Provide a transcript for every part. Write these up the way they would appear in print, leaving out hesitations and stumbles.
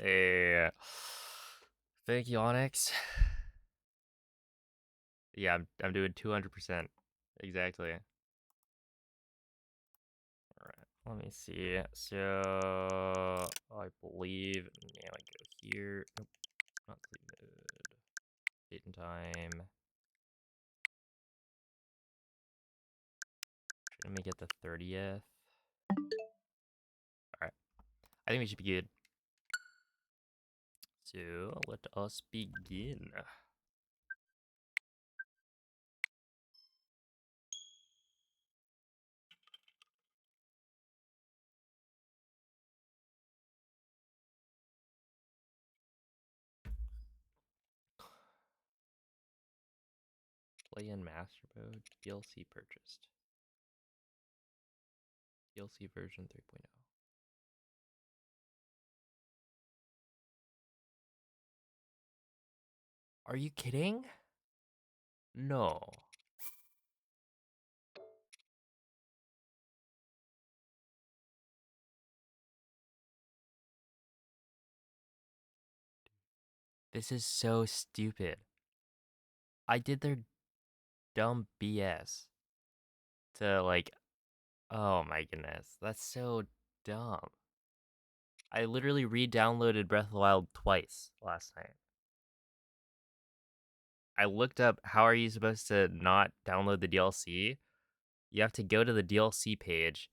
Hey, thank you, Onyx. Yeah, I'm doing 200%. Exactly. Alright, let me see. So, I believe, yeah, I go here. Nope, not sleep mode. Date and time. Trying to make it the 30th. Alright, I think we should be good. So, let us begin. Play in master mode. DLC purchased. DLC version 3.0. Are you kidding? No. This is so stupid. I did their dumb BS to like, oh my goodness, that's so dumb. I literally re-downloaded Breath of the Wild twice last night. I looked up how are you supposed to not download the DLC. You have to go to the DLC page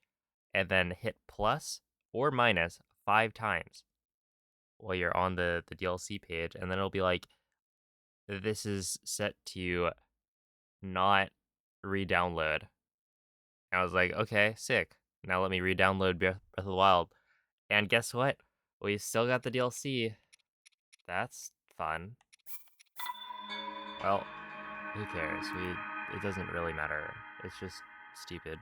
and then hit plus or minus 5 times while you're on the DLC page, and then it'll be like, this is set to not re-download. I was like, okay, sick. Now let me re-download Breath of the Wild. And guess what? We still got the DLC. That's fun. Well, who cares? It doesn't really matter. It's just stupid.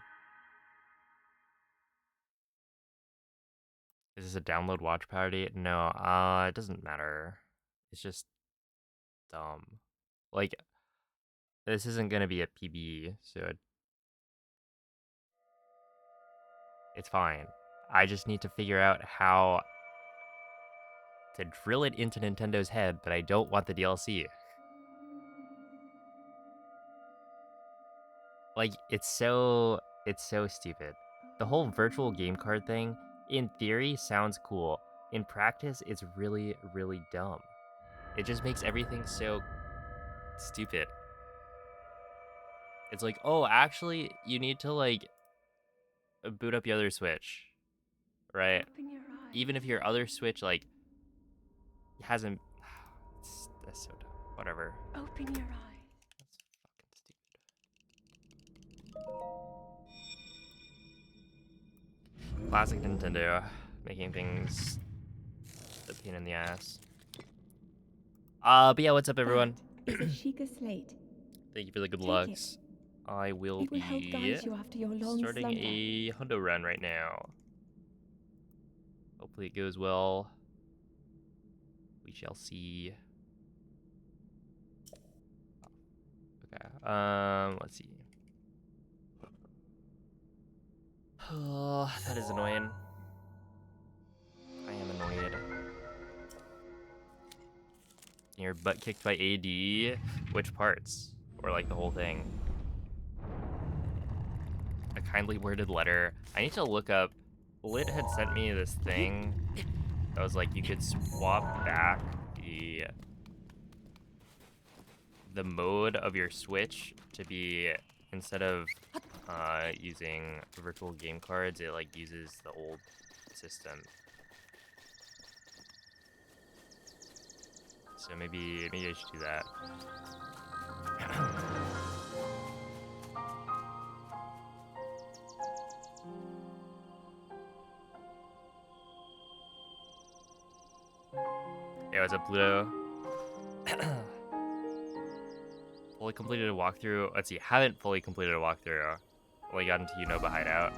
Is this a download watch party? No, it doesn't matter. It's just dumb. Like, this isn't gonna be a PB, so it's fine. I just need to figure out how to drill it into Nintendo's head that I don't want the DLC. Like, it's so stupid. The whole virtual game card thing, in theory, sounds cool. In practice, it's really, really dumb. It just makes everything so stupid. It's like, oh, actually, you need to, like, boot up your other Switch, right? Open your eyes. Even if your other Switch, like, hasn't... That's so dumb. Whatever. Open your eyes. That's fucking stupid. Classic Nintendo. Making things a pain in the ass. But yeah, what's up, everyone? That is a Sheikah slate. Thank you for the good Take lucks. I will It will help be guide you after your long starting slumber. a hundo run right now. Hopefully it goes well. We shall see. Okay. Let's see. Oh, that is annoying. I am annoyed. Your butt kicked by AD. Which parts? Or like the whole thing? A kindly worded letter. I need to look up. Lit had sent me this thing that was like you could swap back the mode of your Switch to be, instead of using virtual game cards, it like uses the old system. So maybe I should do that. Yeah, what's up, Pluto? Fully completed a walkthrough. Let's see, haven't fully completed a walkthrough. Only got into Unova Hideout.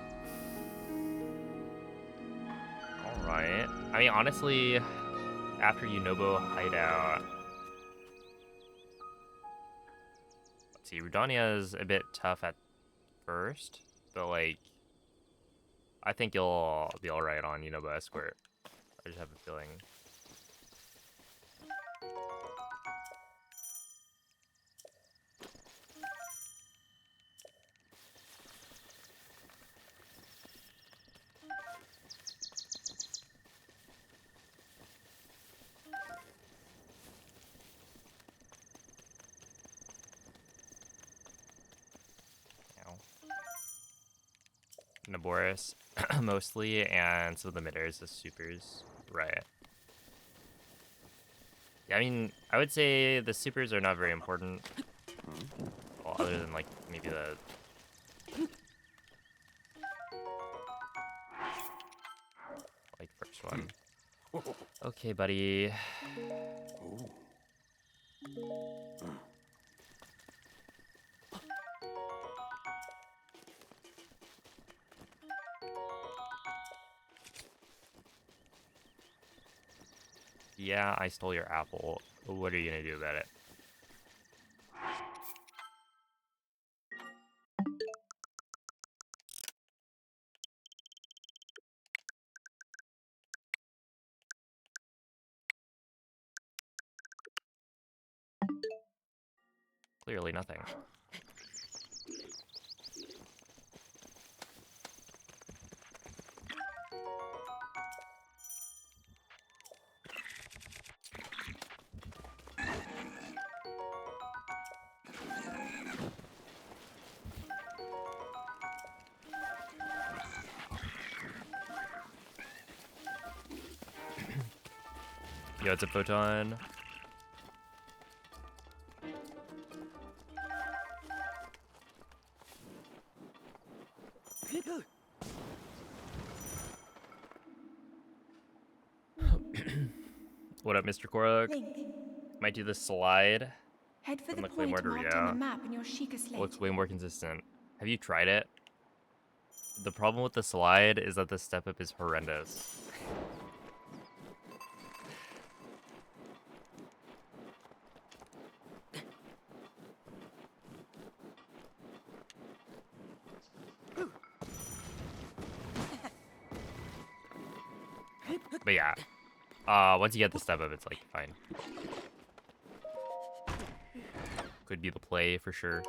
Alright. I mean, honestly, after Unobo Hideout... Let's see, Rudania is a bit tough at first, but like... I think you'll be alright on Unobo Escort. I just have a feeling. Naboris mostly, and some of the midders, the supers. Right. Yeah, I mean, I would say the supers are not very important. Well, other than like maybe the first one. Okay, buddy. Yeah, I stole your apple. What are you gonna do about it? Clearly nothing. Yo, it's a photon. What up, Mr. Korok? Link, Might do the slide. head for Doesn't the look way more point to marked on the Rio. map in your Sheikah Looks slate. way more consistent. Have you tried it? The problem with the slide is that the step up is horrendous. But yeah, once you get the step up, it's like fine. Could be the play for sure.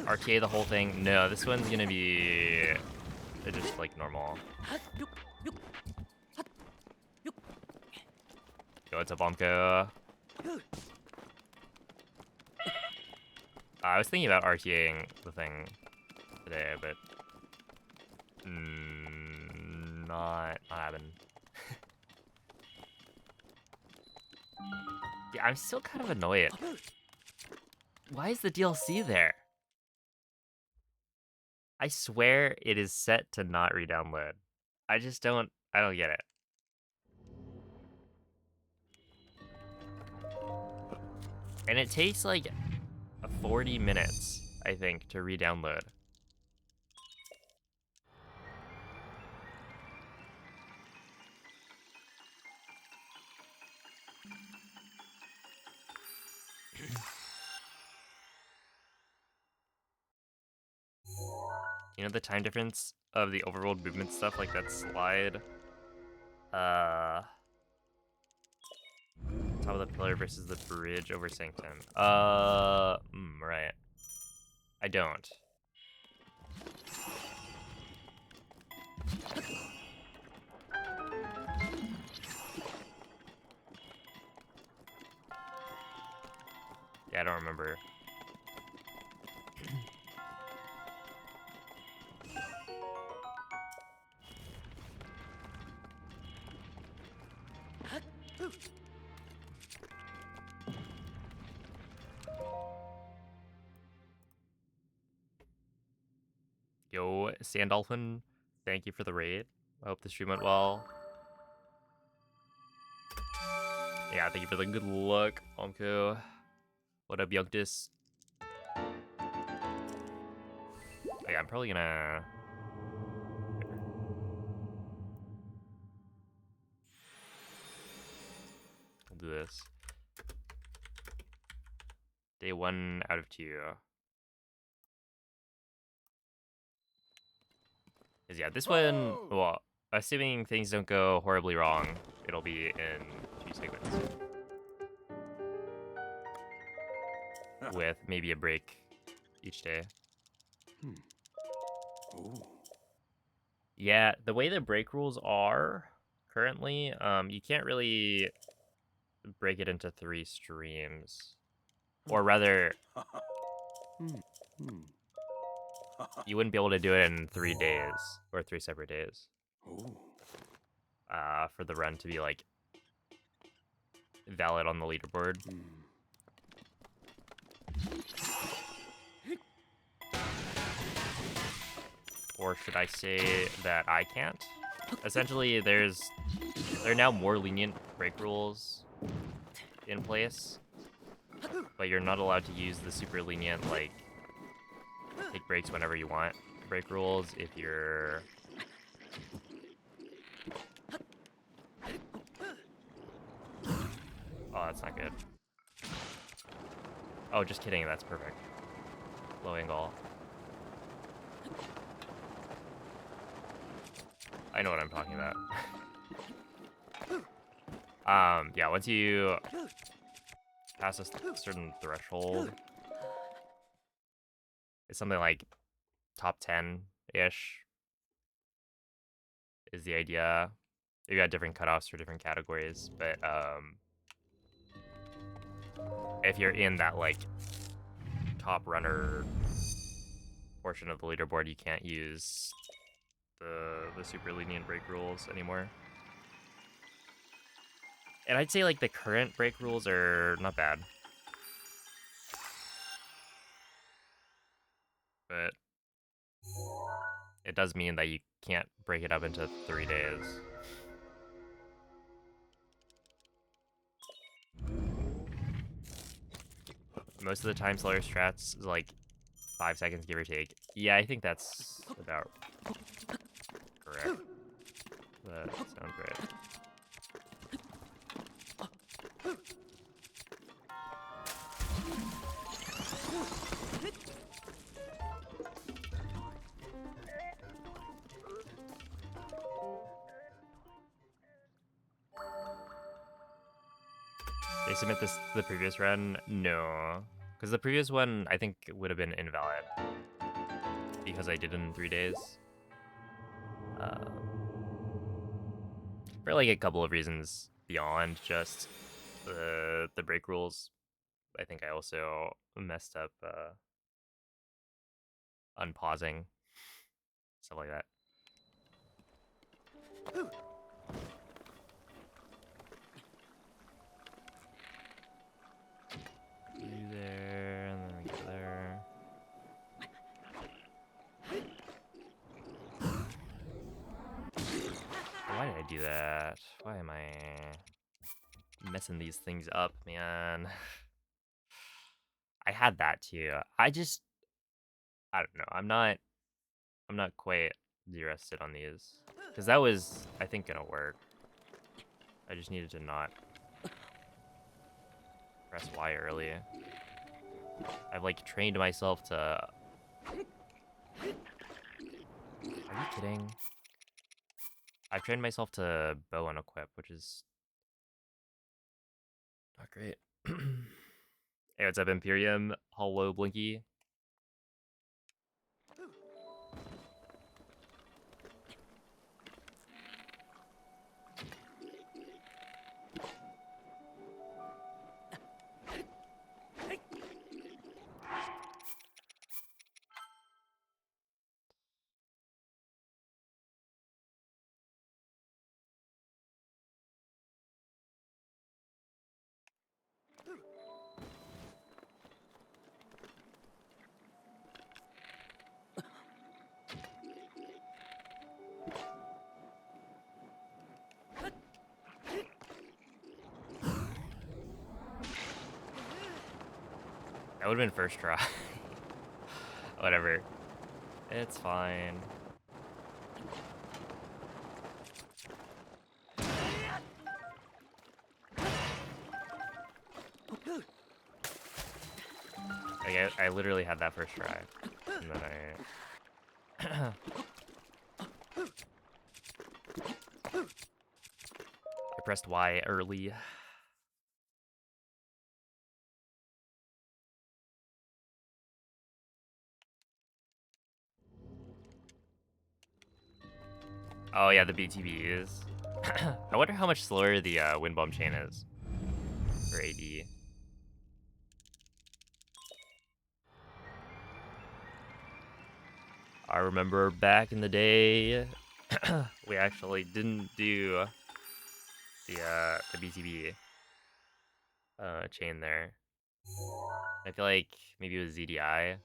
RTA the whole thing. No, this one's gonna be just like normal. Yo, what's up, Bomko? I was thinking about RTAing the thing today, but not happening. Yeah, I'm still kind of annoyed. Why is the DLC there? I swear it is set to not re-download. I don't get it. And it takes like 40 minutes, I think, to re-download. You know the time difference of the overworld movement stuff, like that slide? Top of the pillar versus the bridge over Sanctum. Right. I don't. Yeah, I don't remember. Yo, Sandolphin, thank you for the raid. I hope the stream went well. Yeah, thank you for the good luck, Omko. What up, Yunctus? Oh, yeah, I'm probably gonna... I'll do this. Day 1 out of 2. Because yeah, this one, well, assuming things don't go horribly wrong, it'll be in 2 segments. With maybe a break each day. Yeah, the way the break rules are currently, you can't really break it into 3 streams. Or rather, you wouldn't be able to do it in 3 days or 3 separate days. For the run to be like valid on the leaderboard. Or should I say that I can't? Essentially, there are now more lenient break rules in place, but you're not allowed to use the super lenient, like, take breaks whenever you want break rules if you're... Oh, that's not good. Oh, just kidding, that's perfect. Low angle. I know what I'm talking about. Yeah, once you pass a certain threshold, it's something like top 10-ish is the idea. You got different cutoffs for different categories, but if you're in that like top runner portion of the leaderboard, you can't use the super lenient break rules anymore. And I'd say like the current break rules are not bad, but it does mean that you can't break it up into 3 days. Most of the time, slower strats is like 5 seconds, give or take. Yeah, I think that's about correct. That sounds right. They submit the previous run? No. Because the previous one, I think, would have been invalid. Because I did it in 3 days. For like a couple of reasons beyond just the break rules. I think I also messed up unpausing. Stuff like that. You there, and then we go there. Why did I do that? Why am I messing these things up, man? I had that too. I don't know. I'm not quite de-rested on these. Because that was, I think, gonna work. I just needed to not press Y early. I've like trained myself to... Are you kidding? I've trained myself to bow and equip, which is not great. Hey, what's up, Imperium? Hello, Blinky. That would have been first try. Whatever. It's fine. Like, I literally had that first try. And then I pressed Y early. Oh yeah, the BTBs. I wonder how much slower the wind bomb chain is. for AD. I remember back in the day, we actually didn't do the BTB chain there. I feel like maybe it was ZDI.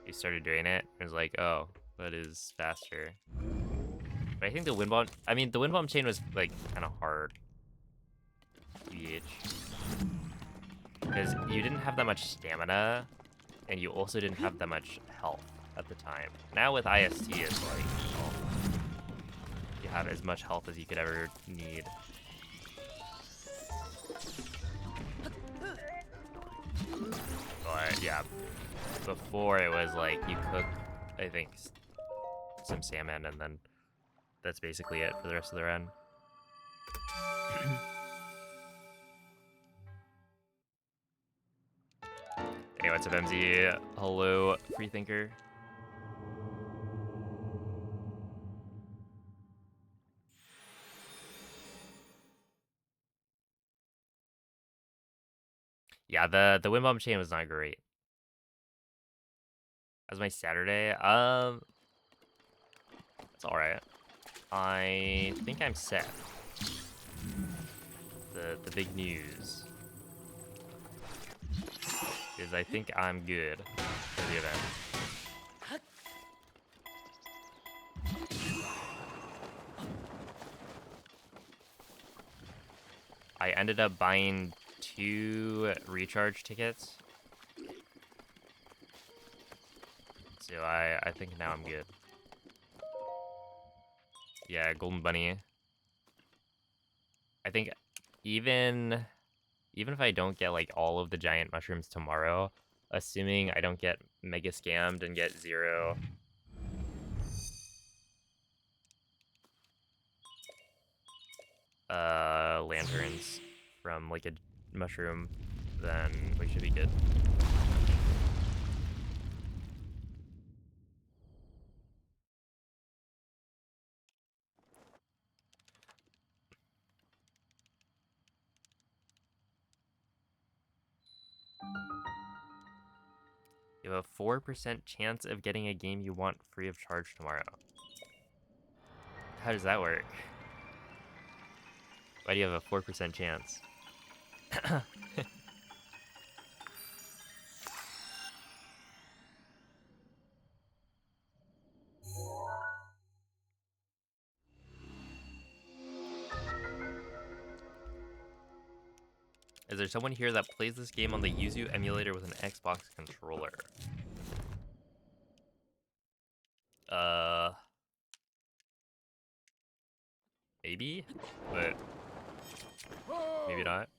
He started doing it. It was like, oh, that is faster. But I think the wind bomb. I mean, the wind bomb chain was like kind of hard. TBH, because you didn't have that much stamina, and you also didn't have that much health at the time. Now with IST, it's like, well, you have as much health as you could ever need. But yeah, before it was like you cook, I think, some salmon, and then that's basically it for the rest of the run. Hey, what's up, MZ? Hello, Freethinker. Yeah, the wind bomb chain was not great. That was my Saturday. It's all right. I think I'm set. The big news is I think I'm good for the event. I ended up buying 2 recharge tickets. So I think now I'm good. Yeah, Golden Bunny. I think even if I don't get like all of the giant mushrooms tomorrow, assuming I don't get mega scammed and get 0 lanterns from like a mushroom, then we should be good. You have a 4% chance of getting a game you want free of charge tomorrow. How does that work? Why do you have a 4% chance? Is there someone here that plays this game on the Yuzu emulator with an Xbox controller? Maybe, but maybe not.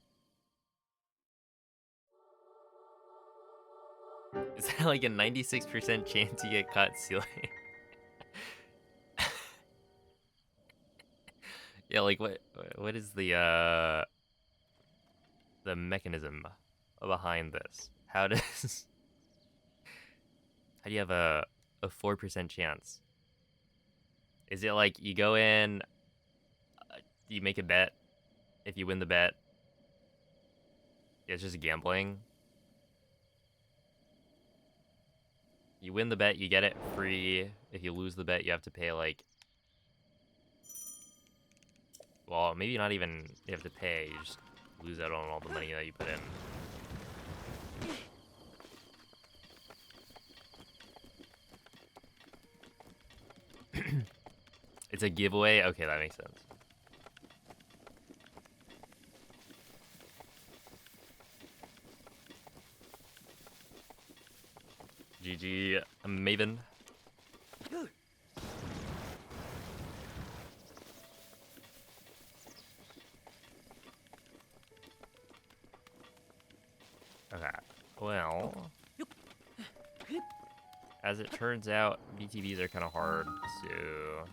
Is that like a 96% chance you get caught stealing? Yeah, like what is the mechanism behind this? How does how do you have a 4% chance? Is it like you go in, you make a bet, if you win the bet, it's just gambling? You win the bet, you get it free. If you lose the bet, you have to pay like, well, maybe not even you have to pay, you just lose out on all the money that you put in. It's a giveaway? Okay, that makes sense. GG, Maven. Okay, well, as it turns out, BTBs are kind of hard, so...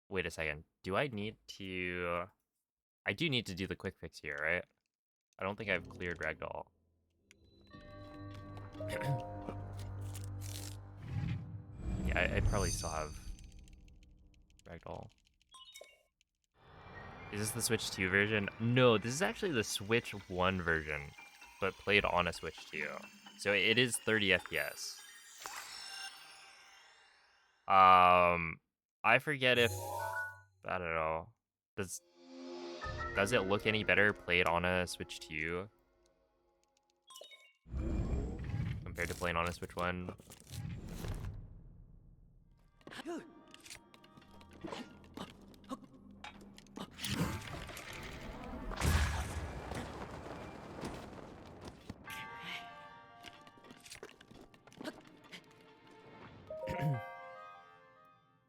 Wait a second, do I need to... I do need to do the quick fix here, right? I don't think I've cleared Ragdoll. Yeah, I probably still have Ragdoll. Is this the Switch 2 version? No, this is actually the Switch 1 version, but played on a Switch 2. So it is 30 FPS. I forget if, I don't know, does it look any better played on a Switch 2 compared to playing on a Switch 1?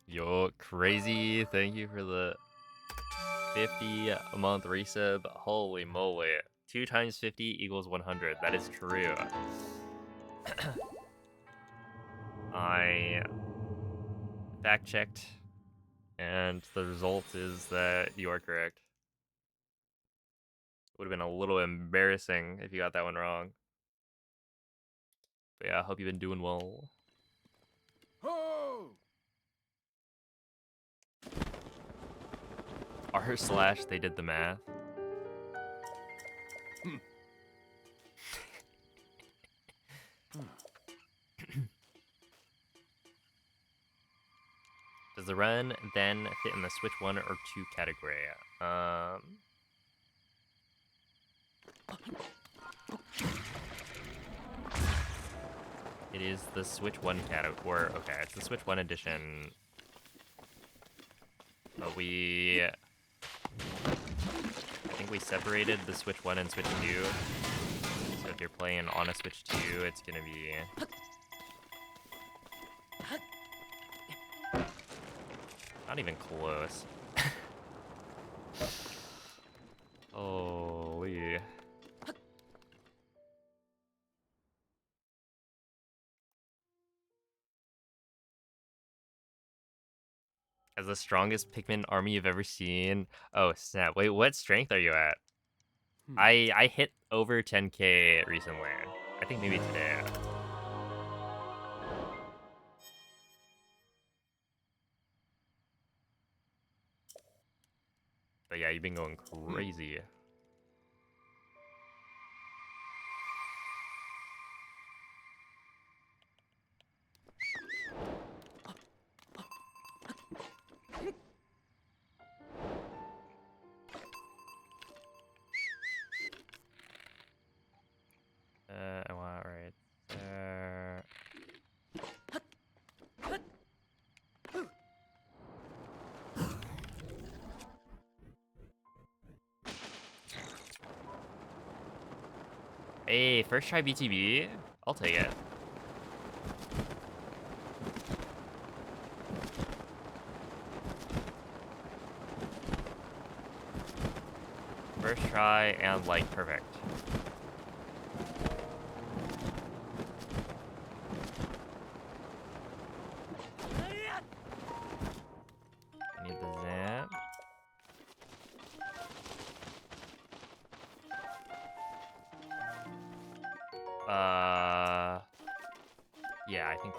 Yo, crazy, thank you for the 50 a month resub. Holy moly. 2 times 50 equals 100. That is true. I fact checked, and the result is that you are correct. Would have been a little embarrassing if you got that one wrong. But yeah, I hope you've been doing well. R/ they did the math. Does the run then fit in the Switch 1 or 2 category? It is the Switch 1 category. Okay, it's the Switch 1 edition. But I think we separated the Switch 1 and Switch 2. So if you're playing on a Switch 2, it's gonna be... not even close. Holy. As the strongest Pikmin army you've ever seen. Oh snap! Wait, what strength are you at? I hit over 10k recently. I think maybe today. But yeah, you've been going crazy. I want right there. Hey, first try BTB? I'll take it. First try and like perfect. I need the zap. Yeah, I think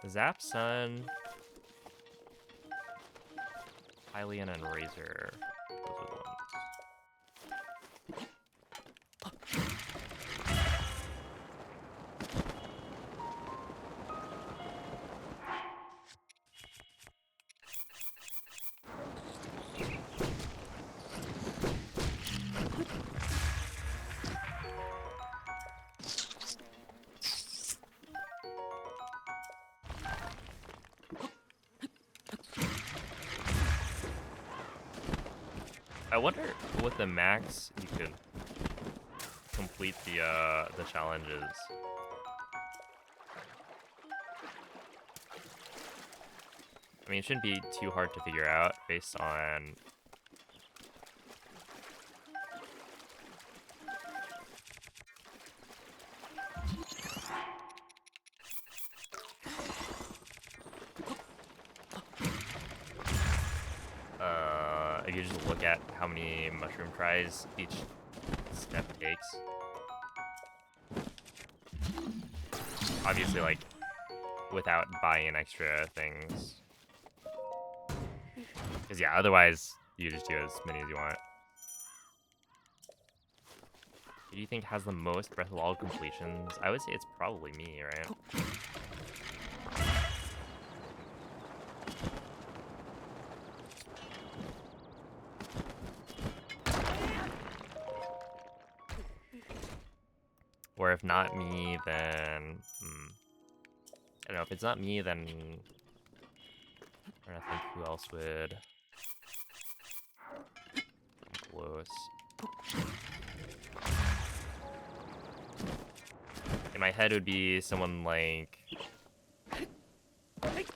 Zap, Sun, Hylian, and Razor. Those are the ones. I wonder with the max you could complete the challenges. I mean, it shouldn't be too hard to figure out based on if you just look at how many mushroom tries each step takes. Obviously, like, without buying extra things. Because yeah, otherwise you just do as many as you want. Who do you think has the most Breath of the Wild completions? I would say it's probably me, right? Or if not me, then... I don't know, if it's not me, then... I'm trying to think who else would... come close. In my head, it would be someone like... like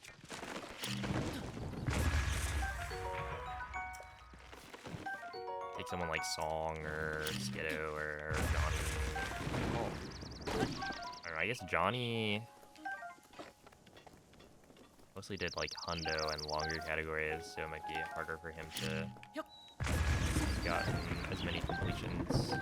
someone like Song or Skiddo or Johnny. Oh. I don't know, I guess Johnny mostly did like hundo and longer categories, so it might be harder for him to gotten as many completions.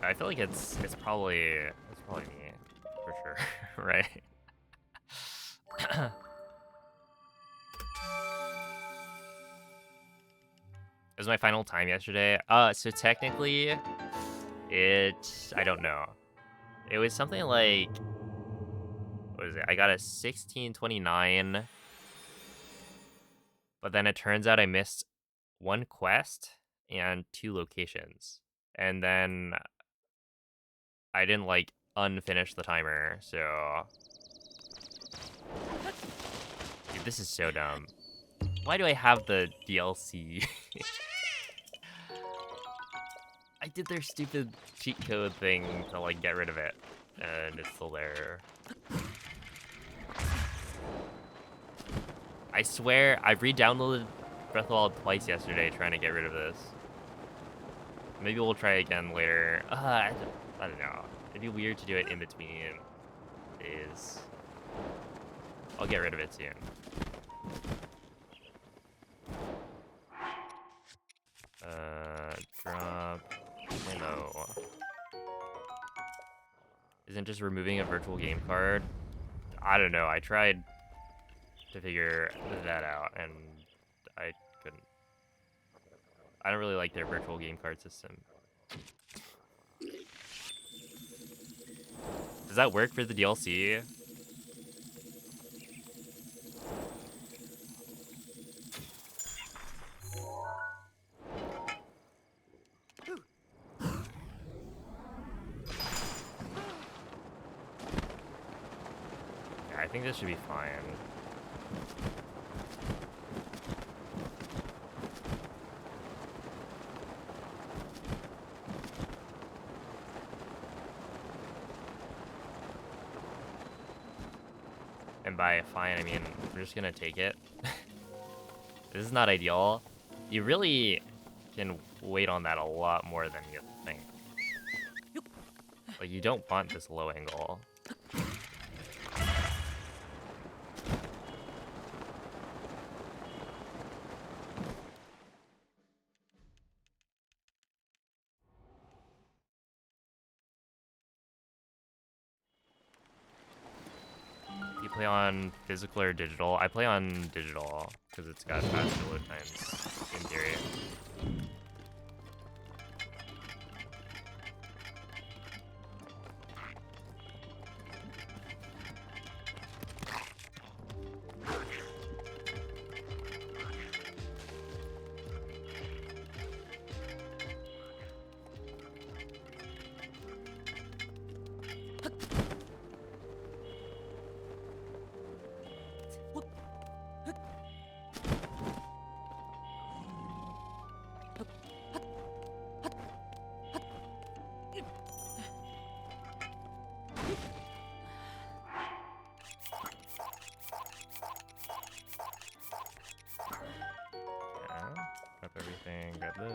I feel like it's probably me for sure, right? It was my final time yesterday. So technically, I don't know. It was something like, what is it? I got a 16:29, but then it turns out I missed one quest and 2 locations, and then I didn't like unfinish the timer. So, dude, this is so dumb. Why do I have the DLC? I did their stupid cheat code thing to like get rid of it, and it's still there. I swear I re-downloaded Breath of the Wild twice yesterday trying to get rid of this. Maybe we'll try again later. I don't know. It'd be weird to do it in between days. I'll get rid of it soon. Drop. Hello. Isn't just removing a virtual game card? I don't know. I tried to figure that out, and I couldn't. I don't really like their virtual game card system. Does that work for the DLC? Yeah, I think this should be fine. And by fine, I mean, we're just gonna take it. This is not ideal. You really can wait on that a lot more than you think. Like, you don't want this low angle. Do you play on physical or digital? I play on digital, because it's got faster load times, in theory. this.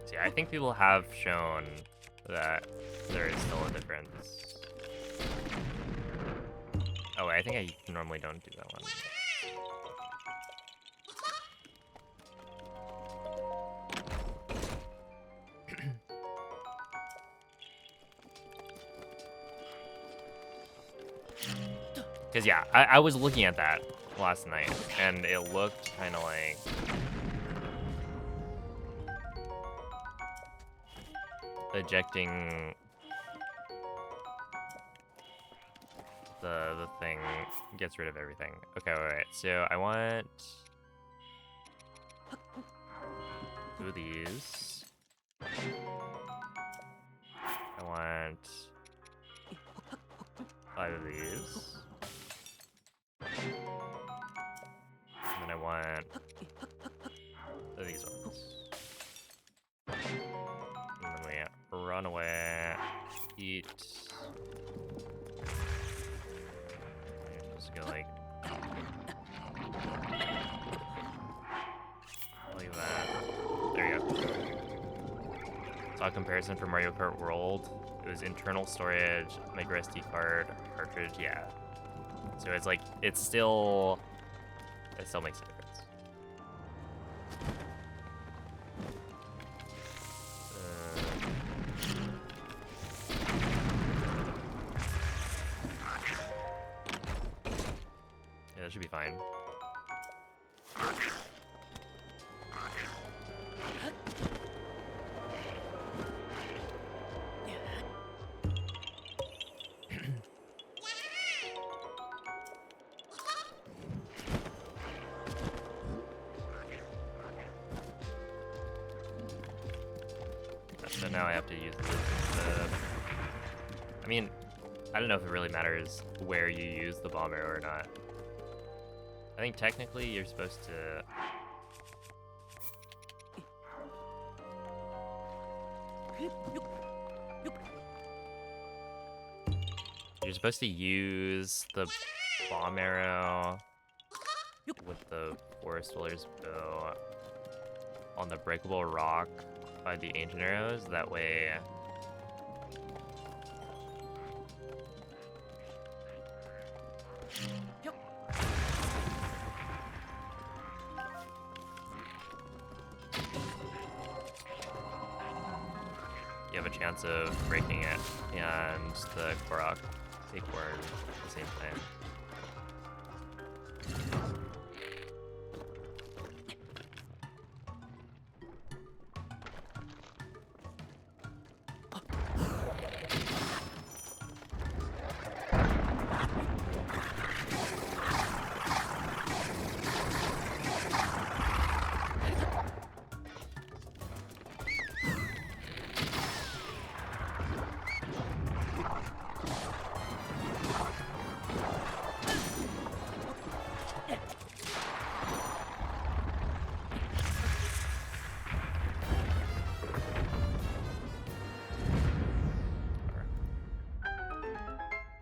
See, I think people have shown that there is still a difference. Oh, wait, I think I normally don't do that one. Because, yeah, I was looking at that last night, and it looked kind of like... ejecting the thing gets rid of everything. Okay, wait. So I want 2 of these. I want 5 of these. And then I want these ones. And then we run away, eat. Just go like that. There you go. Saw a comparison for Mario Kart World. It was internal storage, micro SD card, cartridge, yeah. So it's like, it still makes a difference. Yeah, that should be fine. So now I have to use this instead. I mean, I don't know if it really matters where you use the bomb arrow or not. I think technically you're supposed to... You're supposed to use the bomb arrow with the Forest Dweller's bow on the breakable rock by the ancient arrows. That way... you have a chance of breaking it and the Korok acorn at the same time.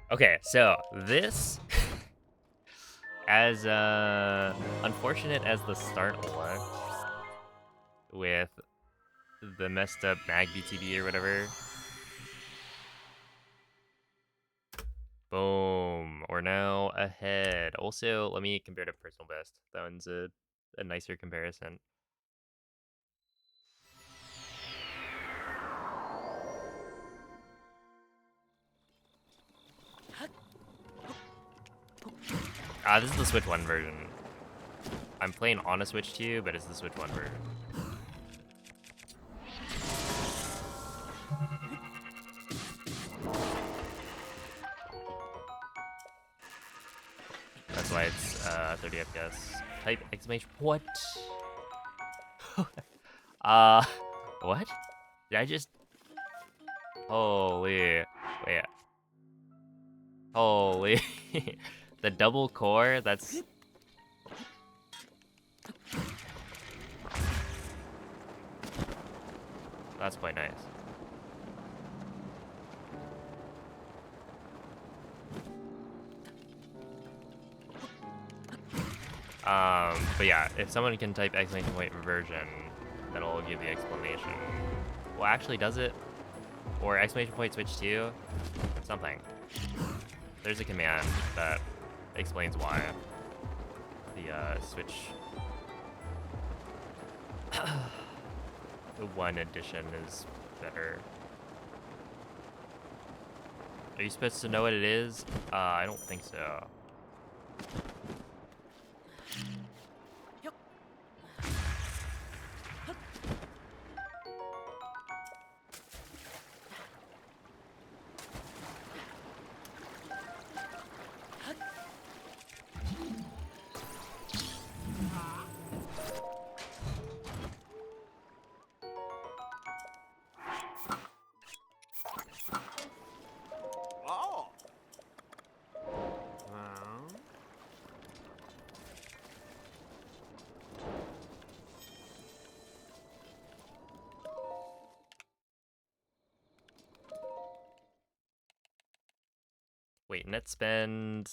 Okay, so this, as unfortunate as the start looked, with the messed up mag BTB or whatever, boom, we're now ahead. Also, let me compare to personal best. That one's a nicer comparison. This is the Switch 1 version. I'm playing on a Switch 2, but it's the Switch 1 version. That's why it's 30 FPS. type exclamation. What? What? Did I just? Holy, wait. Holy, the double core. That's quite nice. But yeah, if someone can type exclamation point version, that'll give the explanation. Well, actually, does it? Or exclamation point switch to something. There's a command that explains why the switch the one edition is better. Are you supposed to know what it is? I don't think so. Wait, net spend.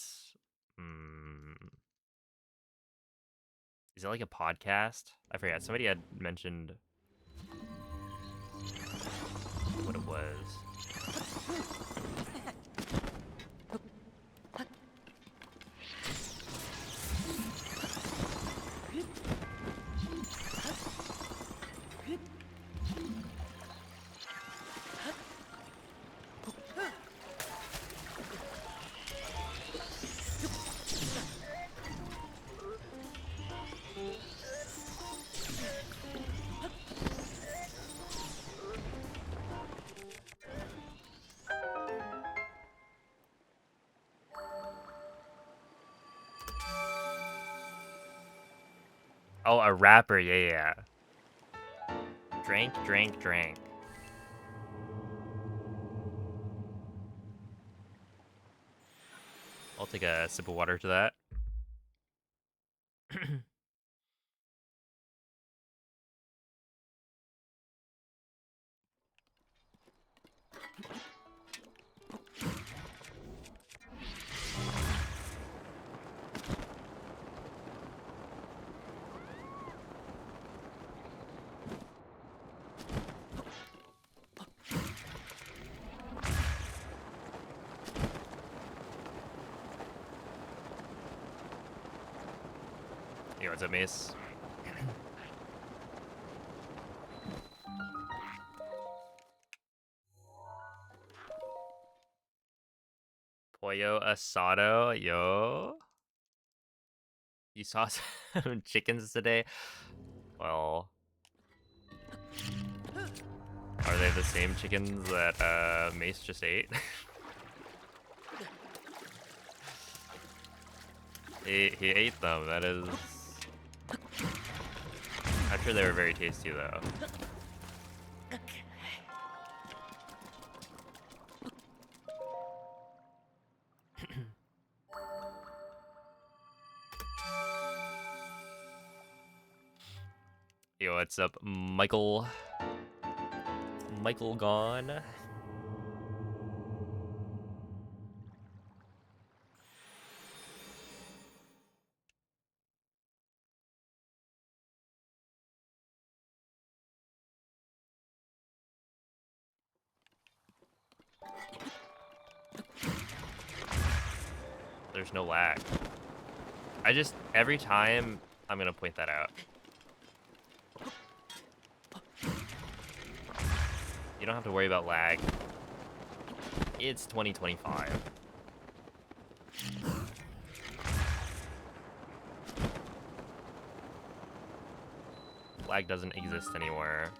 Is it like a podcast? I forgot. Somebody had mentioned what it was. Oh, a rapper. Yeah. Drank. I'll take a sip of water to that. Yo, what's up, Mace? Pollo asado, yo. You saw some chickens today? Well, are they the same chickens that Mace just ate? he ate them. That is. I'm sure they were very tasty though. Yo, what's up, Michael? Michael gone. There's no lag. Every time, I'm gonna point that out. You don't have to worry about lag. It's 2025. Lag doesn't exist anymore.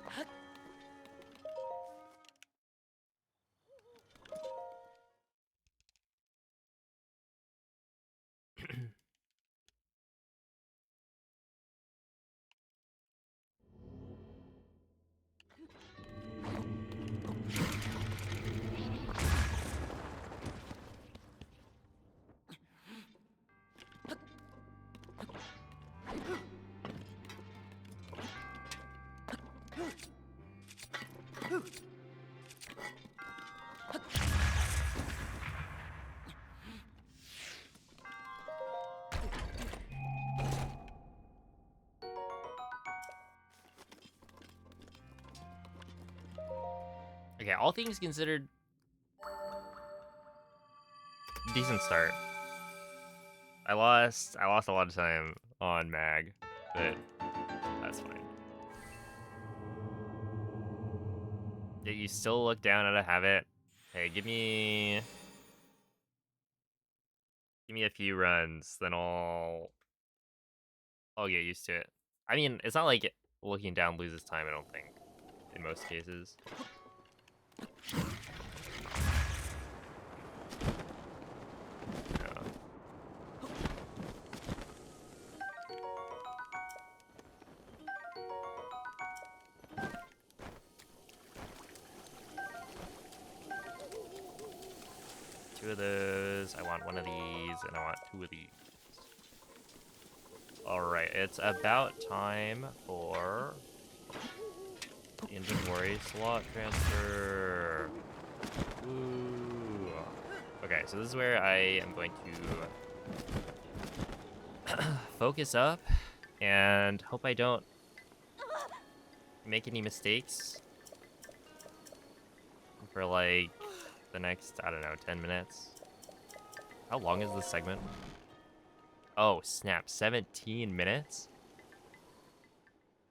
Okay, all things considered, decent start. I lost a lot of time on Mag, but that's fine. Yeah, you still look down at a habit. Hey, give me a few runs, then I'll get used to it. I mean, it's not like looking down loses time, I don't think, in most cases. Yeah. Two of those, I want one of these, and I want two of these. Alright, it's about time for inventory slot transfer. Ooh. Okay, so this is where I am going to focus up and hope I don't make any mistakes for like the next, I don't know, 10 minutes. How long is this segment? Oh, snap, 17 minutes?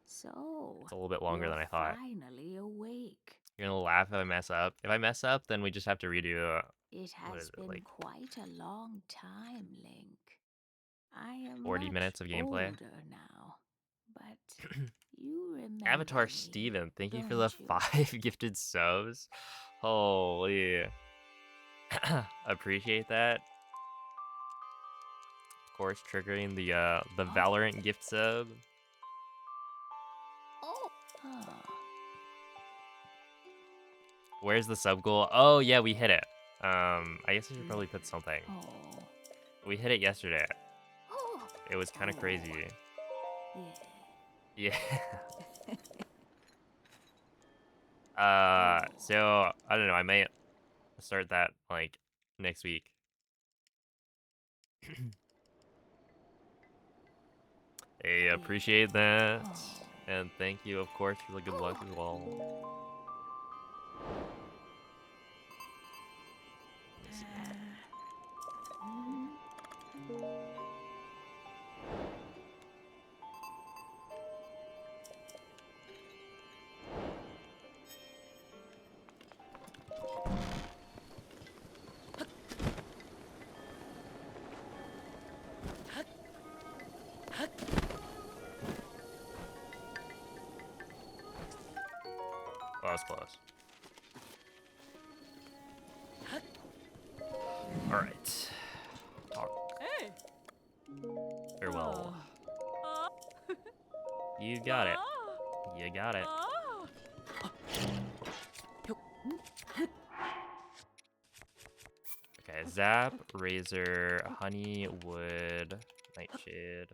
So, It's a little bit longer than I thought. Finally awake. You're gonna laugh if I mess up. If I mess up, then we just have to redo It what has is it, been like quite a long time, Link. I am 40 much minutes of gameplay? older now, but you remember Avatar me, Steven, thank you for the don't you? 5 gifted subs. Holy. Appreciate that. Of course, triggering the Valorant gift sub. Oh. Ah. Where's the sub goal? Oh yeah, we hit it. I guess I should probably put something. Oh. We hit it yesterday. Oh. It was kind of crazy. Yeah. Yeah. So I don't know. I might start that like next week. Hey, appreciate that, and thank you, of course, for the good luck as well. Let me see. Oh, that was close. All right. Talk. Hey. Farewell. You got it. You got it. Okay, Zap, Razor, Honey, Wood, Nightshade.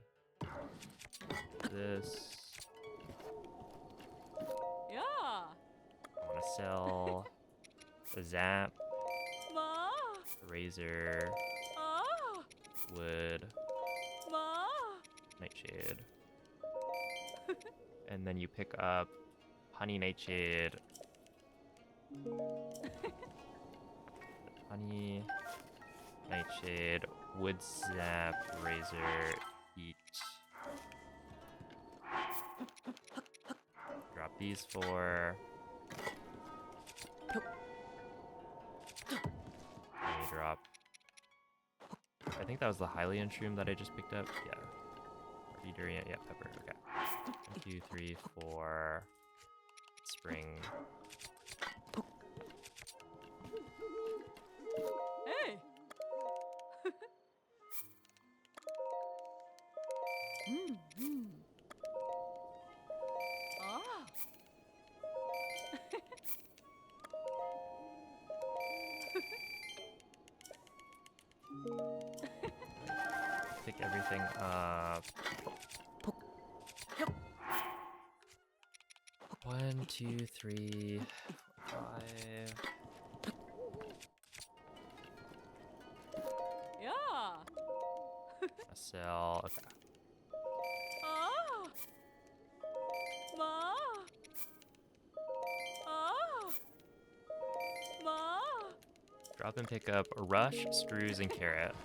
This. Yeah. I want to sell the Zap, Ma. Razor, Ah. Wood, Ma. Nightshade. And then you pick up Honey, Nightshade. Honey, Nightshade, Wood, Zap, Razor, Eat. Drop these four. Let me drop. I think that was the Hylian shroom that I just picked up. Yeah. Durian, yeah, pepper. Okay. 1, 2, 3, 4. Spring. Hey. Ah. Pick everything up. 1, 2, 3, 5. Yeah. Sell. Okay. Ah. Ma. Ah. Ma. Drop and pick up a rush, screws, and carrot.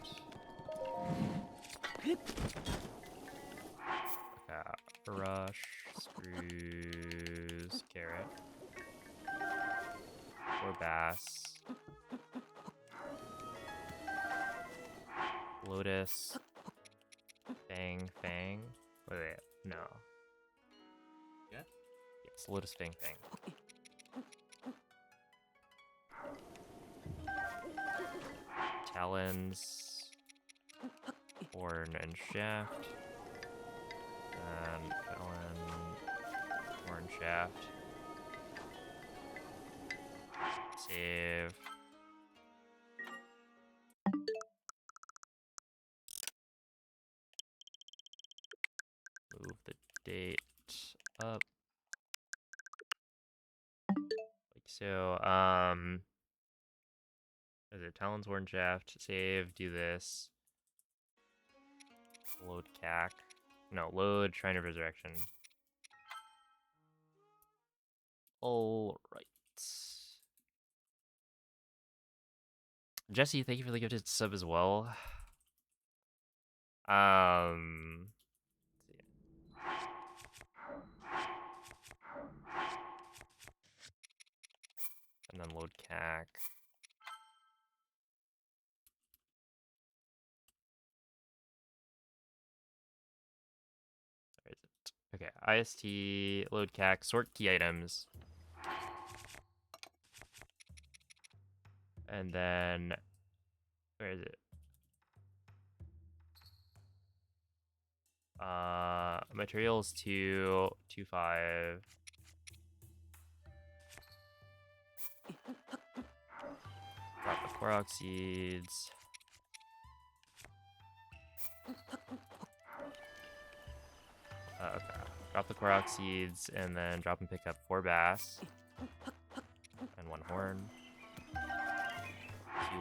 Okay. Rush, screws, carrot. Or bass. Lotus. Fang, fang. Wait, no. Yeah? Yes, lotus, fang, fang. Talons. Horn and shaft. And talon. Horn, shaft. Save. Move the date up. Like so. Is it Talon's Horn Shaft? Save, do this. Load CAC. No, load Shrine of Resurrection. Alright. Jesse, thank you for the gifted sub as well. Um, and then load CAC. Where is it? Okay, IST, load CAC, sort key items. And then, where is it? Materials 2, 2, 5. Drop the Korok seeds. Okay. Drop the Korok seeds and then drop and pick up 4 bass and 1 horn,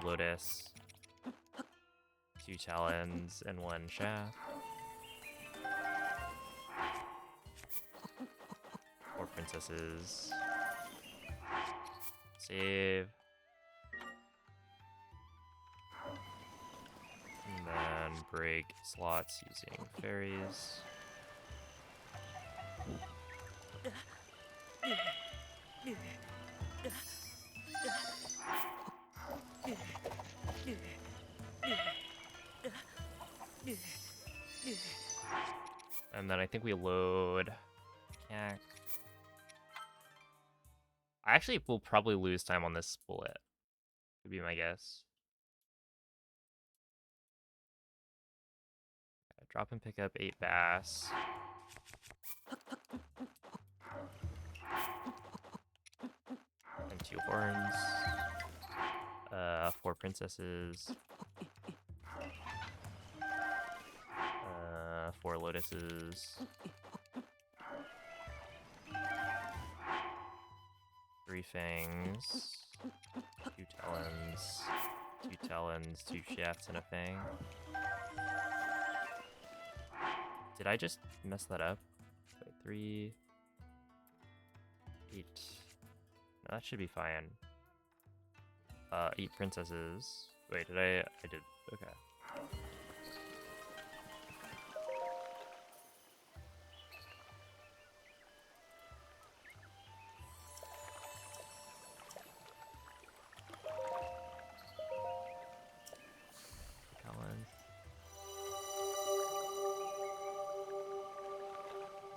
2 lotus, 2 talons, and 1 shaft. 4 princesses. Save. And then break slots using fairies. And then I think we load CAC. I actually will probably lose time on this split. Would be my guess. Okay, drop and pick up 8 bass. And 2 horns. 4 princesses. 4 lotuses. 3 fangs. 2 talons. 2 talons, 2 shafts, and a fang. Did I just mess that up? Wait, 3, 8. No, that should be fine. 8 princesses. Wait, did I? I did. Okay. Talons.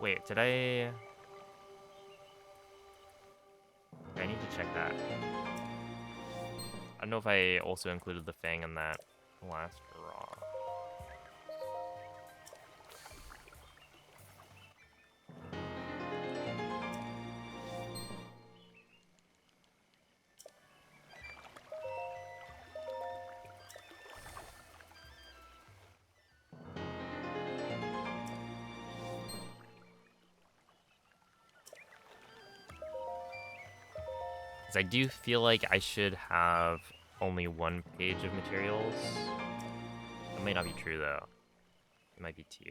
Wait, did I? I need to check that. I don't know if I also included the fang in that last draw. Because I do feel like I should have only one page of materials. That might not be true, though. It might be two.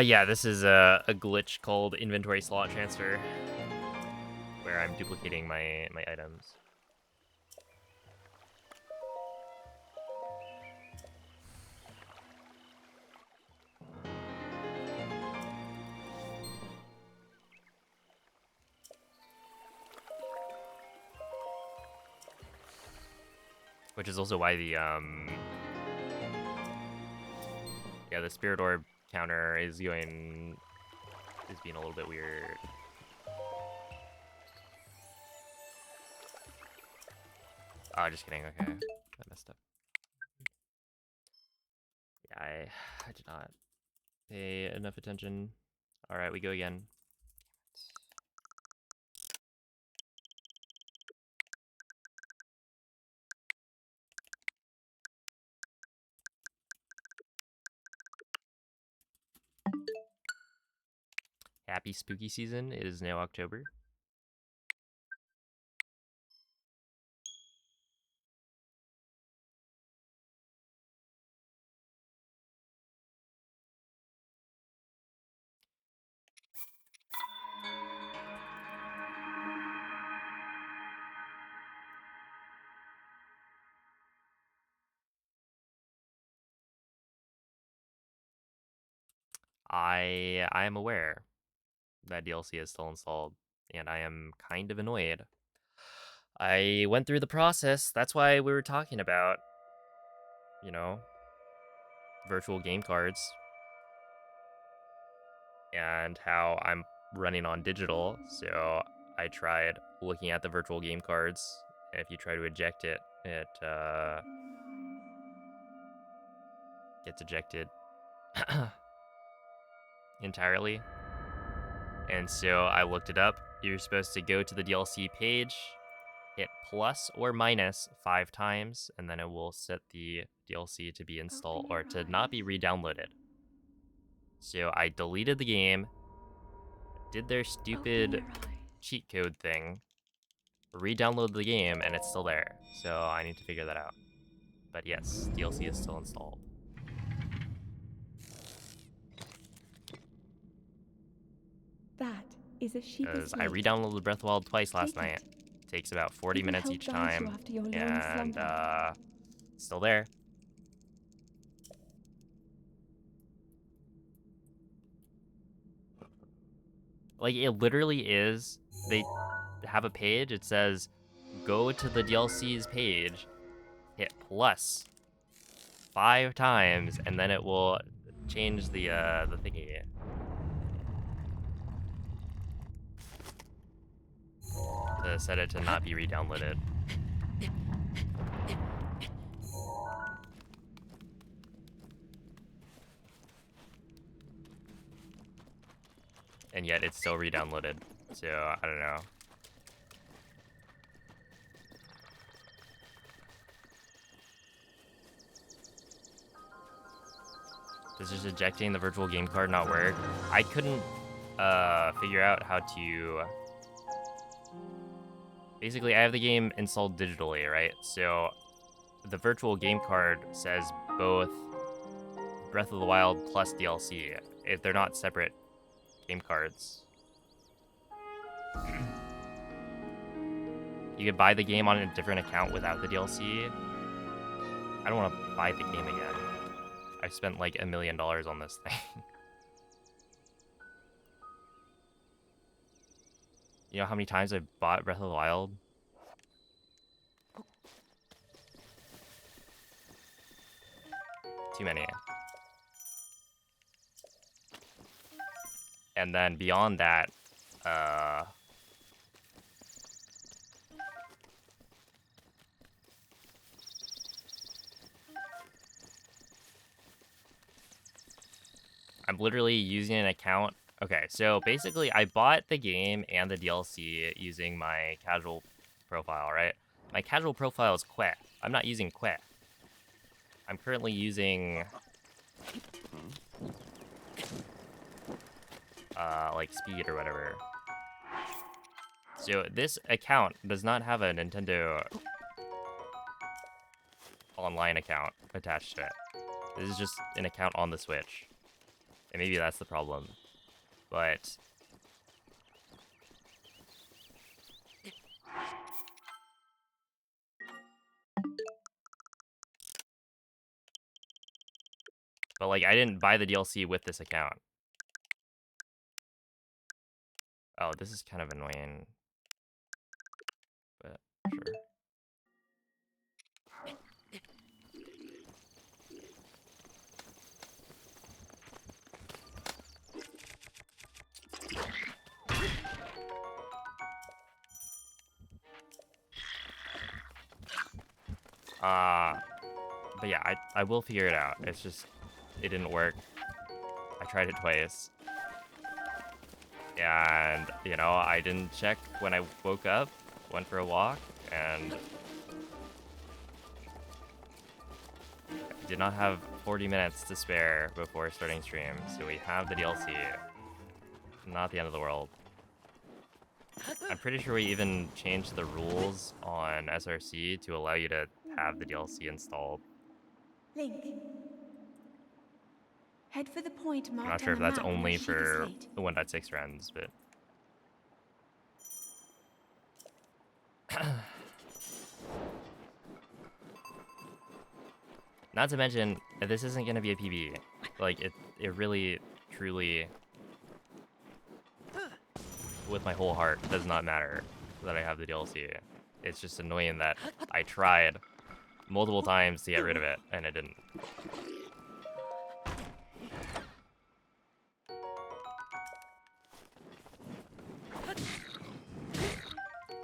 Yeah, this is a glitch called inventory slot transfer, where I'm duplicating my items. Which is also why the yeah, the spirit orb counter is being a little bit weird. Oh, just kidding. Okay, I messed up. Yeah, I did not pay enough attention. All right, we go again. Happy spooky season. It is now October. I am aware that DLC is still installed, and I am kind of annoyed. I went through the process. That's why we were talking about, you know, virtual game cards and how I'm running on digital. So I tried looking at the virtual game cards, and if you try to eject it, it gets ejected entirely. And so I looked it up. You're supposed to go to the DLC page, hit plus or minus 5 times, and then it will set the DLC to be installed or to not be re-downloaded. So I deleted the game, did their stupid cheat code thing, re-downloaded the game, and it's still there. So I need to figure that out. But yes, DLC is still installed. That is a Sheikah Because I slate. re-downloaded Breath of the Wild twice last Take night. it. Takes about 40 It will minutes help each guide you time. after your long And slumber. still there. Like, it literally is. They have a page. It says, go to the DLC's page, hit plus 5 times, and then it will change the thingy. To set it to not be re-downloaded. And yet it's still re-downloaded. So, I don't know. Does just ejecting the virtual game card not work? I couldn't figure out how to... Basically, I have the game installed digitally, right? So the virtual game card says both Breath of the Wild plus DLC, if they're not separate game cards. You could buy the game on a different account without the DLC. I don't want to buy the game again. I spent like $1 million on this thing. You know how many times I've bought Breath of the Wild? Too many. And then beyond that, I'm literally using an account. Okay, so basically I bought the game and the DLC using my casual profile, right? My casual profile is Quet. I'm not using Quet. I'm currently using like Speed or whatever. So this account does not have a Nintendo Online account attached to it. This is just an account on the Switch. And maybe that's the problem. But like I didn't buy the DLC with this account. Oh, this is kind of annoying. But sure. But yeah, I will figure it out. It's just, it didn't work. I tried it twice. And, you know, I didn't check when I woke up, went for a walk, and I did not have 40 minutes to spare before starting stream. So we have the DLC. Not the end of the world. I'm pretty sure we even changed the rules on SRC to allow you to have the DLC installed. Link. Head for the point I'm marked not on sure if the that's map near only Sheikah for Slate. the 1.6 runs, but... Not to mention, this isn't going to be a PB. Like, it really, truly, with my whole heart, does not matter that I have the DLC. It's just annoying that I tried multiple times to get rid of it, and it didn't.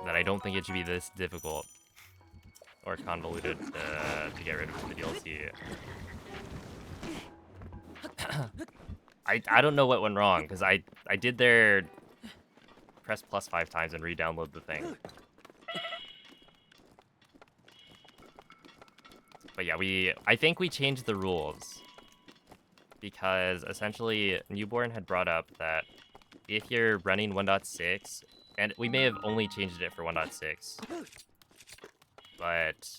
That I don't think it should be this difficult or convoluted to get rid of the DLC. I don't know what went wrong, because I did their press plus 5 times and re-download the thing. But yeah, I think we changed the rules. Because essentially, Newborn had brought up that if you're running 1.6, and we may have only changed it for 1.6, but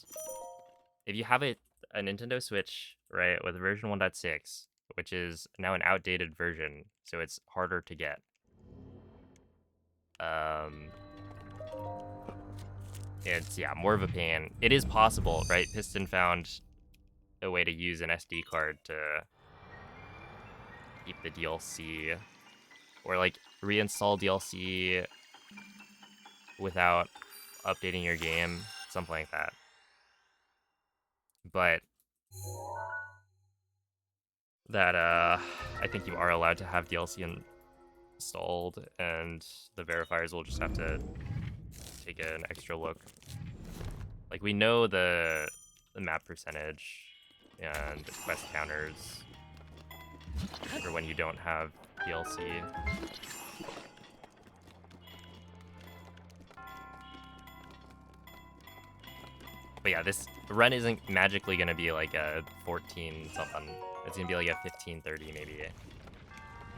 if you have a Nintendo Switch, right, with version 1.6, which is now an outdated version, so it's harder to get. It's, yeah, more of a pain. It is possible, right? Piston found a way to use an SD card to keep the DLC, or like reinstall DLC without updating your game, something like that. But that I think you are allowed to have DLC installed, and the verifiers will just have to take an extra look. Like, we know the map percentage and the quest counters for when you don't have DLC. But yeah, this run isn't magically gonna be like a 14 something. It's gonna be like a 15:30 maybe,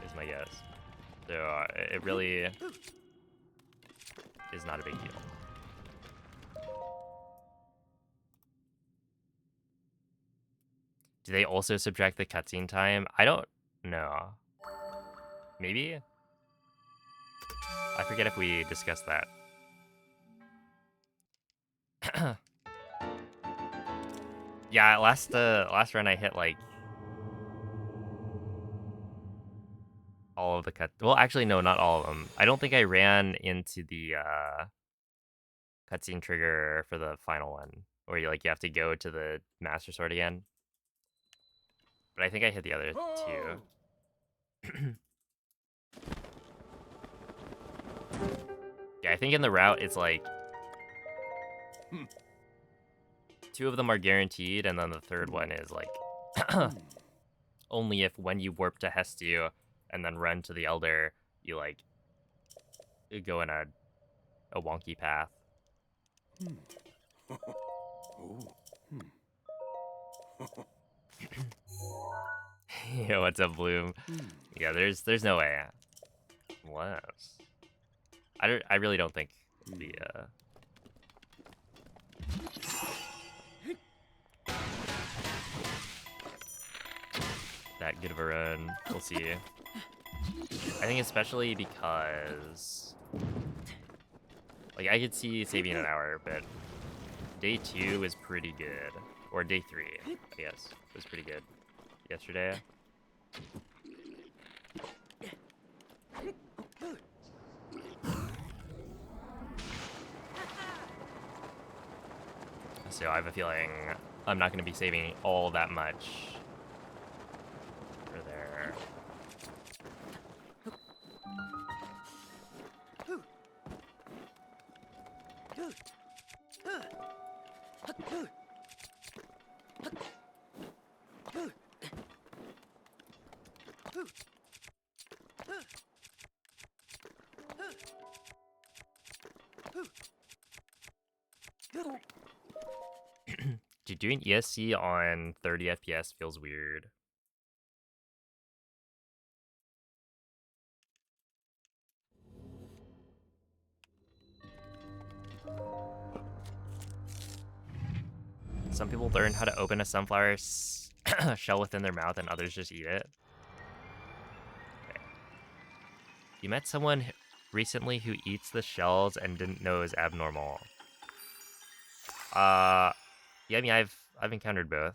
is my guess. So it really is not a big deal. Do they also subtract the cutscene time? I don't know. Maybe? I forget if we discussed that. Yeah, last run I hit like all of the well, actually no, not all of them. I don't think I ran into the cutscene trigger for the final one, where you have to go to the Master Sword again. But I think I hit the other two. Yeah, I think in the route it's like 2 of them are guaranteed, and then the third one is like only if when you warp to Hestiu and then run to the Elder, you like go in a wonky path. Yeah, what's up, Bloom? Yeah, there's no way. Unless I really don't think it'll be that good of a run. We'll see. I think especially because like I could see saving an hour, but day 2 is pretty good. Or day 3, I guess, was pretty good yesterday. So I have a feeling I'm not going to be saving all that much for there. Dude, doing ESC on 30 FPS feels weird. Some people learn how to open a sunflower shell within their mouth and others just eat it. Okay. You met someone recently who eats the shells and didn't know it was abnormal. Yeah, I mean, I've encountered both.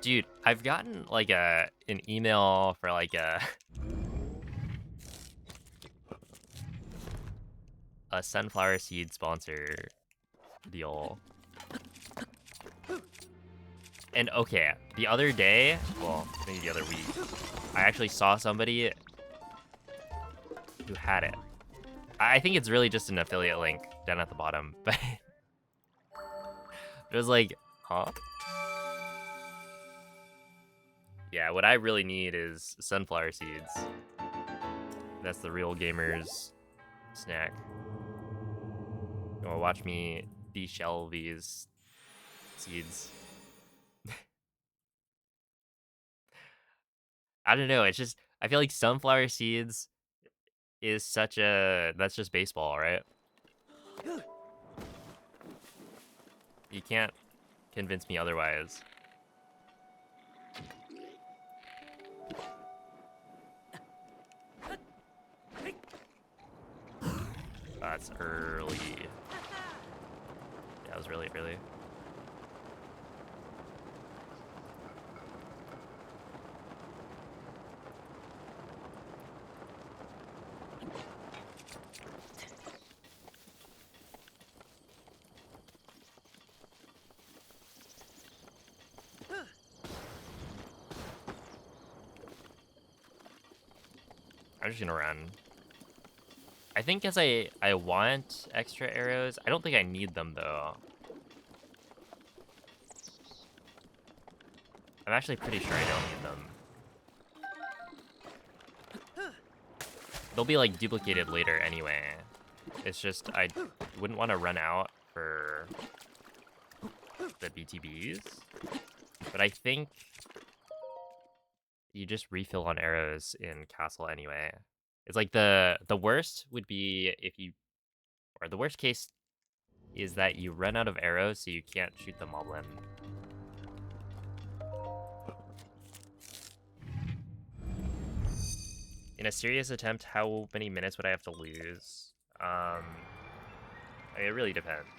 Dude, I've gotten like an email for like a sunflower seed sponsor deal. And okay, the other day, well, maybe the other week, I actually saw somebody who had it. I think it's really just an affiliate link down at the bottom, but it was like, huh? Yeah, what I really need is sunflower seeds. That's the real gamer's snack. You wanna watch me deshell these seeds? I don't know, it's just, I feel like sunflower seeds is such a, that's just baseball, right? You can't convince me otherwise. That's early. Yeah, it was really early. I'm just gonna run. I think because I want extra arrows. I don't think I need them though. I'm actually pretty sure I don't need them. They'll be like duplicated later anyway. It's just I wouldn't want to run out for the BTBs. But I think you just refill on arrows in Castle anyway. It's like the worst would be if you, or the worst case is that you run out of arrows so you can't shoot the moblin. In a serious attempt, how many minutes would I have to lose? I mean, it really depends.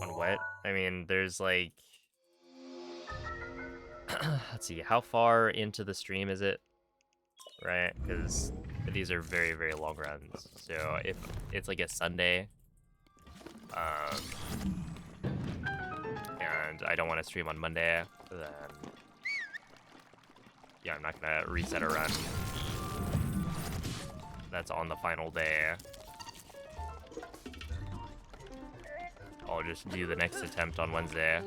On what? I mean, there's like... Let's see, how far into the stream is it? Right? Because these are very, very long runs. So if it's like a Sunday, and I don't want to stream on Monday, then yeah, I'm not gonna reset a run that's on the final day. I'll just do the next attempt on Wednesday.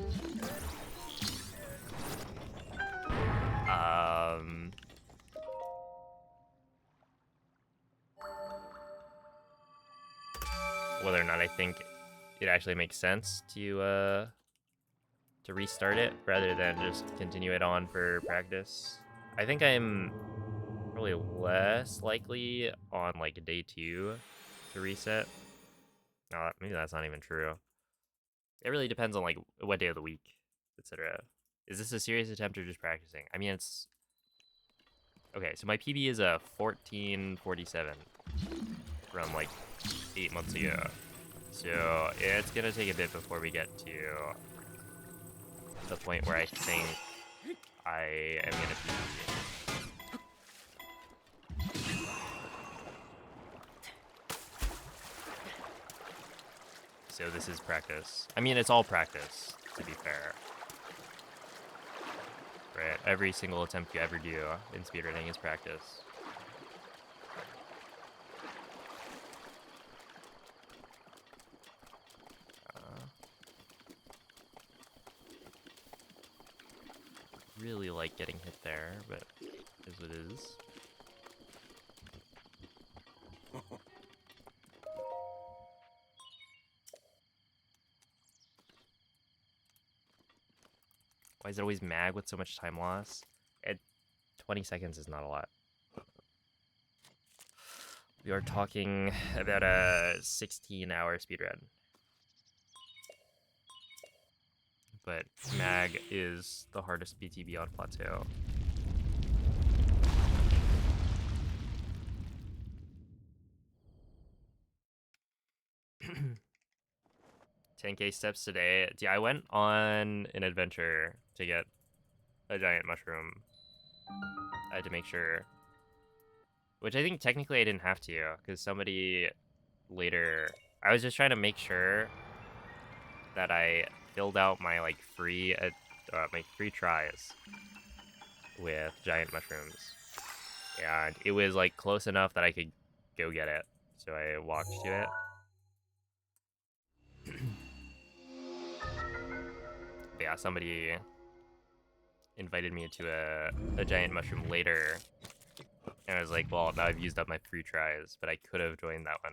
Whether or not I think it actually makes sense to restart it rather than just continue it on for practice. I think I'm probably less likely on like day 2 to reset. No, maybe that's not even true. It really depends on like what day of the week, etc. Is this a serious attempt or just practicing? I mean, it's okay. So my PB is a 14:47 from like 8 months ago. So it's gonna take a bit before we get to the point where I think I am gonna be. So this is practice. I mean, it's all practice, to be fair. Right? Every single attempt you ever do in speedrunning is practice. Really like getting hit there, but is what it is. Why is it always mag with so much time loss? 20 seconds is not a lot. We are talking about a 16-hour speedrun. But mag is the hardest BTB on Plateau. $10K steps today. Yeah, I went on an adventure to get a giant mushroom. I had to make sure. Which I think technically I didn't have to, because somebody later... I was just trying to make sure that I filled out my like free tries with giant mushrooms. And it was like close enough that I could go get it. So I walked to it. But yeah, somebody invited me to a giant mushroom later. And I was like, well, now I've used up my free tries, but I could have joined that one.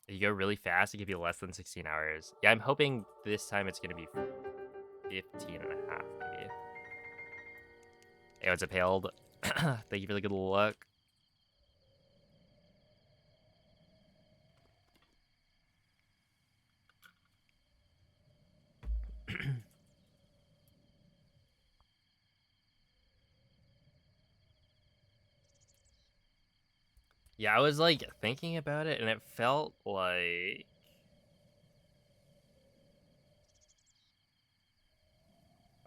If you go really fast, it could be less than 16 hours. Yeah, I'm hoping this time it's going to be 15 and a half, maybe. Hey, what's up, Hailed? Thank you for the good luck. Yeah, I was like thinking about it and it felt like...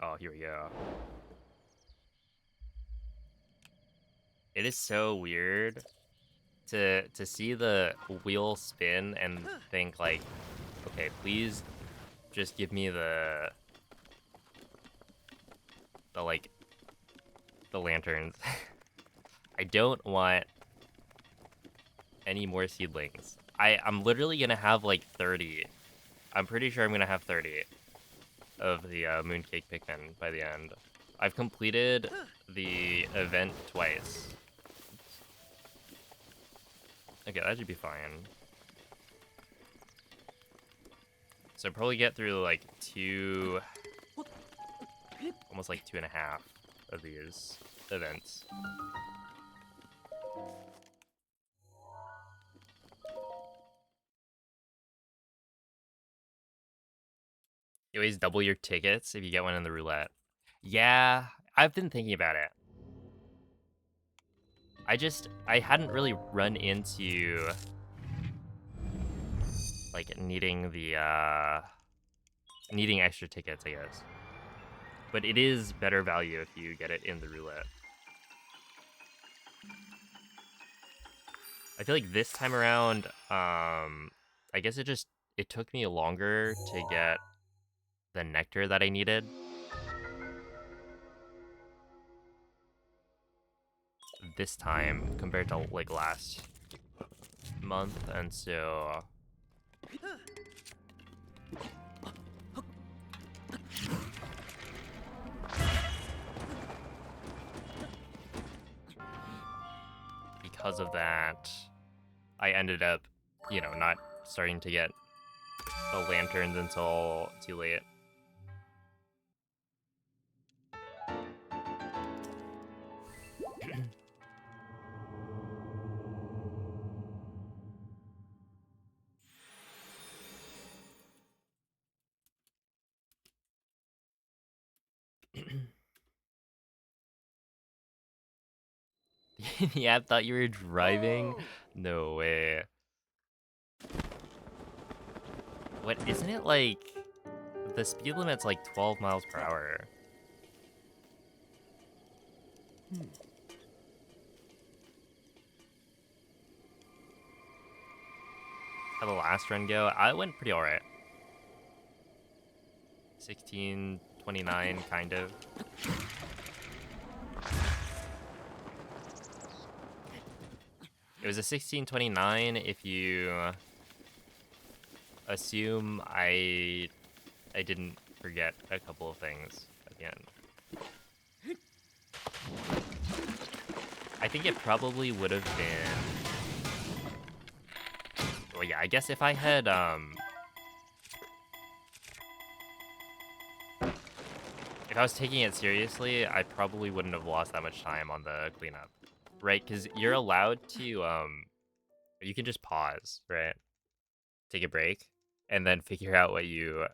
Oh, here we go. It is so weird to see the wheel spin and think like, okay, please just give me the like the lanterns. I don't want any more seedlings. I'm literally gonna have like 30. I'm pretty sure I'm gonna have 30 of the mooncake Pikmin by the end. I've completed the event twice. Okay, that should be fine. So I'll probably get through like almost like 2.5 of these events. You always double your tickets if you get one in the roulette. Yeah, I've been thinking about it. I hadn't really run into like needing the needing extra tickets, I guess. But it is better value if you get it in the roulette. I feel like this time around, I guess it took me longer to get the nectar that I needed this time compared to like last month, and so because of that, I ended up, you know, not starting to get the lanterns until too late. Yeah, I thought you were driving. No way. What, isn't it like the speed limit's like 12 miles per hour? How the last run go? I went pretty alright. 16:29, kind of. It was a 16:29 if you assume I didn't forget a couple of things at the end. I think it probably would have been. Well, yeah, I guess if I had if I was taking it seriously, I probably wouldn't have lost that much time on the cleanup, right? Because you're allowed to you can just pause, right? Take a break, and then figure out what you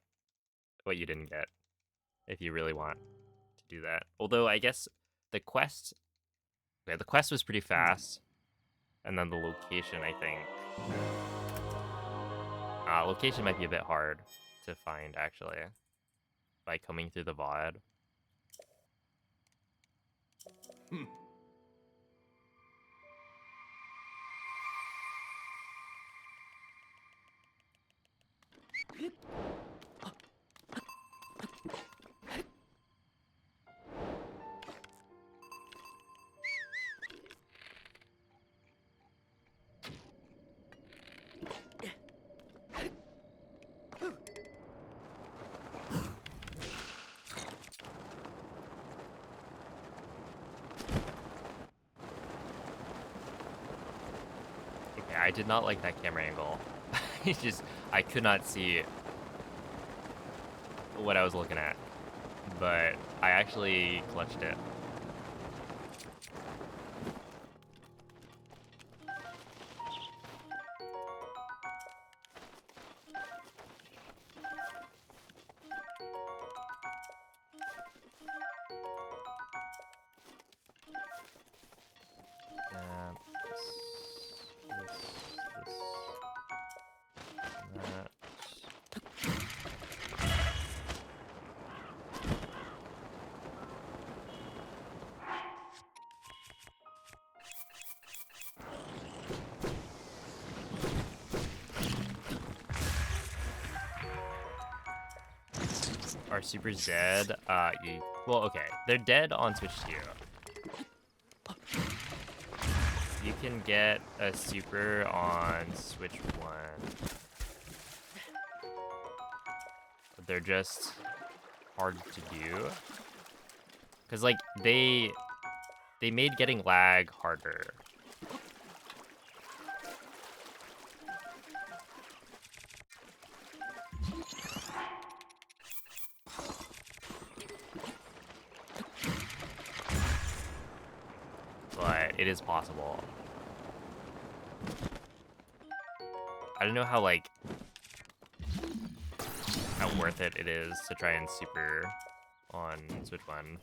didn't get if you really want to do that. Although I guess the quest, yeah, the quest was pretty fast, and then the location, I think, location might be a bit hard to find actually by coming through the VOD. Okay, I did not like that camera angle. It's just I could not see what I was looking at, but I actually clutched it. This, that. Are supers dead? Well, okay, they're dead on Switch 2. You can get a super on Switch 1. But they're just hard to do. Cause like they made getting lag harder. But it is possible. I don't know how worth it is to try and super on Switch 1.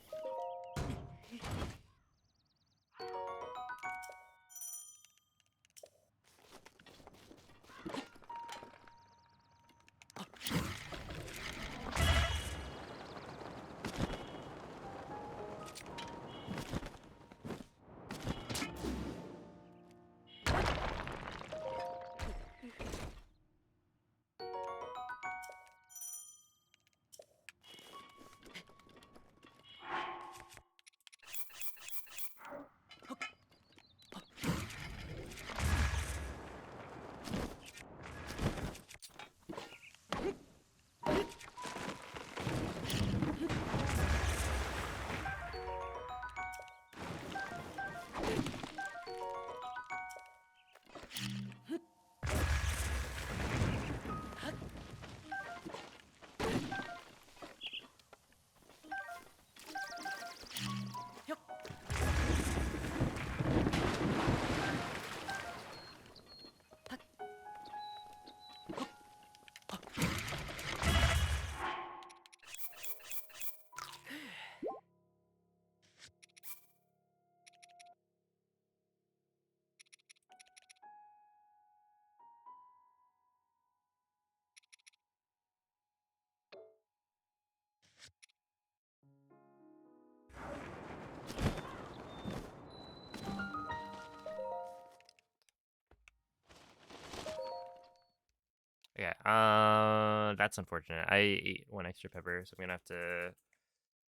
That's unfortunate. I ate one extra pepper, so I'm gonna have to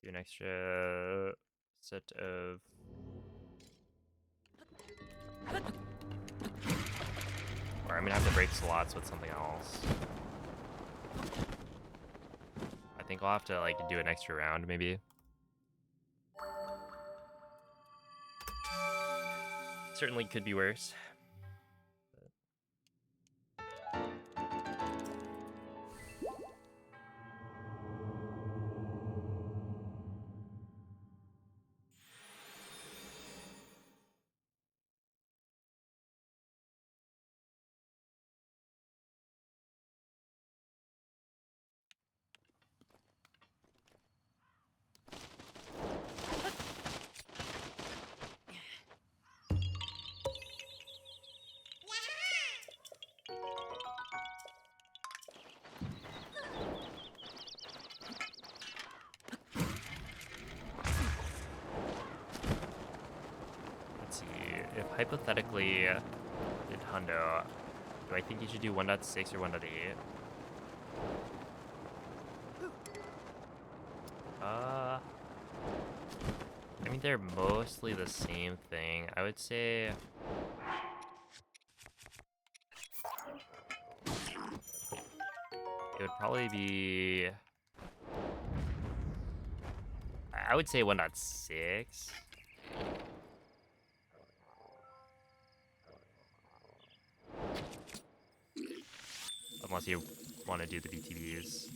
do an extra set of. Or I'm gonna have to break slots with something else. I think I'll have to like do an extra round maybe. Certainly could be worse. Let's see. If hypothetically did Hundo, do I think you should do 1.6 or 1.8? I mean, they're mostly the same thing. I would say it would probably be. I would say 1.6. Unless you want to do the BTBs.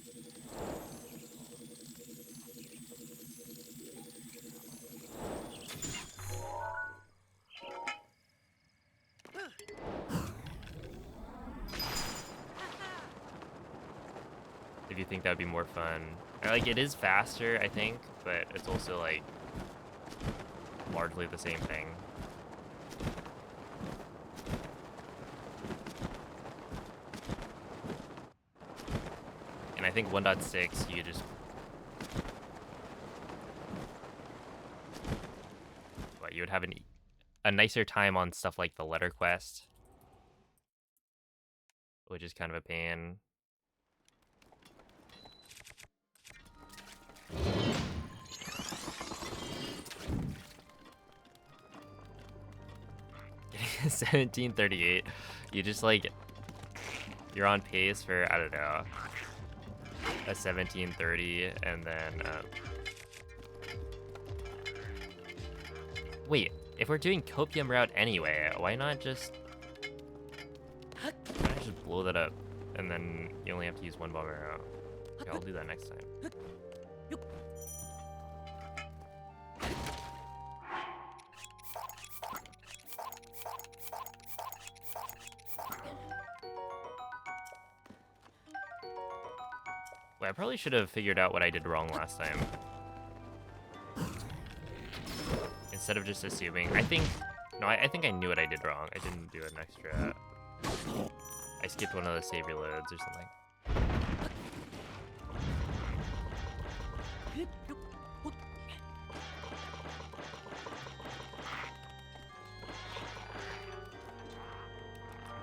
If you think that would be more fun. Like, it is faster, I think, but it's also, like, largely the same thing. And I think 1.6, you just... What, you would have a nicer time on stuff like the letter quest, which is kind of a pain. Getting 1738, you just like, you're on pace for, I don't know, a 1730, and then, wait, if we're doing Copium route anyway, why not just blow that up, and then you only have to use one bomber out. Okay, I'll do that next time. Well, I probably should have figured out what I did wrong last time. Instead of just assuming. I think I knew what I did wrong. I didn't do an extra. I skipped one of the save reloads or something.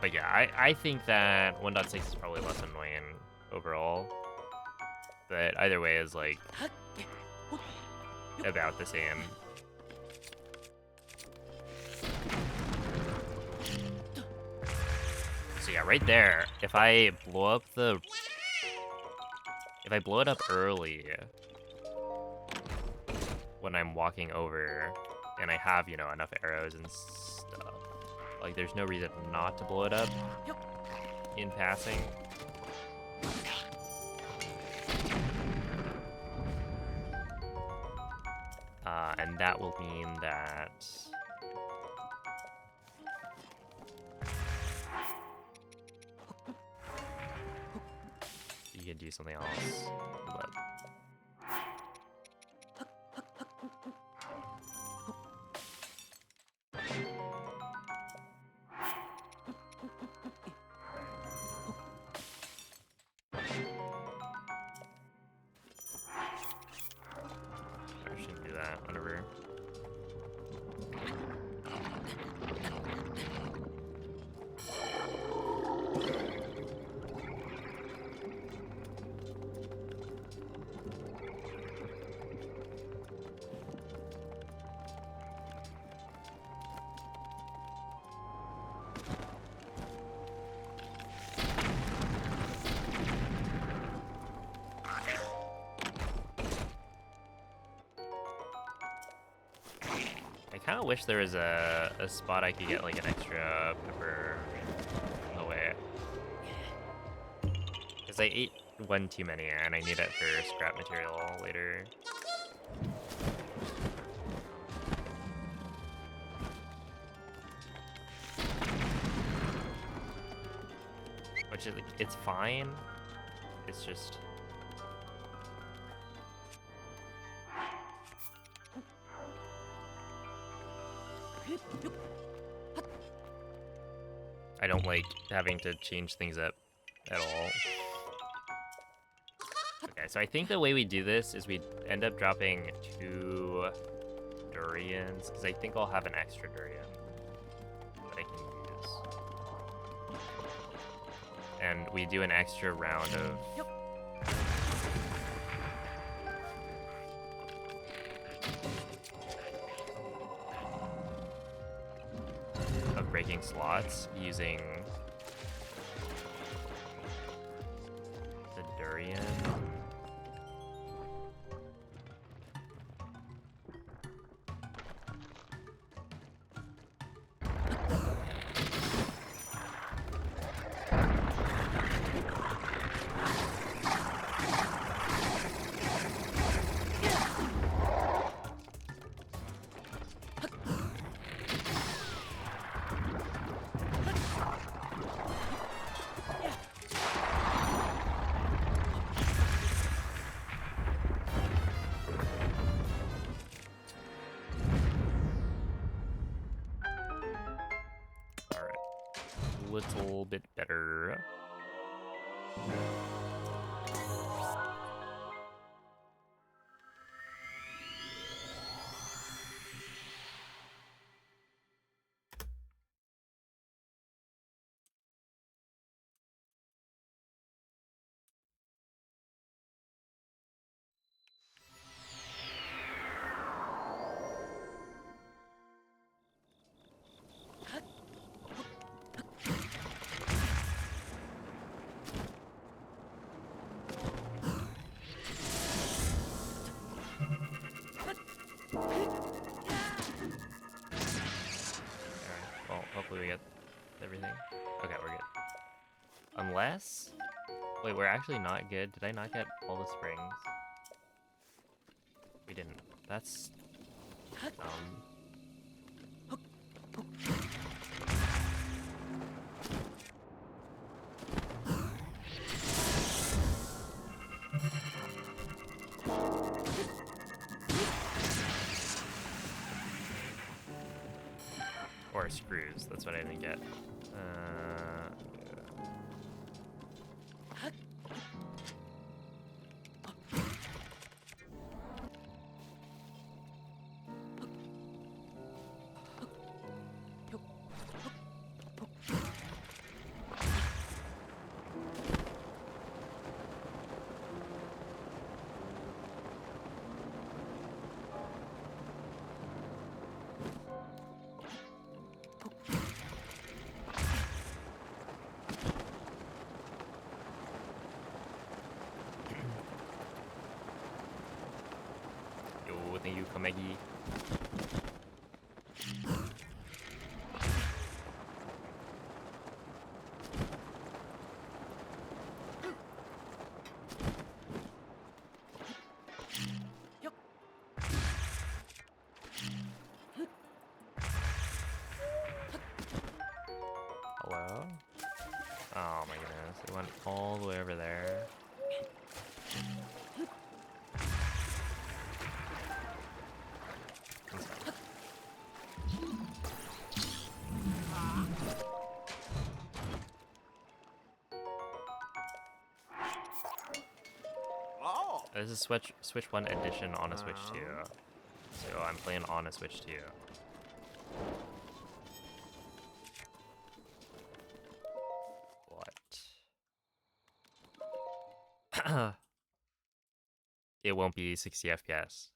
But yeah, I think that 1.6 is probably less annoying overall. But either way is like about the same. So yeah, right there, if I blow it up early when I'm walking over and I have, you know, enough arrows and stuff, like there's no reason not to blow it up in passing. And that will mean that you can do something else. But I shouldn't do that, whatever. kind of wish there was a spot I could get like an extra pepper away. Because I ate one too many and I need it for scrap material later. Which is like, it's fine. It's just... I don't like having to change things up at all. Okay, so I think the way we do this is we end up dropping 2 durians, because I think I'll have an extra durian that I can use. And we do an extra round of breaking slots using the durian. Little bit better. Well, hopefully we get everything. Okay, we're good. Unless... Wait, we're actually not good. Did I not get all the springs? We didn't. That's... Or screws, that's what I didn't get. Thank you, Komegi. Hello? Oh my goodness, it went all the way over there. This is Switch 1 edition on a Switch 2. So I'm playing on a Switch 2. What? It won't be 60 FPS.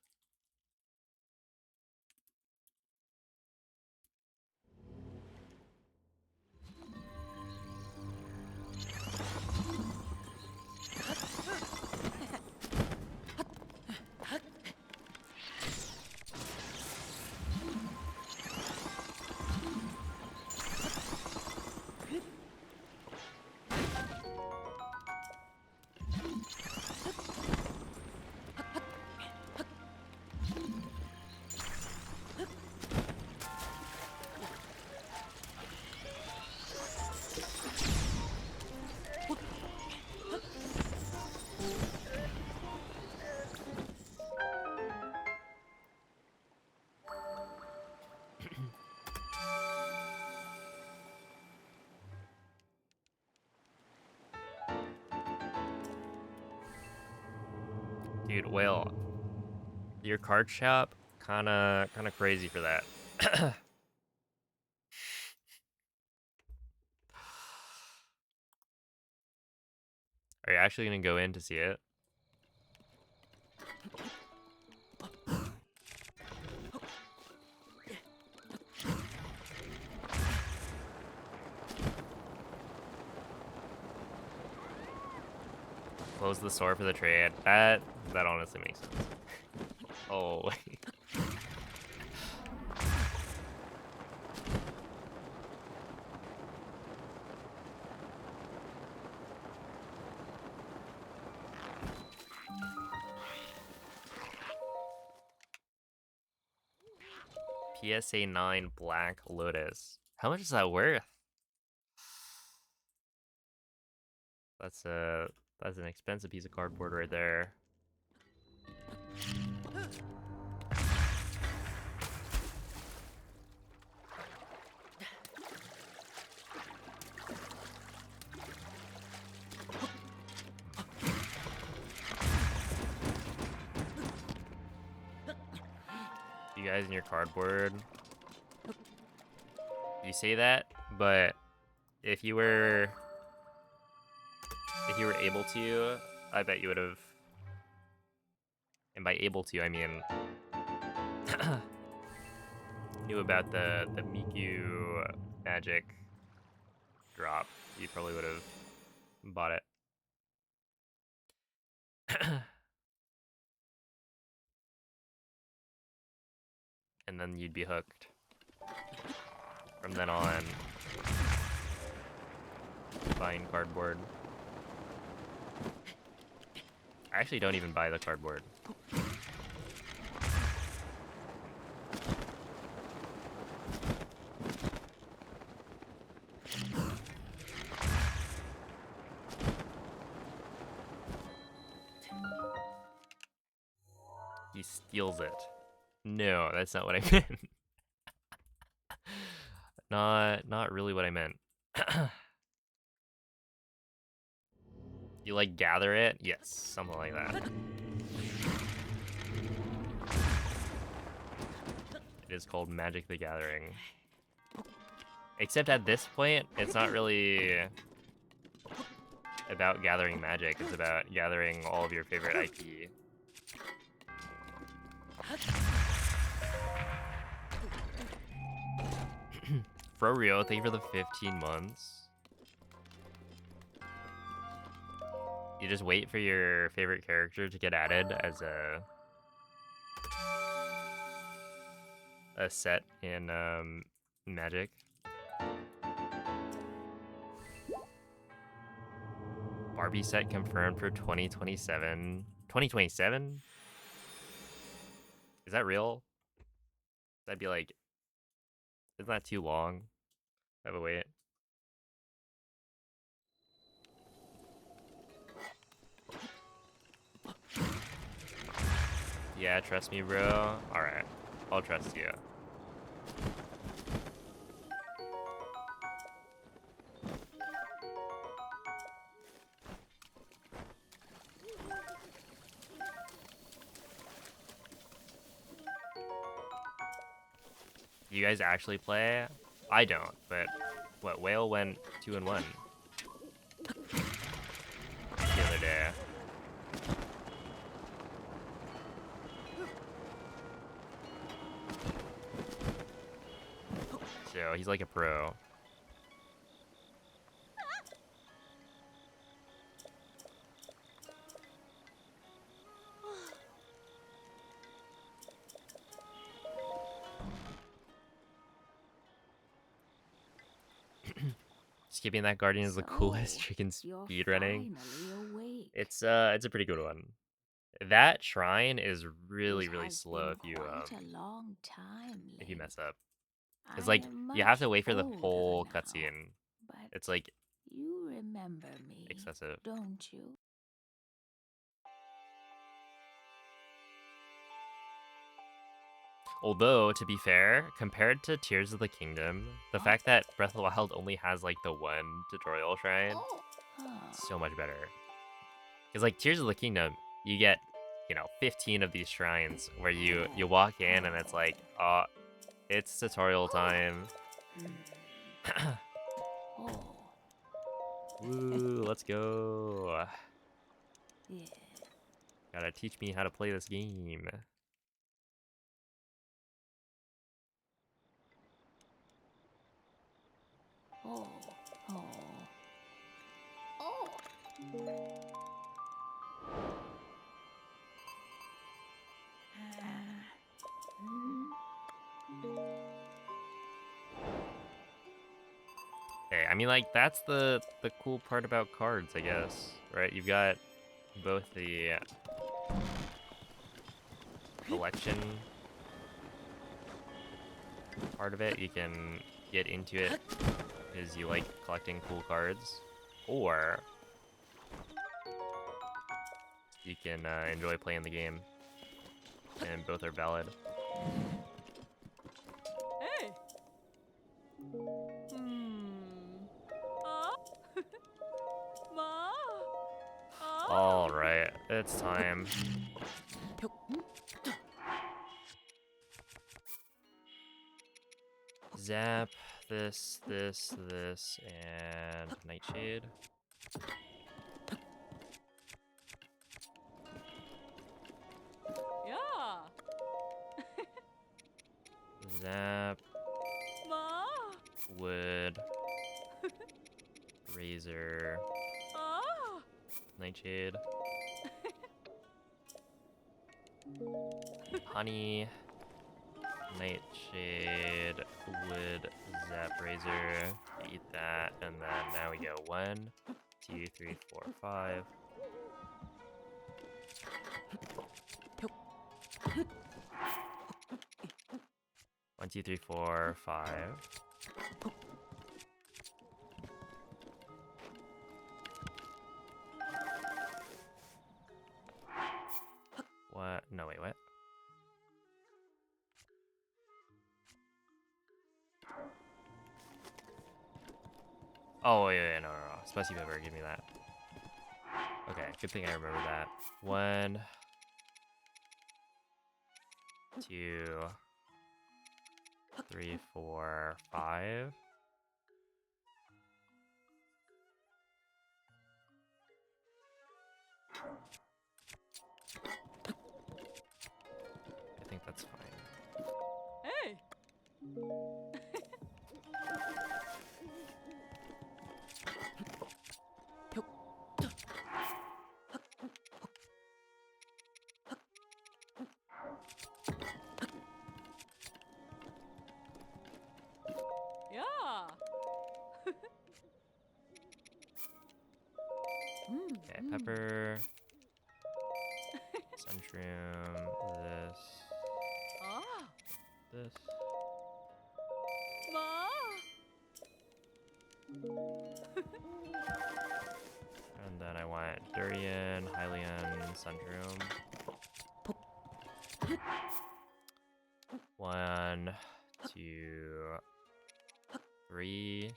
Dude, Whale, your card shop kinda crazy for that. Are you actually gonna go in to see it? Close the store for the trade. That honestly makes sense. Oh wait. PSA 9 Black Lotus. How much is that worth? That's an expensive piece of cardboard right there. You guys in your cardboard. You say that, but if you were able to, I bet you would have. And by able to, I mean knew about the Miku magic drop. You probably would have bought it. And then you'd be hooked. From then on, buying cardboard. I actually don't even buy the cardboard. He steals it. No, that's not what I meant. Not really what I meant. You like gather it? Yes, something like that. It is called Magic the Gathering. Except at this point, it's not really about gathering magic, it's about gathering all of your favorite IP. Frorio, thank you for the 15 months. You just wait for your favorite character to get added as a set in Magic. Barbie set confirmed for 2027. 2027? Is that real? That'd be like, isn't that too long? Have a wait. Yeah, trust me, bro. Alright, I'll trust you. You guys actually play? I don't, but what, Whale went 2-1 the other day. So he's like a pro. Skipping that guardian is the coolest trick in You're speedrunning. finally awake. It's a pretty good one. That shrine is really It has slow been quite a long time, if you Link. mess up. It's I like am you have much to wait for the older whole now, cutscene. but It's like you remember me, excessive. don't you? Although, to be fair, compared to Tears of the Kingdom, the fact that Breath of the Wild only has like the one tutorial shrine, Huh. so much better. Because like Tears of the Kingdom, you get you know, 15 of these shrines where you walk in and it's like, it's tutorial time. Oh, Woo, let's go. yeah. Gotta teach me how to play this game. Oh, oh, oh. Hey, I mean, like, that's the cool part about cards, I guess, right? You've got both the collection part of it. You can get into it because you like collecting cool cards, or you can enjoy playing the game, and both are valid. Hey. Ah. Ma. Ah. All right, it's time. Zap, this, and Nightshade. Yeah. Zap, Ma. wood, razor, Ah. Nightshade, honey, Nightshade, wood, zap, razor. Eat that, and then now we go 1, 2, 3, 4, 5. 1, 2, 3, 4, 5. What? No, wait, what? Oh, yeah, no. Spicy pepper, give me that. Okay, good thing I remember that. 1, 2, 3, 4, 5. I think that's fine. Hey. Yeah. Okay, pepper, sunshroom, Ah. this. Ma. And then I want durian, hylian, sunshroom. 1, 2, 3.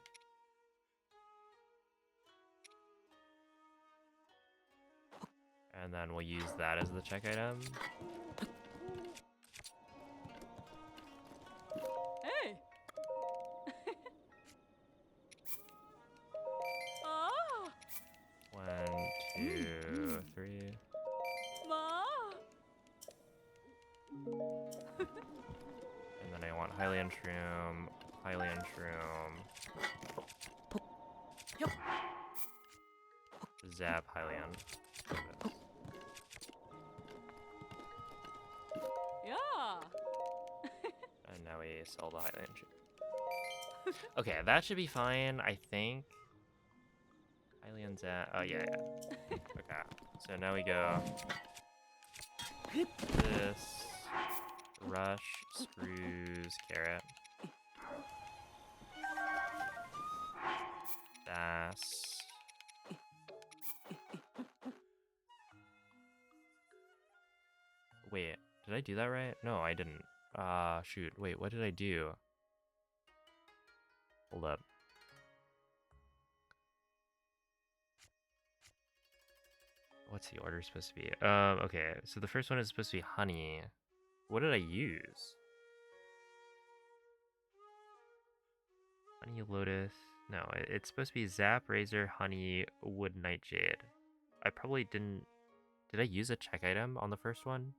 And then we'll use that as the check item. Hey. Ah. 1, 2, 3. Ma. And then I want hylian shroom, zap hylian. Yeah. And now we sell the hylian shroom. Okay, that should be fine, I think. Hylian zap. Oh, yeah. Okay, so now we go this, rush, screws, carrot, das. Wait, did I do that right? No, I didn't. Shoot. Wait, what did I do? Hold up. what's the order supposed to be? Okay, so the first one is supposed to be honey. What did I use? Honey lotus. No, it's supposed to be zap, razor, honey, wood, nightshade. I probably didn't. Did I use a check item on the first one?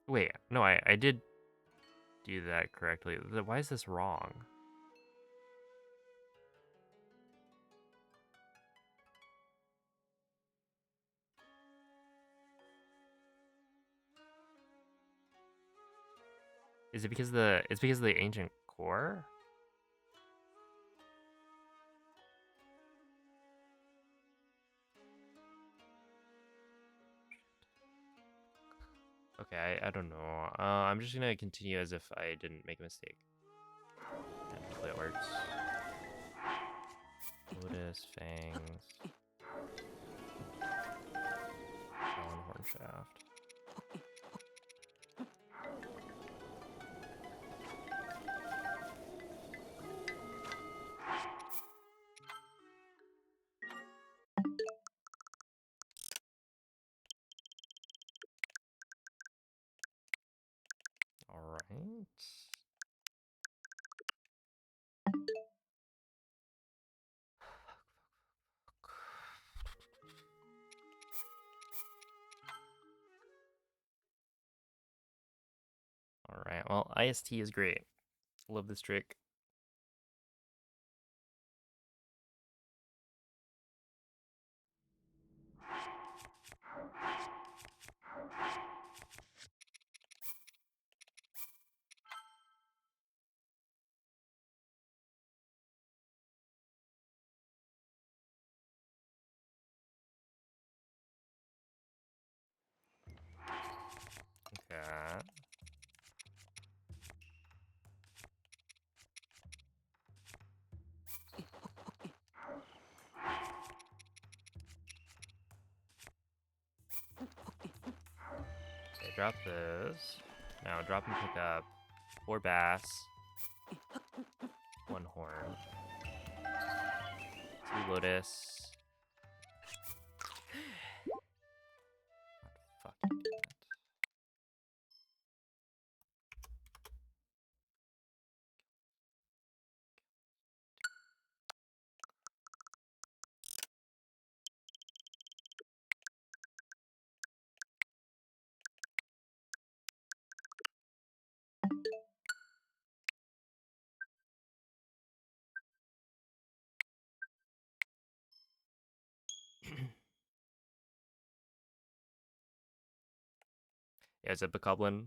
Wait, no, I did do that correctly. Why is this wrong? Is it because it's because of the ancient core? Okay, I don't know. I'm just gonna continue as if I didn't make a mistake. And hopefully it works. Lotus, fangs, talon, horn shaft. All right. All right. Well, IST is great. Love this trick. Okay. Okay, drop this. Now drop and pick up 4 bass, 1 horn, 2 lotus. Fucking damn it. Yeah, is it Bokoblin?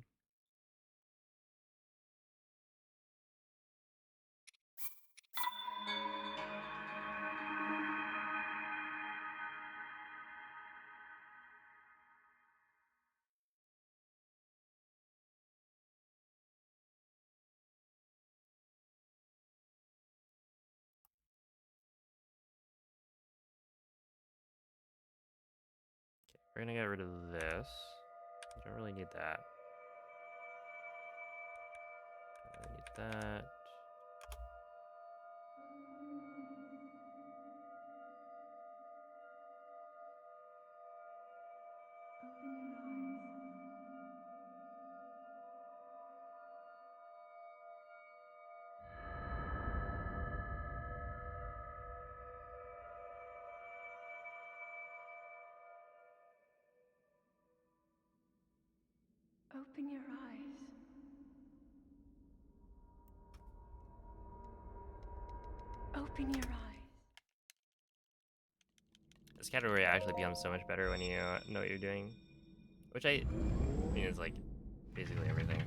We're gonna get rid of this. We don't really need that. Don't really need that. Open your eyes. Open your eyes. This category actually becomes so much better when you know what you're doing. Which I mean is like basically everything.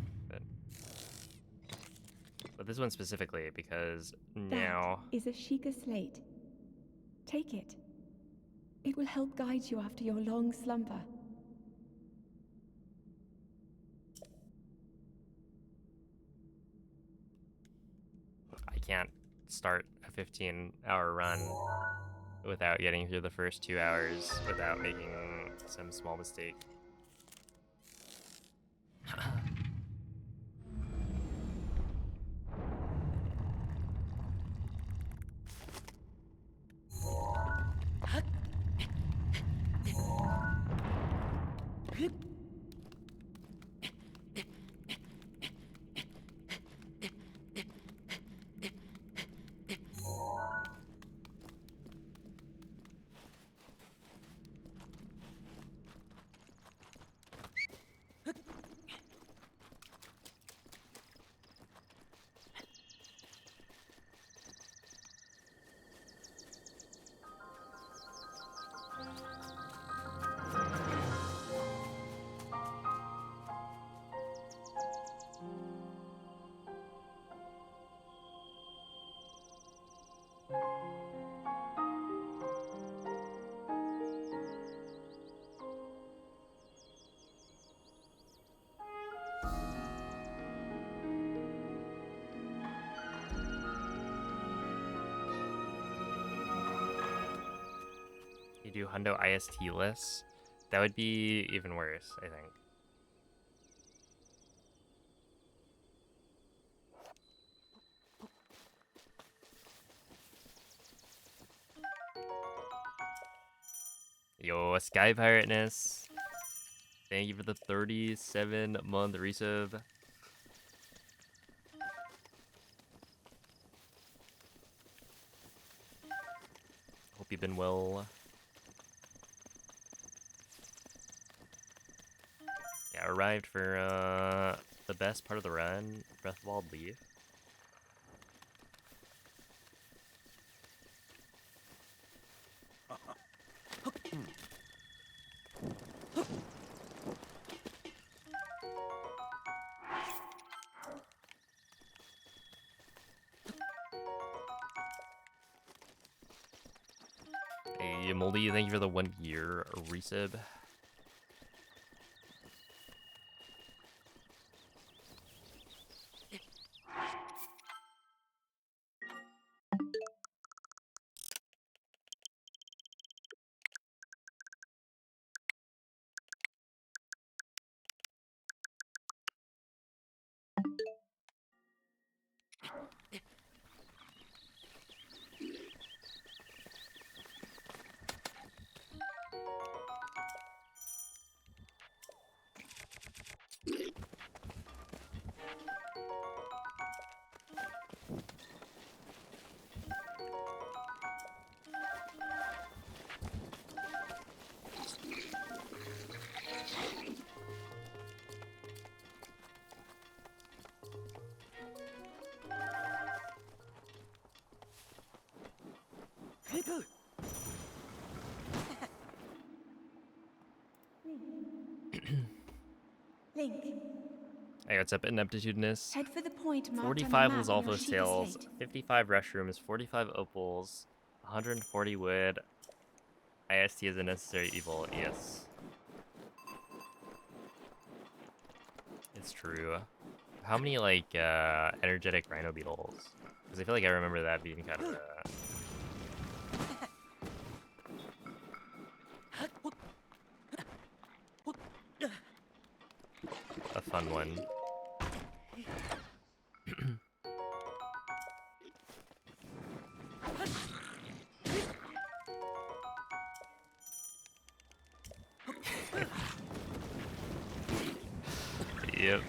But this one specifically because now That is a Sheikah slate. Take it. It will help guide you after your long slumber. I can't start a 15-hour run without getting through the first 2 hours without making some small mistake. do Hundo IST lists, that would be even worse, I think. Yo, Sky Pirateness. Thank you for the 37-month resub. Hope you've been well. Yeah, arrived for the best part of the run, Breath of Wild Leaf. Hey, Moldy, thank you for the 1 year resub. Link, Hey, what's up, Ineptitudinous? head for the point marked on the 45 map in your Lizalfos sheet of tails, slate. 55 reshrooms, 45 opals, 140 wood. IST is a necessary evil, yes. It's true. How many, like, energetic rhino beetles? Because I feel like I remember that being kind of a fun one. Yep.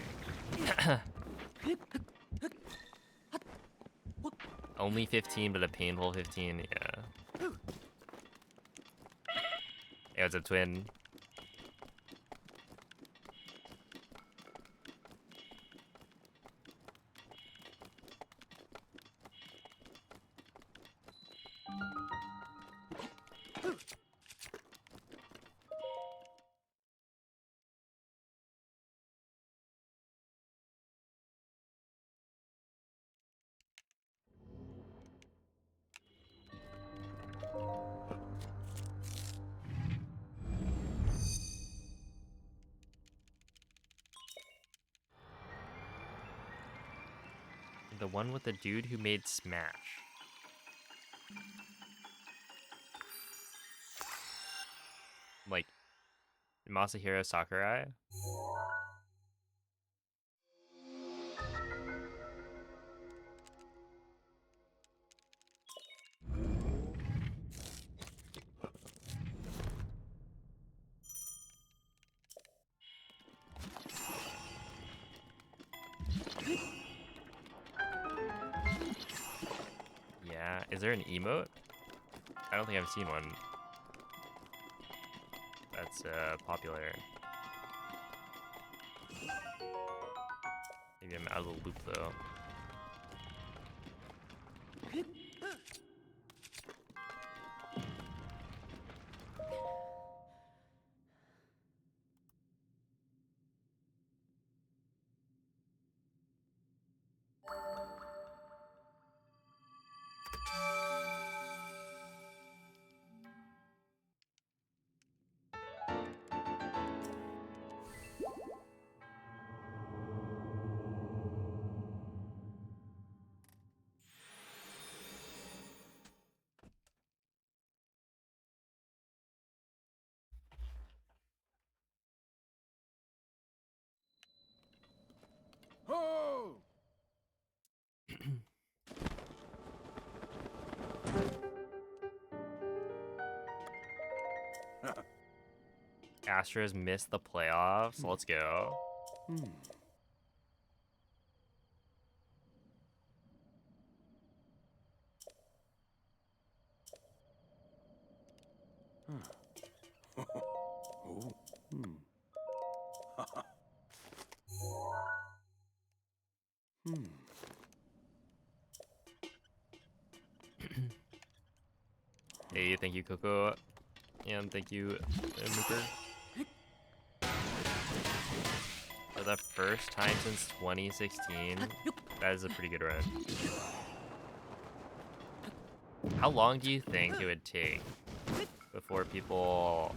Only 15, but a painful 15, yeah. Yeah, it's a twin. The one with the dude who made Smash. Like, Masahiro Sakurai? Yeah, is there an emote? I don't think I've seen one that's popular. Maybe I'm out of the loop though. Astros missed the playoffs. Let's go. Hey, thank you, Coco. And thank you, Mooper. For the first time since 2016, that is a pretty good run. How long do you think it would take before people...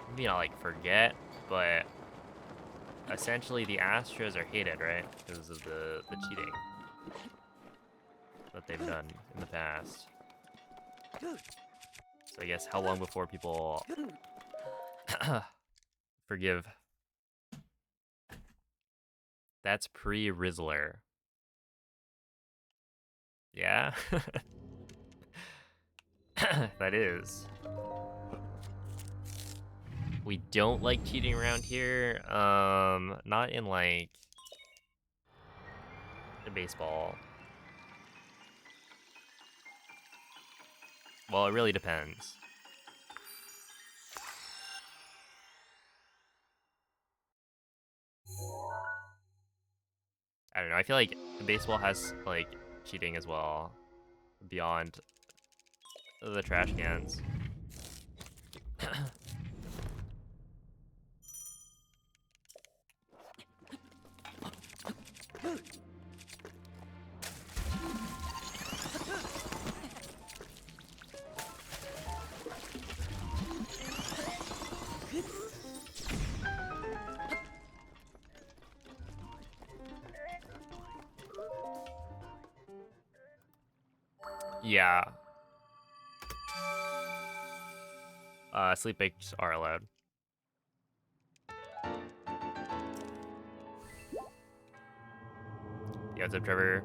maybe not like forget, but essentially the Astros are hated, right? Because of the cheating that they've done in the past. So I guess how long before people forgive? That's pre-Rizzler. Yeah? That is. We don't like cheating around here. Not in like the baseball. Well, it really depends. I don't know. I feel like baseball has like cheating as well beyond the trash cans. Yeah. Sleep breaks are allowed. Yeah, what's up, Trevor?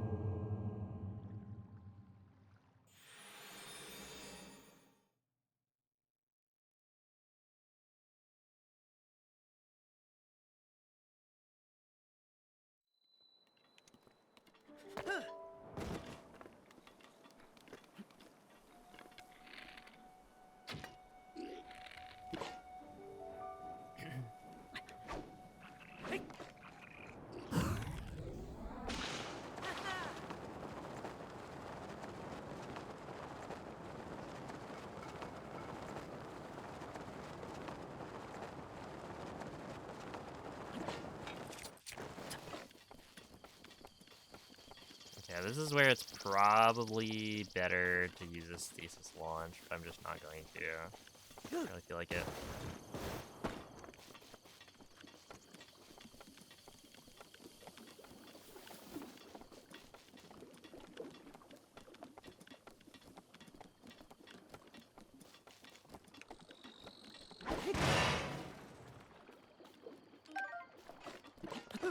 Yeah, this is where it's probably better to use a stasis launch, but I'm just not going to. I don't really feel like it.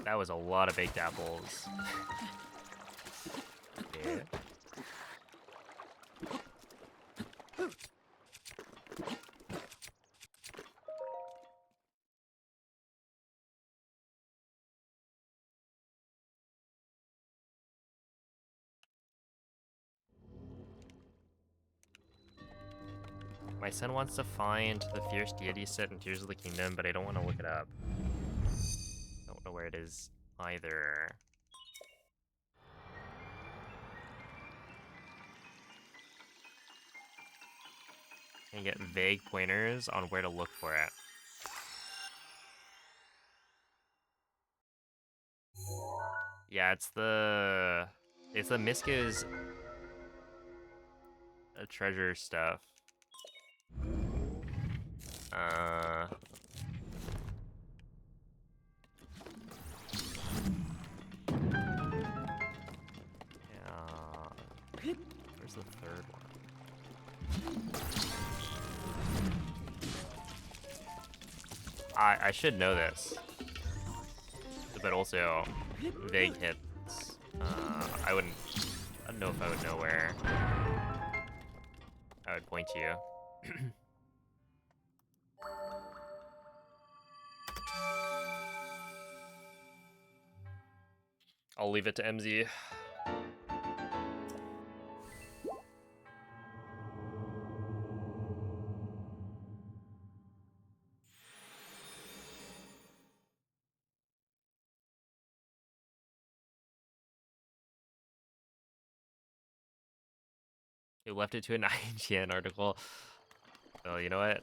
That was a lot of baked apples. Yeah. My son wants to find the Fierce Deity set in Tears of the Kingdom, but I don't want to look it up. Don't know where it is either. Can get vague pointers on where to look for it. Yeah, it's the Miska's treasure stuff. I should know this, but also vague hits. I don't know if I would know where I would point you. I'll leave it to MZ. You left it to an IGN article. Oh, you know what?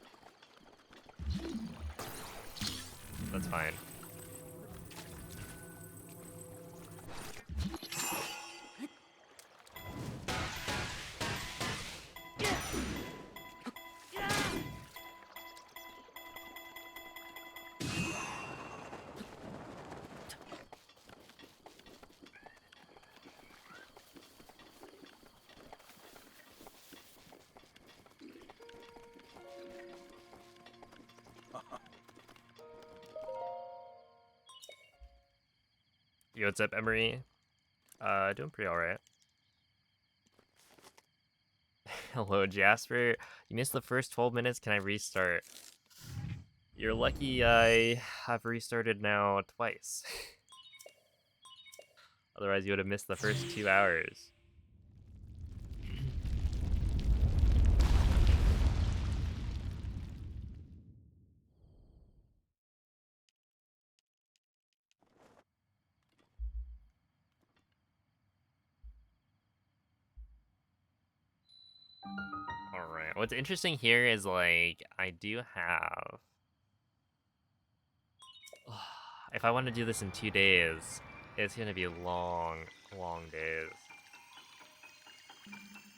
That's fine. Yo, what's up, Emery? Doing pretty alright. Hello, Jasper. You missed the first 12 minutes. Can I restart? You're lucky I have restarted now twice. Otherwise, you would have missed the first 2 hours. Alright, what's interesting here is, like, I do have... If I want to do this in 2 days, it's gonna be long, long days.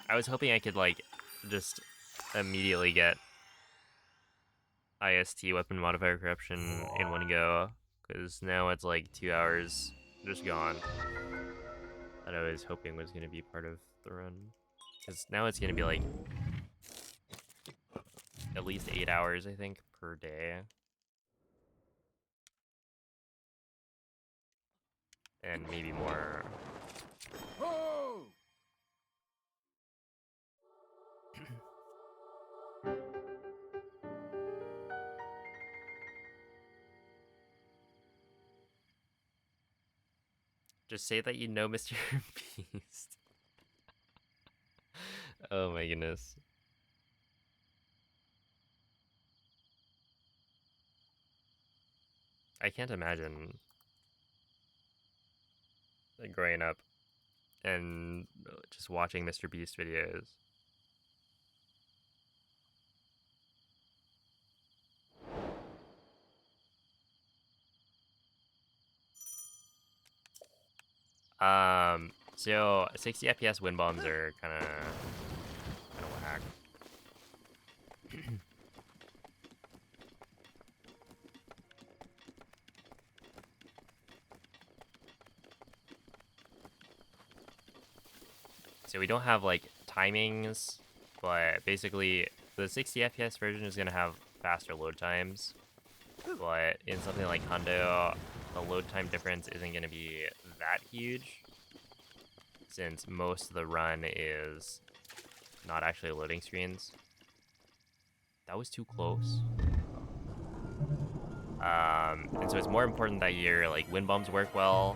I was hoping I could, like, just immediately get IST, Weapon Modifier Corruption, in one go, because now it's, like, 2 hours just gone. That I was hoping was gonna be part of the run. Because now it's gonna be, like, at least 8 hours, I think, per day. And maybe more. Oh! Just say that you know Mr. Beast. Oh my goodness. I can't imagine like, growing up and just watching Mr. Beast videos. So 60 FPS wind bombs are kind of whack. So we don't have like timings, but basically the 60 FPS version is gonna have faster load times. But in something like Hundo, the load time difference isn't gonna be that huge, since most of the run is not actually loading screens. That was too close. And so it's more important that your like wind bombs work well,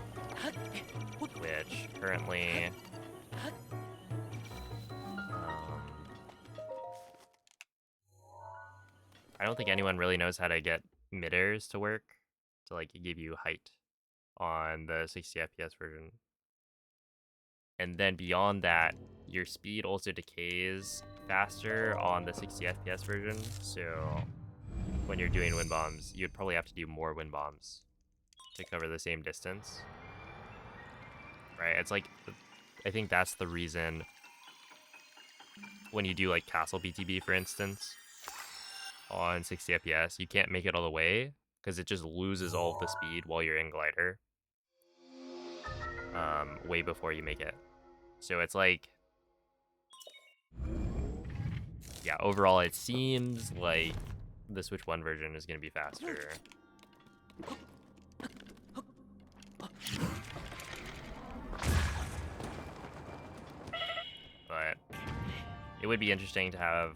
which currently I don't think anyone really knows how to get middairs to work to like give you height on the 60 FPS version. And then beyond that, your speed also decays faster on the 60 FPS version. So when you're doing wind bombs, you'd probably have to do more wind bombs to cover the same distance. Right? It's like, I think that's the reason when you do like Castle BTB, for instance, on 60 FPS, you can't make it all the way because it just loses all of the speed while you're in glider way before you make it. So it's like Yeah, overall it seems like the Switch 1 version is going to be faster. But it would be interesting to have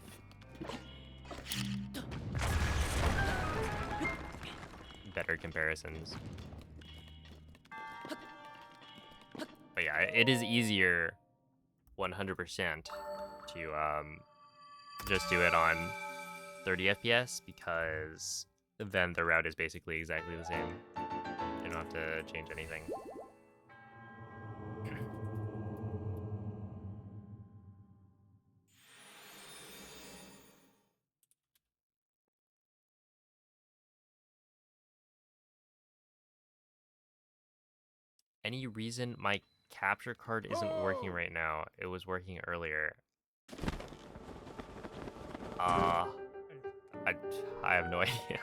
better comparisons. But yeah, it is easier 100% to just do it on 30 FPS because then the route is basically exactly the same. You don't have to change anything. Any reason my capture card isn't working right now? It was working earlier. I have no idea.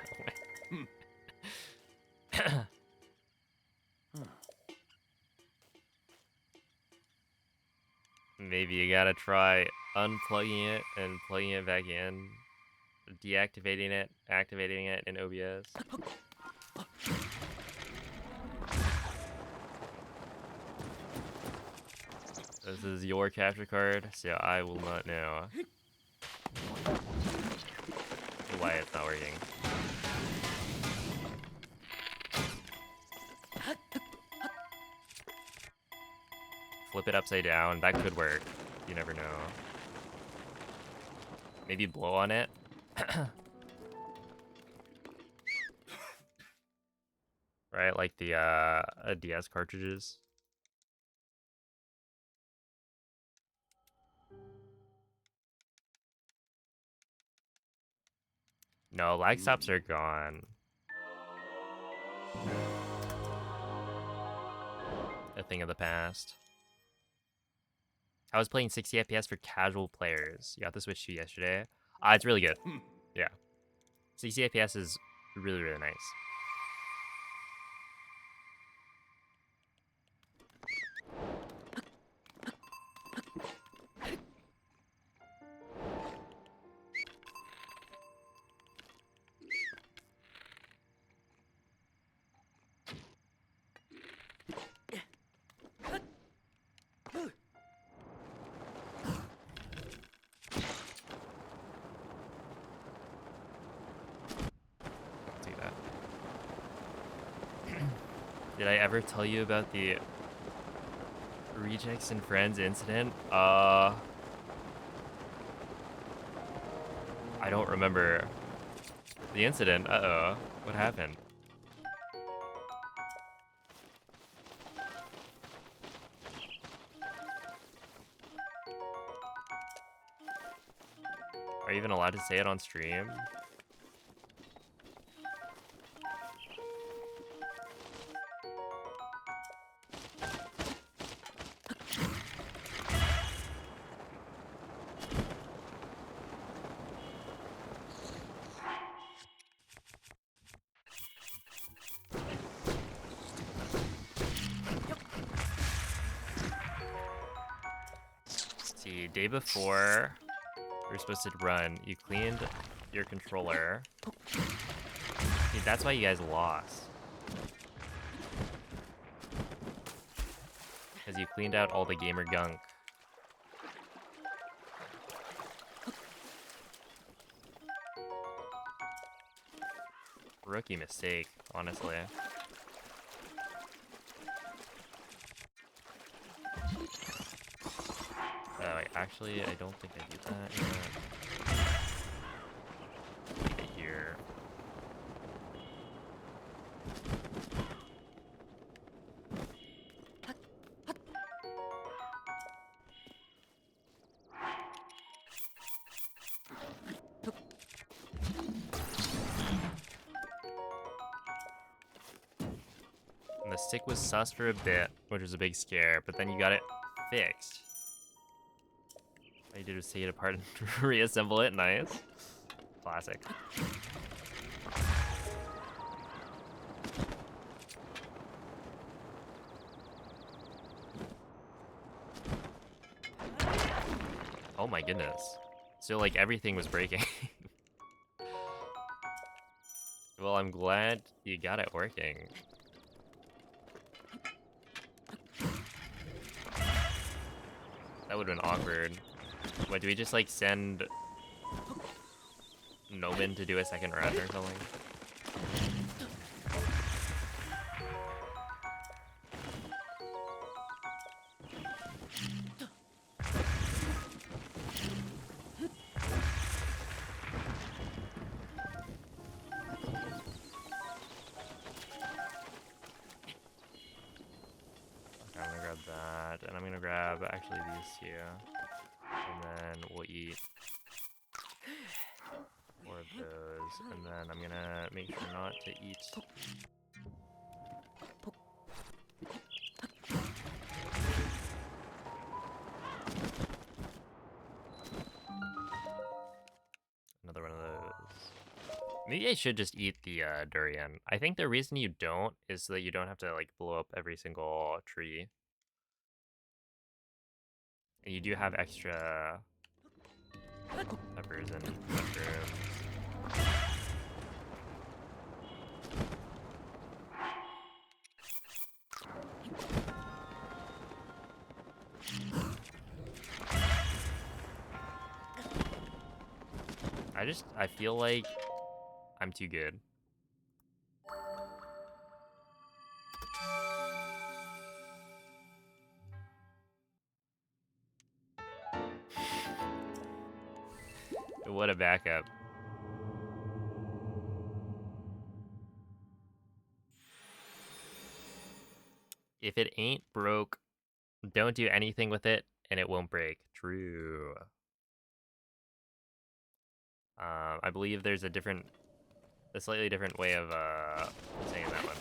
Maybe you gotta try unplugging it and plugging it back in, deactivating it, activating it in OBS. This is your capture card, so I will not know why it's not working. Flip it upside down, that could work. You never know. Maybe blow on it. Right, like the DS cartridges. No, lag stops are gone. A thing of the past. I was playing 60 FPS for casual players. You got the Switch 2 yesterday. It's really good. Yeah. 60 FPS is really, really nice. Do that. Did I ever tell you about the Rejects and Friends incident? I don't remember the incident. Uh-oh. What happened? Are you even allowed to say it on stream? See, day before we were supposed to run, you cleaned your controller. See, that's why you guys lost. Because you cleaned out all the gamer gunk. Rookie mistake, honestly. Wait, actually, I don't think I do that yet. Leave it here. And the stick was sus for a bit, which was a big scare, but then you got it fixed. All you did was take it apart and reassemble it. Nice. Classic. Oh my goodness. So, like, everything was breaking. Well, I'm glad you got it working. That would've been awkward. What, do we just, like, send Noman to do a second run or something? Okay, I'm gonna grab that, and I'm gonna grab actually these two, and then we'll eat 4 of those, and then I'm gonna make sure not to eat. Another one of those. Maybe I should just eat the durian. I think the reason you don't is so that you don't have to like blow up every single tree. And you do have extra peppers and mushrooms. I feel like I'm too good. What a backup. If it ain't broke, don't do anything with it, and it won't break. True. I believe there's a slightly different way of saying that one.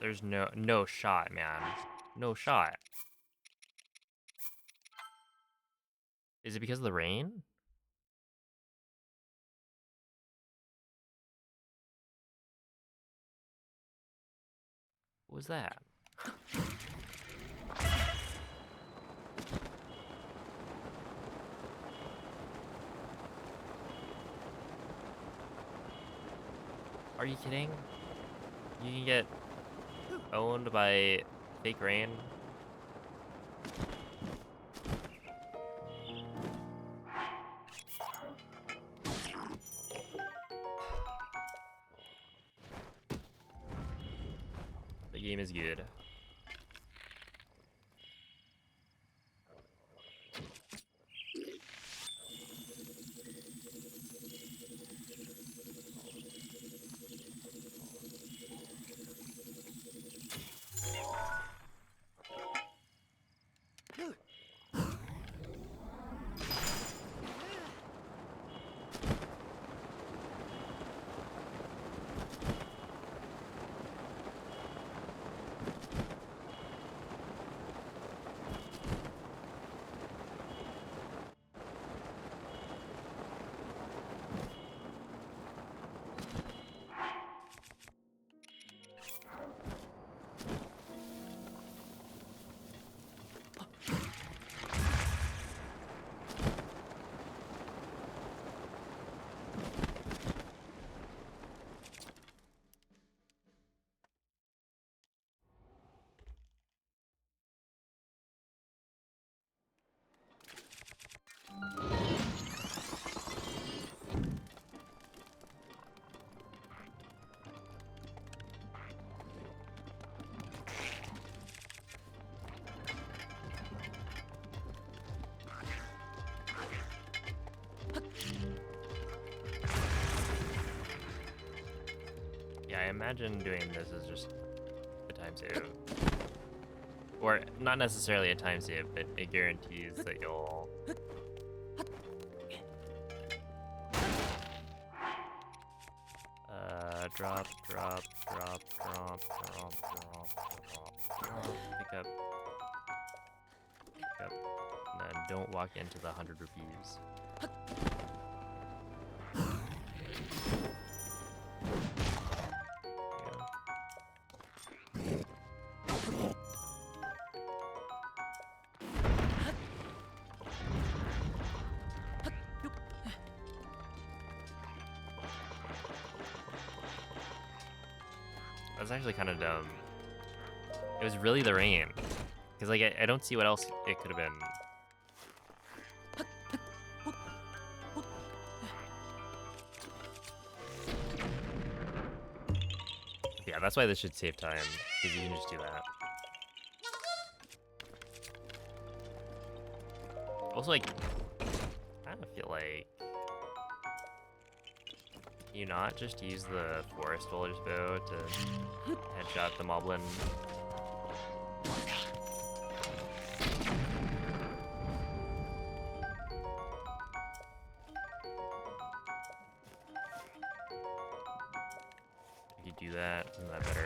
There's no shot, man. No shot. Is it because of the rain? What was that? Are you kidding? You can get owned by fake rain? The game is good. Yeah, I imagine doing this is just a time save. Or not necessarily a time save, but it guarantees that you'll... drop, drop, drop, drop, drop, drop, drop, drop, pick up, and then don't walk into the 100 rupees. That's actually kind of dumb. It was really the rain. Because, like, I don't see what else it could have been. Yeah, that's why this should save time. Because you can just do that. Also, like, I kind of feel like... Can you not just use the forest dweller's bow to headshot the moblin? If you do that, isn't that better?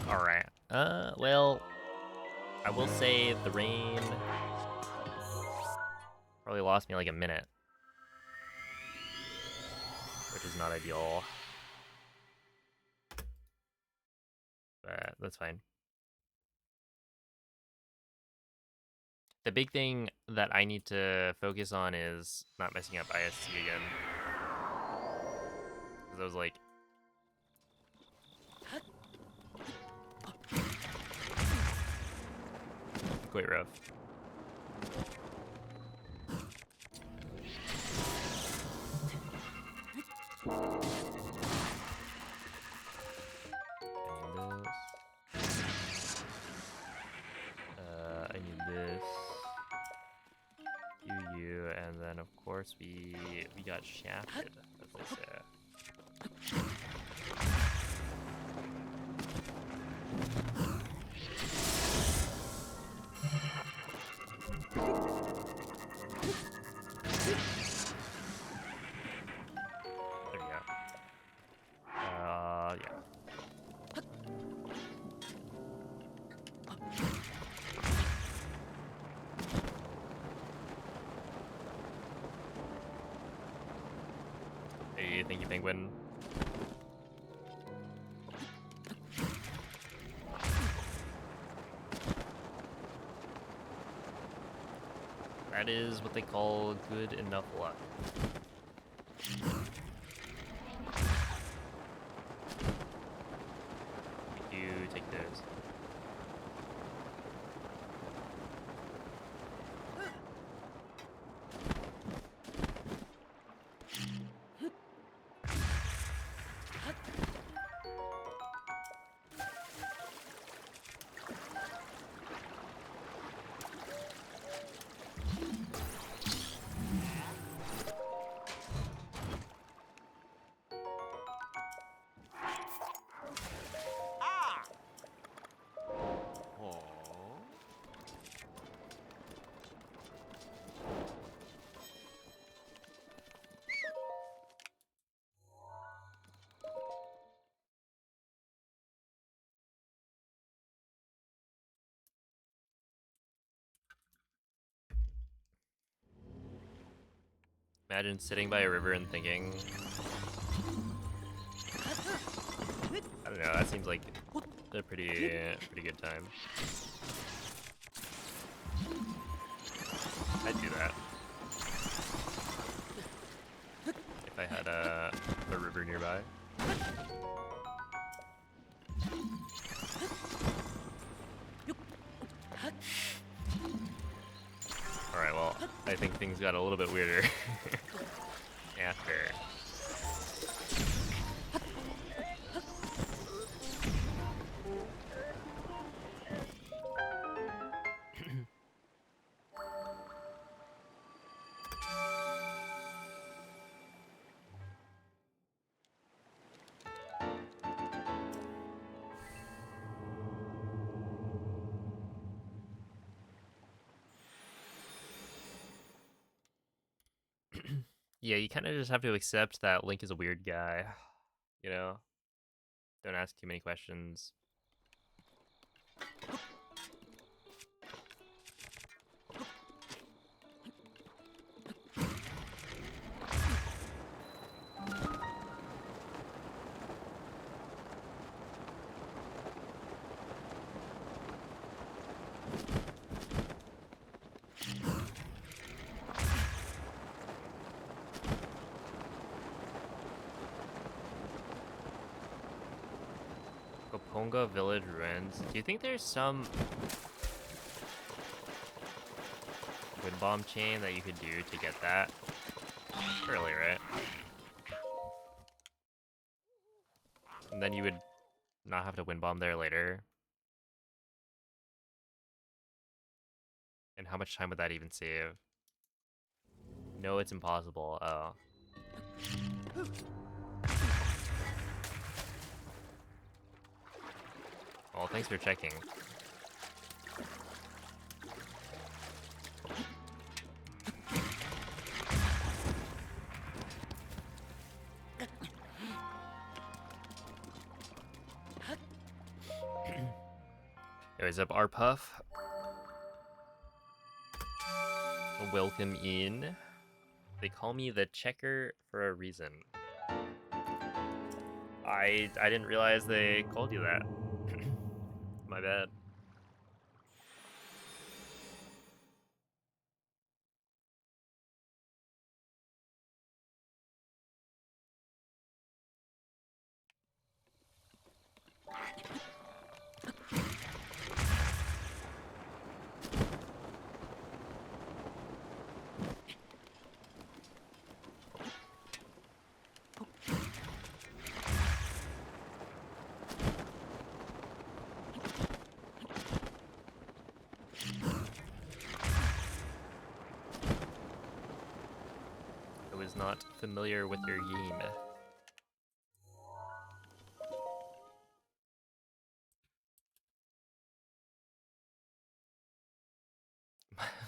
Alright. Well, I will say the rain probably lost me like a minute, which is not ideal. But that's fine. The big thing that I need to focus on is not messing up IST again. Because I was like... quite rough. And this. of course we got shafted, as they say. There we go. Yeah. Hey, thank you, Penguin. That is what they call good enough luck. We do take those. Imagine sitting by a river and thinking, I don't know, that seems like a pretty good time. I'd do that. If I had a river nearby. Alright, well, I think things got a little bit weirder after. Yeah, you kind of just have to accept that Link is a weird guy, you know? Don't ask too many questions. Koponga Village ruins. Do you think there's some wind bomb chain that you could do to get that? Surely, right? And then you would not have to wind bomb there later. And how much time would that even save? No, it's impossible. Oh. Well, thanks for checking. What's up, Arpuff? Welcome in. They call me the checker for a reason. I didn't realize they called you that. My bad. not familiar with your game.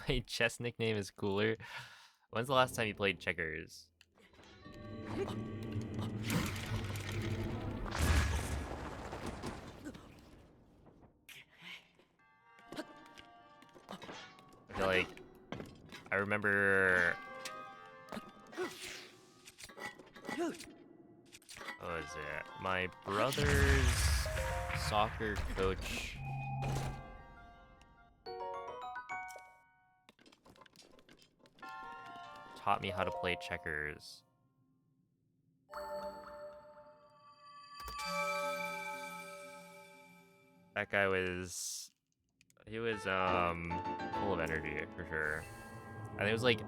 My chess nickname is cooler. When's the last time you played checkers? I feel like I remember. What was it? My brother's soccer coach taught me how to play checkers. That guy was, he was full of energy for sure. And it was like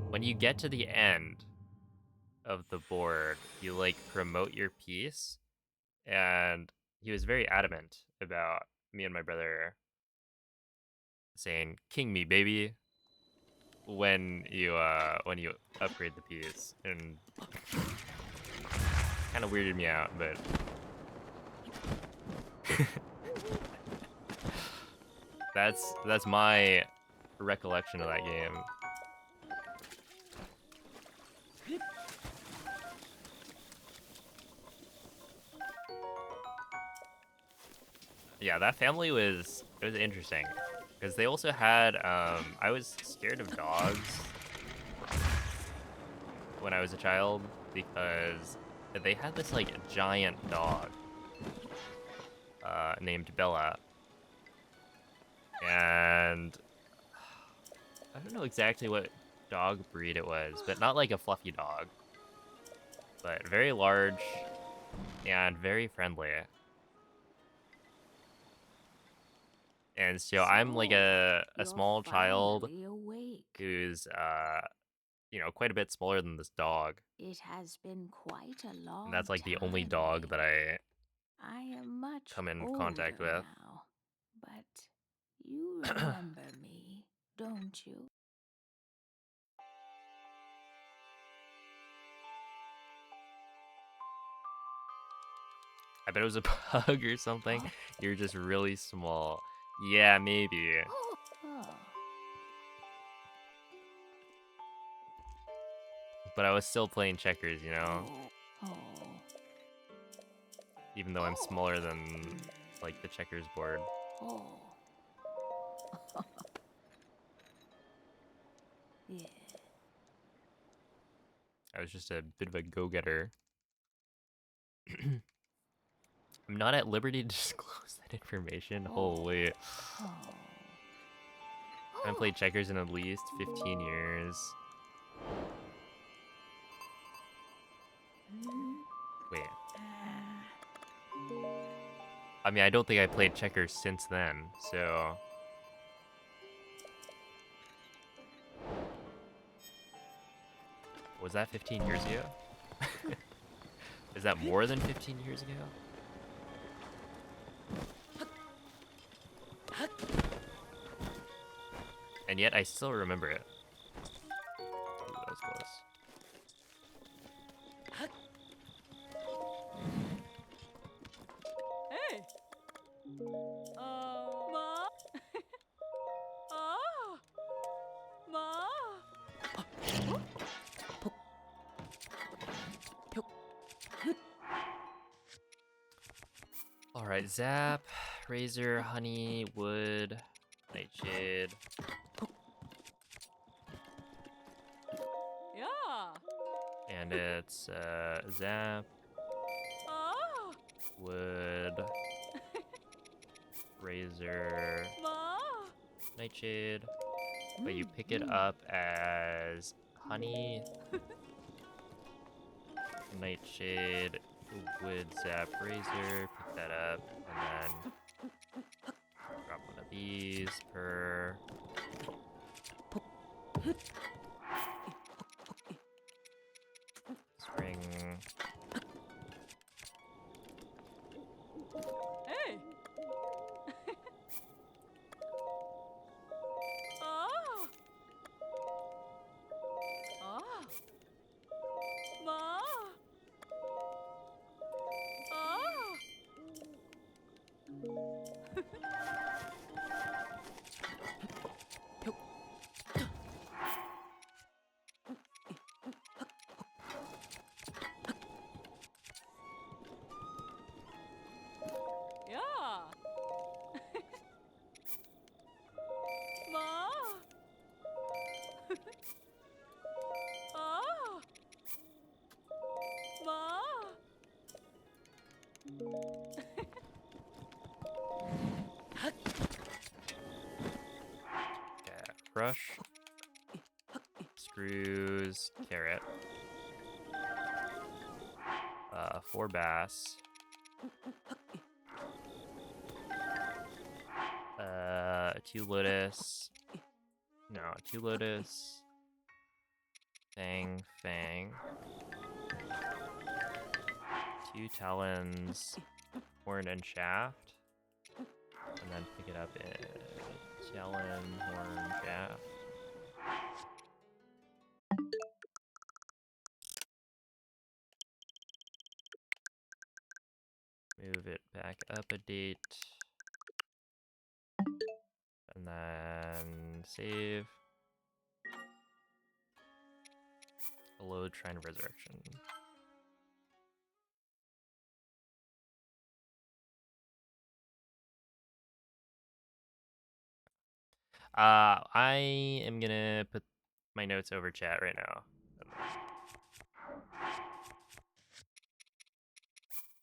when you get to the end of the board, you like promote your piece, and he was very adamant about me and my brother saying "King me, baby" when you upgrade the piece, and kind of weirded me out, but that's my recollection of that game. Yeah, that family was interesting because they also had I was scared of dogs when I was a child because they had this like giant dog named Bella, and I don't know exactly what dog breed it was, but not like a fluffy dog, but very large and very friendly. And so I'm like a you're small child finally awake. who's you know, quite a bit smaller than this dog. It has been quite a long And that's like the only time, dog that Link. I I am much come in older contact with. now, but you remember me, don't you? I bet it was a pug or something. You're just really small. Yeah, maybe. Oh. But I was still playing checkers, you know? Oh. Even though I'm smaller than like the checkers board. Oh. Yeah. I was just a bit of a go-getter. I'm not at liberty to disclose that information. Holy. Oh. I haven't played checkers in at least 15 years. Wait. I mean, I don't think I played checkers since then, so... Was that 15 years ago? Is that more than 15 years ago? And yet I still remember it. Ooh, that was close. Hey. Ma. Ah. Ma. Alright, zap, razor, honey, wood, nightshade. Yeah. And it's zap, Ah. wood, razor, Ma. nightshade. But you pick it up as honey, nightshade, wood, zap, razor. Pick that up, and then drop one of these per. Spring. Hey. Ah. Ah. Yeah. Ma. Ah. Ma. Okay, brush, screws, carrot. 4 bass. 2 lotus. No, 2 lotus. Fang, fang. 2 talons, horn and shaft. And then pick it up in talon, horn, shaft. Move it back up a date. And then save. Load Shrine of Resurrection. I am gonna put my notes over chat right now.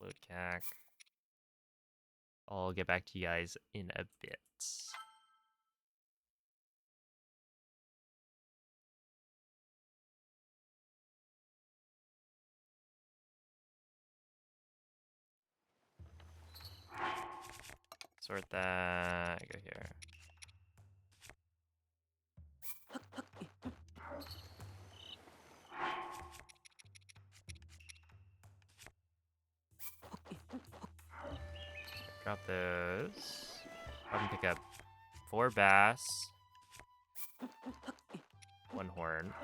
Load CAC. I'll get back to you guys in a bit. Sort that, go here. Drop those. I can pick up 4 bass, 1 horn,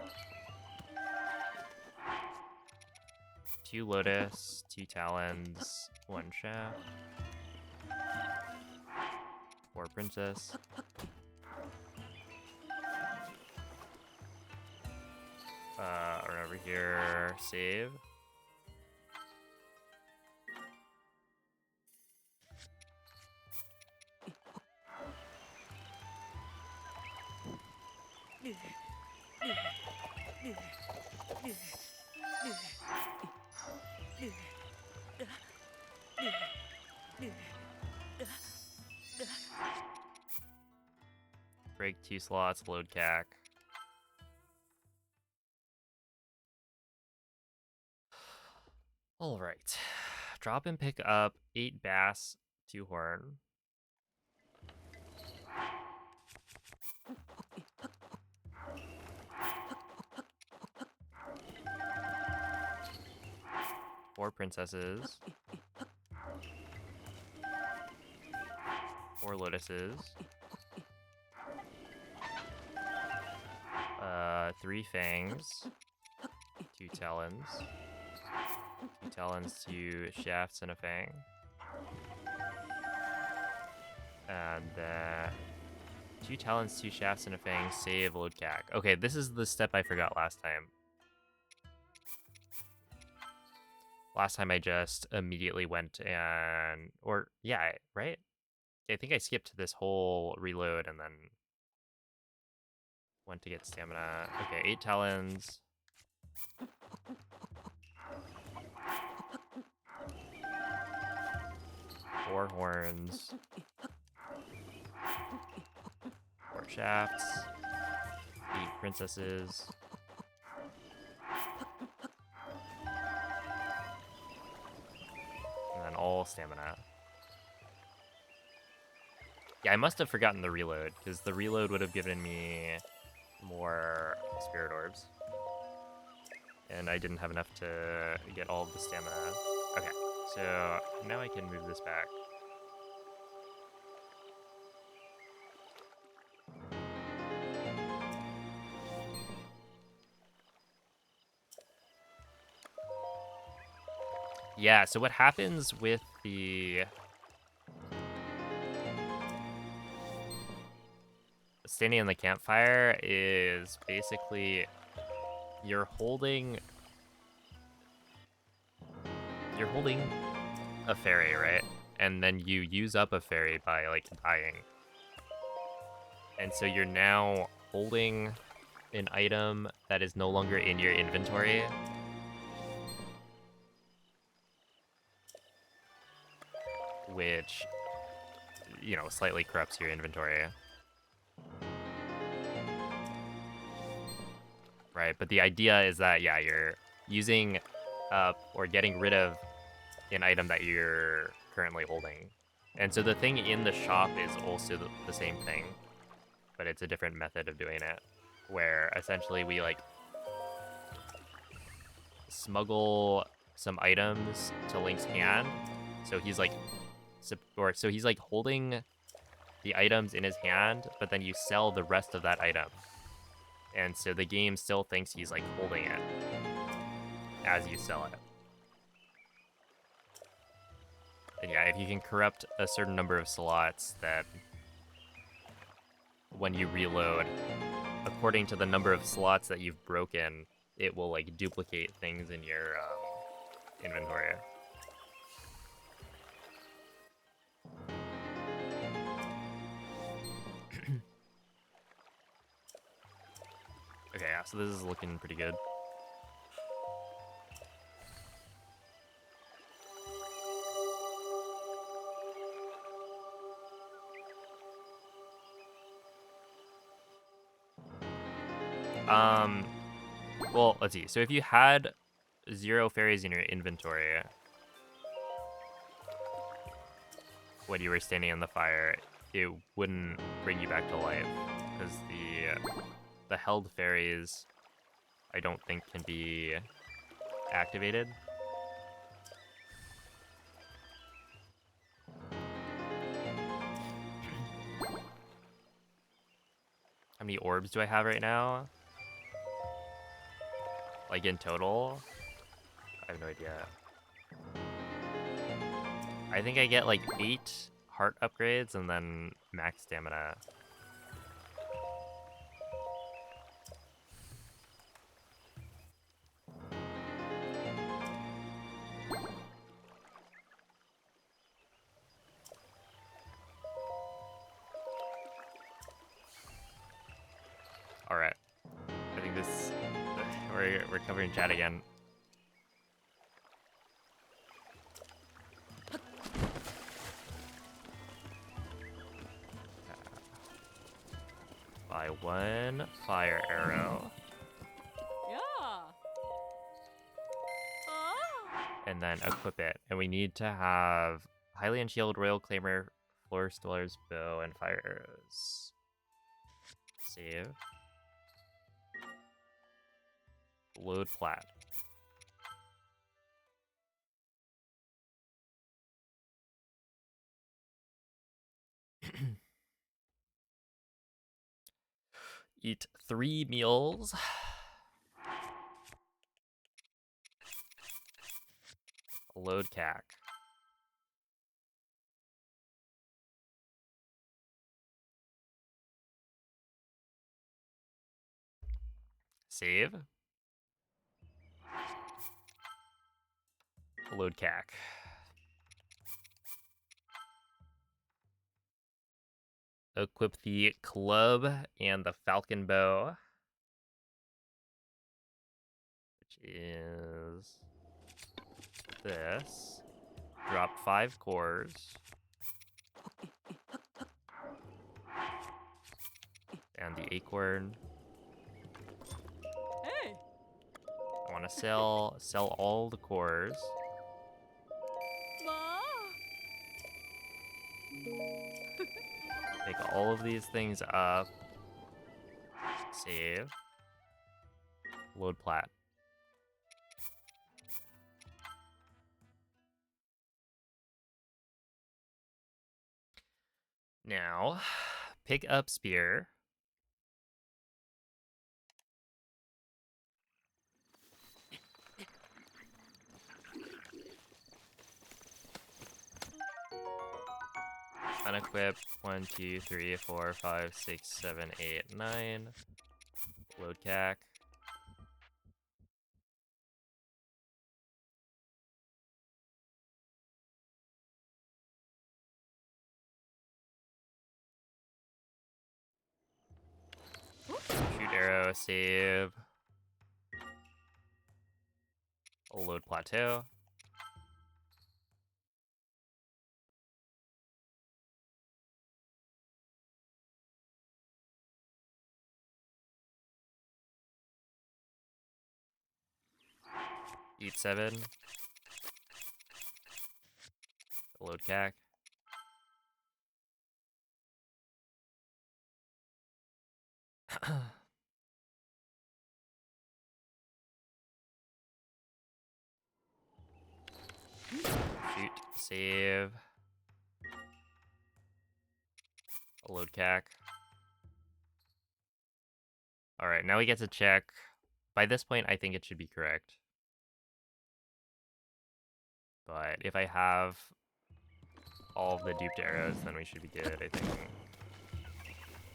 2 lotus, 2 talons, 1 shaft, 4 princess. Run over here, save. Break 2 slots, load CAC. All right. Drop and pick up 8 bass, 2 horn. Four princesses. 4 lotuses. 3 fangs. 2 talons. 2 talons, 2 shafts, and a fang. And 2 talons, 2 shafts, and a fang. Save, load CAC. Okay, this is the step I forgot last time. Last time I just immediately went and... Or, yeah, right? I think I skipped this whole reload and then went to get stamina. Okay, 8 talons. 4 horns. 4 shafts. 8 princesses. And then all stamina. Yeah, I must have forgotten the reload, because the reload would have given me more spirit orbs. And I didn't have enough to get all of the stamina. Okay, so now I can move this back. Yeah, so what happens with the standing in the campfire is basically you're holding a fairy, right? And then you use up a fairy by like dying. And so you're now holding an item that is no longer in your inventory. Which, you know, slightly corrupts your inventory. Right, but the idea is that, yeah, you're using or getting rid of an item that you're currently holding. And so the thing in the shop is also the same thing, but it's a different method of doing it, where essentially we like smuggle some items to Link's hand. So he's like, so he's like holding the items in his hand, but then you sell the rest of that item. And so the game still thinks he's like holding it as you sell it. And yeah, if you can corrupt a certain number of slots, that when you reload, according to the number of slots that you've broken, it will like duplicate things in your inventory. Okay, yeah, so this is looking pretty good. Well, let's see. So if you had 0 fairies in your inventory when you were standing in the fire, it wouldn't bring you back to life, because the held fairies, I don't think, can be activated. How many orbs do I have right now? Like in total? I have no idea. I think I get like 8 heart upgrades and then max stamina. Alright. I think this... We're covering chat again. Buy 1 fire arrow. Yeah. And then equip it. And we need to have Hylian Shield, Royal Claimer, Forest Dweller's Bow, and fire arrows. Save. Load plat. Eat 3 meals. Load CAC. Save. Load CAC. Equip the club and the falcon bow, which is this. Drop 5 cores. And the acorn. Hey. I want to sell all the cores. Ma. Pick all of these things up. Save. Load plat. Now, pick up spear. Unequip 1, 2, 3, 4, 5, 6, 7, 8, 9. Load CAC. Shoot arrow, save. Load plateau. Eat 7. Load CAC. Shoot, save. Load CAC. Alright, now we get to check. By this point, I think it should be correct. But if I have all of the duped arrows, then we should be good, I think.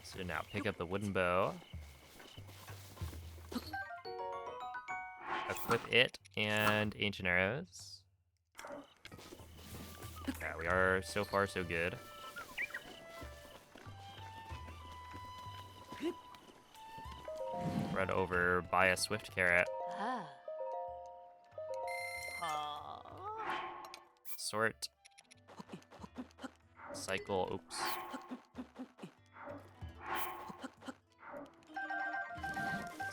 So now pick up the wooden bow. Equip it and ancient arrows. Yeah, we are so far so good. Run over, buy a swift carrot. Ah. Ah. Sort. Cycle, oops.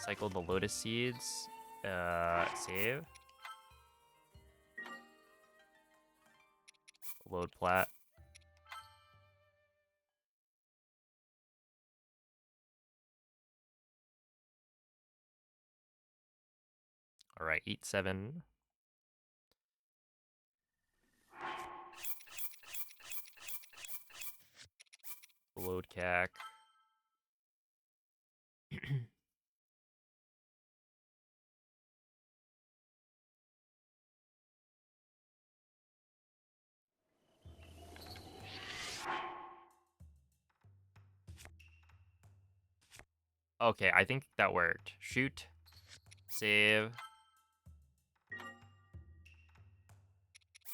Cycle the lotus seeds. Save. Load plat. Alright, eat 7. Load CAC. Okay, I think that worked. Shoot. Save.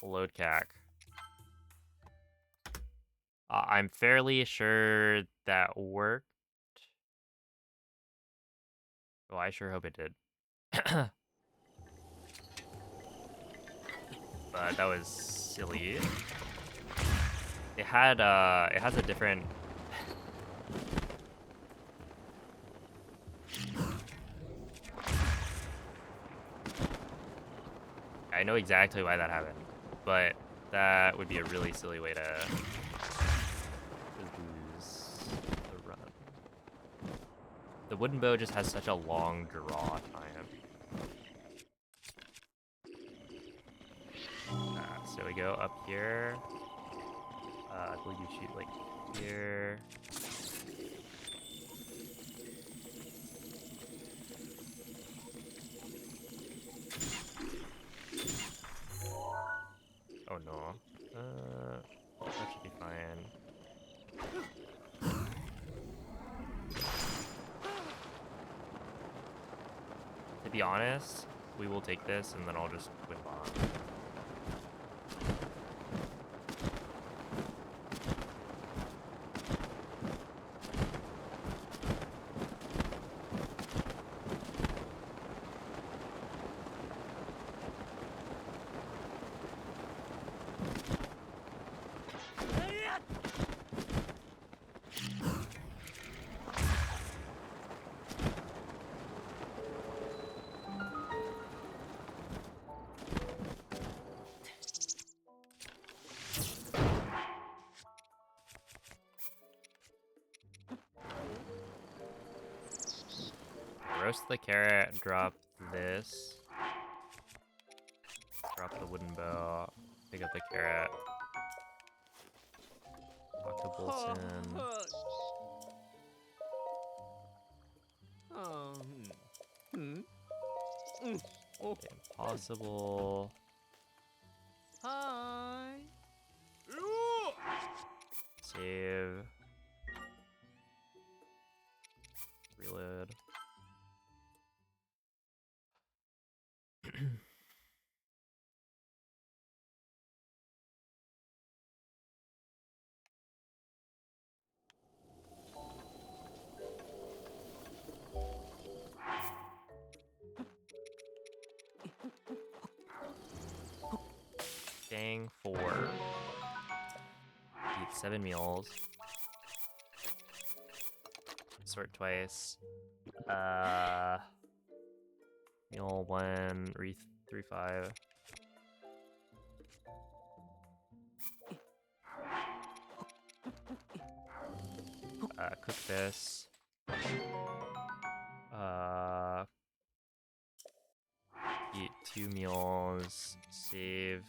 Load CAC. I'm fairly sure that worked. Oh, I sure hope it did. But that was silly. It has a different... I know exactly why that happened, but that would be a really silly way to lose the run. The wooden bow just has such a long draw time. So we go up here. I believe you shoot like here. Oh no. That should be fine. To be honest, we will take this and then I'll just whip on. Roast the carrot, drop this. Drop the wooden bow, pick up the carrot. Talk to Bolson. Impossible. Hi. Save. Reload. Gang 4. Eat 7 meals. Sort twice. Meal 1, re 3 5. Cook this. Eat 2 meals. Save.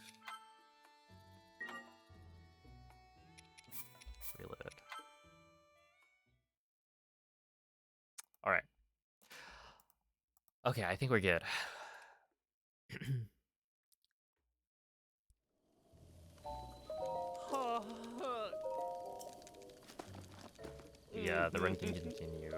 Reload. Alright. Okay, I think we're good. Yeah, the run can continue.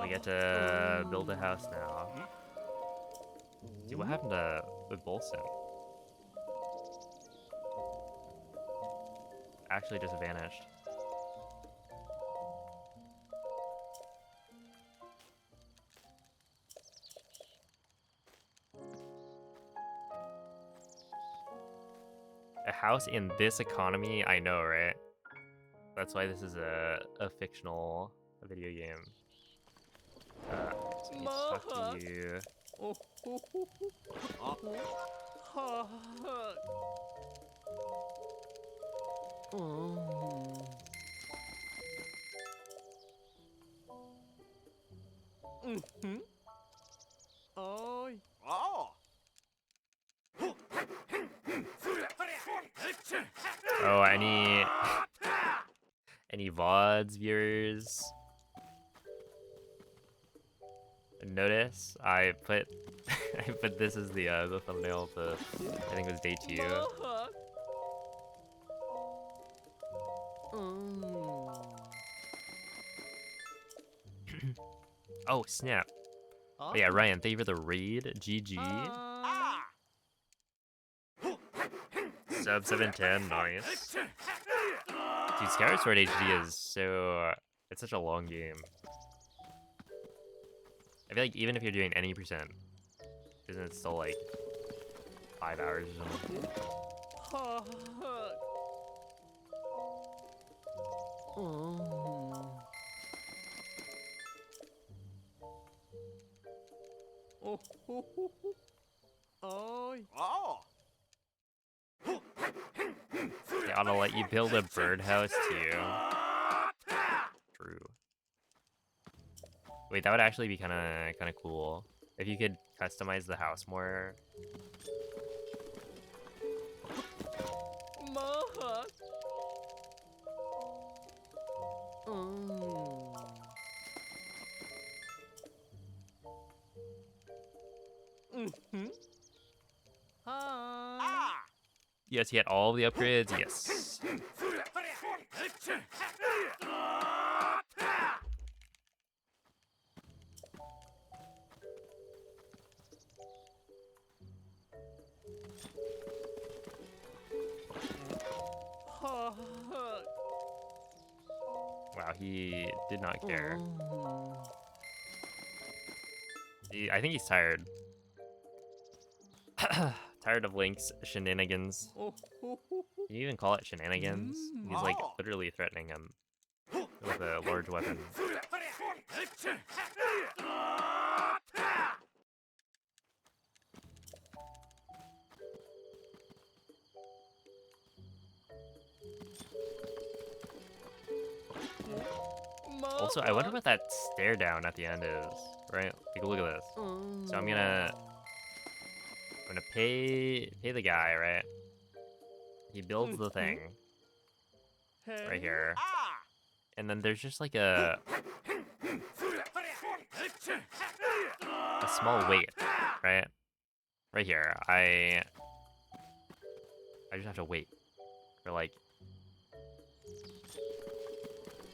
We get to build a house now. Dude, what happened to Bolson? Actually just vanished. A house in this economy? I know, right? That's why this is a fictional video game. So I need to talk to you. Oh, any VODs viewers? Notice I put I put this as the thumbnail of the, I think it was day 2. Oh snap! Oh, yeah, Ryan, thank you for the raid. GG. Sub 710, nice. Dude, Skyward Sword HD is so it's such a long game. I feel like even if you're doing any percent, isn't it still like 5 hours or something? They ought to let you build a birdhouse too. True. Wait, that would actually be kind of cool if you could customize the house more. Yes, you get all the upgrades. Yes. Wow, he did not care. I think he's tired. Tired of Link's shenanigans. Can you even call it shenanigans? He's like literally threatening him with a large weapon. Also, I wonder what that stare down at the end is, right? Like, look at this. So I'm gonna pay the guy, right? He builds the thing right here, and then there's just like a small wait, right? Right here. I just have to wait for like,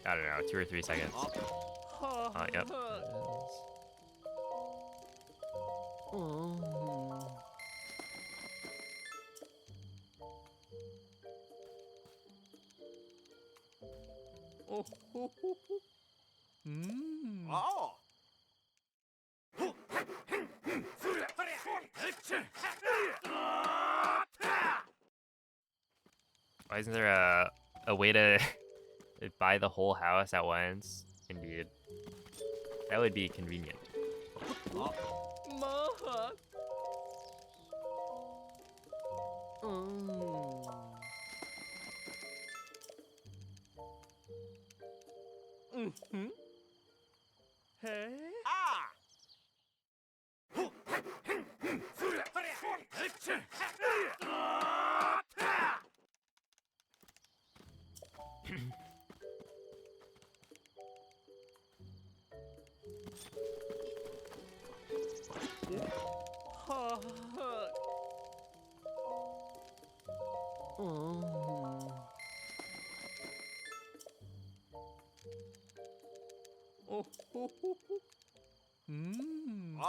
I don't know, 2 or 3 seconds. Yep. Oh. Why isn't there a way to buy the whole house at once? Indeed. That would be convenient. Ah. Oh.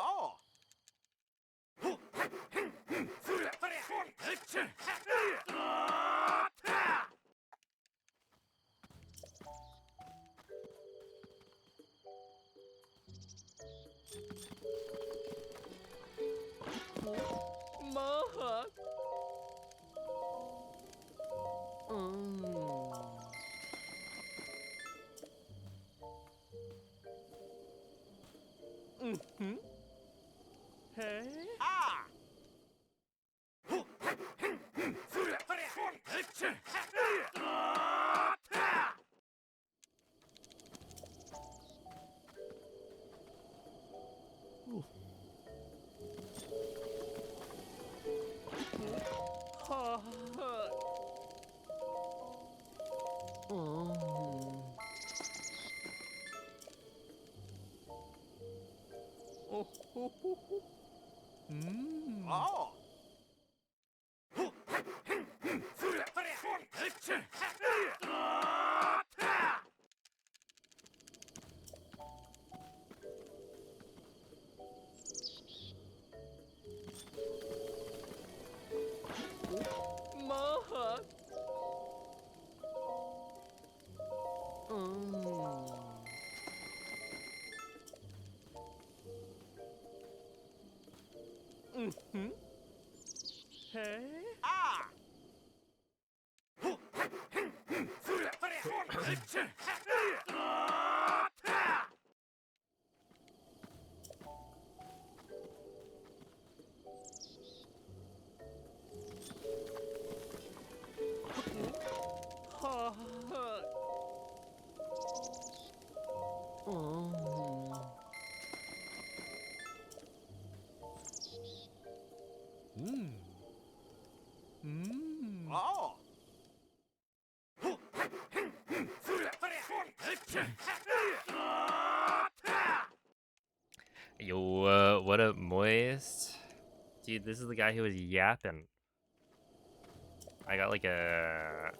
Ah. Oh. Ah. Oh. Yo, what up, Moist? Dude, this is the guy who was yapping. I got like a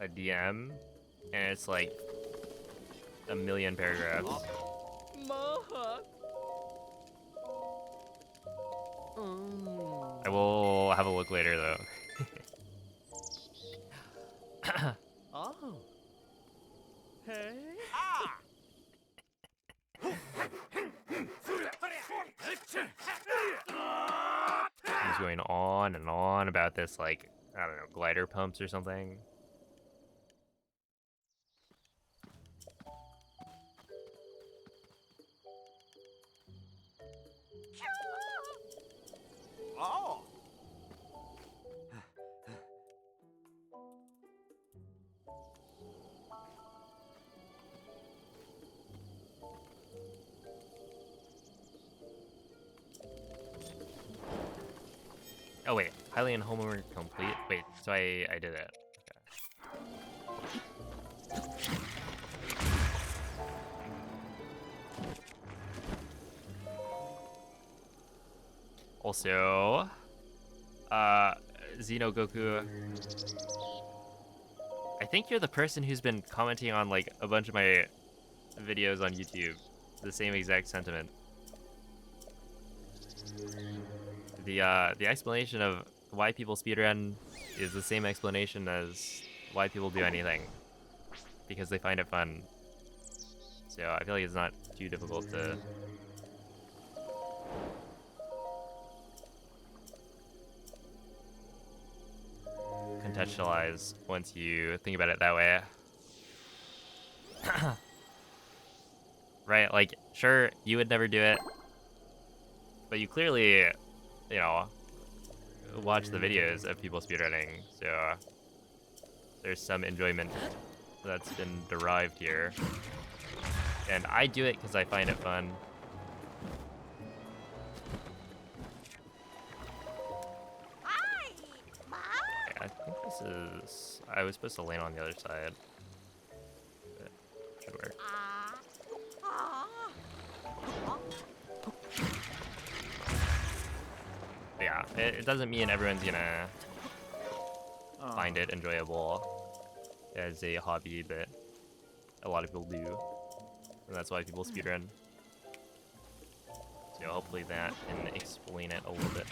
DM, and it's like a million paragraphs. I will have a look later, though. Ah. He's going on and on about this, like, I don't know, glider pumps or something. Oh. Oh, wait. Hylian homework complete? Wait, so I did it. Okay. Also, Xeno Goku, I think you're the person who's been commenting on like a bunch of my videos on YouTube. The same exact sentiment. The explanation of why people speedrun is the same explanation as why people do anything. Because they find it fun. So I feel like it's not too difficult to contextualize once you think about it that way. Right? Like, sure, you would never do it, but you clearly, you know, watch the videos of people speedrunning, so there's some enjoyment that's been derived here. And I do it because I find it fun. Okay, I think this is... I was supposed to land on the other side. But it should work. But yeah, it doesn't mean everyone's gonna find it enjoyable as a hobby, but a lot of people do. And that's why people speedrun. So hopefully that can explain it a little bit.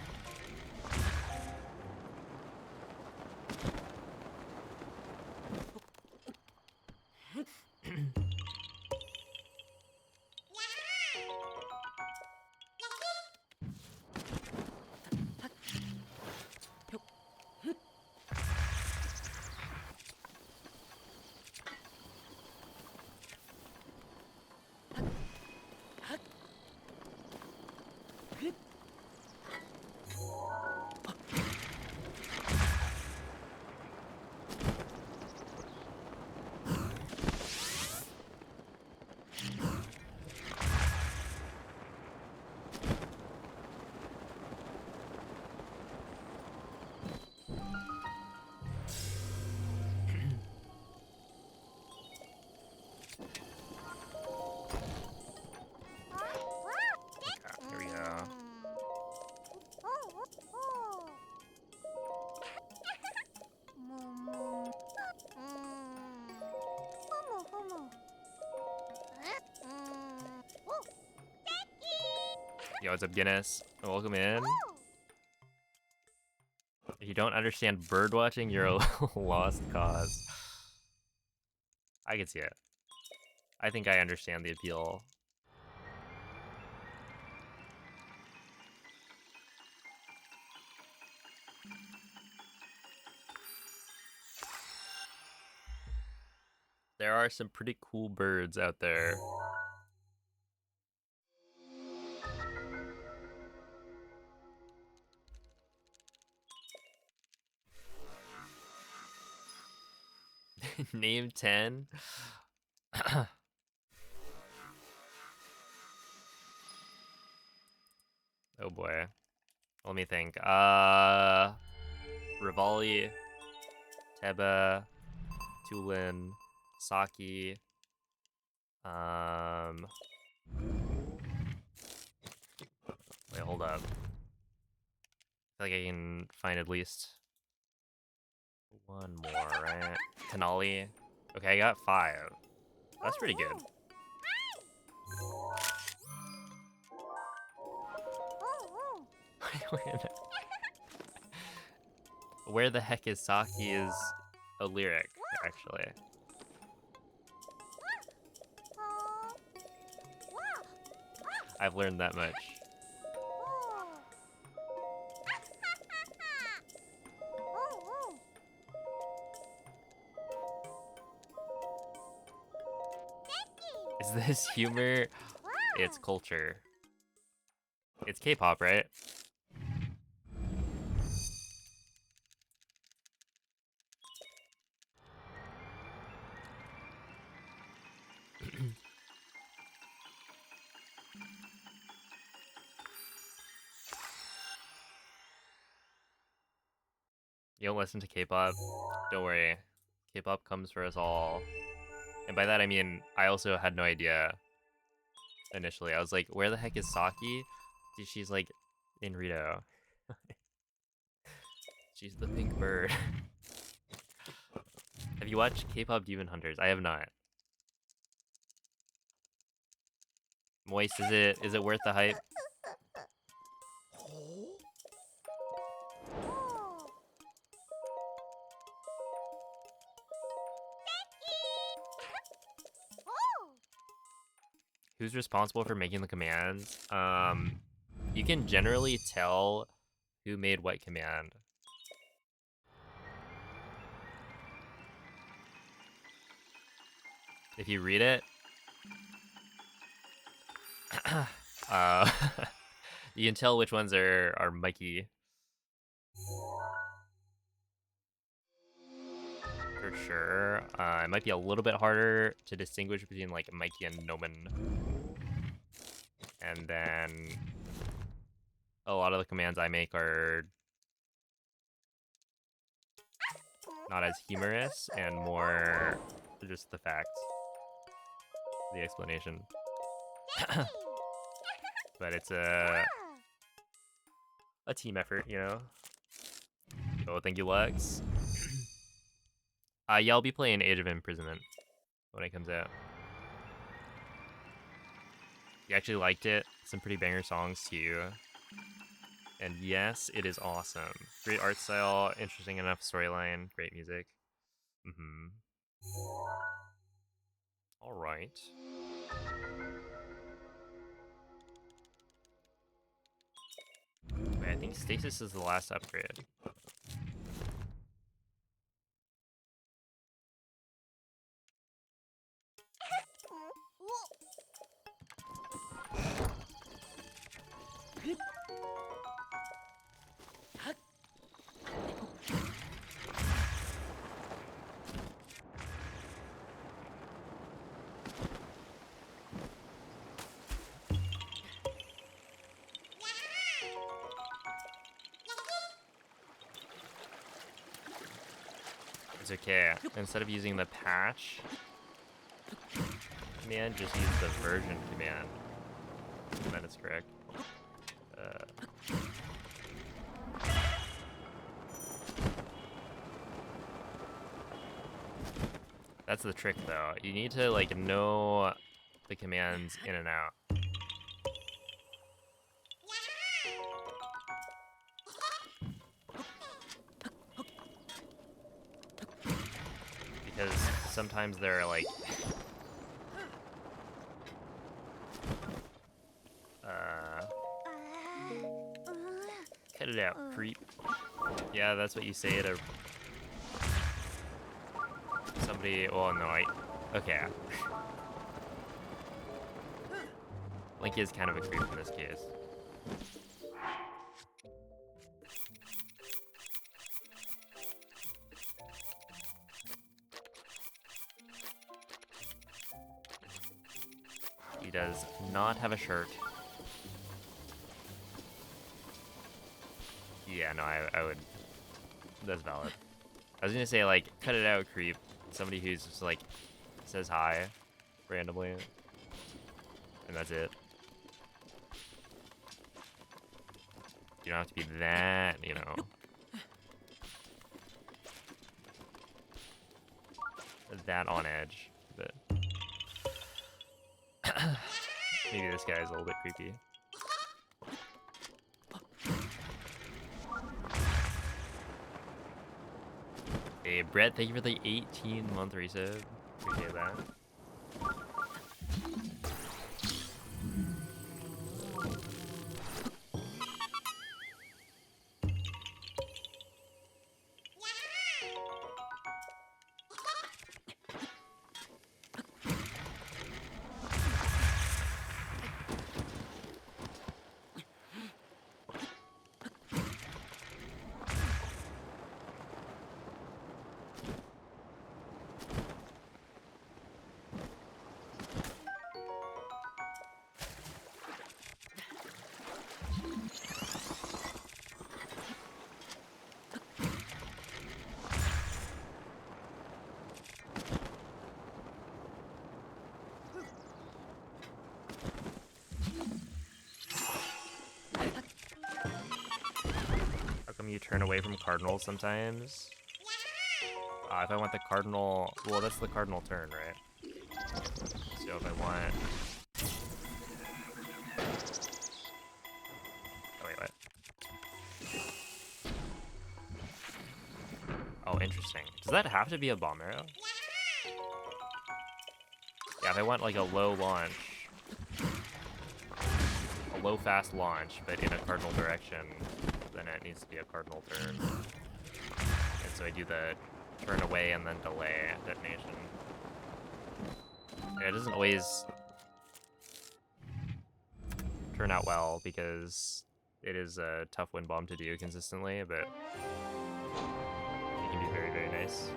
Here we go. Yo, what's up, Guinness? Welcome in. If you don't understand bird watching, you're a lost cause. I can see it. I think I understand the appeal. There are some pretty cool birds out there. Name 10? Oh boy. Let me think. Rivali, Teba, Tulin, Saki. Wait, hold up. I feel like I can find at least one more, right? Tenali. Okay, I got 5. That's pretty good. Wait a minute. Where the heck is Saki is a lyric, actually. I've learned that much. Is this humor? It's culture. It's K-pop, right? You don't listen to K-pop? Don't worry. K-pop comes for us all. And by that I mean, I also had no idea initially. I was like, where the heck is Saki? She's like in Rito. She's the pink bird. Have you watched K-pop Demon Hunters? I have not. Moist, is it worth the hype? Who's responsible for making the commands? You can generally tell who made what command. If you read it, uh, you can tell which ones are Mikey. For sure. It might be a little bit harder to distinguish between like Mikey and Noman. And then a lot of the commands I make are not as humorous and more just the facts, the explanation. But it's a team effort, you know. Oh, thank you, Lex. Yeah, I'll be playing Age of Imprisonment when it comes out. You actually liked it. Some pretty banger songs too. And yes, it is awesome. Great art style, interesting enough storyline, great music. All right. Wait, I think Stasis is the last upgrade. It's okay. Instead of using the patch command, just use the version command. And that is correct. That's the trick though. You need to like know the commands in and out. Because sometimes they're like cut it out, creep. Yeah, that's what you say to somebody. Oh no, okay. Link is kind of a creep in this case. He does not have a shirt. Yeah, no, I would. That's valid. I was gonna say, like, cut it out, creep. Somebody who's just, like, says hi randomly. And that's it. You don't have to be that, you know. That on edge. But maybe this guy is a little bit creepy. Hey, Brett, thank you for the 18-month resub. Appreciate that. You turn away from cardinals sometimes. If I want the cardinal, well, that's the cardinal turn, right? So if I want, oh wait, what? Oh, interesting. Does that have to be a bomb arrow? Yeah, if I want like a low launch, a low fast launch, but in a cardinal direction, then it needs to be a cardinal turn. And so I do the turn away and then delay detonation. Yeah, it doesn't always turn out well because it is a tough wind bomb to do consistently, but it can be very, very nice.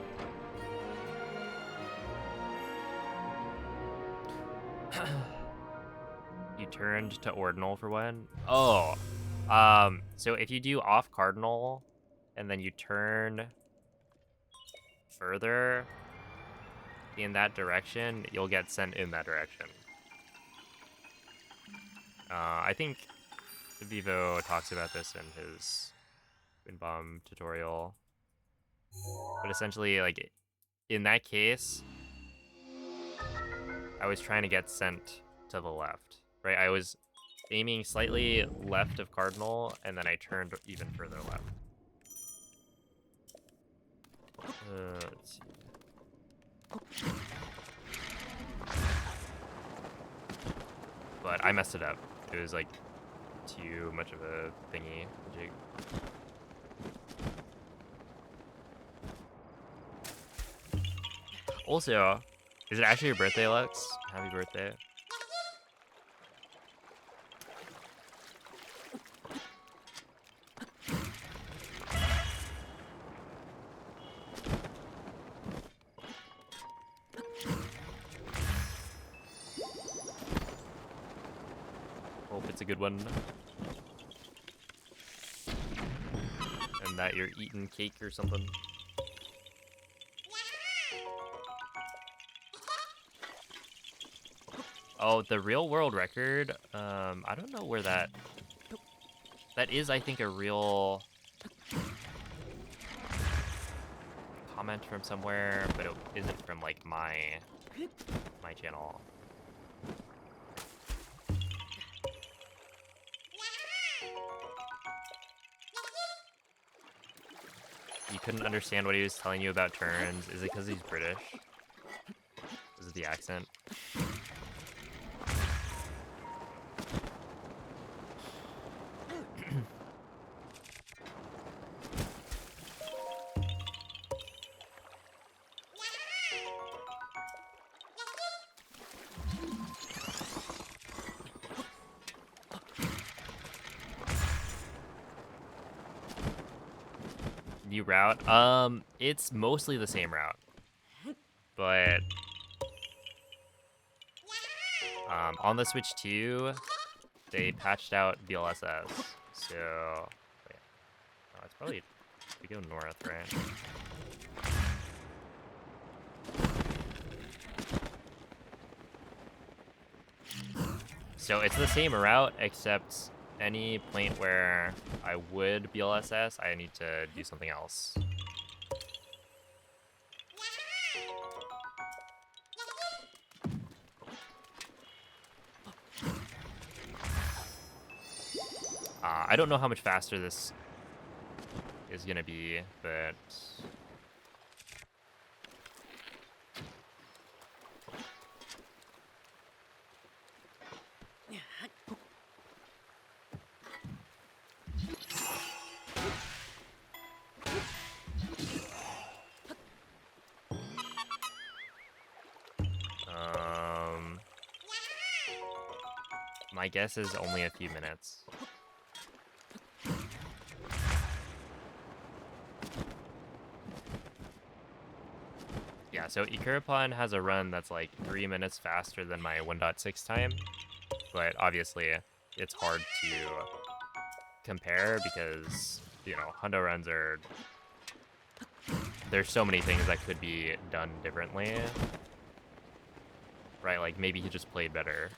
You turned to ordinal for when? Oh, so if you do off cardinal and then you turn further in that direction, you'll get sent in that direction. I think Vivo talks about this in his wind bomb tutorial, but essentially, like, in that case, I was trying to get sent to the left, right? I was aiming slightly left of cardinal, and then I turned even further left. Let's see. But I messed it up. It was like too much of a thingy jig. Also, is it actually your birthday, Lex? Happy birthday. Hope it's a good one. And that you're eating cake or something. Oh, the real world record. I don't know where that is, I think, a real comment from somewhere, but it isn't from like my channel. You couldn't understand what he was telling you about turns. Is it because he's British? Is it the accent? New route? It's mostly the same route. But on the Switch 2, they patched out BLSS. So wait. Oh, it's probably we go north, right? So it's the same route, except any point where I would BLSS, I need to do something else. I don't know how much faster this is gonna be, but my guess is only a few minutes. Yeah, so Ikurapon has a run that's like 3 minutes faster than my 1.6 time, but obviously it's hard to compare because, you know, Hundo runs are... There's so many things that could be done differently. Right, like maybe he just played better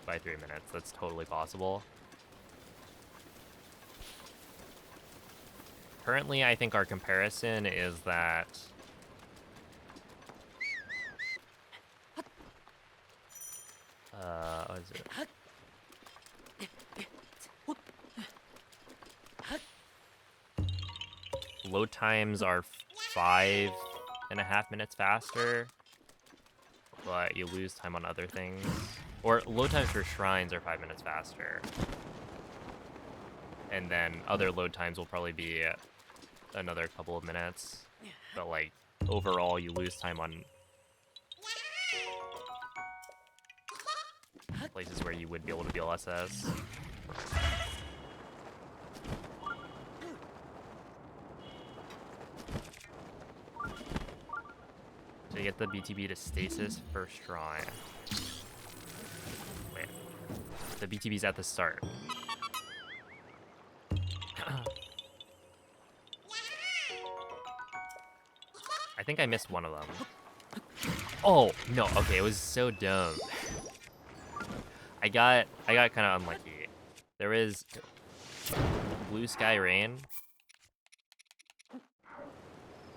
by 3 minutes. That's totally possible. Currently, I think our comparison is that what is it? Load times are 5.5 minutes faster, but you lose time on other things. Or load times for shrines are 5 minutes faster. And then other load times will probably be another couple of minutes. But like overall you lose time on places where you would be able to BLSS. So you get the BTB to stasis first shrine. Wait. The BTB's at the start. I think I missed one of them. Oh, no, okay, it was so dumb. I got kind of unlucky. There was Blue Sky Rain,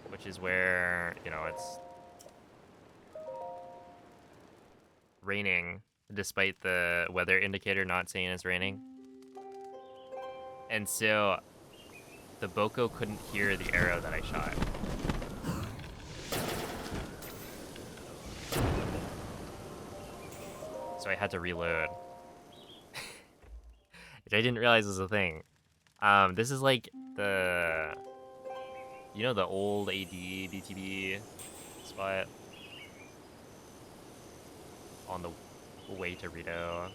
which is where, you know, it's raining despite the weather indicator not saying it's raining. And so the Boko couldn't hear the arrow that I shot. So I had to reload. Which I didn't realize was a thing. This is like the, you know, the old AD BTB spot on the way to Rito.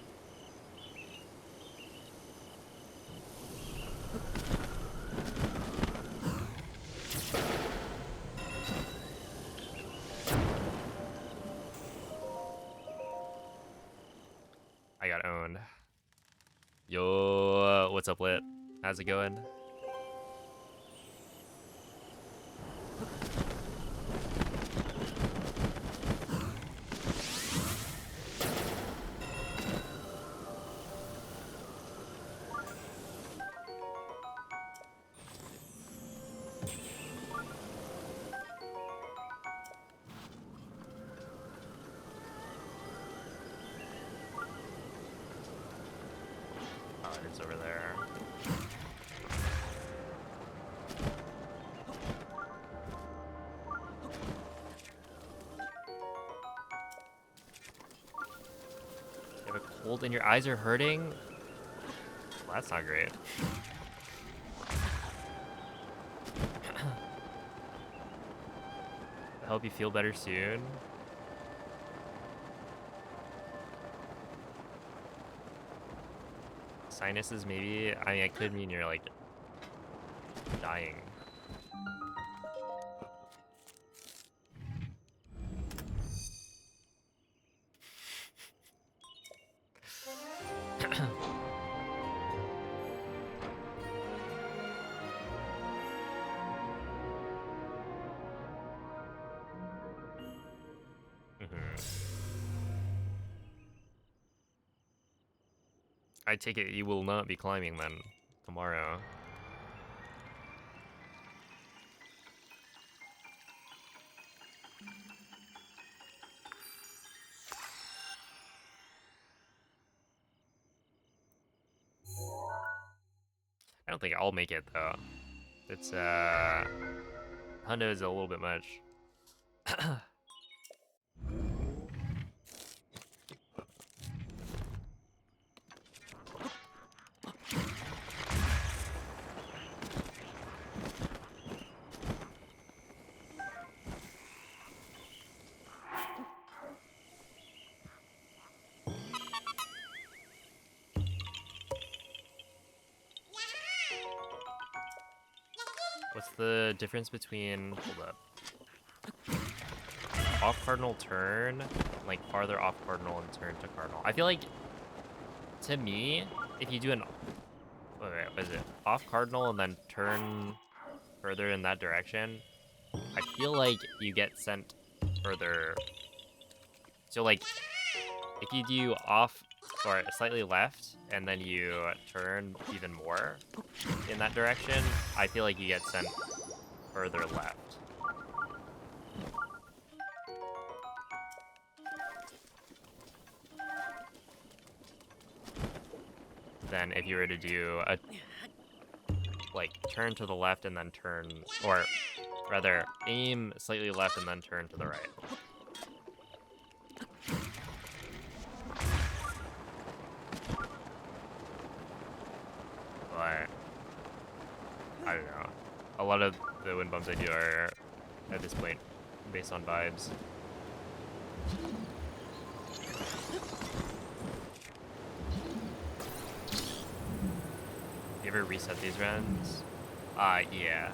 I got owned. Yo, what's up, Lit? How's it going? Oh, it is over there. You have a cold and your eyes are hurting? Well, that's not great. I hope you feel better soon. Sinuses, maybe? I mean, it could mean you're, like, dying. I take it you will not be climbing then tomorrow. I don't think I'll make it though. It's Hundo is a little bit much. What's the difference between, hold up, off cardinal turn, like farther off cardinal and turn to cardinal? I feel like, to me, if you do an, wait, what is it? Off cardinal and then turn further in that direction, I feel like you get sent further. So like, if you do off or slightly left, and then you turn even more in that direction, I feel like you get sent further left. Than if you were to do a like turn to the left and then turn, or rather aim slightly left and then turn to the right. But I don't know. A lot of the wind bumps I do are at this point based on vibes. You ever reset these runs? Yeah.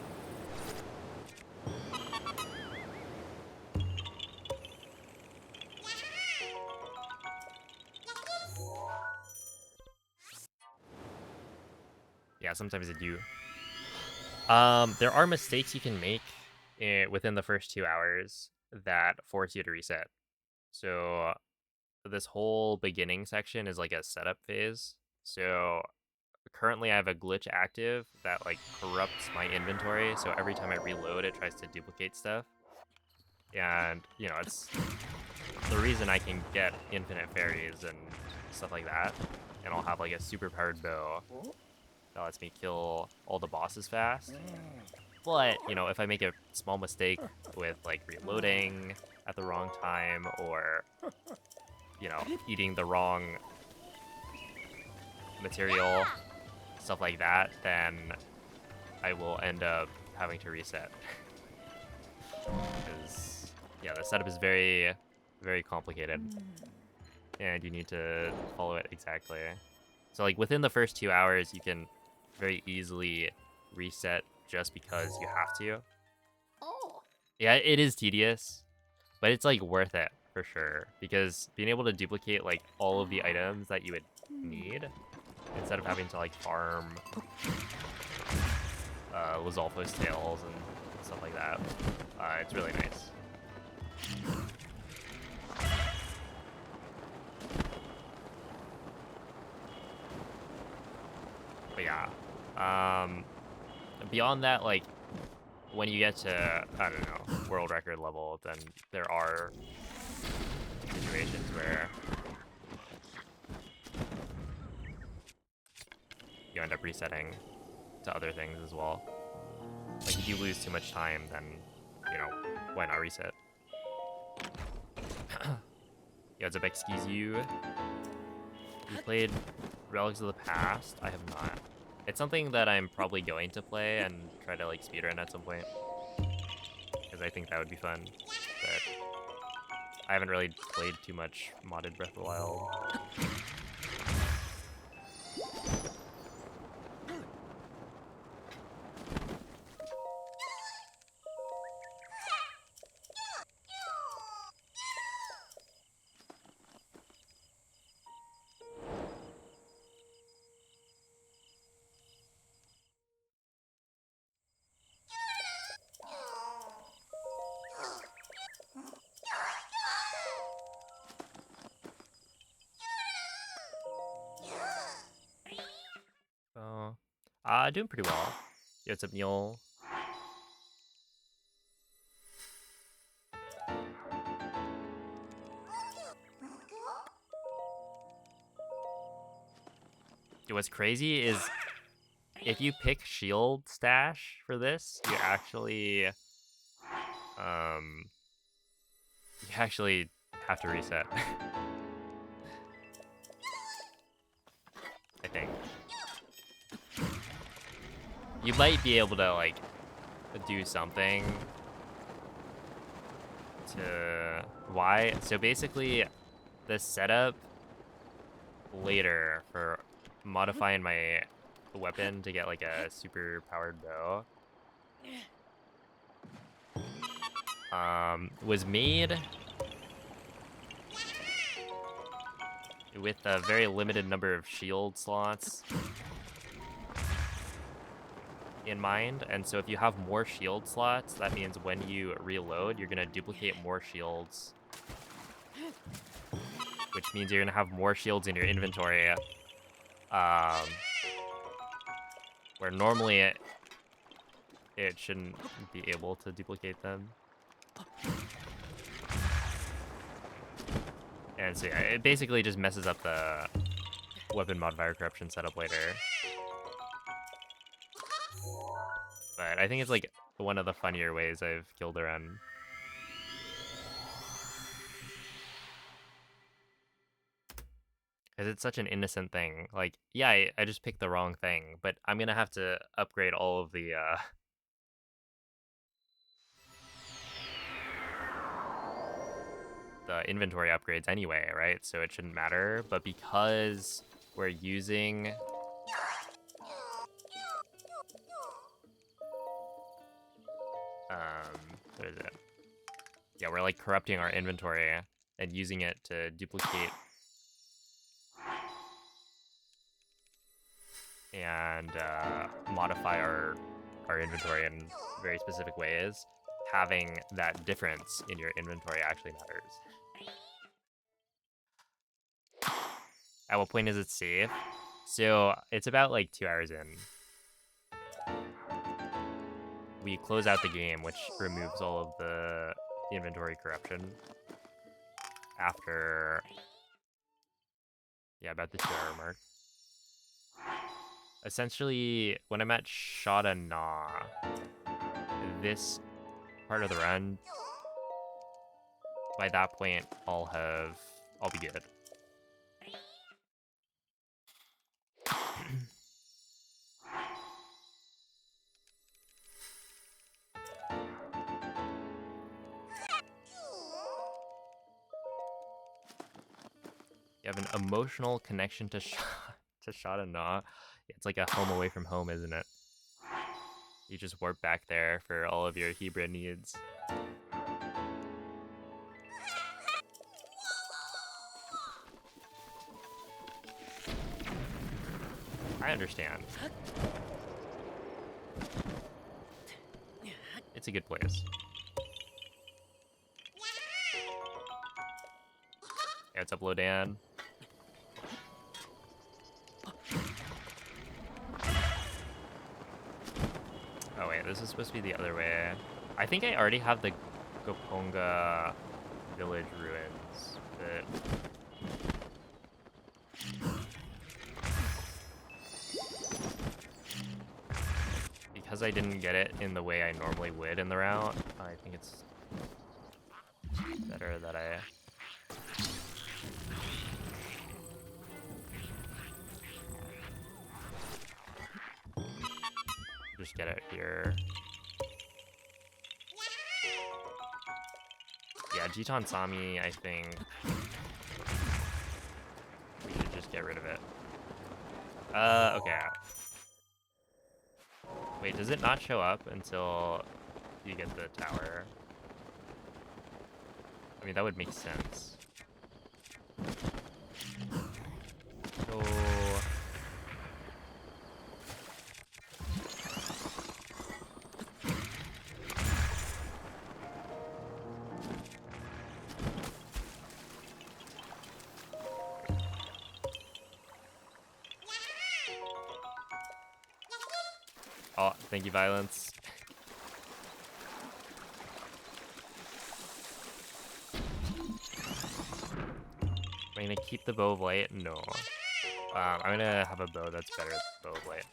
Yeah, sometimes I do. There are mistakes you can make within the first 2 hours that force you to reset. So this whole beginning section is like a setup phase. So currently I have a glitch active that like corrupts my inventory. So every time I reload, it tries to duplicate stuff. And, you know, it's the reason I can get infinite fairies and stuff like that. And I'll have like a super powered bow that lets me kill all the bosses fast. But, you know, if I make a small mistake with like reloading at the wrong time, or, you know, eating the wrong material, stuff like that, then I will end up having to reset. Because, yeah, the setup is very, very complicated. And you need to follow it exactly. So, like, within the first 2 hours, you can very easily reset just because you have to. Oh. Yeah, it is tedious, but it's, like, worth it for sure. Because being able to duplicate, like, all of the items that you would need, instead of having to, like, farm Lizalfo's tails and stuff like that, it's really nice. But yeah, beyond that, like, when you get to, I don't know, world record level, then there are situations where you end up resetting to other things as well. Like, if you lose too much time, then, you know, why not reset? Yeah, it's a big skis you. You played Relics of the Past? I have not. It's something that I'm probably going to play and try to, like, speedrun at some point. Because I think that would be fun. But I haven't really played too much modded Breath of the Wild. So, doing pretty well. Yo, what's up, Neil? Dude, what's crazy is if you pick shield stash for this, you actually have to reset. I think. You might be able to, like, do something to... Why? So basically, the setup later for modifying my weapon to get, like, a super powered bow was made with a very limited number of shield slots in mind. And so if you have more shield slots, that means when you reload, you're gonna duplicate more shields, which means you're gonna have more shields in your inventory. Where normally it shouldn't be able to duplicate them. And so yeah, it basically just messes up the weapon modifier corruption setup later. But I think it's like one of the funnier ways I've killed a run. Because it's such an innocent thing. Like, yeah, I just picked the wrong thing, but I'm gonna have to upgrade all of the inventory upgrades anyway, right? So it shouldn't matter. But because we're using what is it? Yeah, we're like corrupting our inventory and using it to duplicate and modify our inventory in very specific ways. Having that difference in your inventory actually matters. At what point is it safe? So it's about like 2 hours in. We close out the game, which removes all of the inventory corruption after, yeah, about the 2-hour mark. Essentially, when I'm at Shada Na, this part of the run, by that point, I'll be good. You have an emotional connection to Shada Na. It's like a home away from home, isn't it? You just warp back there for all of your Hebra needs. I understand. It's a good place. Yeah, what's up, Lodan? Oh wait, this is supposed to be the other way. I think I already have the Goponga village ruins, but because I didn't get it in the way I normally would in the route, I think it's better that I just get it here. Yeah, Jitan Sami, I think we should just get rid of it. Okay. Wait, does it not show up until you get the tower? I mean, that would make sense. So... Oh, thank you, Violence. Am I gonna keep the bow of light? No. I'm gonna have a bow that's better than the bow of light.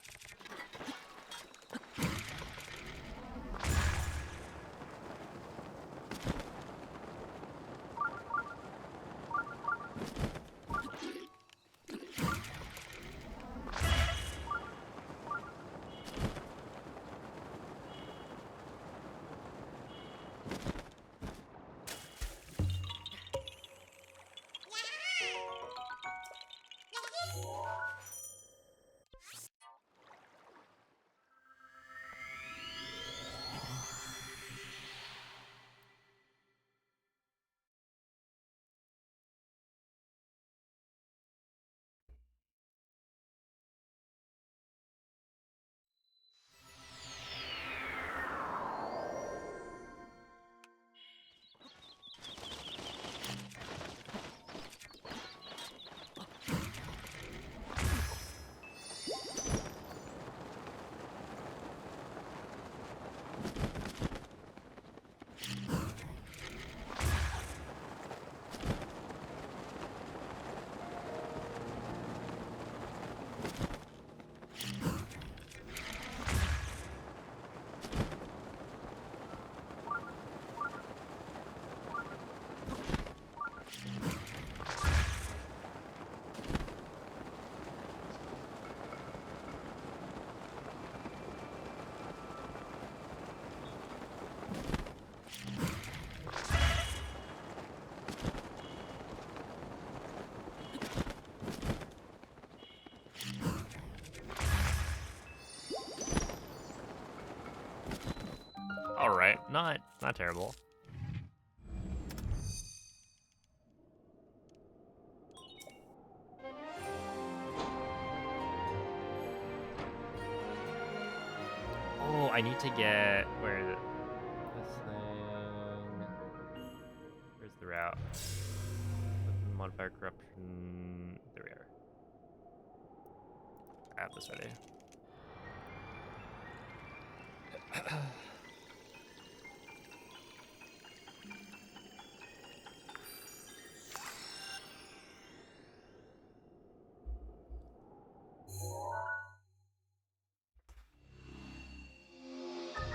not terrible. Oh, I need to get where is it? This thing. Where's the route? Weapon modifier corruption. There we are. I have this ready.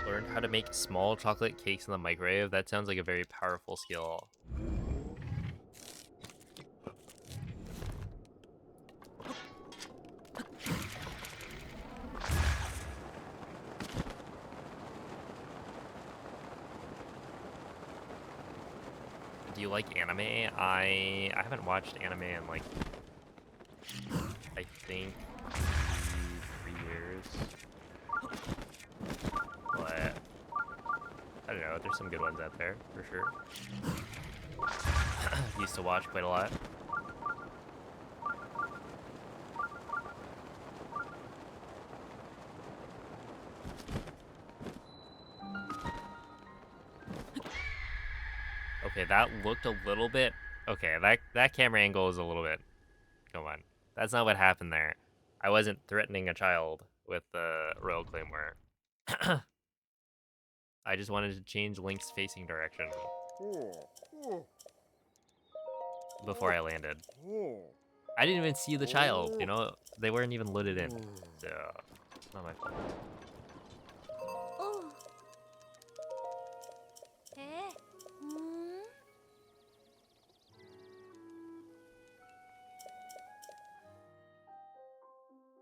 Learn how to make small chocolate cakes in the microwave. That sounds like a very powerful skill. Do you like anime? I haven't watched anime in like I think 3 years. But I don't know, there's some good ones out there for sure. Used to watch quite a lot. Okay, that looked a little bit... Okay, that camera angle is a little bit... Come on. That's not what happened there. I wasn't threatening a child with the Royal Claymore. I just wanted to change Link's facing direction before I landed. I didn't even see the child, you know? They weren't even loaded in. So, it's not my fault. Oh. Eh? Hmm?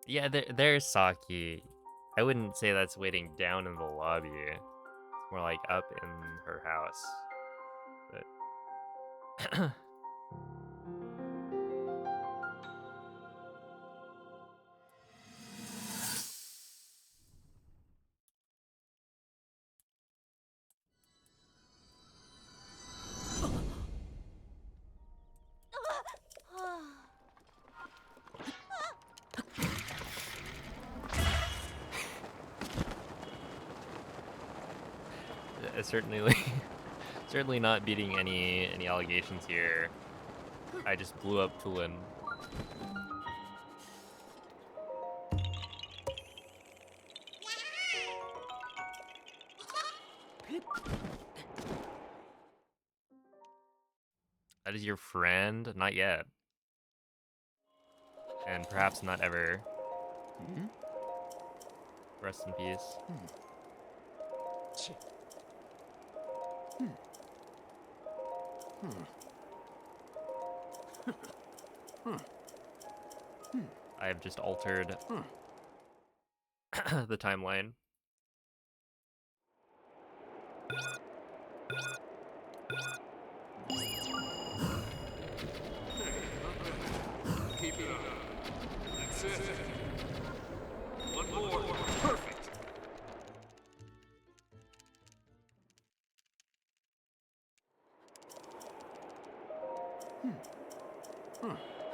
Yeah, there's Saki. I wouldn't say that's waiting down in the lobby. It's more like up in her house. But certainly, certainly not beating any allegations here. I just blew up Tulin. That is your friend? Not yet. And perhaps not ever. Rest in peace. I have just altered the timeline. Keep it up. That's it. One more. Perfect.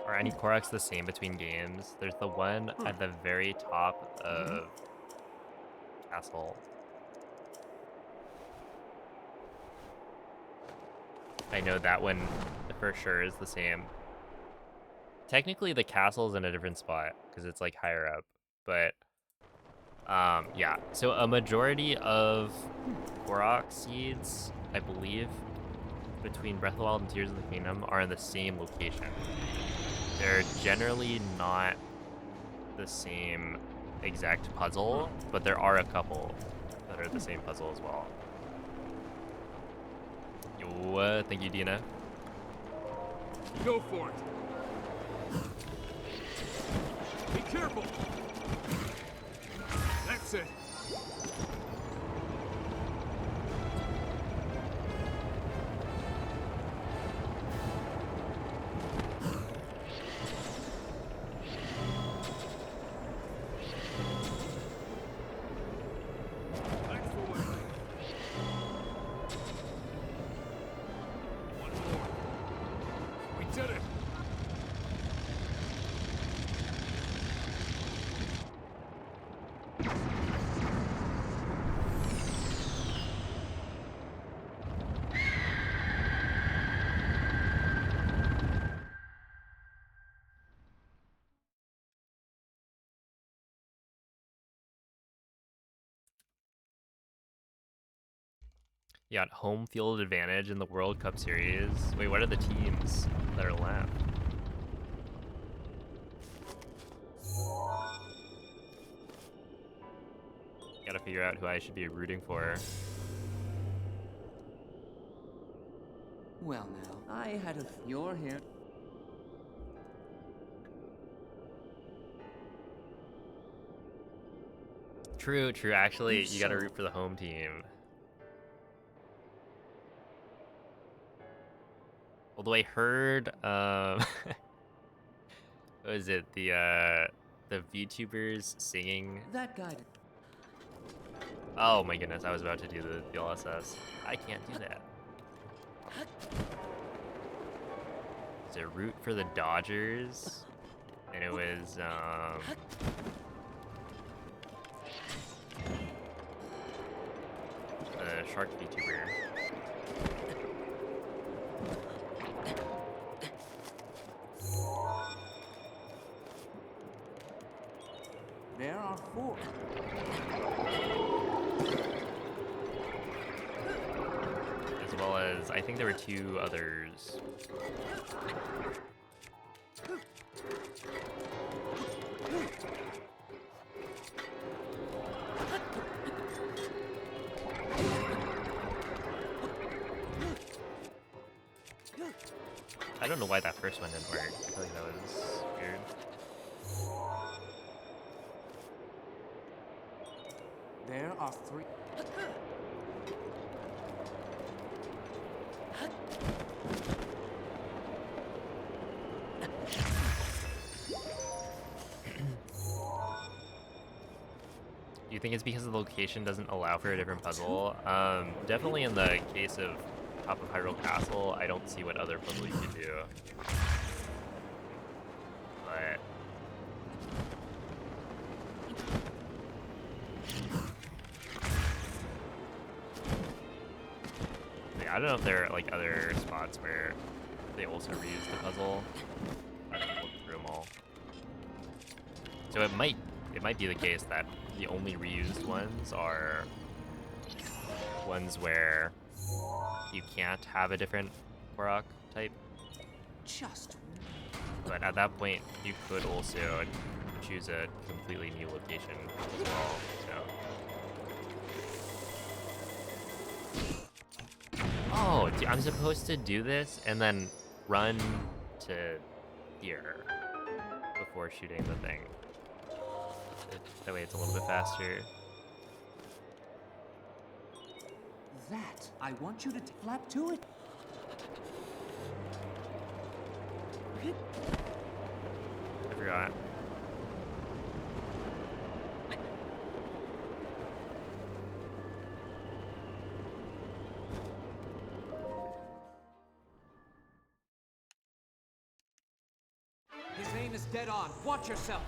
Are any Koroks the same between games? There's the one at the very top of Castle. I know that one for sure is the same. Technically, the castle's in a different spot because it's like higher up, but yeah. So a majority of Korok seeds, I believe, between Breath of the Wild and Tears of the Kingdom are in the same location. They're generally not the same exact puzzle, but there are a couple that are the same puzzle as well. Yo, thank you, Dina. Go for it. Be careful. That's it. That's the way. You got home field advantage in the World Cup Series. Wait, what are the teams that are left? Gotta figure out who I should be rooting for. Well, now, I had a... You're here. True, true. Actually, you gotta root for the home team. Although I heard, what was it? The VTubers singing. That guy... Oh my goodness, I was about to do the DLSS. I can't do that. It's a root for the Dodgers, and it was the shark VTuber. There are 4. As well as, I think there were 2 others. I don't know why that first one didn't work. I feel like that was weird. There are 3. Do you think it's because the location doesn't allow for a different puzzle? Definitely in the case of Top of Hyrule Castle, I don't see what other puzzle you could do. But... yeah, I don't know if there are like other spots where they also reuse the puzzle. I haven't looked through them all. So it might be the case that the only reused ones are ones where you can't have a different Korok type. Just... But at that point, you could also choose a completely new location as well. So. Oh, I'm supposed to do this and then run to here before shooting the thing. That way it's a little bit faster. That, I want you to flap to it. I forgot. His aim is dead on. Watch yourself.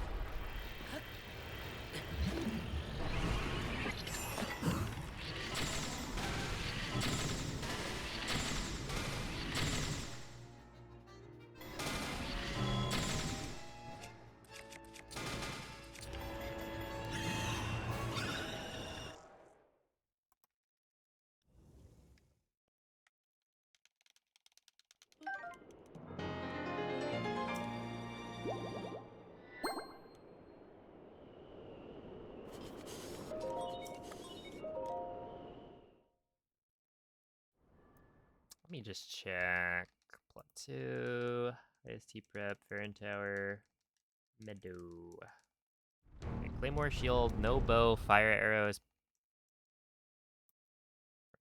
Let me just check. Plot 2, IST prep, Farron Tower, Meadow. Okay, Claymore shield, no bow, fire arrows.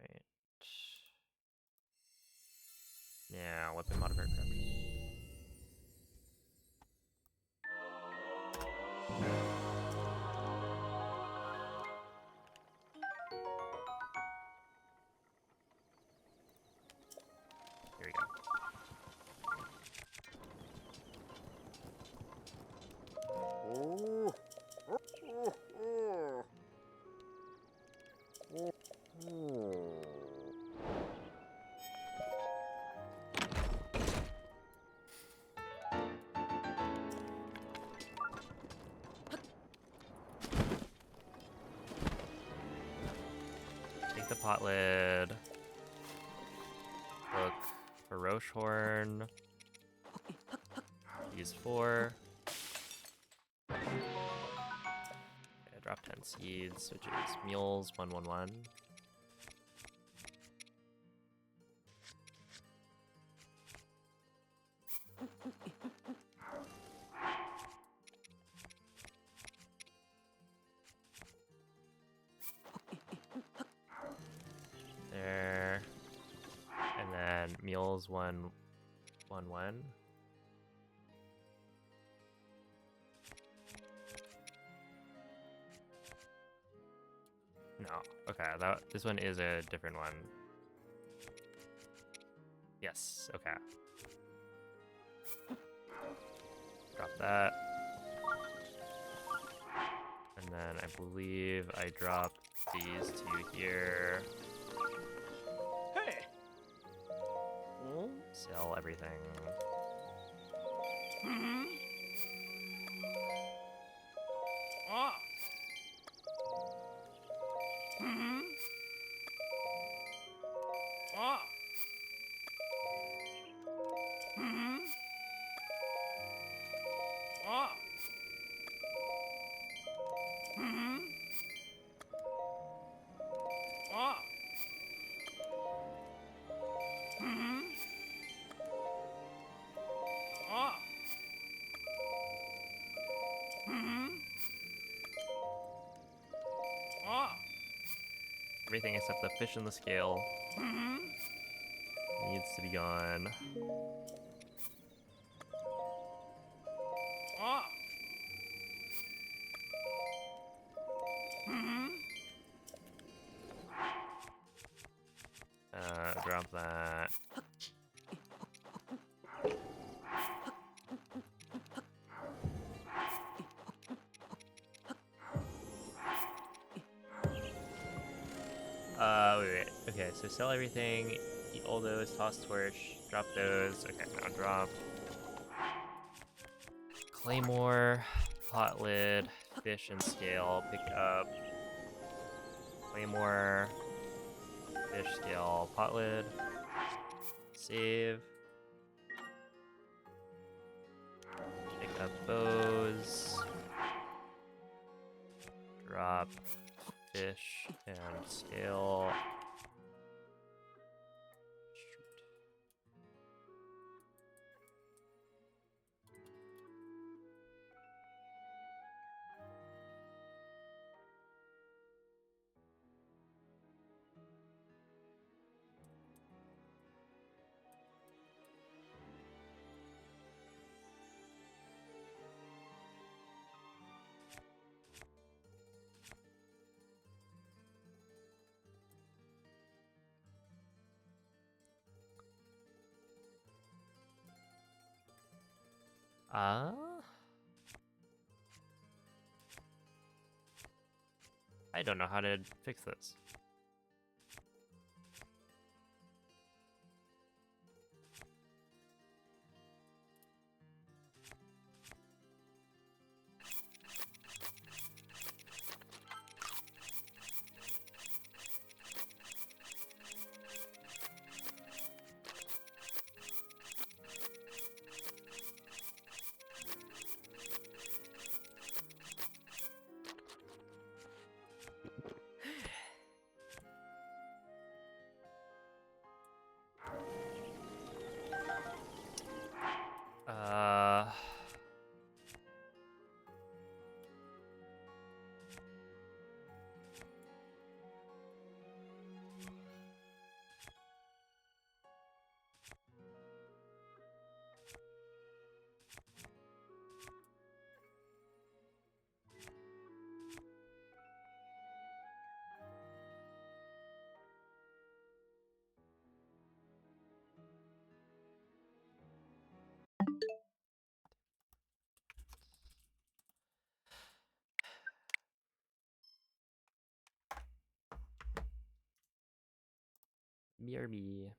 Right. Yeah, weapon modifier corruption. Here we go. Take the pot lid. For Roche Horn, use 4. Okay, drop 10 seeds, which is mules 111. There. And then mules 111. No. Okay, this one is a different one. Yes, okay. Drop that. And then I believe I dropped these two here. Hey. Sell everything. Ah. Ah. Ah. Ah. Ah. Ah. Everything except the fish in the scale needs to be gone. Ah. Drop that. Wait. Okay, so sell everything, eat all those, toss torch, drop those. Okay, now drop claymore, pot lid, fish and scale, pick up claymore, fish scale, pot lid, save, pick up bows, drop fish and scale. Shoot. I don't know how to fix this. Uh, BRB.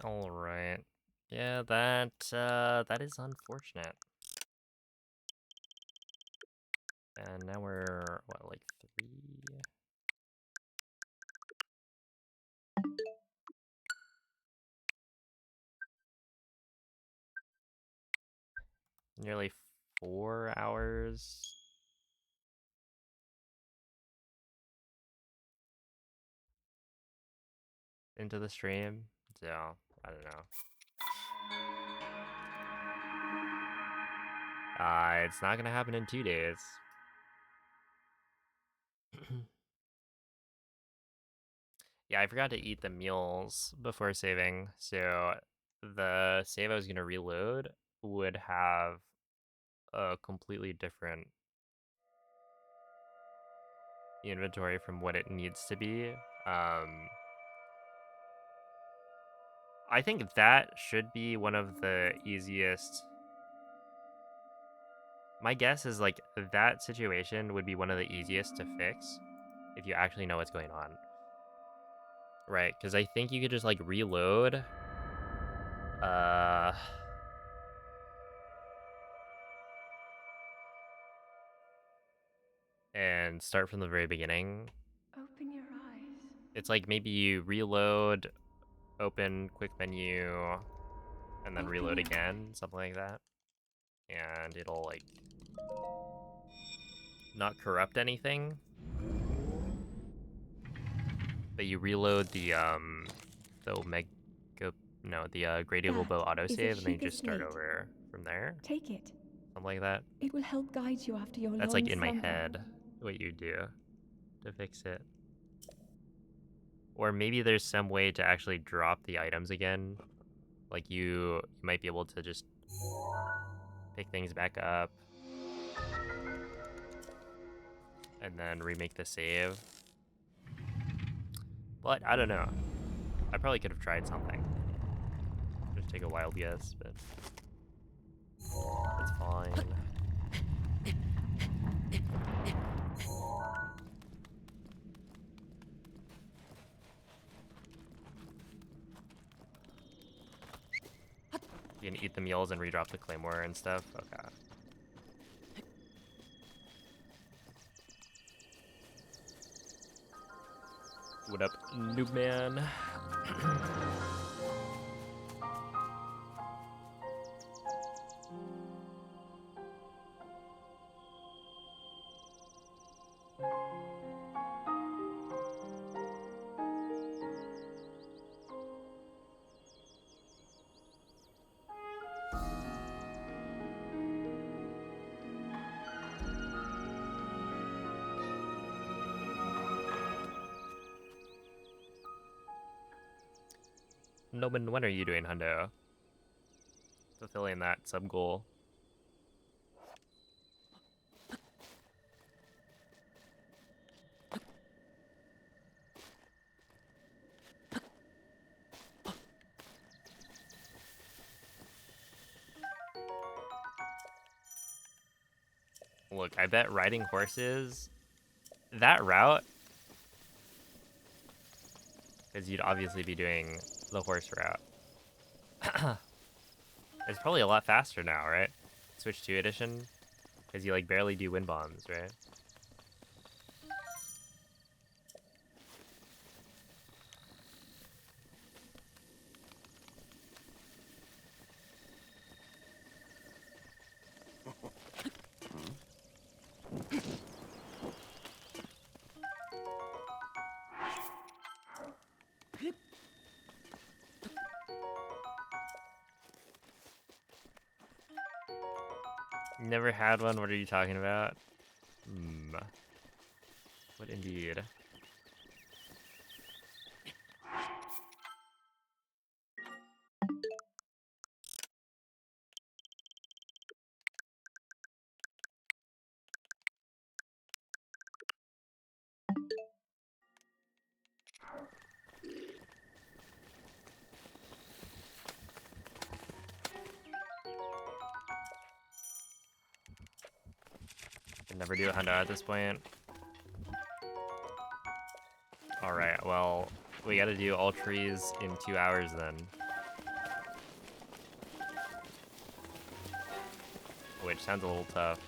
All right. Yeah, that is unfortunate. And now we're what, like 3? Nearly 4 hours into the stream. So, I don't know. It's not gonna happen in 2 days. Yeah, I forgot to eat the meals before saving, so the save I was gonna reload would have a completely different inventory from what it needs to be. I think that should be one of the easiest. My guess is like that situation would be one of the easiest to fix if you actually know what's going on. Right, because I think you could just like reload. And start from the very beginning. Open your eyes. It's like maybe you reload, open quick menu, and then Open reload your again, something like that. And it'll like not corrupt anything. But you reload the Omega, no, the Great Eagle Bow That is a autosave, and then you sheet of just start slate. over from there. Take it. Something like that. It will help guide you after your That's long like in my slumber. head what you do to fix it. Or maybe there's some way to actually drop the items again. Like you might be able to just pick things back up and then remake the save. But I don't know. I probably could have tried something. Just take a wild guess, but it's fine. You can eat the meals and redrop the claymore and stuff. Okay. What up, noob man? Noman, when are you doing, Hundo? Fulfilling that sub goal. Look, I bet riding horses, that route, because you'd obviously be doing the horse route. It's probably a lot faster now, right? Switch 2 edition, because you like barely do wind bombs, right? Never had one. What are you talking about? What indeed? Can never do a hundo at this point. Alright, well, we gotta do all trees in 2 hours then. which sounds a little tough.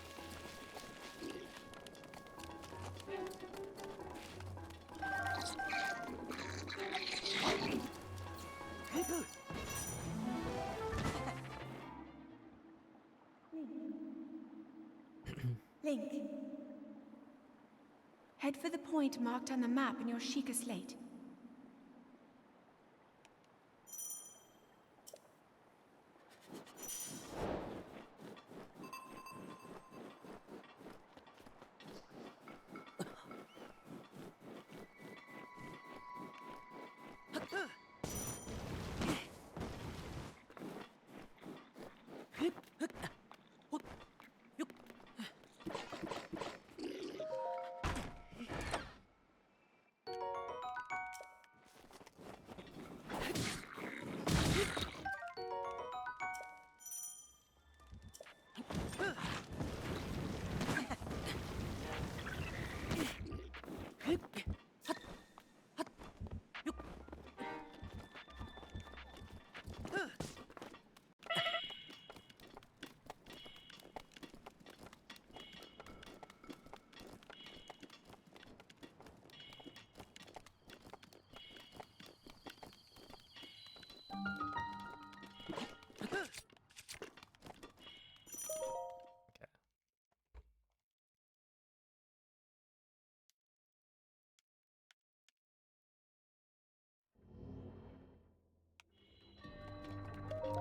Link. Head for the point marked on the map in your Sheikah slate.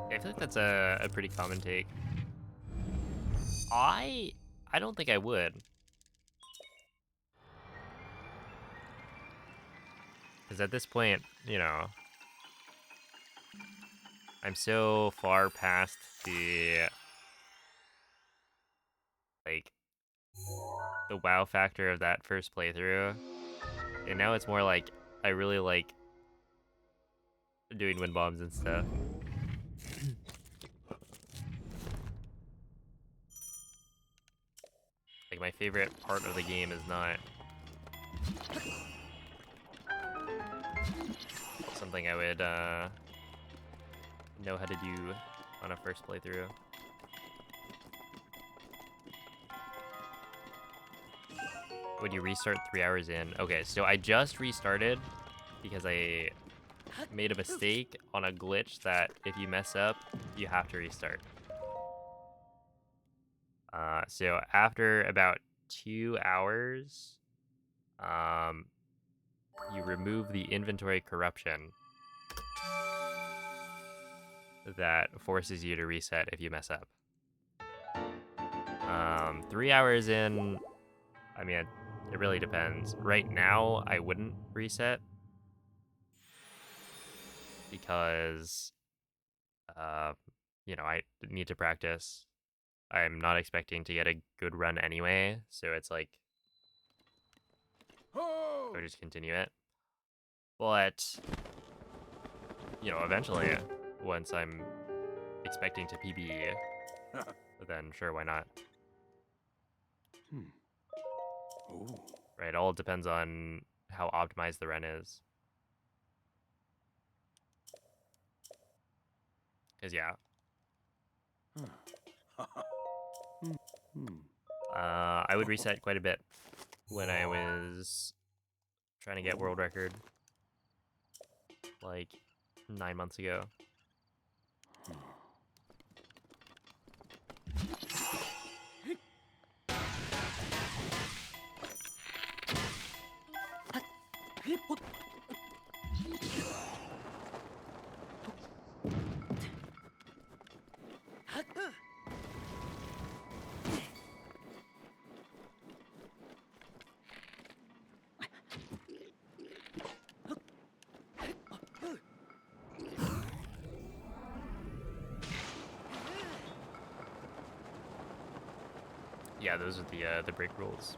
I feel like that's a pretty common take. I don't think I would. Because at this point, you know, I'm so far past the, like, the wow factor of that first playthrough. And now it's more like, I really like doing wind bombs and stuff. Like, my favorite part of the game is not something I would know how to do on a first playthrough. Would you restart 3 hours in? Okay, so I just restarted because I made a mistake on a glitch that if you mess up, you have to restart. So after about 2 hours, you remove the inventory corruption that forces you to reset if you mess up. 3 hours in, I mean, it really depends. Right now, I wouldn't reset because, you know, I need to practice. I'm not expecting to get a good run anyway, so it's like, I would just continue it. But, you know, eventually, once I'm expecting to PB, then sure, why not? Oh. Right, all depends on how optimized the run is. Because, yeah. I would reset quite a bit when I was trying to get world record, like 9 months ago. Yeah, those are the break rules.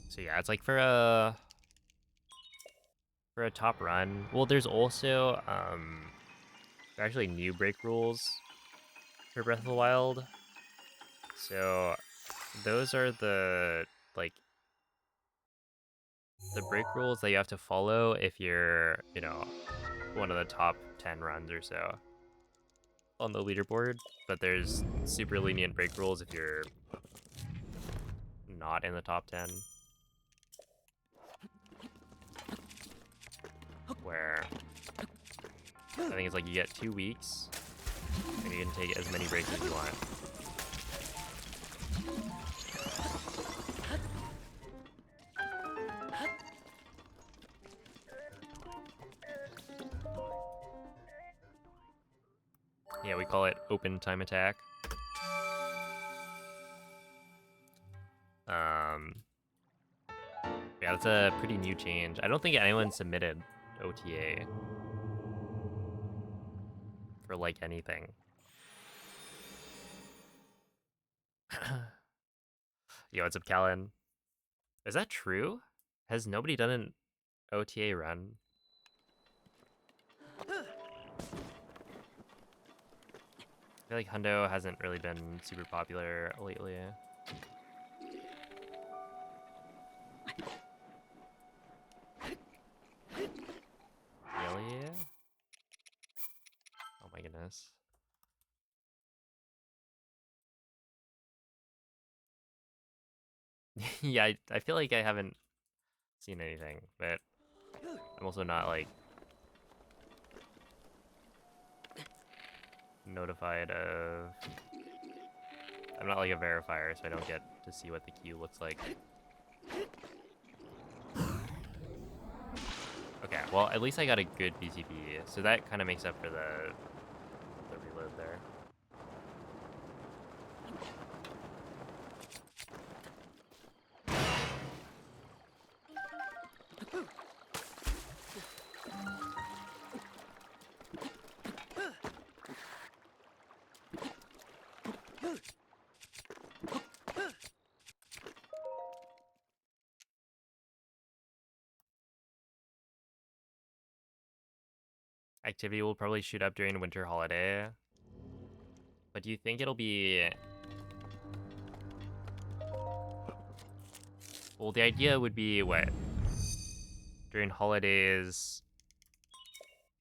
So yeah, it's like for a top run. Well, there's also actually new break rules for Breath of the Wild. So those are the like the break rules that you have to follow if you're, you know, one of the top 10 runs or so on the leaderboard. But there's super lenient break rules if you're not in the top 10. Where I think it's like you get 2 weeks and you can take as many breaks as you want. Yeah, we call it open time attack. Yeah, that's a pretty new change. I don't think anyone submitted OTA for like anything. Yo, what's up, Callan? Is that true? Has nobody done an OTA run? I feel like Hundo hasn't really been super popular lately. Really? Oh my goodness. Yeah, I feel like I haven't seen anything, but I'm also not like notified of. I'm not like a verifier, so I don't get to see what the queue looks like. Okay, well, at least I got a good BCP, so that kind of makes up for the reload there. Activity will probably shoot up during winter holiday. But do you think it'll be... Well, the idea would be, what? During holidays,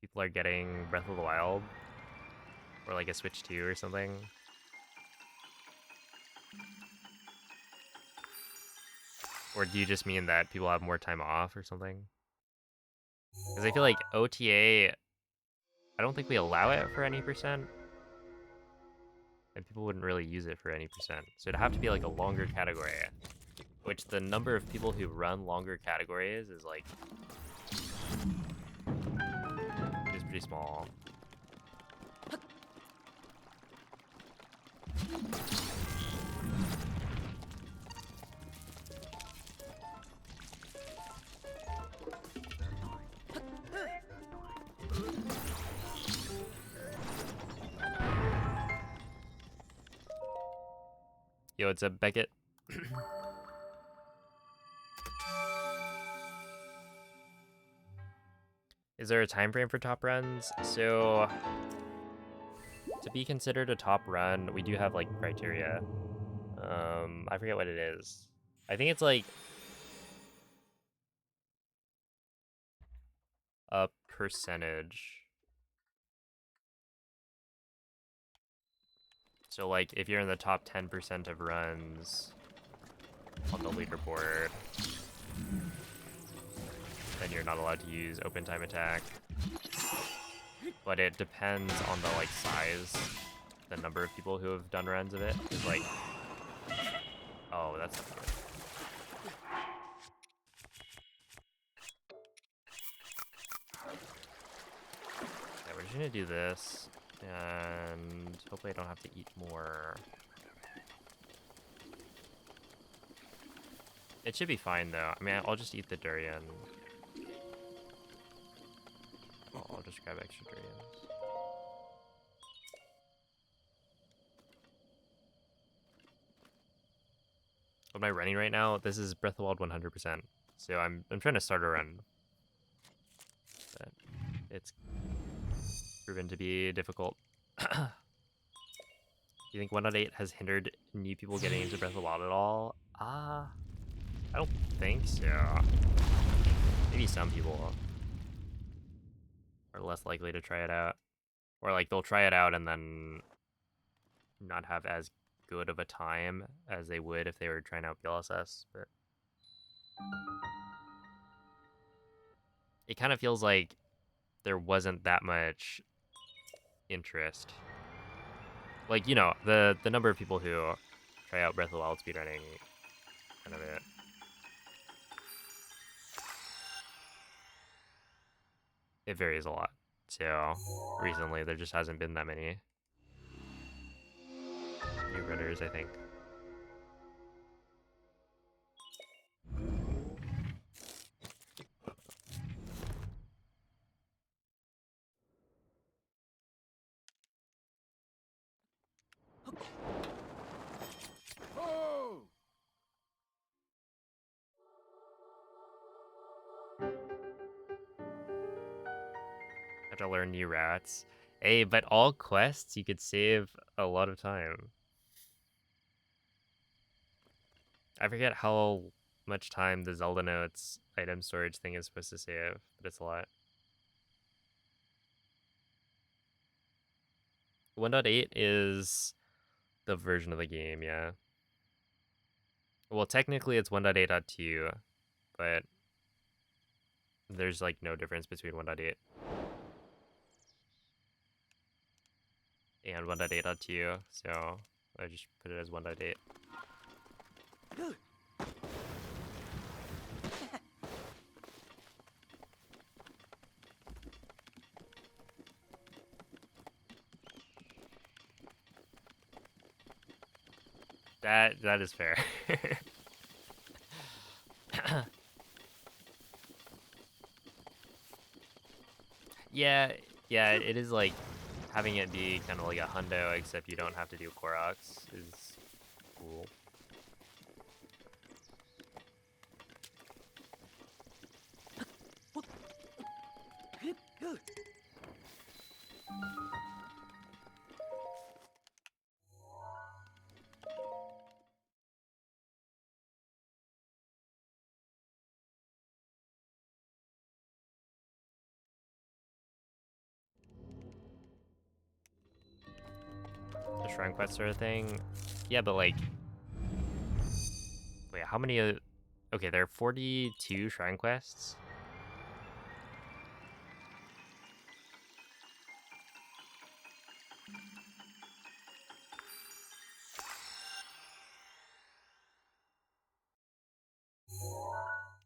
people are getting Breath of the Wild? Or like a Switch 2 or something? Or do you just mean that people have more time off or something? Because I feel like OTA, I don't think we allow it for any percent. And people wouldn't really use it for any percent. So it'd have to be like a longer category. Which the number of people who run longer categories is like... is pretty small. Yo, it's a Beckett. Is there a time frame for top runs? So, to be considered a top run, we do have like criteria. I forget what it is. I think it's like a percentage. So like if you're in the top 10% of runs on the leaderboard, then you're not allowed to use open time attack. But it depends on the like size, the number of people who have done runs of it. It's like, oh, that's not good. Okay, we're just gonna do this, and hopefully I don't have to eat more. It should be fine though. I mean, I'll just eat the durian. I'll just grab extra durians. What am I running right now? This is Breath of the Wild 100%. So I'm trying to start a run. But it's proven to be difficult. Do you think 1.8 has hindered new people getting into Breath of the Wild at all? I don't think so. Maybe some people are less likely to try it out. Or like they'll try it out and then not have as good of a time as they would if they were trying out PLSS, but it kind of feels like there wasn't that much interest. Like, you know, the number of people who try out Breath of the Wild speedrunning, kind of it varies a lot. So recently there just hasn't been that many new runners, I think. Oh! Have to learn new routes. Hey, but all quests you could save a lot of time. I forget how much time the Zelda Notes item storage thing is supposed to save, but it's a lot. 1.8 is the version of the game, yeah. Well, technically it's 1.8.2, but there's like no difference between 1.8 and 1.8.2, so I just put it as 1.8. That is fair. Yeah, yeah, it is like having it be kind of like a hundo, except you don't have to do Koroks is cool. The shrine quest sort of thing. Yeah, but like, wait, how many? Okay, there are 42 shrine quests.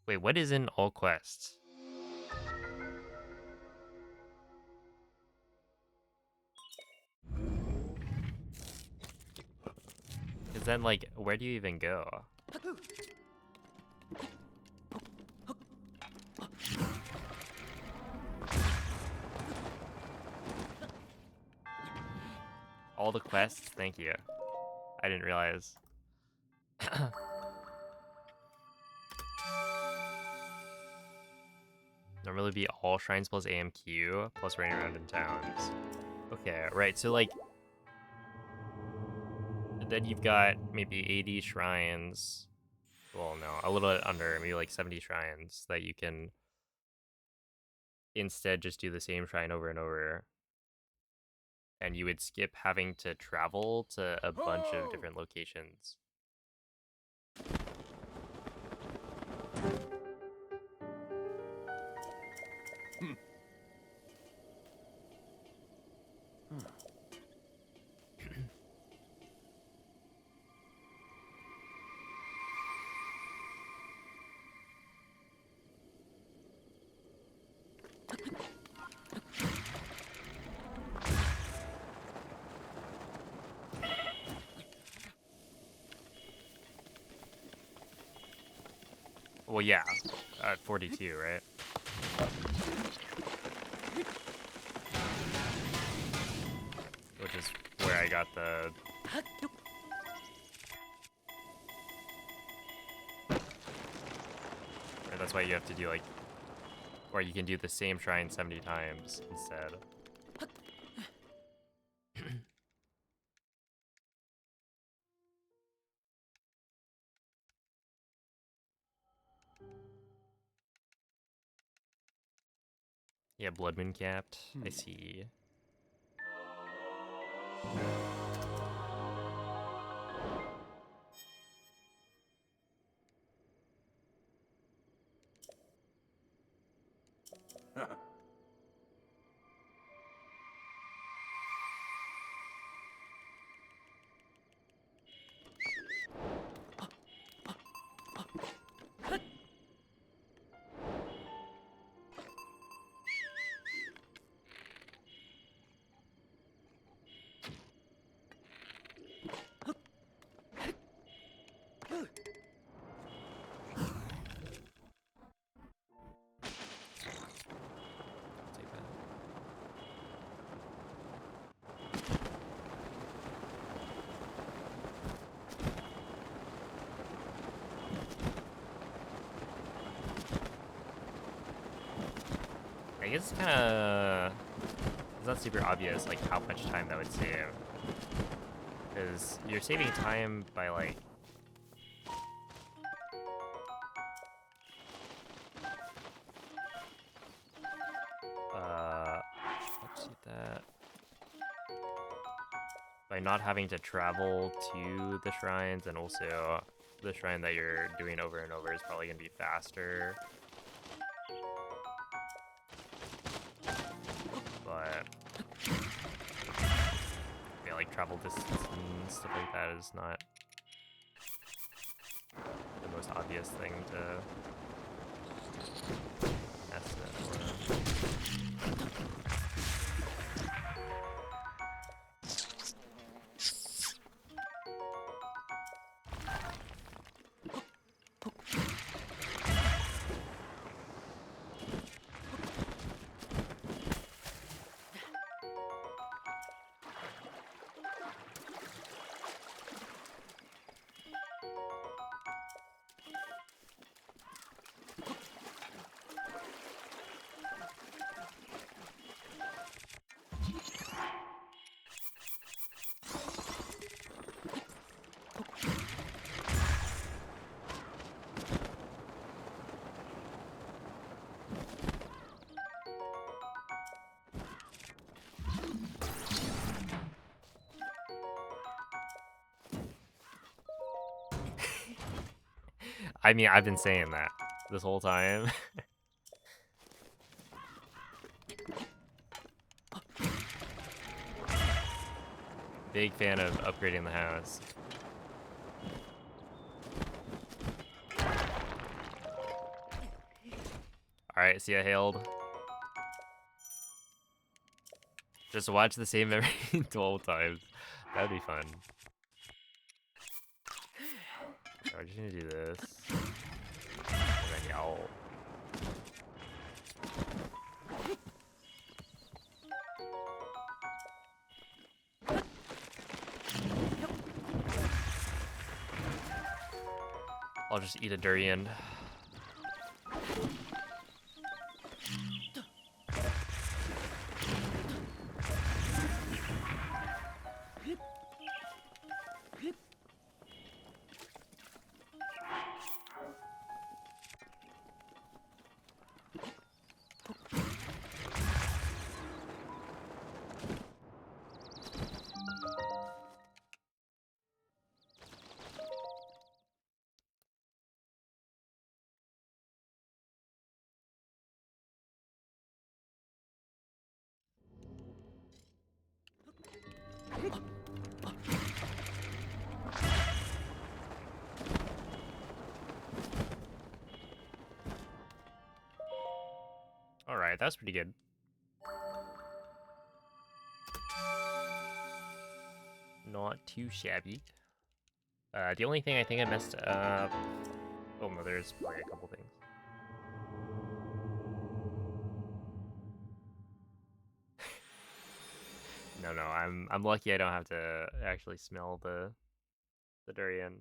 Wait, what is in all quests? Because then, like, where do you even go? All the quests? Thank you. I didn't realize. Normally be all shrines plus AMQ plus running around in towns. Okay, right, so like, then you've got maybe 80 shrines. Well, no, a little bit under, maybe like 70 shrines that you can instead just do the same shrine over and over. And you would skip having to travel to a bunch of different locations. Well, yeah, at 42, right? Which is where I got the That's why you have to do like, or you can do the same shrine 70 times instead. Yeah, Blood Moon capped. I see. Take that. I guess it's kind of, it's not super obvious like how much time that would save, because you're saving time by like, let's see that, by not having to travel to the shrines, and also the shrine that you're doing over and over is probably gonna be faster. But yeah, like travel distance and stuff like that is not the most obvious thing to mess with. I mean, I've been saying that this whole time. Big fan of upgrading the house. Alright, see ya, Hailed. Just watch the same every 12 times. That'd be fun. So we're just gonna do this. And then yowl. I'll just eat a durian. Alright, that's pretty good. Not too shabby. The only thing I think I messed up... Oh no, there's probably a couple things. No, I'm lucky I don't have to actually smell the durian.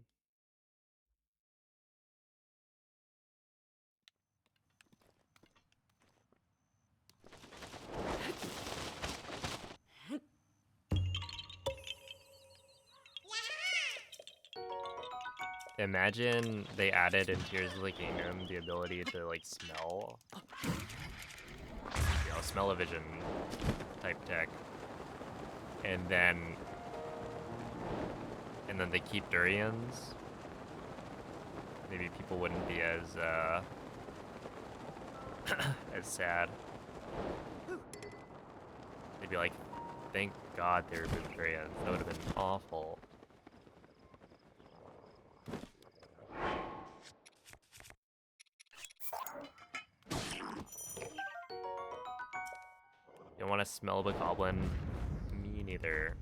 Imagine they added in Tears of the Kingdom the ability to like smell, smell-o-vision type tech, and then they keep durians. Maybe people wouldn't be as as sad. They'd be like, thank God there were durians. That would have been awful. You don't want to smell the goblin? Me neither.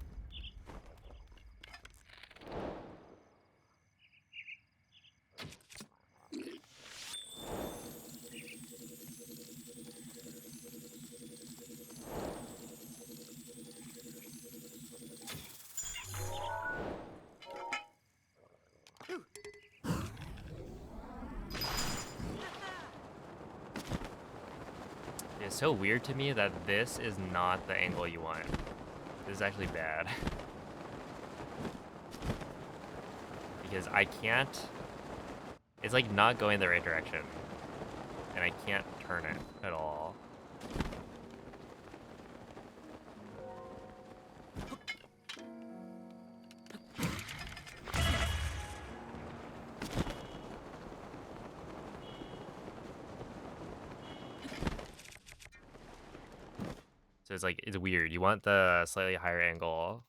It's so weird to me that this is not the angle you want. This is actually bad. Because I can't... It's like not going the right direction. And I can't turn it at all. So it's like, it's weird. You want the slightly higher angle.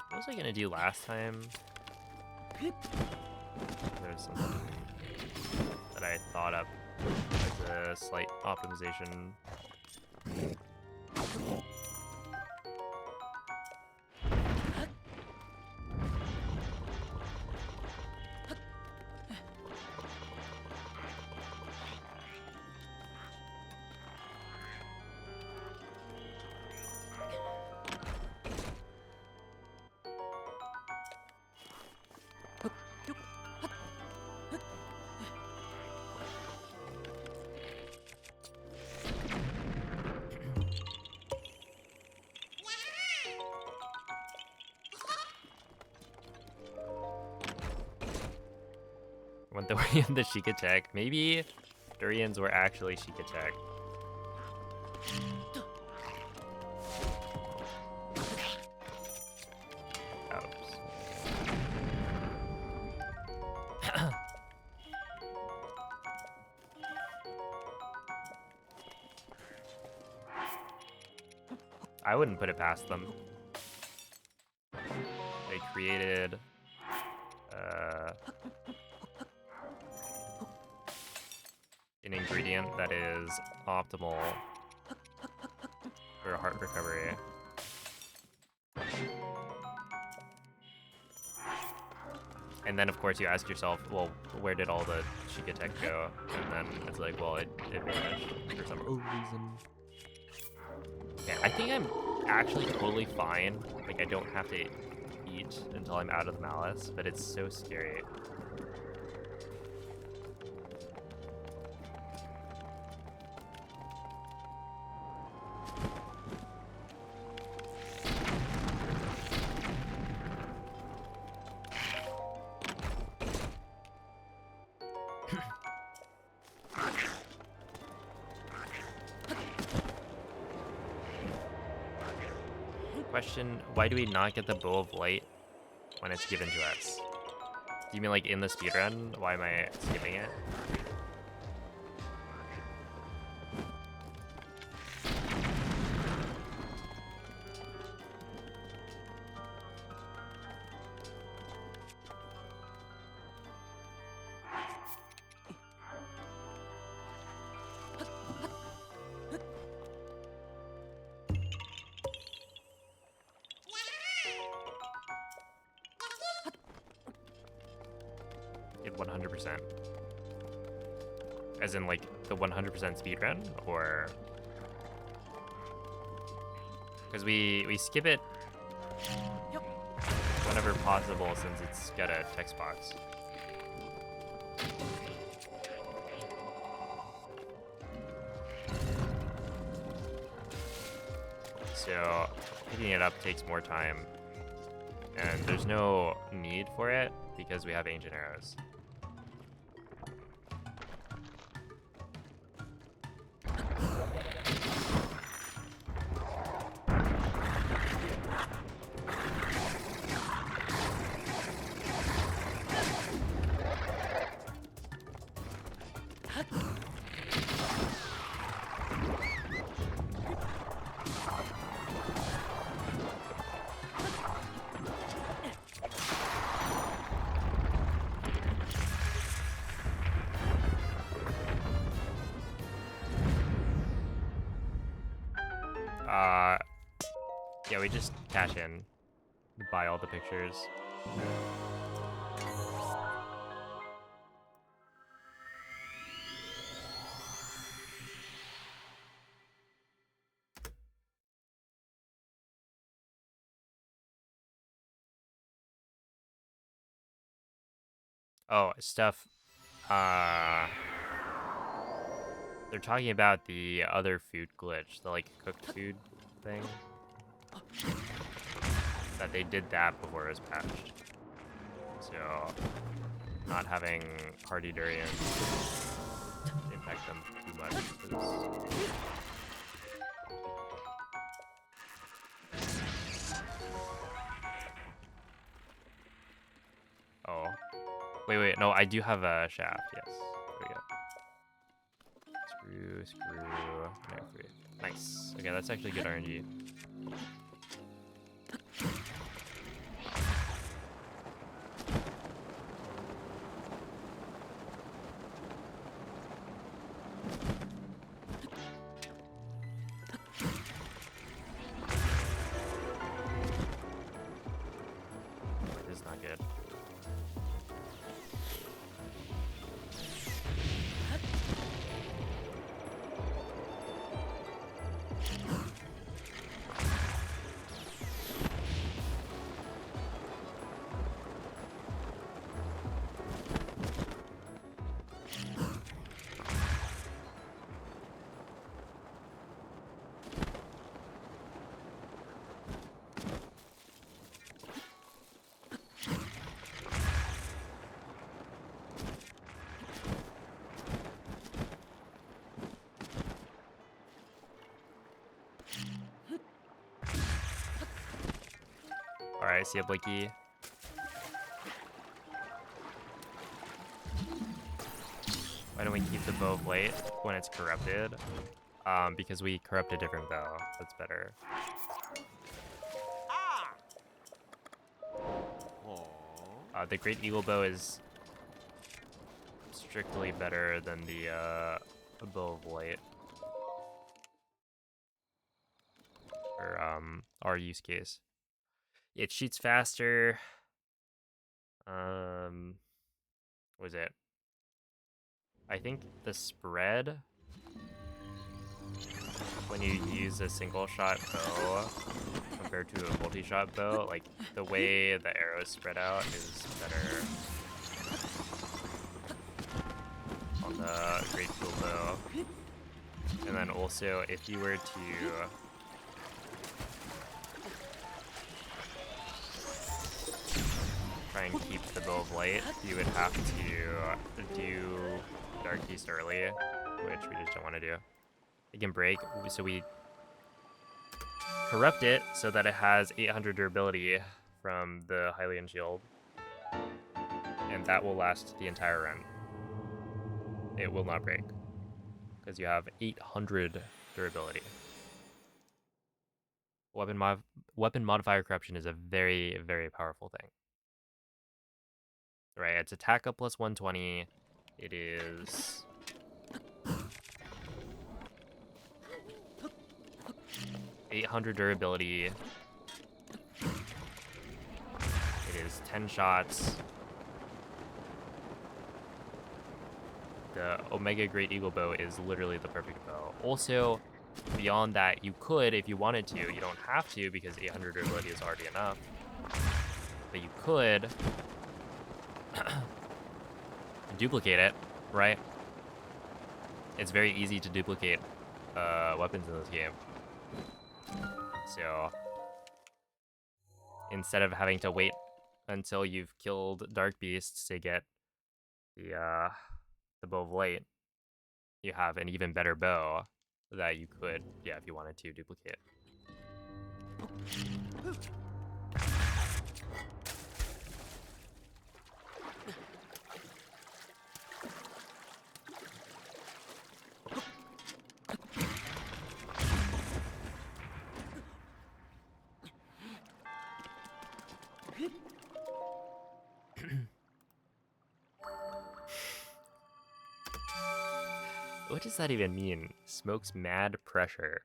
What was I gonna do last time? There's something that I thought up as a slight optimization. Went the way of the Sheik attack. Maybe durians were actually Sheik attack. Oops. I wouldn't put it past them. They created an ingredient that is optimal for heart recovery. And then, of course, you ask yourself, well, where did all the Sheik attack go? And then it's like, well, it vanished for some reason. Yeah, I think I'm actually totally fine. Like, I don't have to eat until I'm out of the malice, but it's so scary. Question, why do we not get the Bow of Light when it's given to us? Do you mean like in the speedrun? Why am I skipping it? it 100%? As in, like, the 100% speedrun? Or... Because we skip it whenever possible since it's got a text box. So picking it up takes more time, and there's no need for it because we have ancient arrows. Yeah, we just cash in, buy all the pictures. Oh, stuff. They're talking about the other food glitch, the like cooked food thing. That they did that before it was patched. So, not having hardy durians impact them too much. 'Cause... Oh. Wait, no, I do have a shaft, yes. There we go. Screw. No, free. Nice. Okay, that's actually good RNG. This is not good. Alright, see ya, Blicky. Why don't we keep the bow of light when it's corrupted? Because we corrupt a different bow. That's better. The Great Eagle bow is strictly better than the bow of light. For our use case. It shoots faster. What was it? I think the spread when you use a single shot bow compared to a multi-shot bow, like the way the arrows spread out is better on the Great Eagle bow. And then also if you were to try and keep the bow of light, you would have to do Dark East early, which we just don't want to do. It can break, so we corrupt it so that it has 800 durability from the Hylian shield, and that will last the entire run. It will not break because you have 800 durability. Weapon modifier corruption is a very, very powerful thing. Right, it's attack up plus 120. It is 800 durability. It is 10 shots. The Omega Great Eagle bow is literally the perfect bow. Also, beyond that, you could, if you wanted to, you don't have to because 800 durability is already enough. But you could duplicate it, right? It's very easy to duplicate weapons in this game. So instead of having to wait until you've killed Dark Beasts to get the bow of light, you have an even better bow that you could, yeah, if you wanted to, duplicate. What does that even mean? Smoke's mad pressure.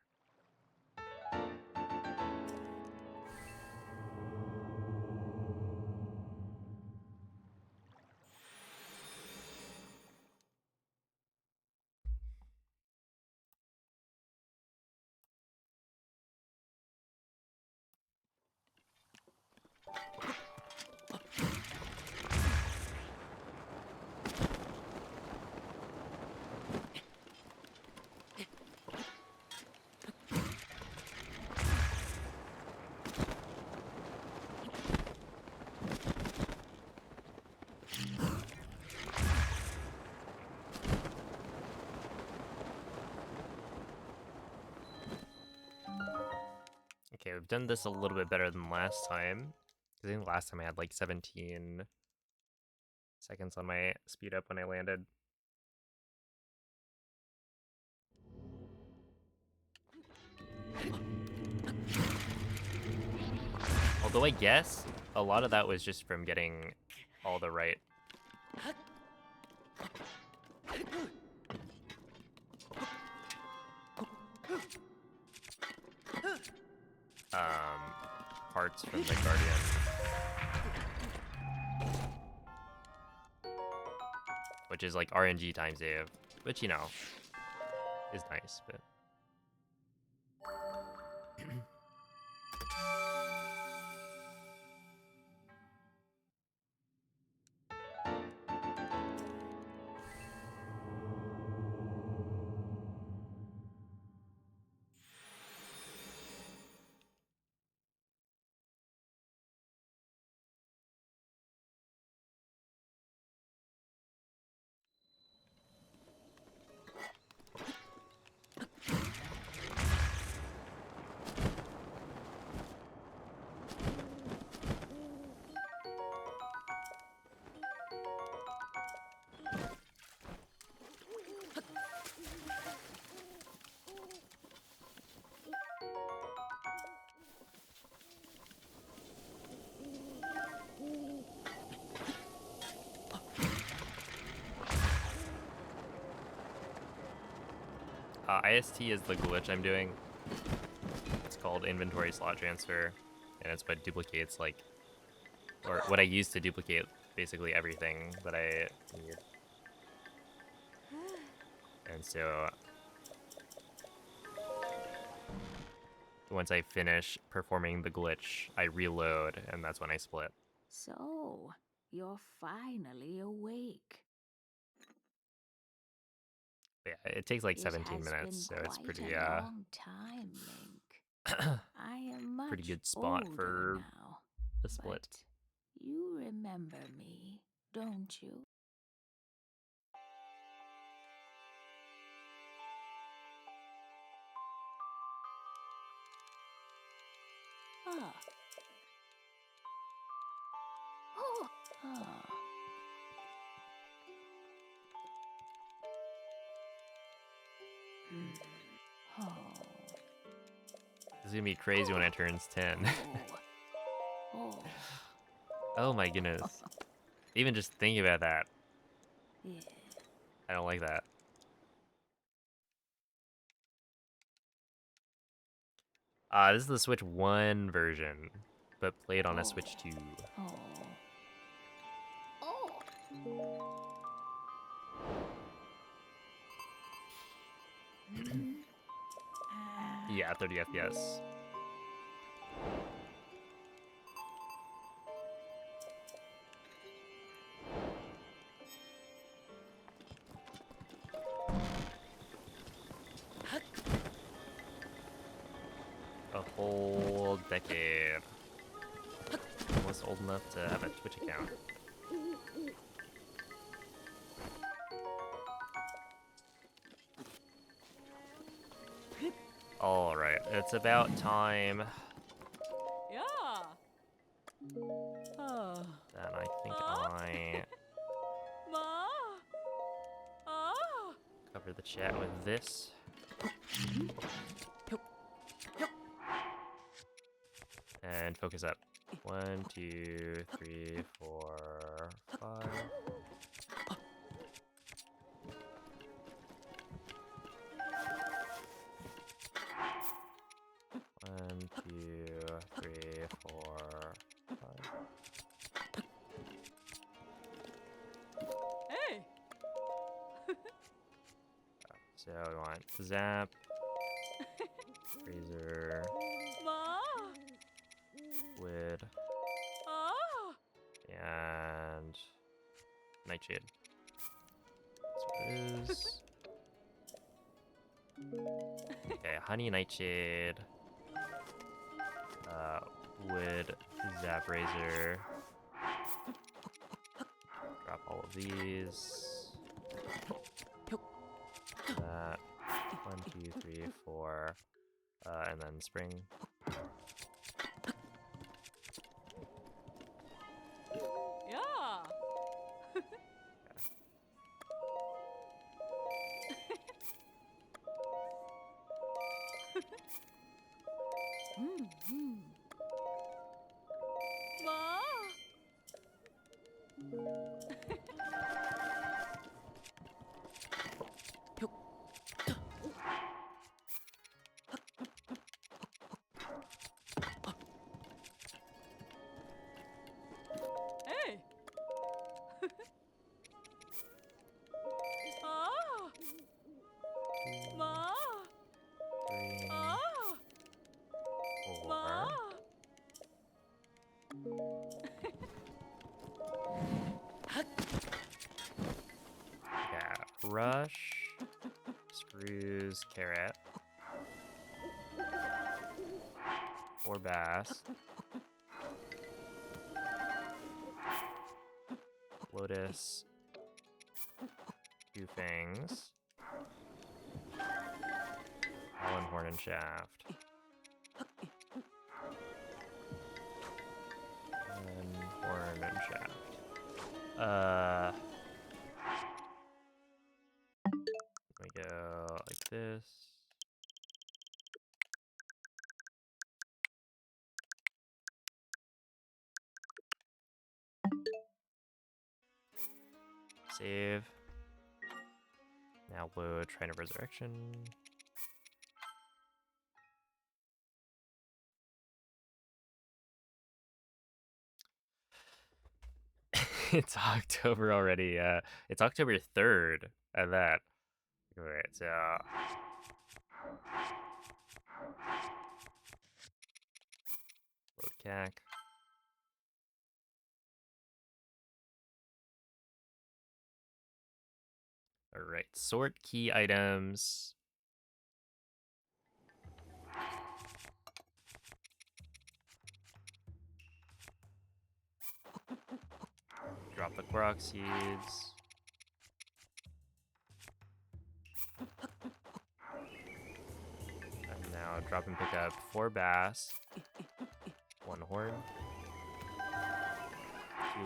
Okay, we've done this a little bit better than last time. I think last time I had like 17 seconds on my speed up when I landed. Although I guess a lot of that was just from getting all the right parts from the Guardian. Which is like RNG time save, which, you know, is nice, but... IST is the glitch I'm doing. It's called inventory slot transfer, and it's what duplicates, like, or what I use to duplicate basically everything that I need. And so once I finish performing the glitch, I reload, and that's when I split. So, you're finally awake. Yeah, it takes like It 17 has minutes, so been it's quite pretty a long time, Link. I am much pretty good spot older for now, a split. but you remember me, don't you? Ah. Oh. Ah. Hmm. Oh. It's gonna be crazy when it turns 10. Oh. Oh my goodness. Even just thinking about that, Yeah. I don't like that. This is the Switch 1 version, but played on a Switch 2. Oh. Oh. Yeah, 30 FPS. A whole decade. Almost old enough to have a Twitch account. Alright, it's about time. Yeah. Oh. Then I think Huh? I Ma? Ah. cover the chat with this. And focus up. 1, 2, 3, 4, 5. One, two, three, 4, 5. Hey. So we want zap, razor, Ma. wood, Ah. and nightshade. That's what it is. Okay, honey nightshade. Wood, zap razor. Drop all of these. That. 1, 2, 3, 4. And then spring. Yeah. Mm-hmm. Ma. Hey. Ah. Ma. 3, Ah. 4. Ma. Yeah, rush, screws, carrot, 4 bass, lotus, 2 fangs, Allen horn and shaft, and horn and shaft. We go like this. Save. Now load Shrine of Resurrection. It's October already. It's October 3rd at that. Alright, so load CAC. Alright, sort key items. Drop the Korok seeds. And now drop and pick up 4 bass, 1 horn,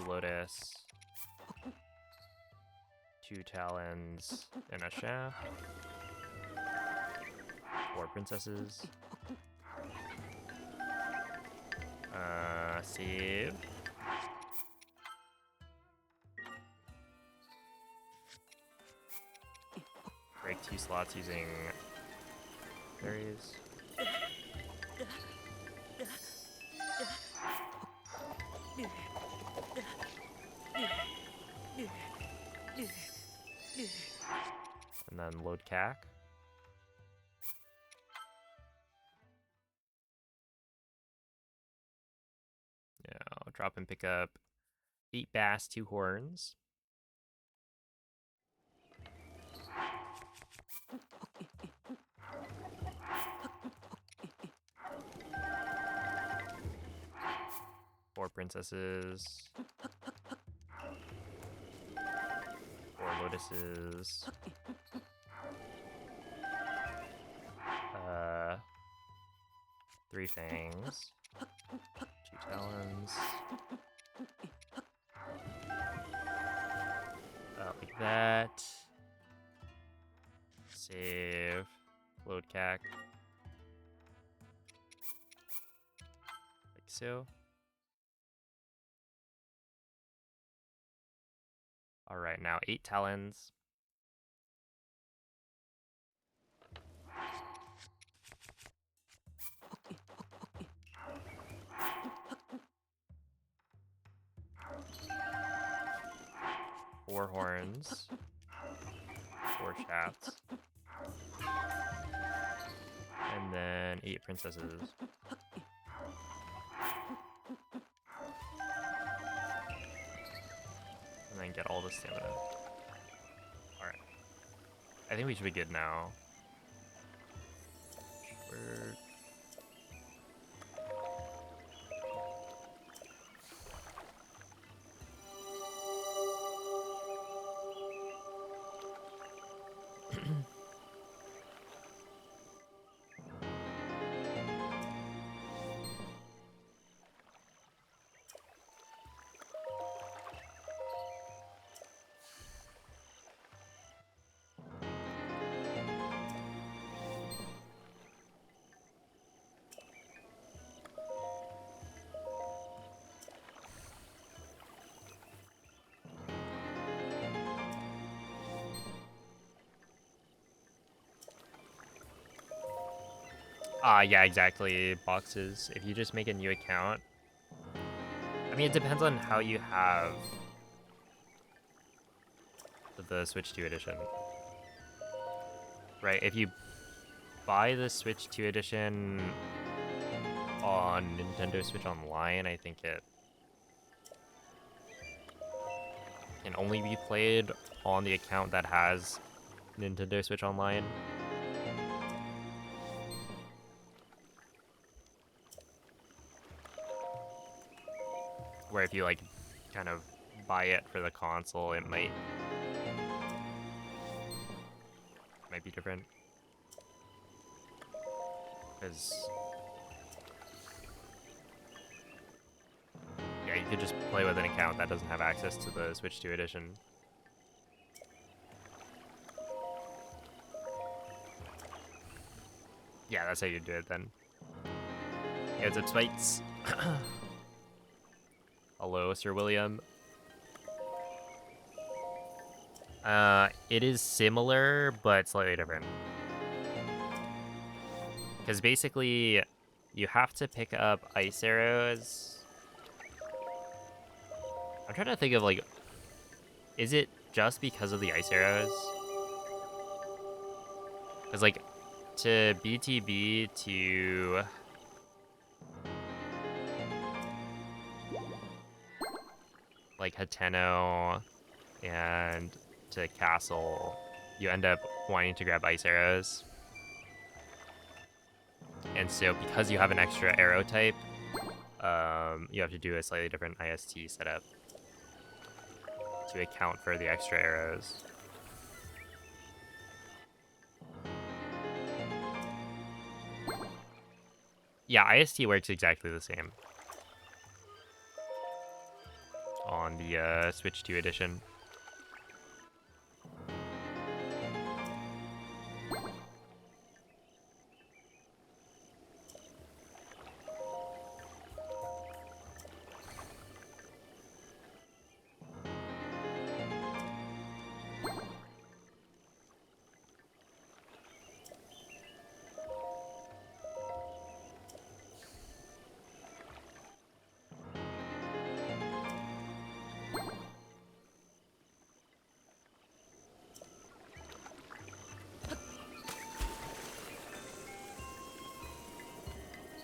2 lotus, 2 talons, and a shaft, 4 princesses. Save. Break 2 slots using berries. And then load CAC. drop and pick up 8 bass, 2 horns. Four princesses. 4 lotuses. 3 fangs. 2 talons. Like that. Save. Load cac. Like so. Alright, now 8 talons. Four horns. 4 shafts. And then 8 princesses. And then get all the stamina. Alright. I think we should be good now. We're... yeah, exactly. Boxes. If you just make a new account. I mean, it depends on how you have the Switch 2 edition. Right, if you buy the Switch 2 edition on Nintendo Switch Online, I think it can only be played on the account that has Nintendo Switch Online. Where if you like kind of buy it for the console, it might be different. Because yeah, you could just play with an account that doesn't have access to the Switch 2 edition. Yeah, that's how you do it then. Yeah, it's fights. Hello, Sir William. It is similar, but slightly different. Because basically, you have to pick up ice arrows. I'm trying to think of, like, is it just because of the ice arrows? Because, like, to BTB to... like, Hateno and to Castle, you end up wanting to grab ice arrows. And so because you have an extra arrow type, you have to do a slightly different IST setup to account for the extra arrows. Yeah, IST works exactly the same on the Switch 2 edition.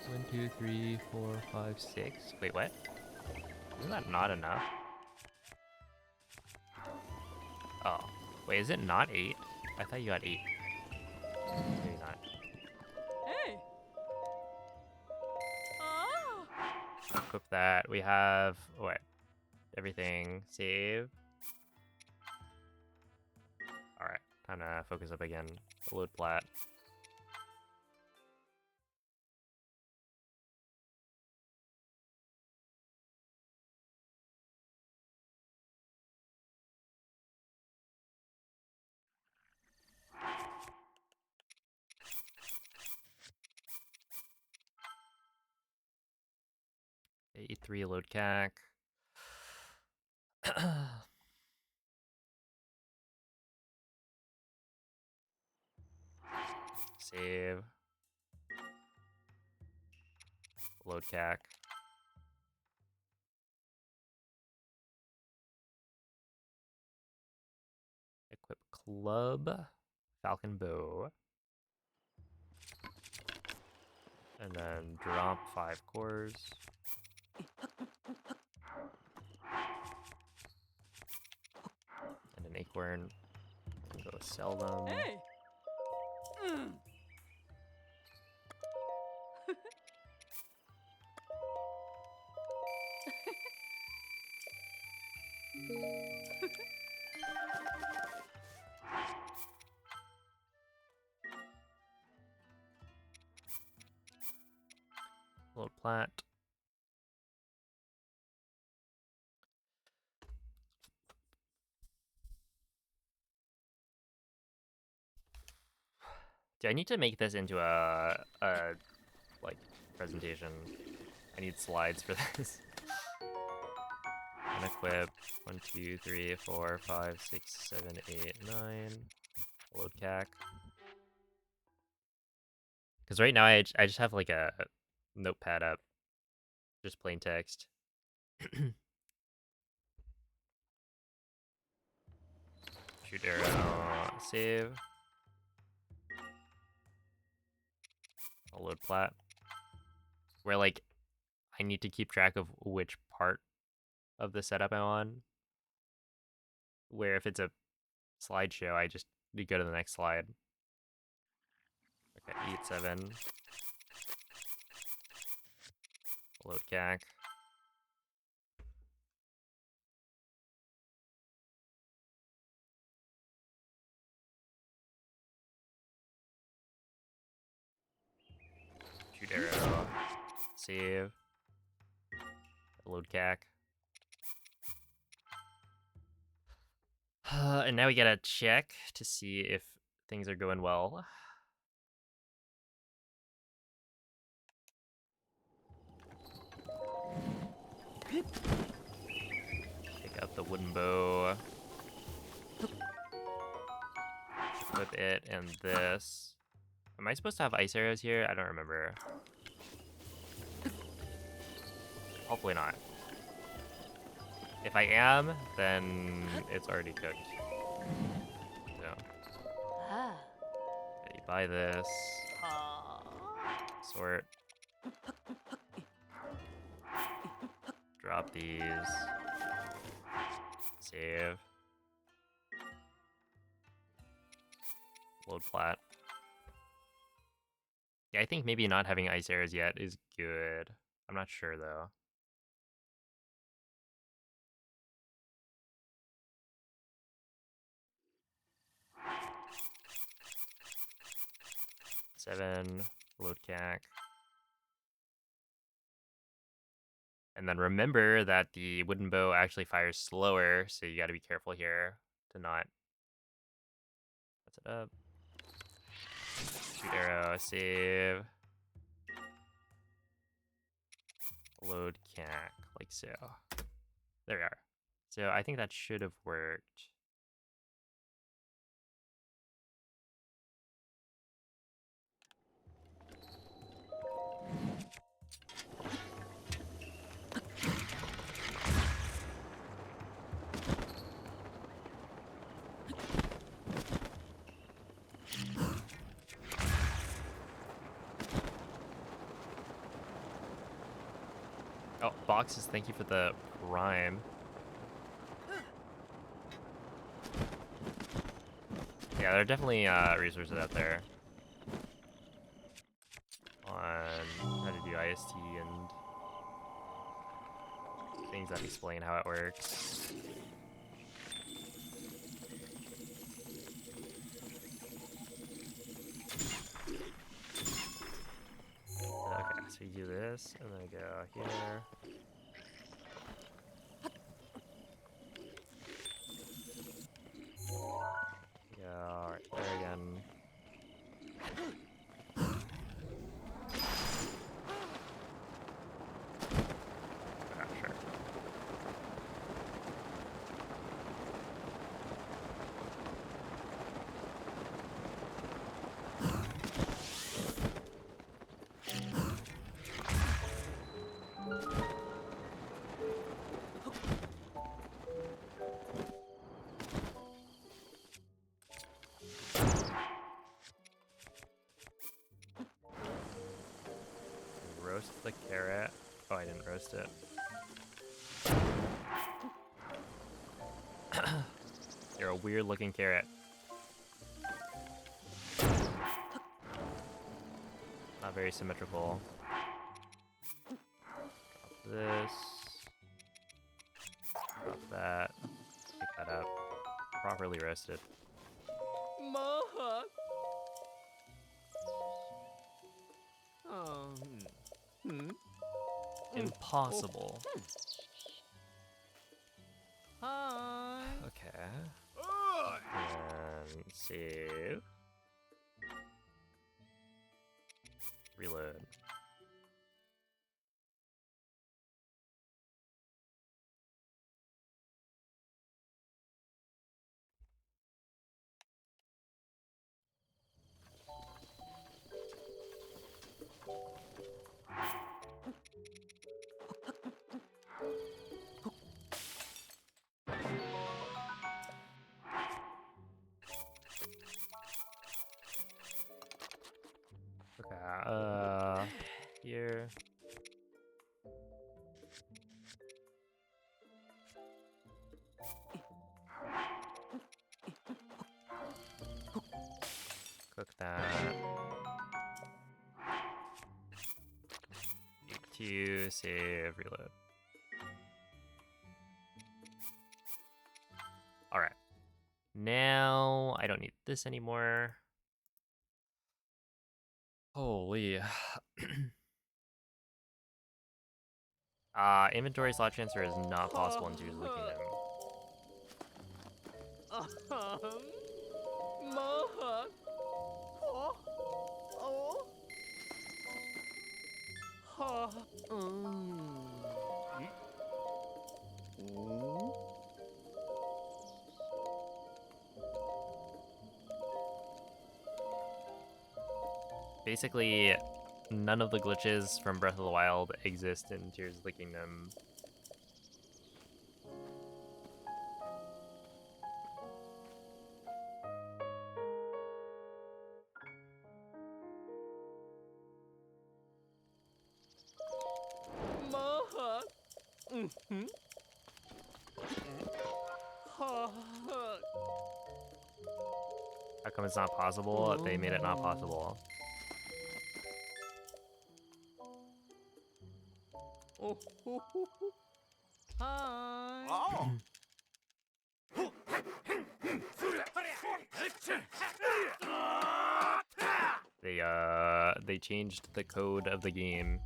One, two, three, four, five, six. Wait, what? Isn't that not enough? Oh. Wait, is it not 8? I thought you got 8. Maybe not. Hey. Ah. Equip that. We have what? Everything. Save. Alright. Time to focus up again. Load plat. E3 load cac. Save. Load cac. Equip club. Falcon bow. And then drop 5 cores. And an acorn. And go sell them. Hey. Mm. Load plat. Do I need to make this into a like presentation? I need slides for this. Unequip. 1, 2, 3, 4, 5, 6, 7, 8, 9. Load cac. Because right now I just have like a notepad up, just plain text. Shoot arrow. Save. I'll load plat. Where like I need to keep track of which part of the setup I'm on. Where if it's a slideshow, I just go to the next slide. Okay, eat 7. Load cac. Shoot arrow. Save. Load cac. And now we gotta check to see if things are going well. Pick up the wooden bow. Equip it and this. Am I supposed to have ice arrows here? I don't remember. Hopefully not. If I am, then it's already cooked. So, Ah. okay, you buy this. Ah. Sort. Drop these. Save. Load plat. Yeah, I think maybe not having ice arrows yet is good. I'm not sure though. Seven. Load cac. And then remember that the wooden bow actually fires slower, so you gotta be careful here to not mess it up. Shoot arrow, save. Load cac, like so. There we are. So I think that should have worked. Oh, Boxes, thank you for the prime. Yeah, there are definitely resources out there on how to do IST and things that explain how it works. Okay, so you do this, and then go here. Go right there again. Ah, sure. Roast the carrot. Oh, I didn't roast it. You're a weird looking carrot. Not very symmetrical. Drop this. Drop that. Pick that up. Properly roasted. Maha. Impossible. Hi. Okay. And save. Reload. Okay, here. Cook that. Two, save, reload. Alright. Now, I don't need this anymore. Holy. Inventory slot transfer is not possible in Tears of the Kingdom. Maha. Oh. Oh. Ha. Basically, none of the glitches from Breath of the Wild exist in Tears of the Kingdom. Maha. Ha. How come it's not possible? They made it not possible. Oh. Hi. Oh. They changed the code of the game.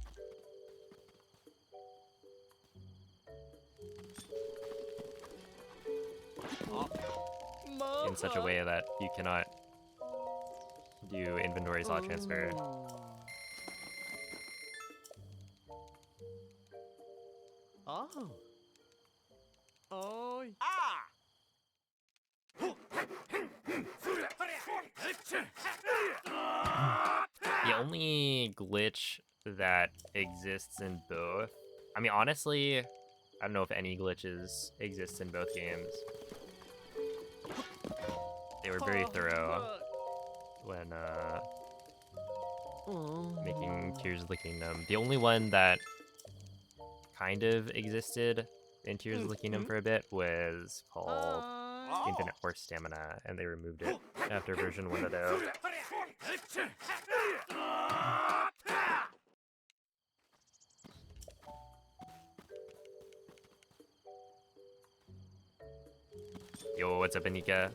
In such a way that you cannot do inventory slot transfer. Oh. Oh. Ah. The only glitch that exists in both... I mean, honestly, I don't know if any glitches exist in both games. They were very thorough when making Tears of the Kingdom. The only one that kind of existed in Tears of the Kingdom for a bit was called Infinite Horse Stamina, and they removed it after version 1.0. Yo, what's up, Anika?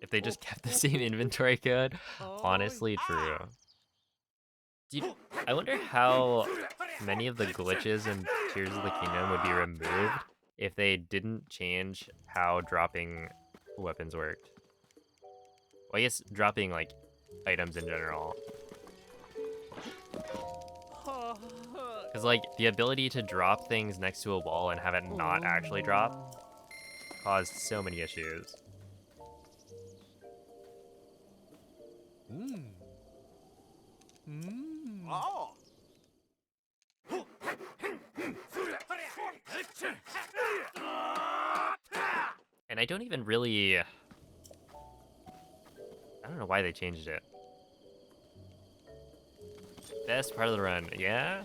If they just kept the same inventory code, honestly true. I wonder how many of the glitches in Tears of the Kingdom would be removed if they didn't change how dropping weapons worked. Well, I guess dropping, like, items in general. Because, like, the ability to drop things next to a wall and have it not actually drop caused so many issues. Oh. And I don't even really... I don't know why they changed it. Best part of the run, yeah?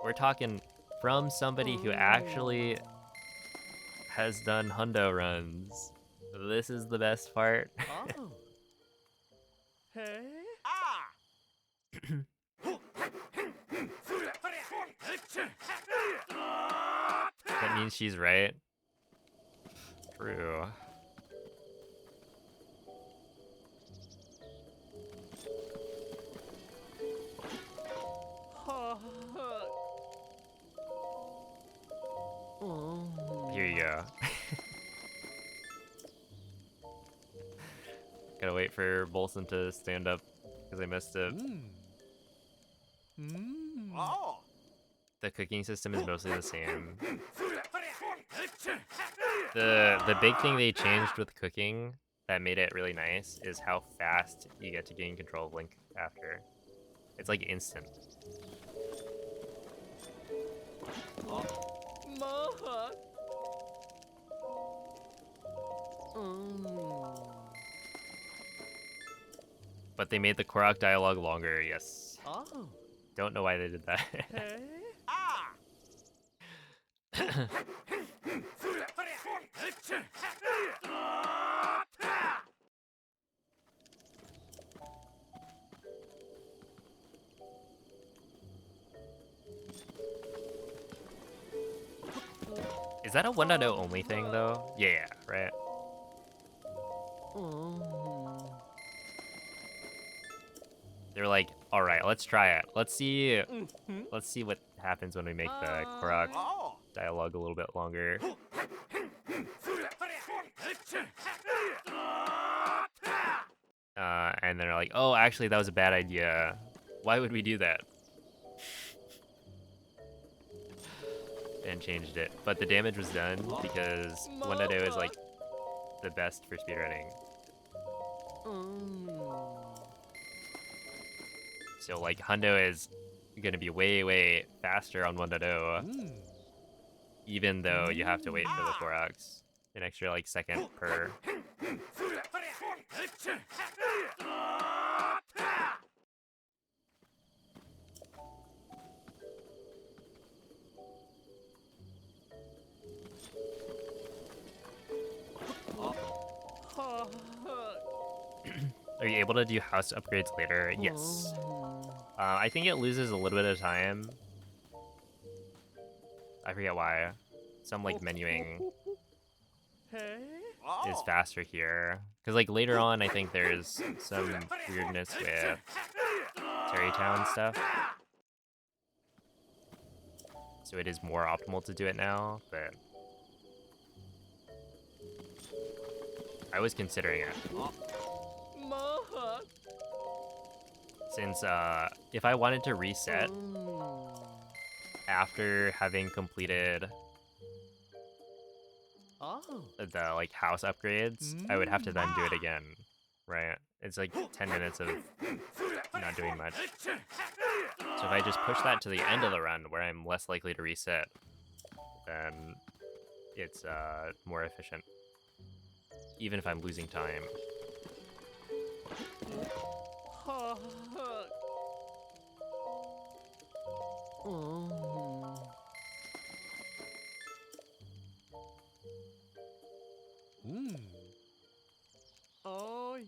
We're talking from somebody who actually has done hundo runs. This is the best part. Oh. Hey. Ah. That means she's right. True. Here you go. Gotta wait for Bolson to stand up because I messed up. Oh. The cooking system is mostly the same. The big thing they changed with cooking that made it really nice is how fast you get to gain control of Link after. It's like instant. But they made the Korok dialogue longer, yes. Oh. Don't know why they did that. Hey. Ah. Is that a 1.0 only thing though? Yeah, right. They're like, all right, let's try it. Let's see what happens when we make the Korok Oh. dialogue a little bit longer. And they're like, oh, actually, that was a bad idea. Why would we do that? And changed it. But the damage was done because 1.0 is like the best for speedrunning. So like Hundo is gonna be way, way faster on 1.0, even though you have to wait for the Koroks an extra like second per. Are you able to do house upgrades later? Yes. I think it loses a little bit of time. I forget why. Some like menuing Hey. is Oh. faster here. Because like later on, I think there's some weirdness with Terrytown stuff. So it is more optimal to do it now, but I was considering it. Since if I wanted to reset after having completed the like house upgrades, I would have to then do it again, right? It's like 10 minutes of not doing much. So if I just push that to the end of the run where I'm less likely to reset, then it's more efficient. Even if I'm losing time. Oh,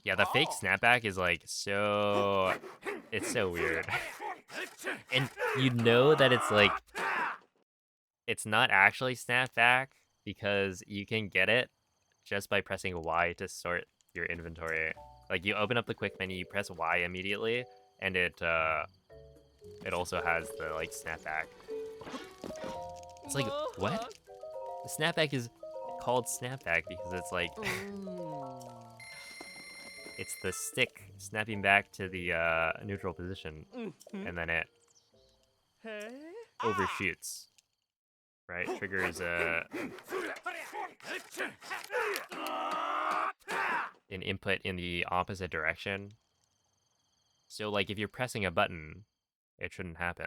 Yeah, the fake snapback is like so... It's so weird. And you know that it's like... It's not actually snapback because you can get it just by pressing Y to sort your inventory. Like you open up the quick menu, you press Y immediately, and it also has the like snapback. It's like, what? The snapback is called snapback because it's like it's the stick snapping back to the neutral position, and then it Hey. overshoots. Right? Triggers an input in the opposite direction. So like if you're pressing a button, it shouldn't happen.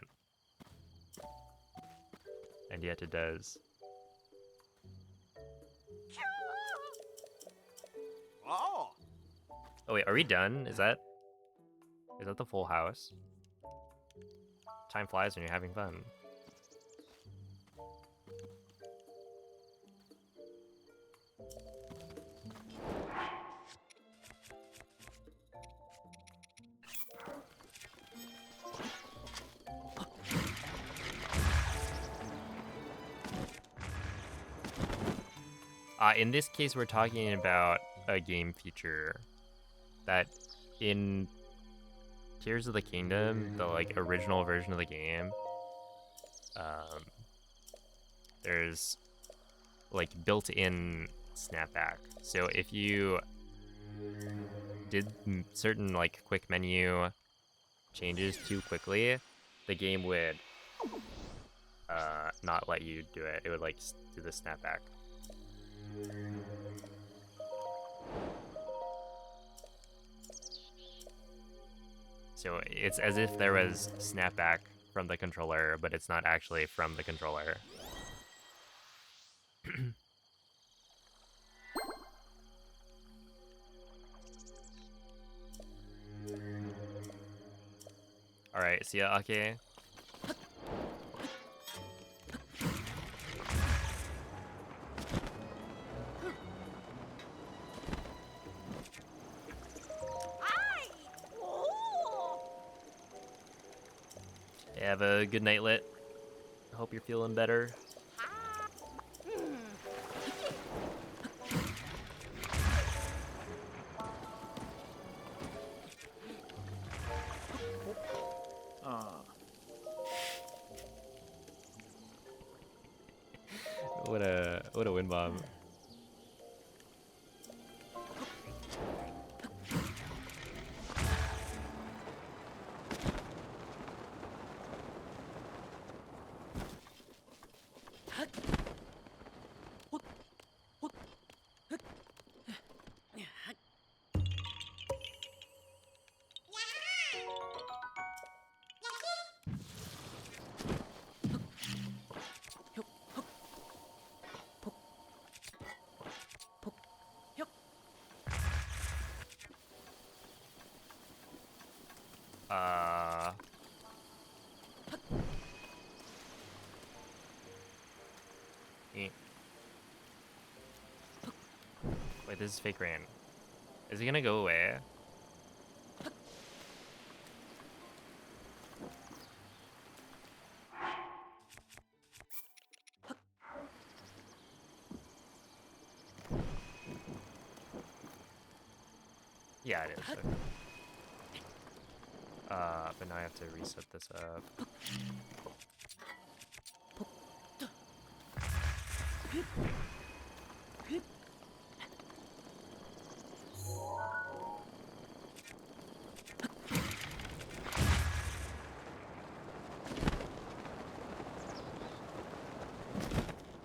And yet it does. Oh. Oh wait, are we done? Is that the full house? Time flies when you're having fun. In this case, we're talking about a game feature that in Tears of the Kingdom, the like original version of the game, there's like built-in snapback. So if you did certain like quick menu changes too quickly, the game would not let you do it. It would like do the snapback. So it's as if there was snapback from the controller, but it's not actually from the controller. Alright, see ya, Ake. Have a good night, Lit. Hope you're feeling better. What a wind bomb. Eh. Wait, this is fake rain. Is it gonna go away? Yeah, it is. Okay. But now I have to reset this up.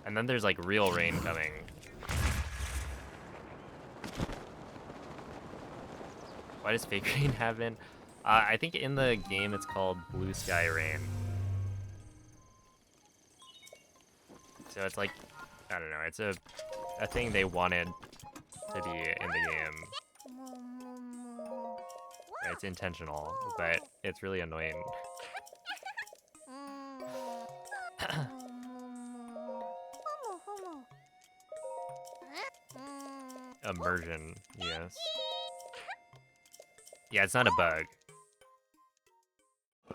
And then there's like real rain coming. Why does fake rain happen? I think in the game it's called Blue Sky Rain. So it's like, I don't know, it's a thing they wanted to be in the game. It's intentional, but it's really annoying. Immersion, yes. Yeah, it's not a bug.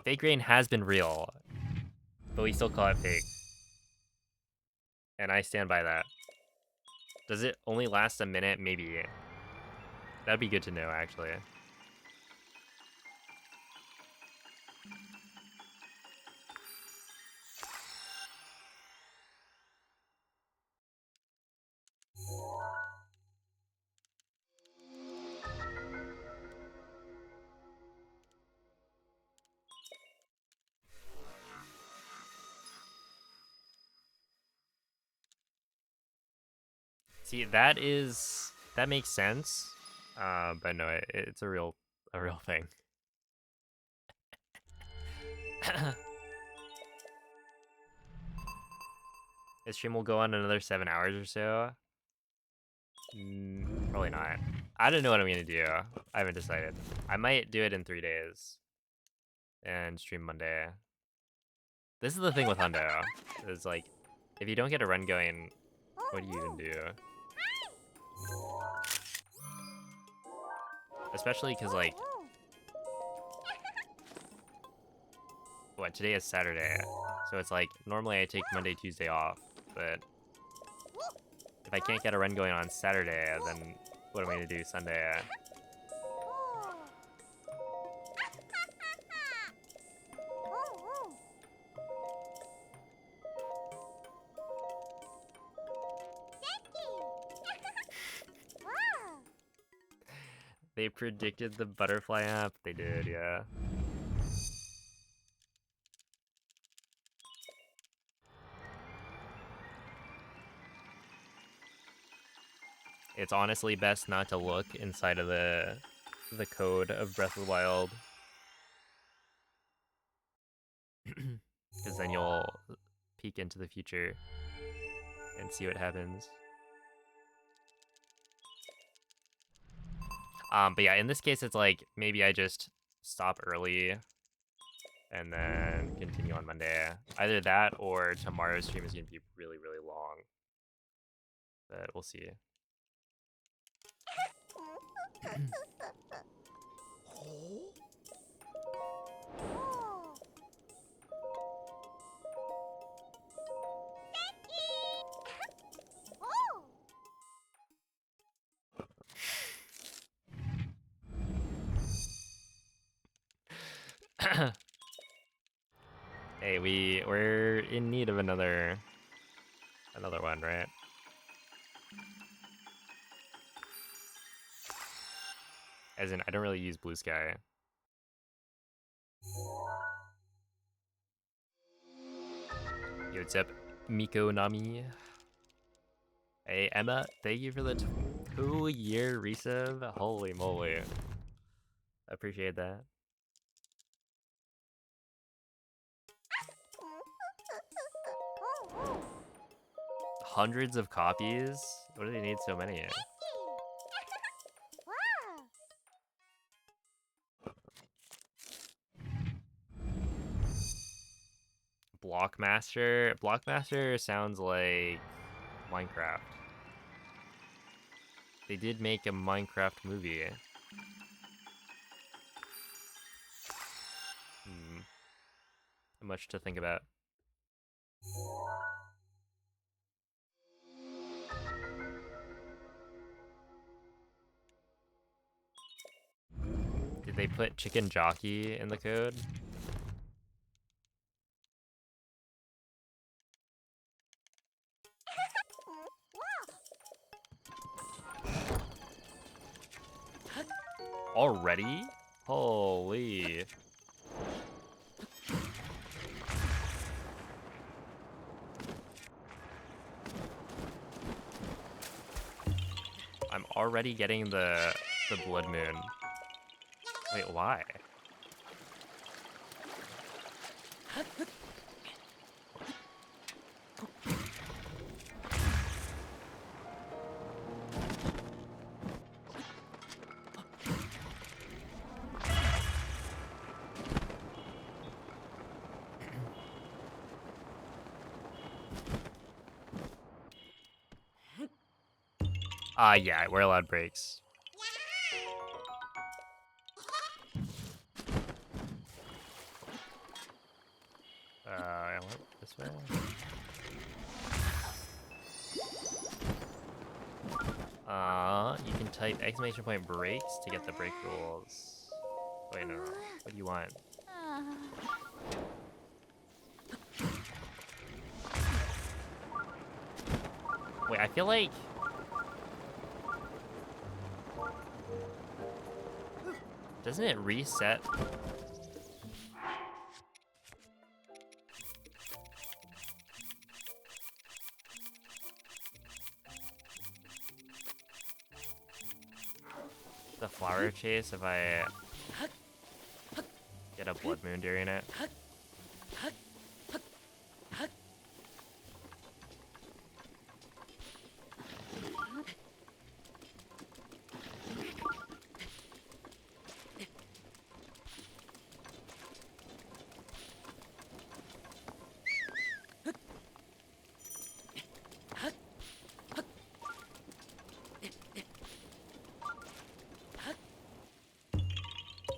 Fake rain has been real, but we still call it fake. And I stand by that. Does it only last a minute? Maybe. That'd be good to know, actually. See, that makes sense. But no, it's a real thing. This stream will go on another 7 hours or so. Probably not. I don't know what I'm gonna do. I haven't decided. I might do it in 3 days and stream Monday. This is the thing with Hundo. Is like, if you don't get a run going, what do you even do? Especially because, like, what, today is Saturday. So it's like, normally I take Monday, Tuesday off. But if I can't get a run going on Saturday, then what am I gonna do Sunday? They predicted the butterfly app. They did, yeah. It's honestly best not to look inside of the code of Breath of the Wild. Because then you'll peek into the future and see what happens. But yeah, in this case, it's like, maybe I just stop early and then continue on Monday. Either that or tomorrow's stream is going to be really, really long. But we'll see. Hey, we're in need of another one, right? As in, I don't really use Blue Sky. Yo, what's up, Miko Nami? Hey, Emma, thank you for the 2-year resub. Holy moly. I appreciate that. Hundreds of copies? What do they need so many? Blockmaster? Blockmaster sounds like Minecraft. They did make a Minecraft movie. Much to think about. Did they put chicken jockey in the code? Already? Holy. I'm already getting the blood moon. Wait, why? Yeah, we're allowed breaks. I went this way. You can type exclamation point breaks to get the break rules. Wait, no. What do you want? Wait, I feel like... Doesn't it reset? The flower chase if I get a blood moon during it.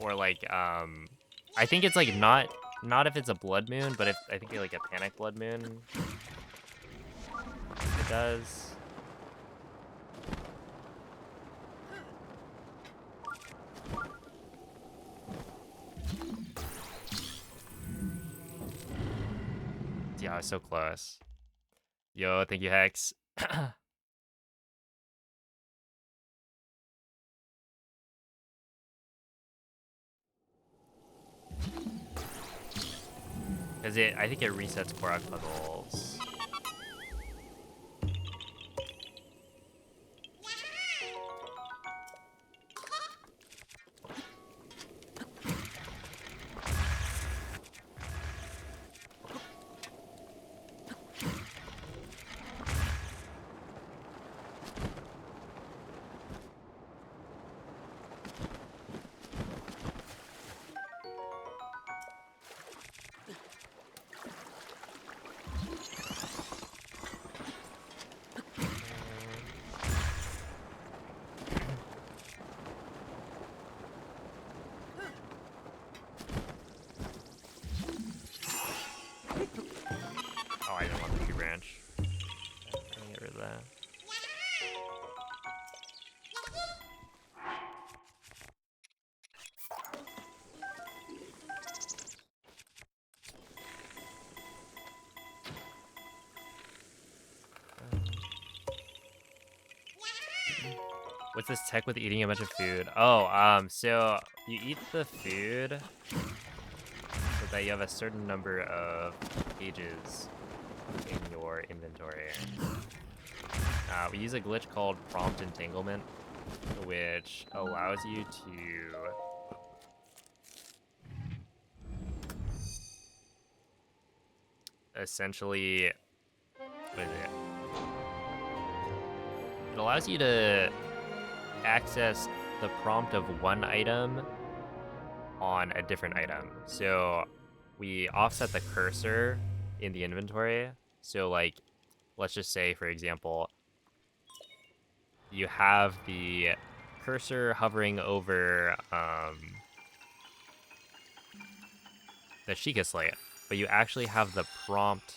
Or like, I think it's like not if it's a blood moon, but if I think like a panic blood moon, it does. Yeah, I was so close. Yo, thank you, Hex. Cause I think it resets Korok puzzles. Oh, I didn't want the tree branch. Okay, get rid of that. What's this tech with eating a bunch of food? Oh, so you eat the food so that you have a certain number of pages in your inventory. We use a glitch called prompt entanglement, which allows you to essentially, what is it? It allows you to access the prompt of one item on a different item. So we offset the cursor in the inventory. So like, let's just say, for example, you have the cursor hovering over the Sheikah slate, but you actually have the prompt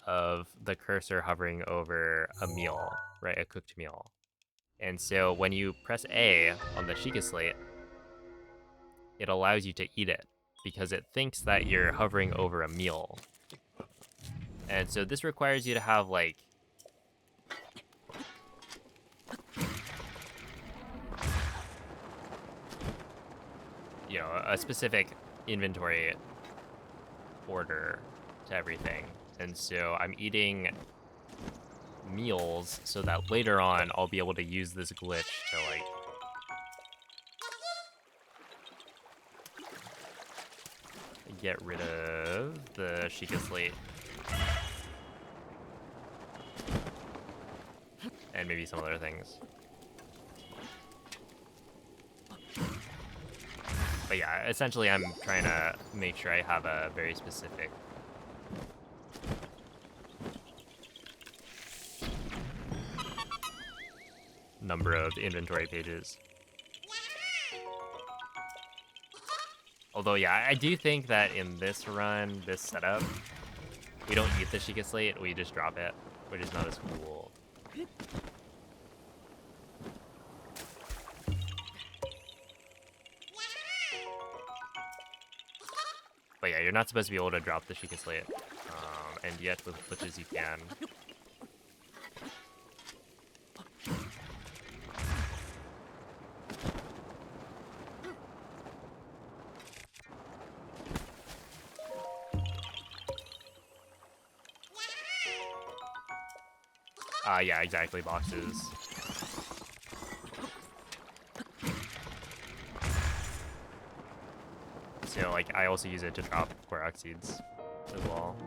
of the cursor hovering over a meal, right? A cooked meal. And so when you press A on the Sheikah slate, it allows you to eat it because it thinks that you're hovering over a meal. And so this requires you to have like a specific inventory order to everything. And so I'm eating meals so that later on I'll be able to use this glitch to like get rid of the Sheikah Slate. And maybe some other things. But yeah, essentially I'm trying to make sure I have a very specific number of inventory pages. Although, yeah, I do think that in this run, this setup, we don't eat the Sheikah Slate, we just drop it, which is not as cool. But yeah, you're not supposed to be able to drop the Sheikah Slate, and yet with glitches you can. Yeah, exactly, boxes. So, like, I also use it to drop Korok seeds as well.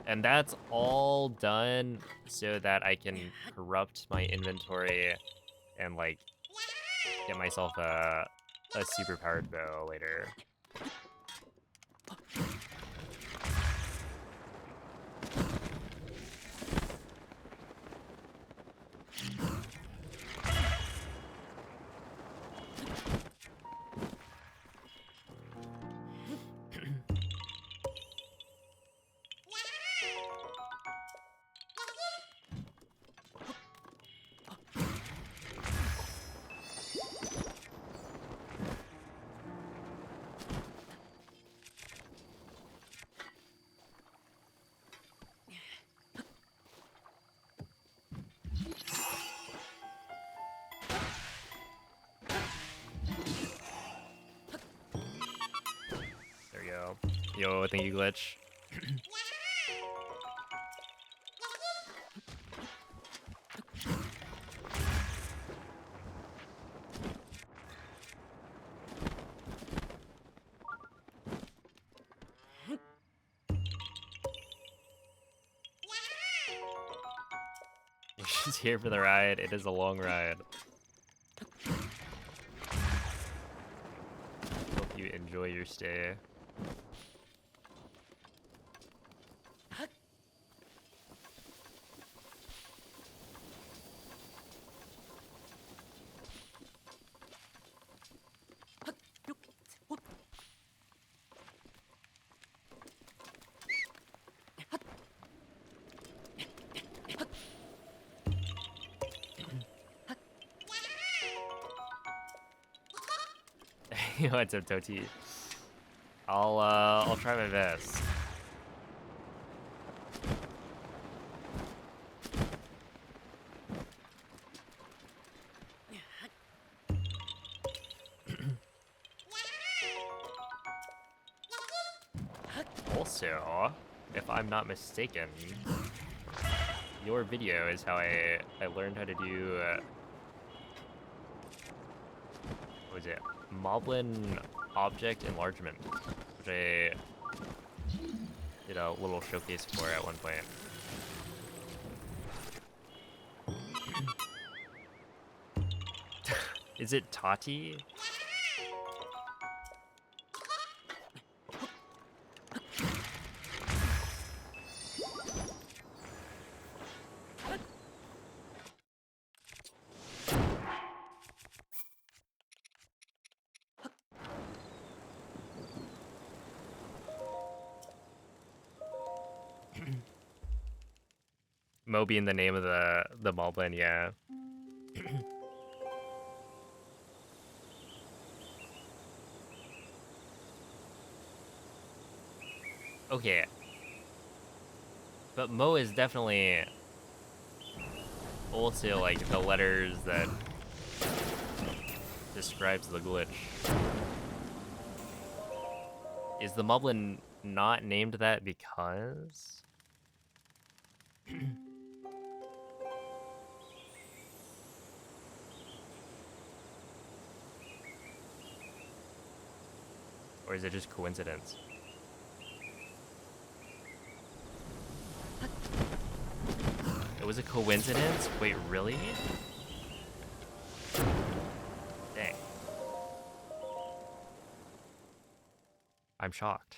And that's all done so that I can corrupt my inventory and, like, get myself a super powered bow later. There we go. Yo, thank you, Glitch. She's here for the ride. It is a long ride. Hope you enjoy your stay. What's up, Toti? I'll try my best. Also, if I'm not mistaken, your video is how I learned how to do what was it? Moblin object enlargement, which I did a little showcase for at one point. Is it Tati? Mo being the name of the Moblin, yeah. Okay. But Mo is definitely also like the letters that describes the glitch. Is the Moblin not named that because? Or is it just coincidence? It was a coincidence? Wait, really? Dang. I'm shocked.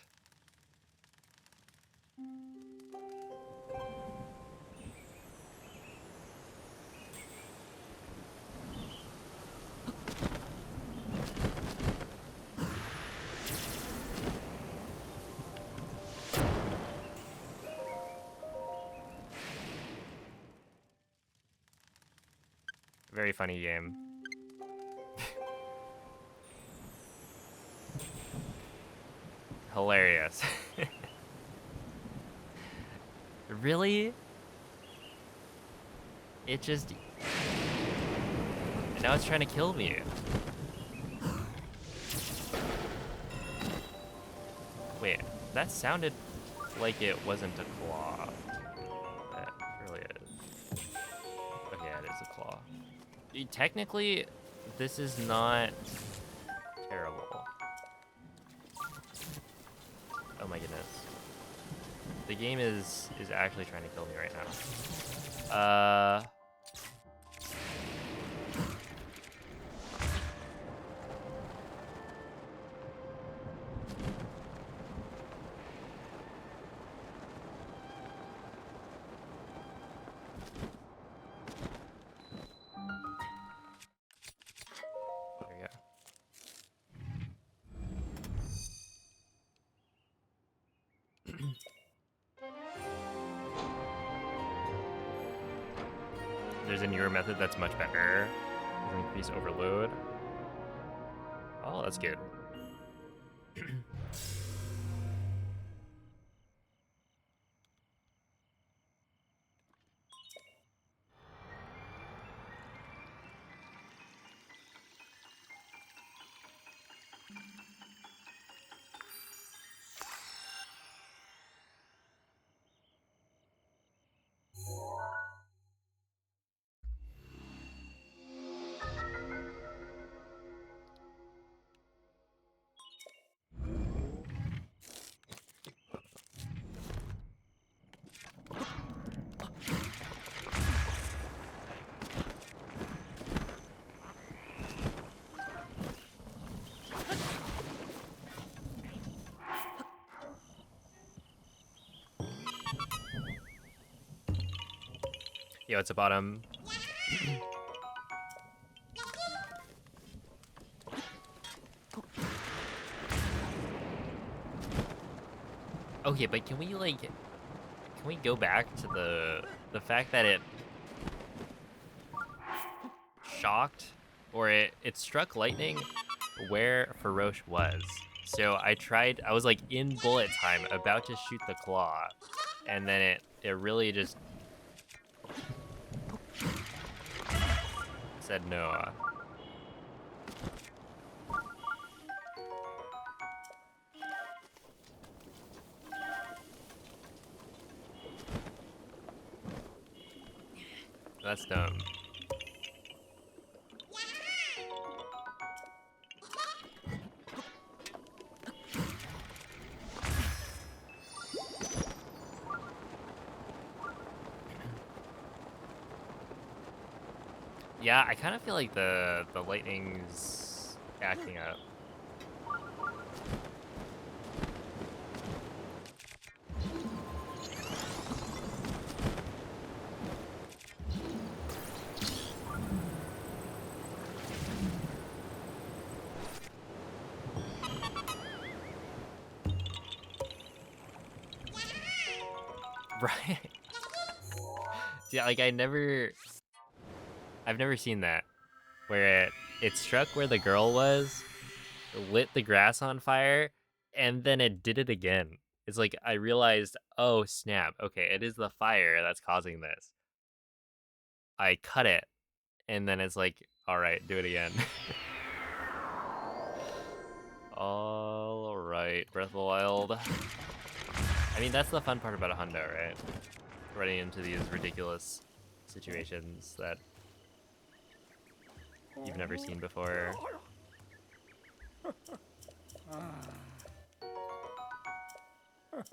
Very funny game. Hilarious. Really? It just... Now it's trying to kill me. Wait, that sounded like it wasn't a claw. That really is. Okay, it is a claw. Technically, this is not terrible. Oh my goodness. The game is actually trying to kill me right now. There we go. There's a newer method that's much better. Increase overload. Oh, that's good. Yo, it's a bottom. Okay, but can we go back to the fact that it shocked or it struck lightning where Faroche was. So I was like in bullet time about to shoot the claw, and then it really just said no. That's dumb. Yeah, I kind of feel like the lightning's acting up. Right? Yeah, like I've never seen that where it struck where the girl was, lit the grass on fire, and then it did it again. It's like I realized, oh snap, okay, it is the fire that's causing this. I cut it, and then it's like, all right, do it again. All right, Breath of the Wild. I mean, that's the fun part about a hundo, right? Running into these ridiculous situations that you've never seen before. Oh,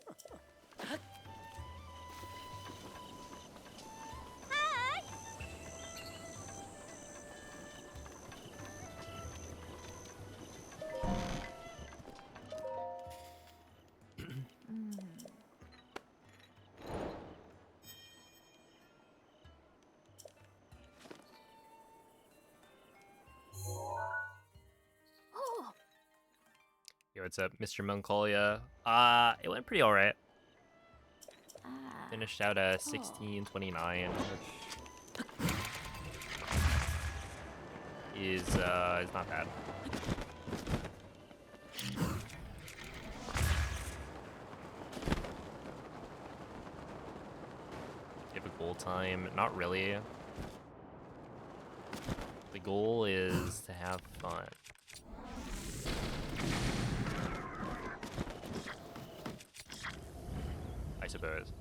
Yo, what's up, Mr. Mongolia? It went pretty alright. ah. Finished out 16:29, which is not bad. You have a goal time? Not really. The goal is to have fun. I suppose.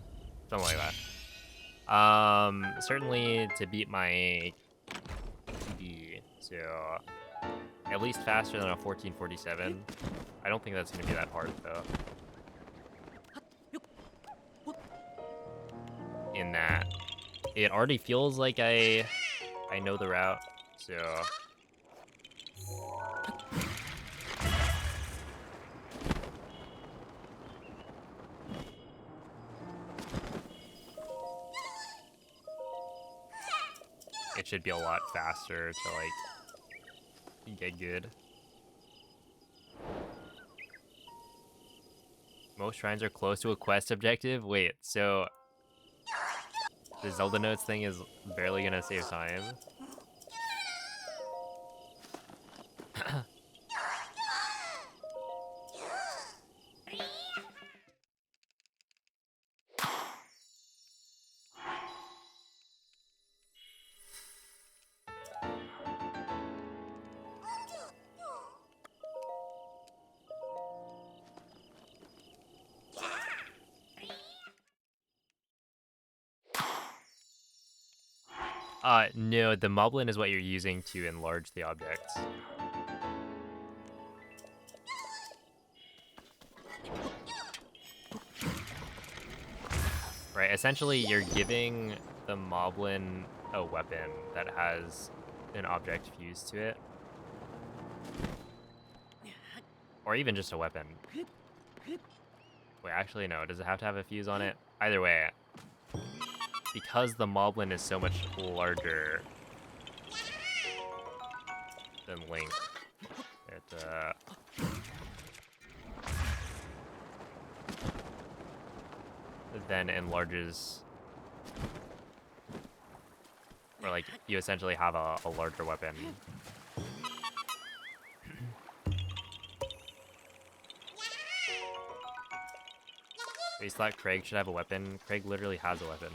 Something like that. Certainly to beat my PB, so at least faster than a 1447. I don't think that's gonna be that hard though. In that it already feels like I know the route, so it should be a lot faster to like get good. Most shrines are close to a quest objective. Wait, so the Zelda notes thing is barely gonna save time. No, the moblin is what you're using to enlarge the objects. Right, essentially you're giving the moblin a weapon that has an object fused to it. Or even just a weapon. Wait, actually no, does it have to have a fuse on it? Either way, because the moblin is so much larger than Link, it then enlarges, or like you essentially have a larger weapon. We thought Craig should have a weapon. Craig literally has a weapon.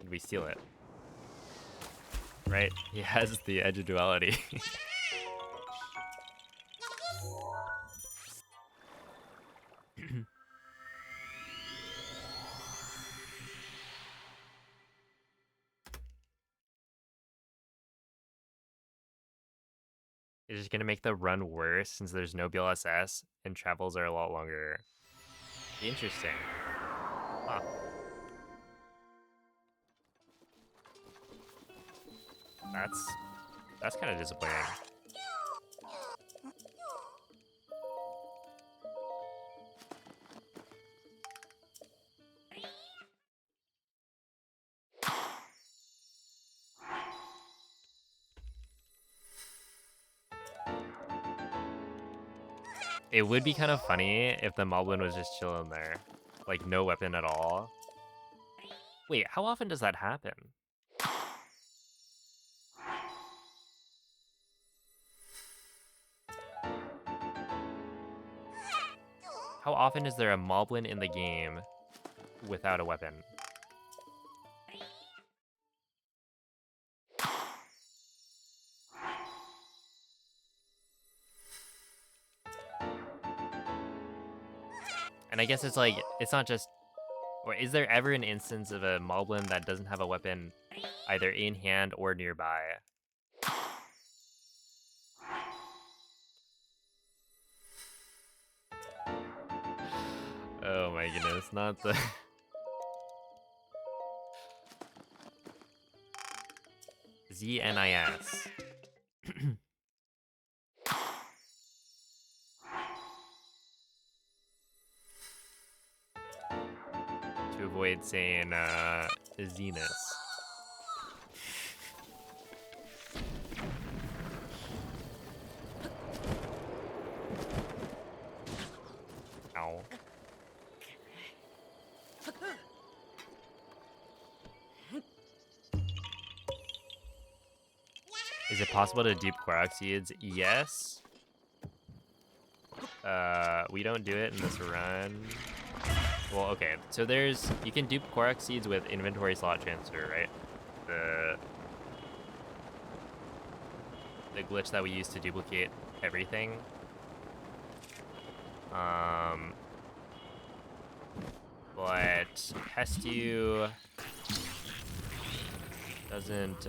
Did we steal it? Right? He has the edge of duality. It's just gonna make the run worse since there's no BLSS and travels are a lot longer. Interesting. Huh. That's kind of disappointing. It would be kind of funny if the Moblin was just chilling there. Like, no weapon at all. Wait, how often does that happen? How often is there a Moblin in the game without a weapon? And I guess it's like, it's not just... Or is there ever an instance of a Moblin that doesn't have a weapon either in hand or nearby? Oh my goodness, not the... ZNIS. To avoid saying, Zenus. Ow. Is it possible to dupe Korok seeds? Yes. We don't do it in this run. Well, okay. So you can dupe Korok seeds with inventory slot transfer, right? The glitch that we use to duplicate everything. But Hestu doesn't,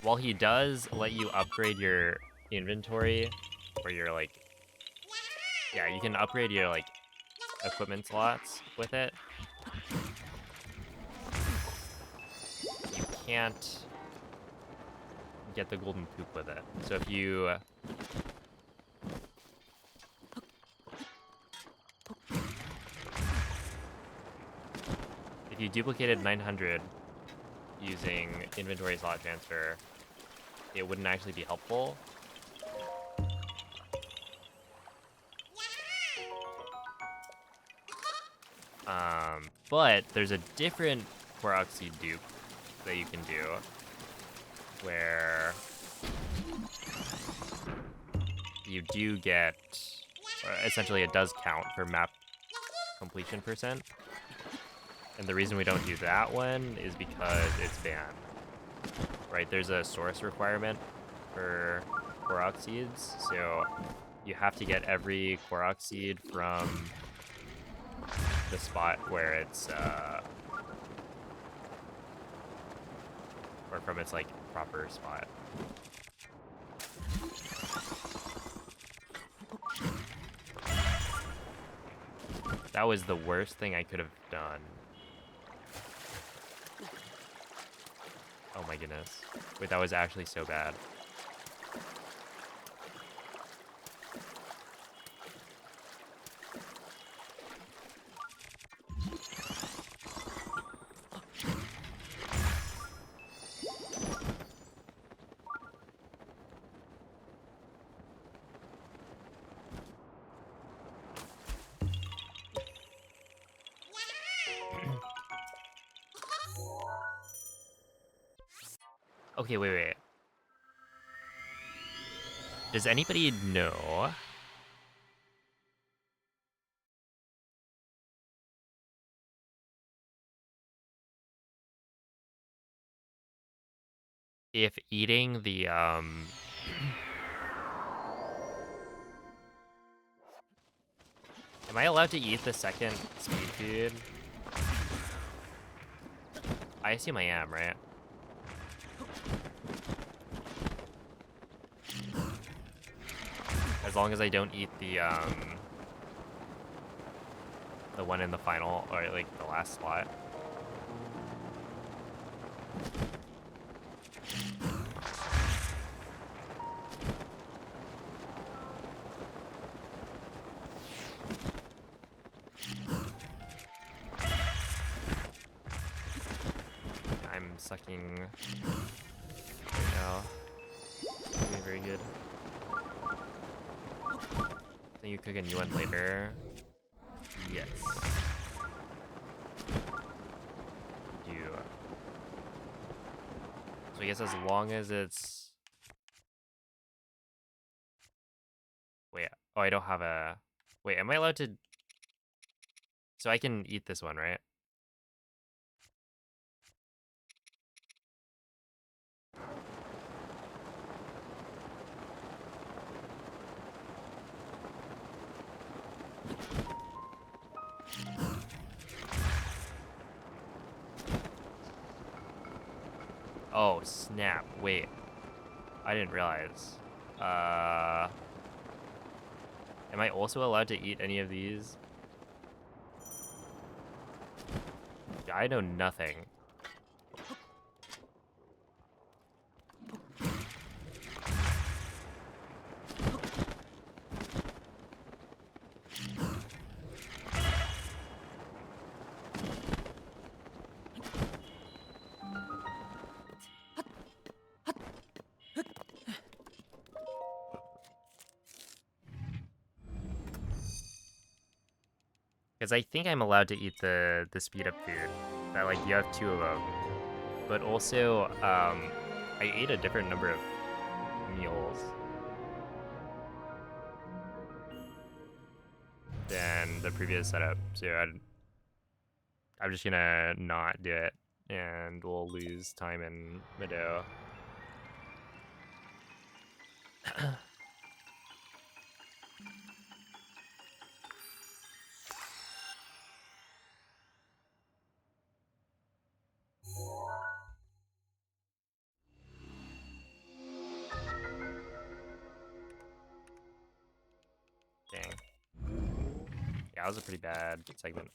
while he does let you upgrade your inventory, or your, like, yeah, you can upgrade your, like, equipment slots with it. You can't get the golden poop with it. So if you duplicated 900 using inventory slot transfer, it wouldn't actually be helpful. But there's a different Korok seed dupe that you can do, where you do get, or essentially it does count for map completion %. And the reason we don't do that one is because it's banned. Right, there's a source requirement for Korok seeds, so you have to get every Korok seed from the spot where it's, or from its, like, proper spot. That was the worst thing I could have done. Oh my goodness. Wait, that was actually so bad. Okay, wait. Does anybody know if eating the, am I allowed to eat the second speed food? I assume I am, right? As long as I don't eat the one in the final, or like the last slot. I'm sucking right now. Doing very good. Then you cook a new one later. Yes. Do. So I guess as long as it's... Wait, oh, I don't have a... Wait, am I allowed to... So I can eat this one, right? Oh, snap. Wait. I didn't realize. Am I also allowed to eat any of these? Yeah, I know nothing. Because I think I'm allowed to eat the speed up food. That like you have 2 of them. But also, I ate a different number of meals than the previous setup. So I'm just gonna not do it, and we'll lose time in Meadow. Dang. Yeah, that was a pretty bad segment.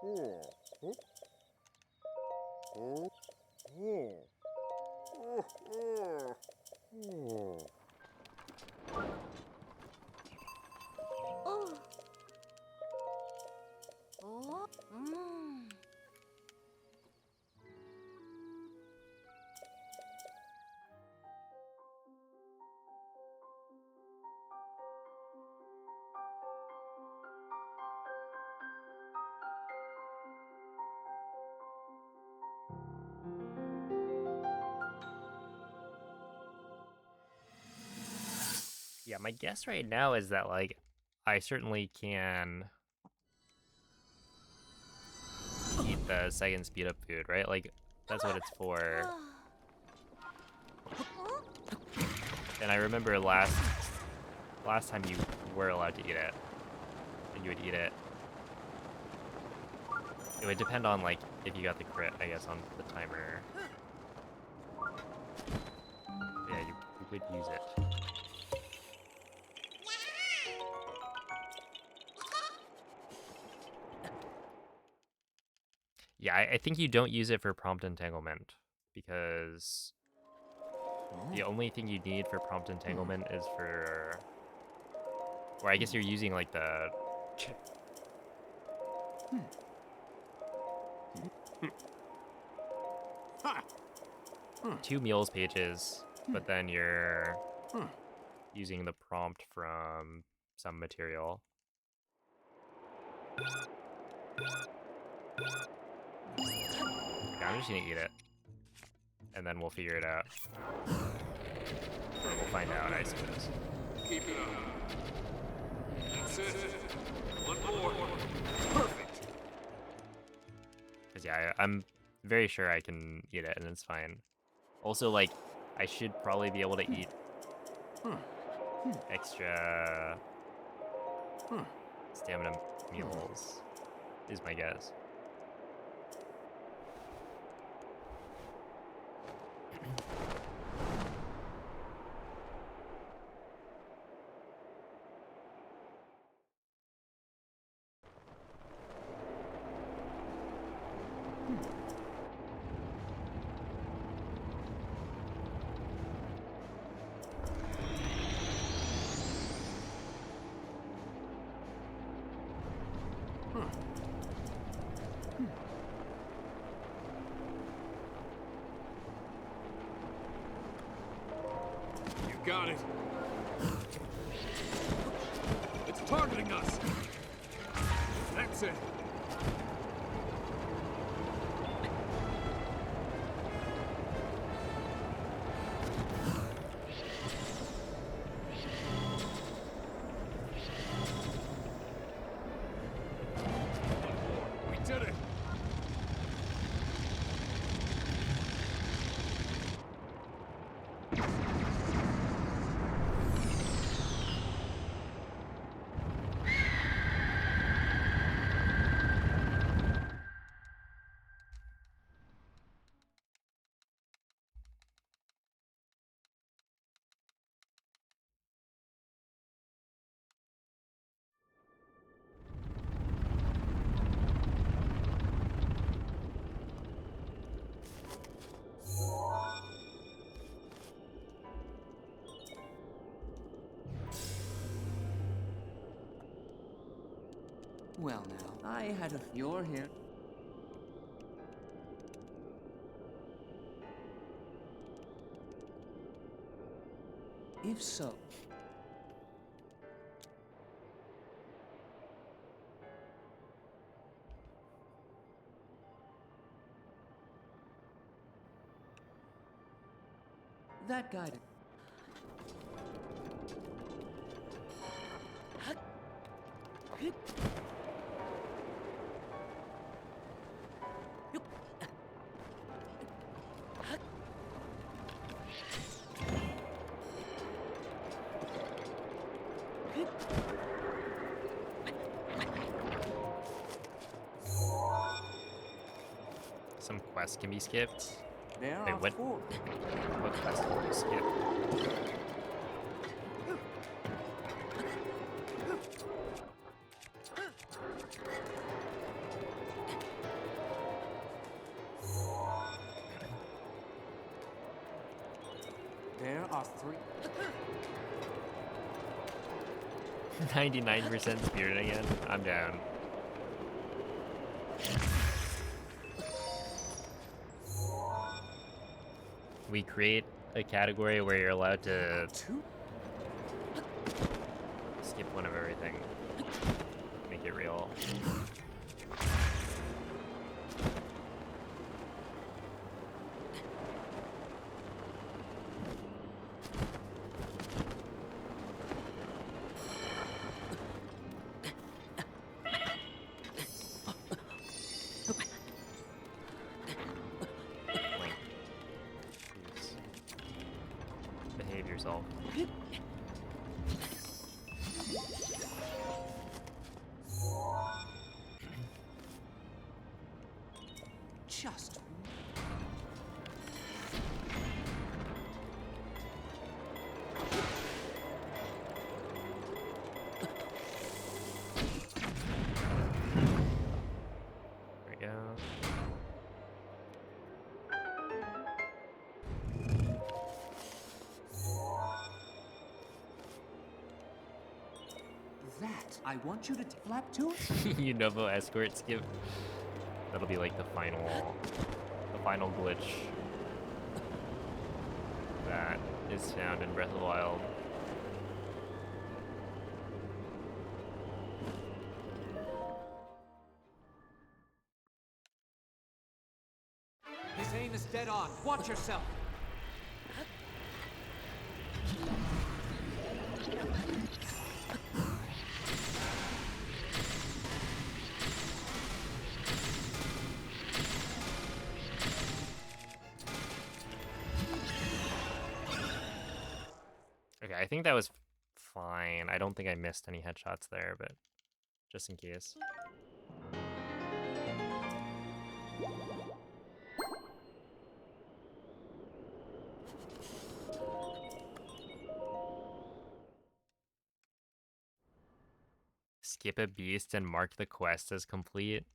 Oh. Oh. Oh. Oh. Oh. Oh. Oh. Oh. Oh. Mm. Yeah, my guess right now is that like I certainly can eat the second speed up food, right? Like that's what it's for. And I remember last time you were allowed to eat it, and you would eat it. It would depend on like if you got the crit, I guess, on the timer. Yeah, you would use it. Yeah, I think you don't use it for prompt entanglement because the only thing you need for prompt entanglement is for, or I guess you're using like the 2 meals pages, but then you're using the prompt from some material. Yeah, I'm just gonna eat it, and then we'll figure it out. Or we'll find out, I suppose. Keep it up. That's it. One more. Perfect. Because yeah, I'm very sure I can eat it, and it's fine. Also, like, I should probably be able to eat extra stamina meals, is my guess. You got it. It's targeting us. That's it. We did it. Well, now, I had a. You're here. If so. That guided. Some quests can be skipped. There Wait, are what? 4. What quest can you skip? There are 3. 99% spirit again? I'm down. We create a category where you're allowed to 2. skip one of everything. Make it real. Link, please behave yourself. Just. There we go. That. I want you to flap to it. You Novo escort skip. That'll be like the final glitch that is found in Breath of the Wild. His aim is dead on. Watch yourself. Okay, I think that was fine. I don't think I missed any headshots there, but just in case. Skip a beast and mark the quest as complete.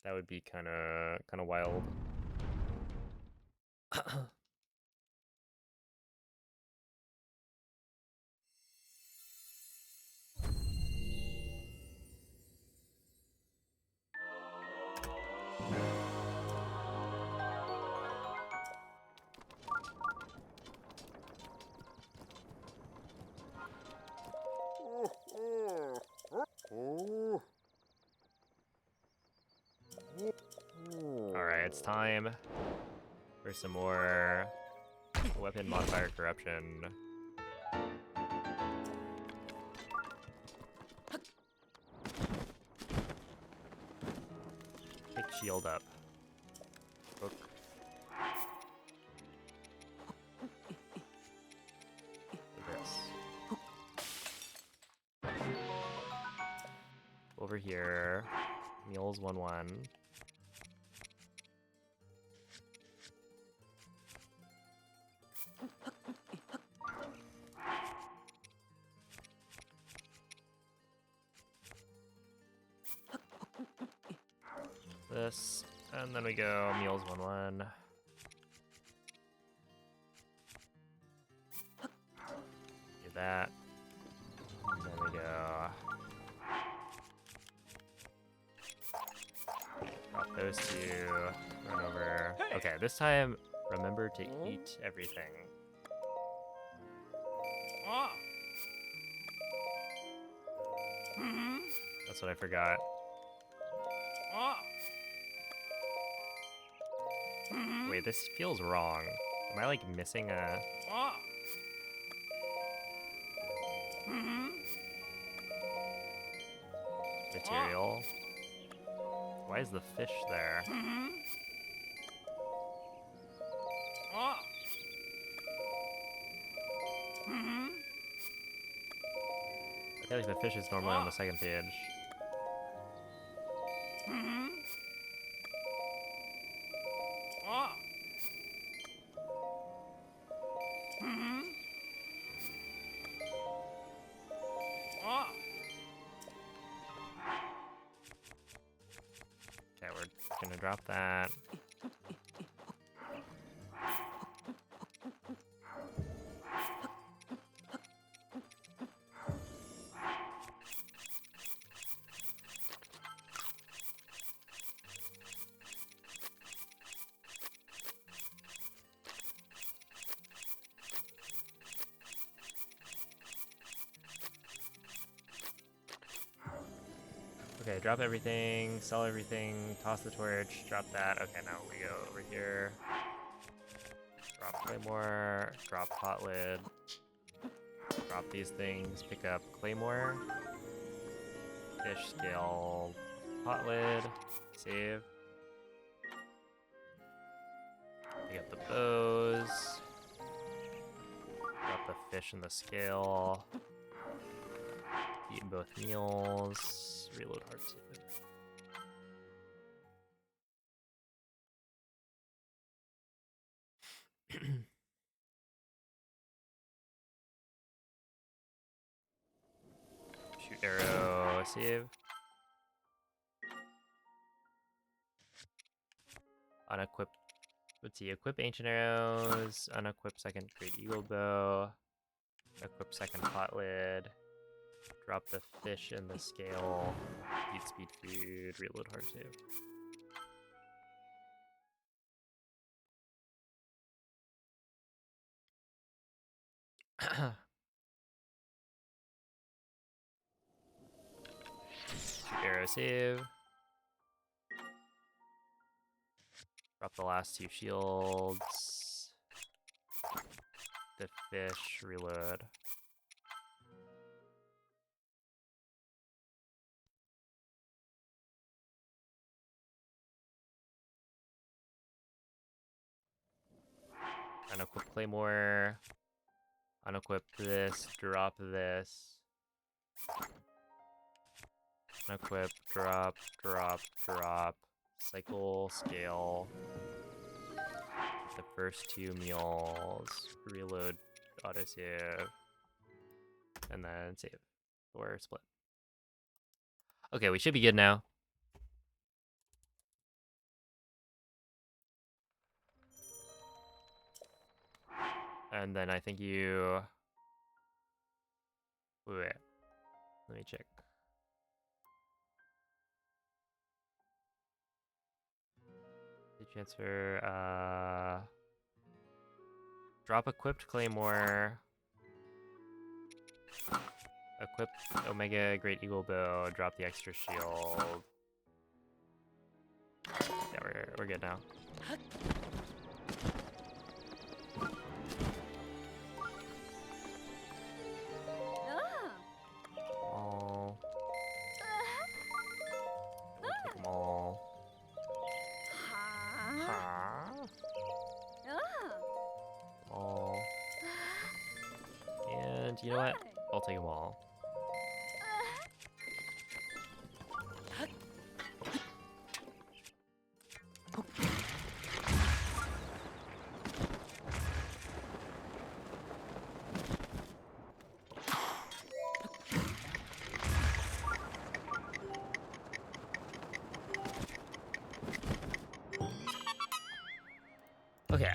That would be kind of wild. Oh, oh, oh. it's time for some more weapon modifier corruption. Pick shield up. Book. This. Over here. Mules 1-1. This, and then we go mules 1-1. Do that. And then we go. Drop those two. Run over. Okay, this time remember to eat everything. Ah. That's what I forgot. Ah. Wait, this feels wrong. Am I like missing a Ah. material? Why is the fish there? Ah. I feel like the fish is normally on the second page. Ah. Ah. Okay, we're gonna drop that. Okay, drop everything, sell everything, toss the torch, drop that. Okay, now we go over here. Drop Claymore, drop Hot Lid, drop these things, pick up Claymore, fish scale, Hot Lid, save. Pick up the bows, drop the fish in the scale, eat both meals, reload hard save. Shoot arrow, save. Unequip. Let's see. Equip ancient arrows. Unequip second great eagle bow. Equip second pot lid. Drop the fish in the scale. Eat speed food. Reload hard save. Shoot arrow save. Drop the last two shields. The fish, reload. Unequip Claymore. Unequip this, drop this. Unequip, drop, drop, drop. Cycle, scale. The first two meals. Reload, autosave. And then save. Or split. Okay, we should be good now. And then I think you... Wait. Let me check. Transfer, drop equipped Claymore. Equip Omega Great Eagle Bow, drop the extra shield. Yeah, we're good now. All. Take them all. Ha. All. And you know what? I'll take them all. Okay.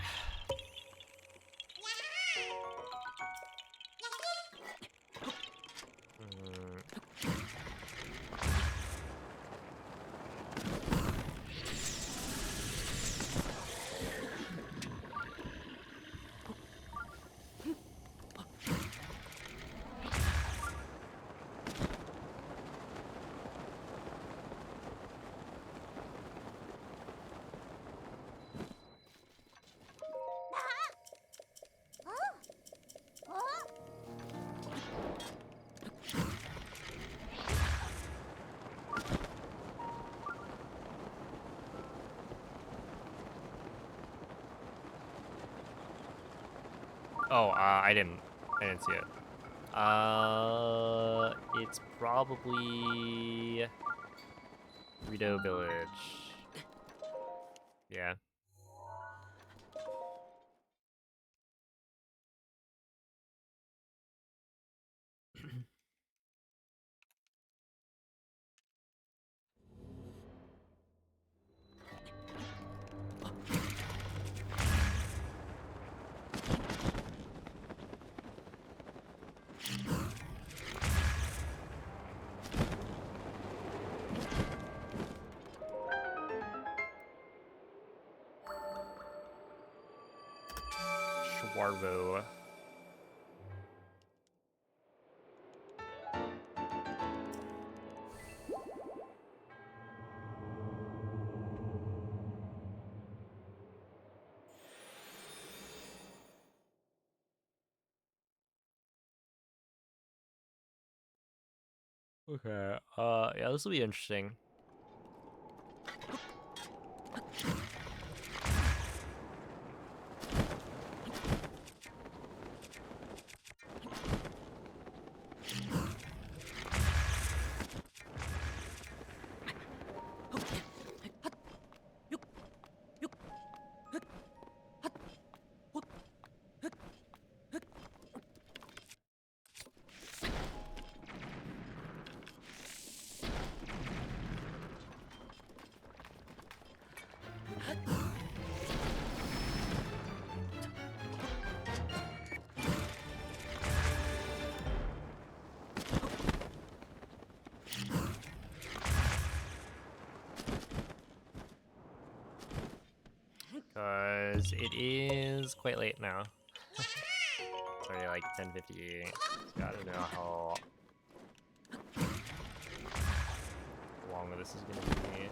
Oh, I didn't see it. It's probably Rito Village. Yeah. Schwarvo. Okay. Yeah, this will be interesting. Because it is quite late now. It's already like 10:58. Gotta know how long this is gonna be.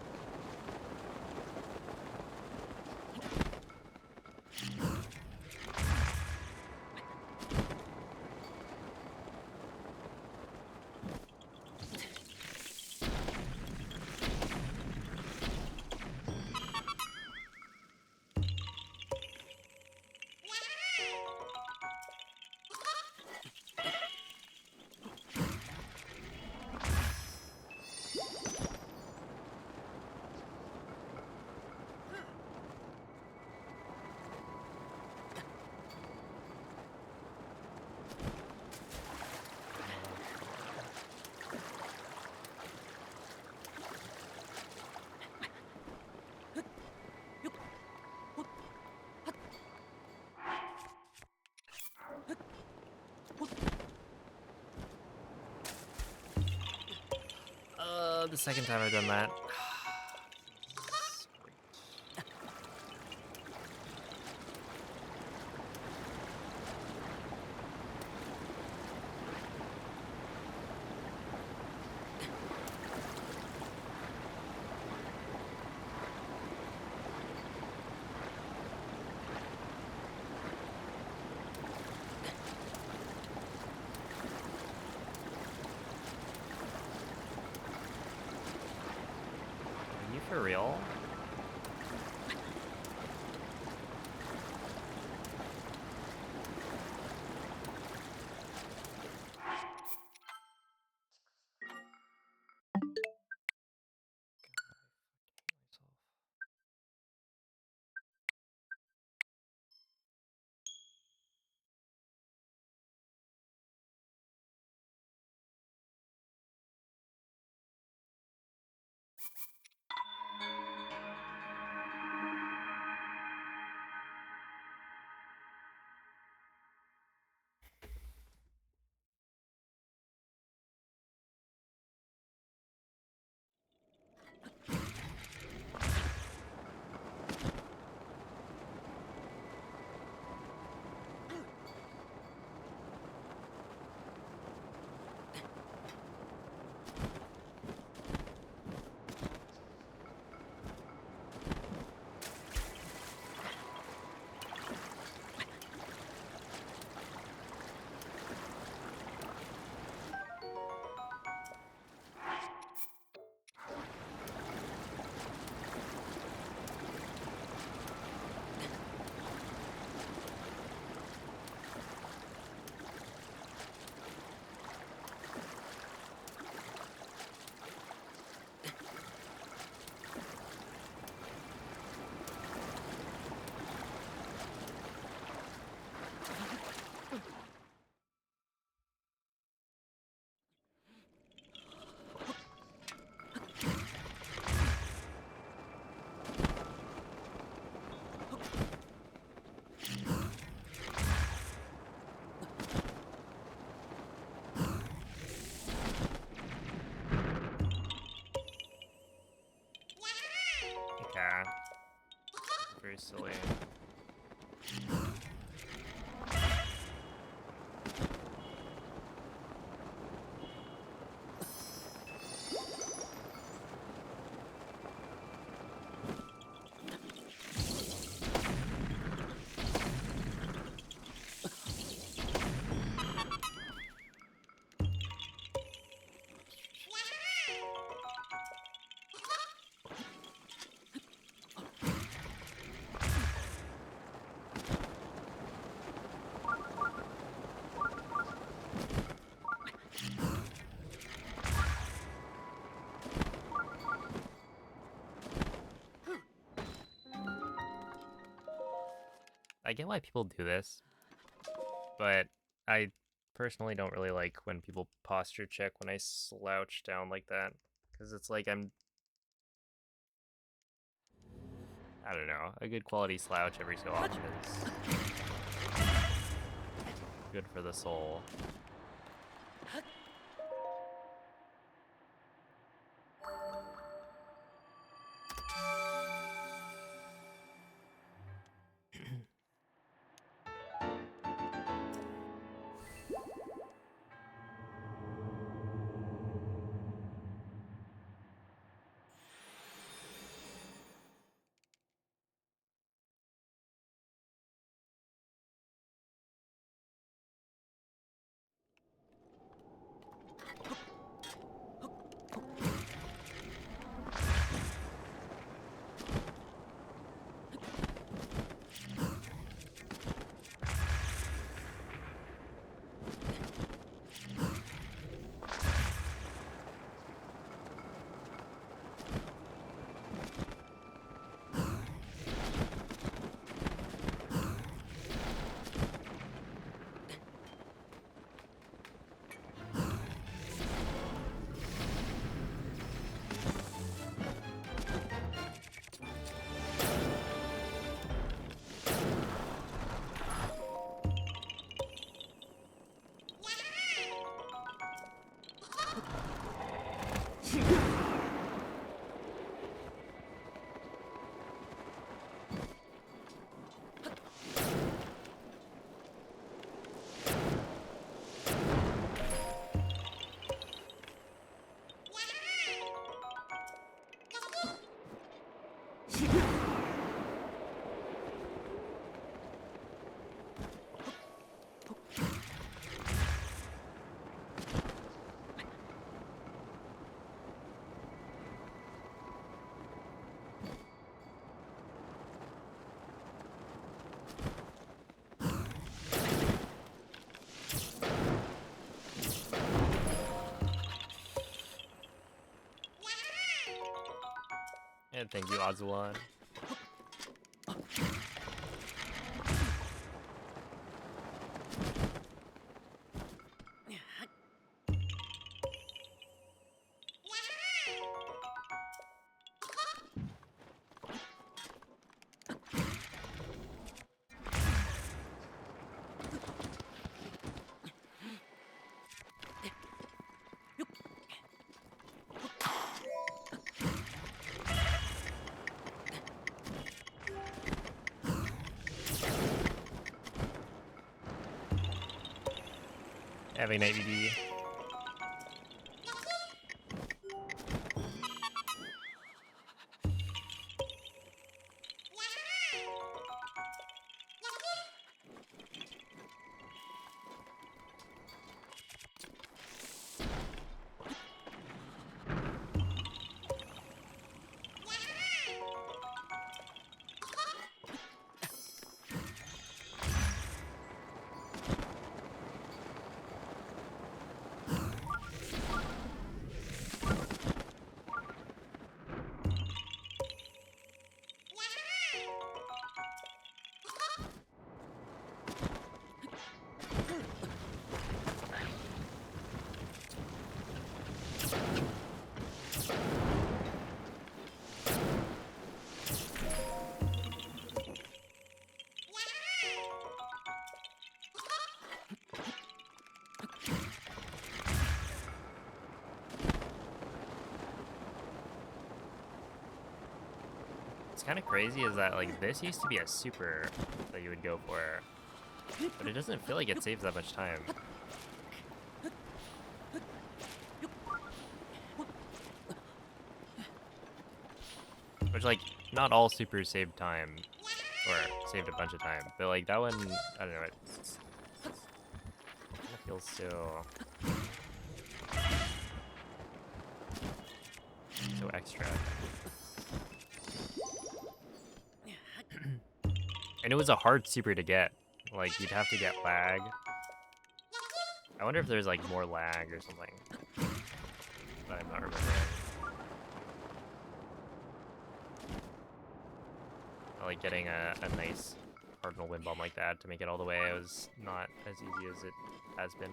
The second time I've done that. silly. I get why people do this, but I personally don't really like when people posture check when I slouch down like that, because it's like I don't know, a good quality slouch every so often is good for the soul. And thank you, Azuan. Having an ABD. What's kind of crazy is that like this used to be a super that you would go for, but it doesn't feel like it saves that much time. Which, like, not all supers saved time, or saved a bunch of time, but like that one, I don't know, it kind of feels so extra. And it was a hard super to get. Like, you'd have to get lag. I wonder if there's like more lag or something, but I'm not remembering. Like getting a nice cardinal wind bomb like that to make it all the way was not as easy as it has been.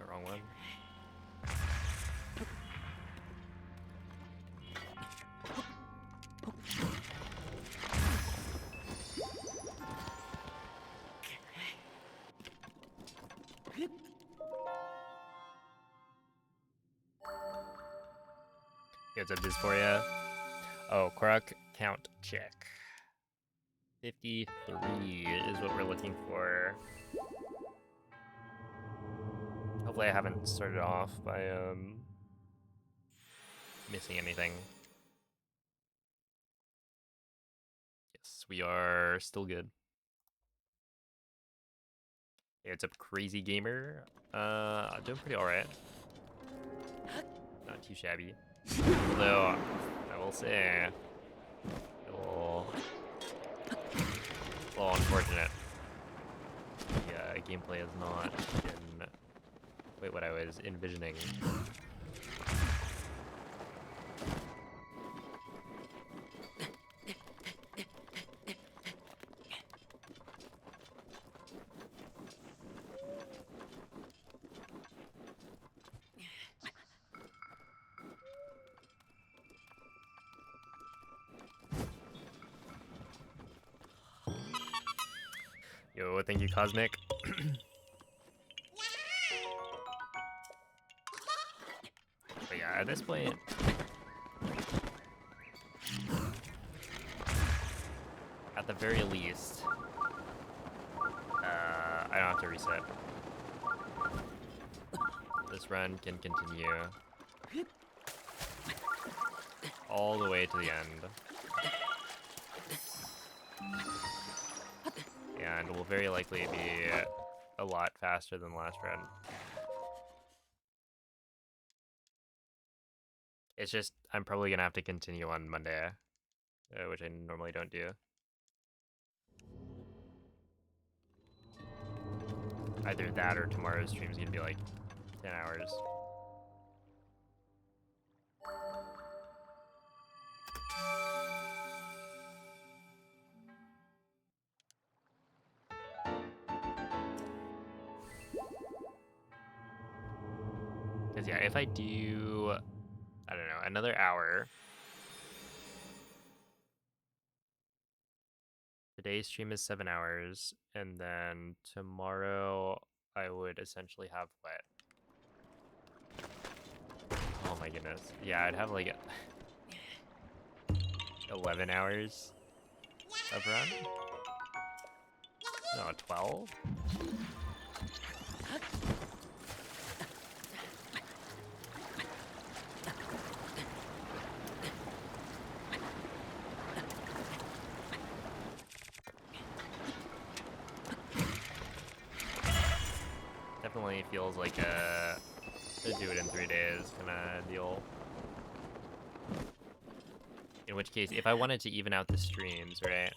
Wrong one. Here's a biz for ya. Oh, Kruk count check. 53 is what we're looking for. Hopefully I haven't started off by missing anything. Yes, we are still good. Hey, what's up, crazy gamer? Doing pretty alright. Not too shabby. Although, I will say, a little unfortunate. The gameplay is not in quite what I was envisioning. Yo, thank you, Cosmic. But yeah, at this point, at the very least, I don't have to reset. This run can continue all the way to the end. And will very likely be a lot faster than the last run. It's just, I'm probably gonna have to continue on Monday, which I normally don't do. Either that or tomorrow's stream is gonna be like 10 hours. Because yeah, if I do, I don't know, another hour. Today's stream is 7 hours, and then tomorrow I would essentially have what? Oh my goodness. Yeah, I'd have like 11 hours of run? No, 12? Definitely feels like a do it in 3 days kind of deal. In which case, if I wanted to even out the streams, right?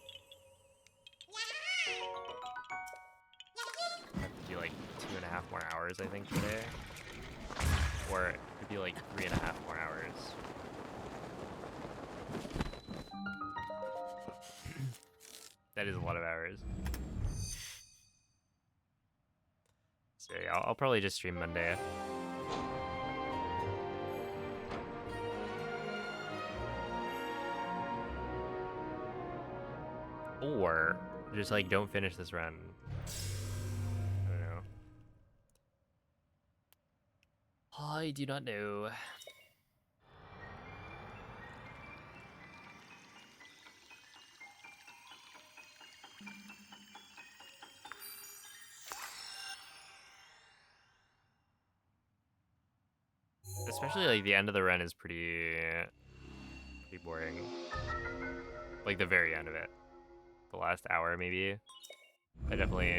I have to do like 2.5 more hours, I think, today. Or it'd be like 3.5 more hours. That is a lot of hours. So yeah, I'll probably just stream Monday. Or just like don't finish this run. I don't know. I do not know. Especially like the end of the run is pretty boring. Like the very end of it. The last hour maybe. I definitely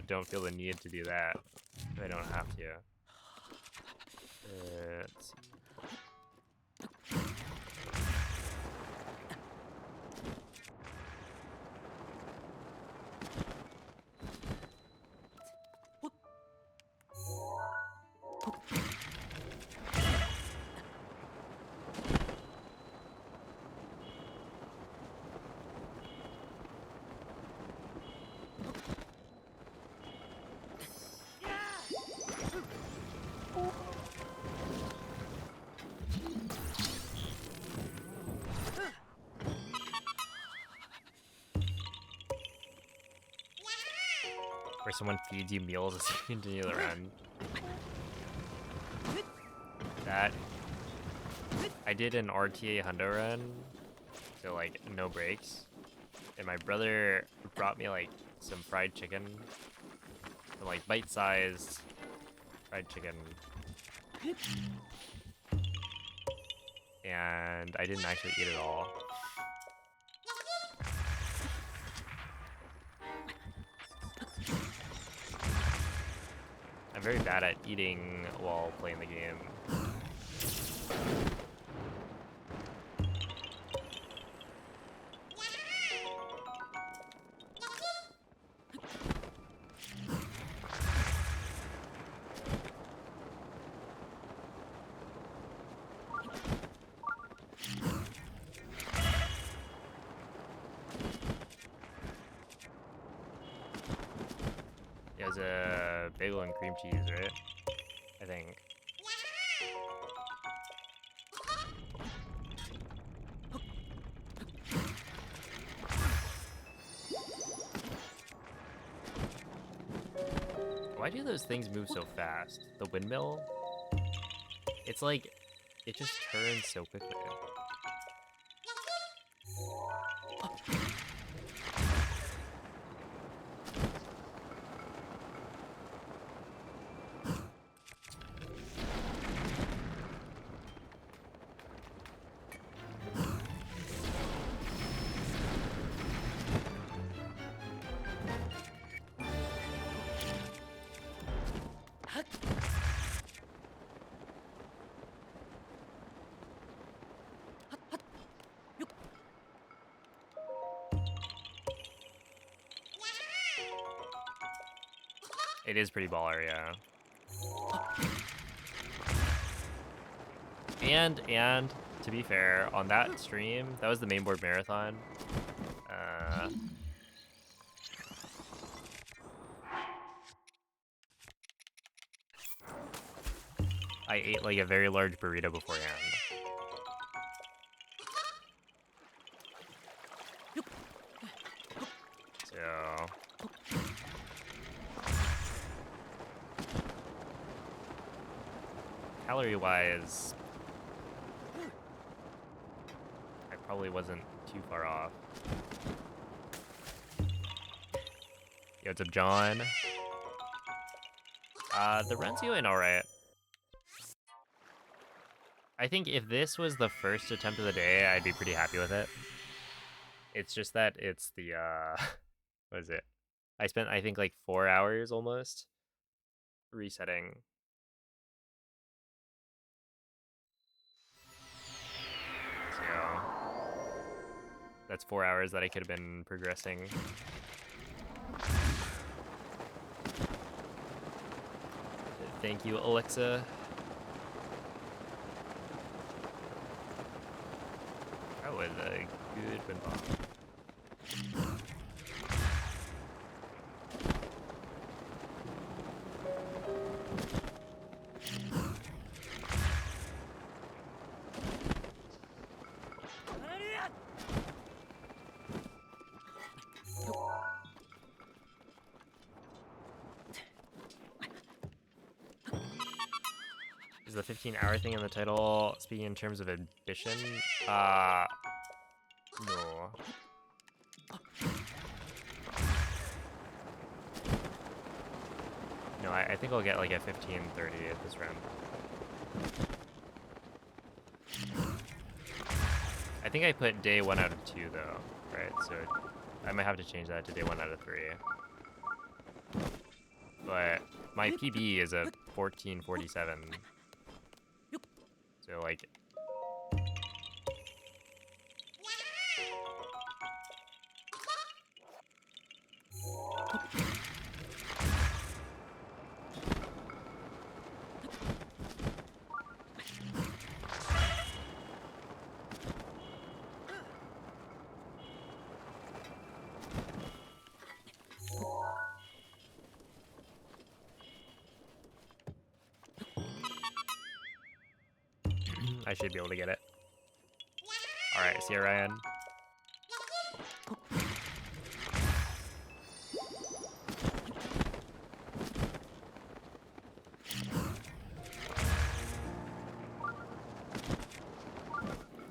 don't feel the need to do that if I don't have to. Let's see. Where someone feeds you meals as you continue the run. That I did an RTA Hundo run, so like no breaks. And my brother brought me like some fried chicken, some, like bite-sized fried chicken. And I didn't actually eat it all. I'm very bad at eating while playing the game. It was a bagel and cream cheese, right? I think. Why do those things move so fast? The windmill? It's like, it just turns so quickly. It is pretty baller, yeah. And to be fair, on that stream, that was the mainboard marathon. I ate like a very large burrito beforehand. So calorie-wise, I probably wasn't too far off. Yo, what's up, John? The run's going alright. I think if this was the first attempt of the day, I'd be pretty happy with it. It's just that it's the, what is it? I spent, I think, like 4 hours almost resetting. So, That's 4 hours that I could have been progressing. Thank you, Alexa. That was a good win bomb. Is the 15-hour thing in the title speaking in terms of ambition? No. No, I think I'll get like a 15:30 at this round. I think I put day 1 out of 2 though, right? So I might have to change that to day 1 out of 3. But my PB is a 14:47. So like I should be able to get it. Alright, see you, Ryan.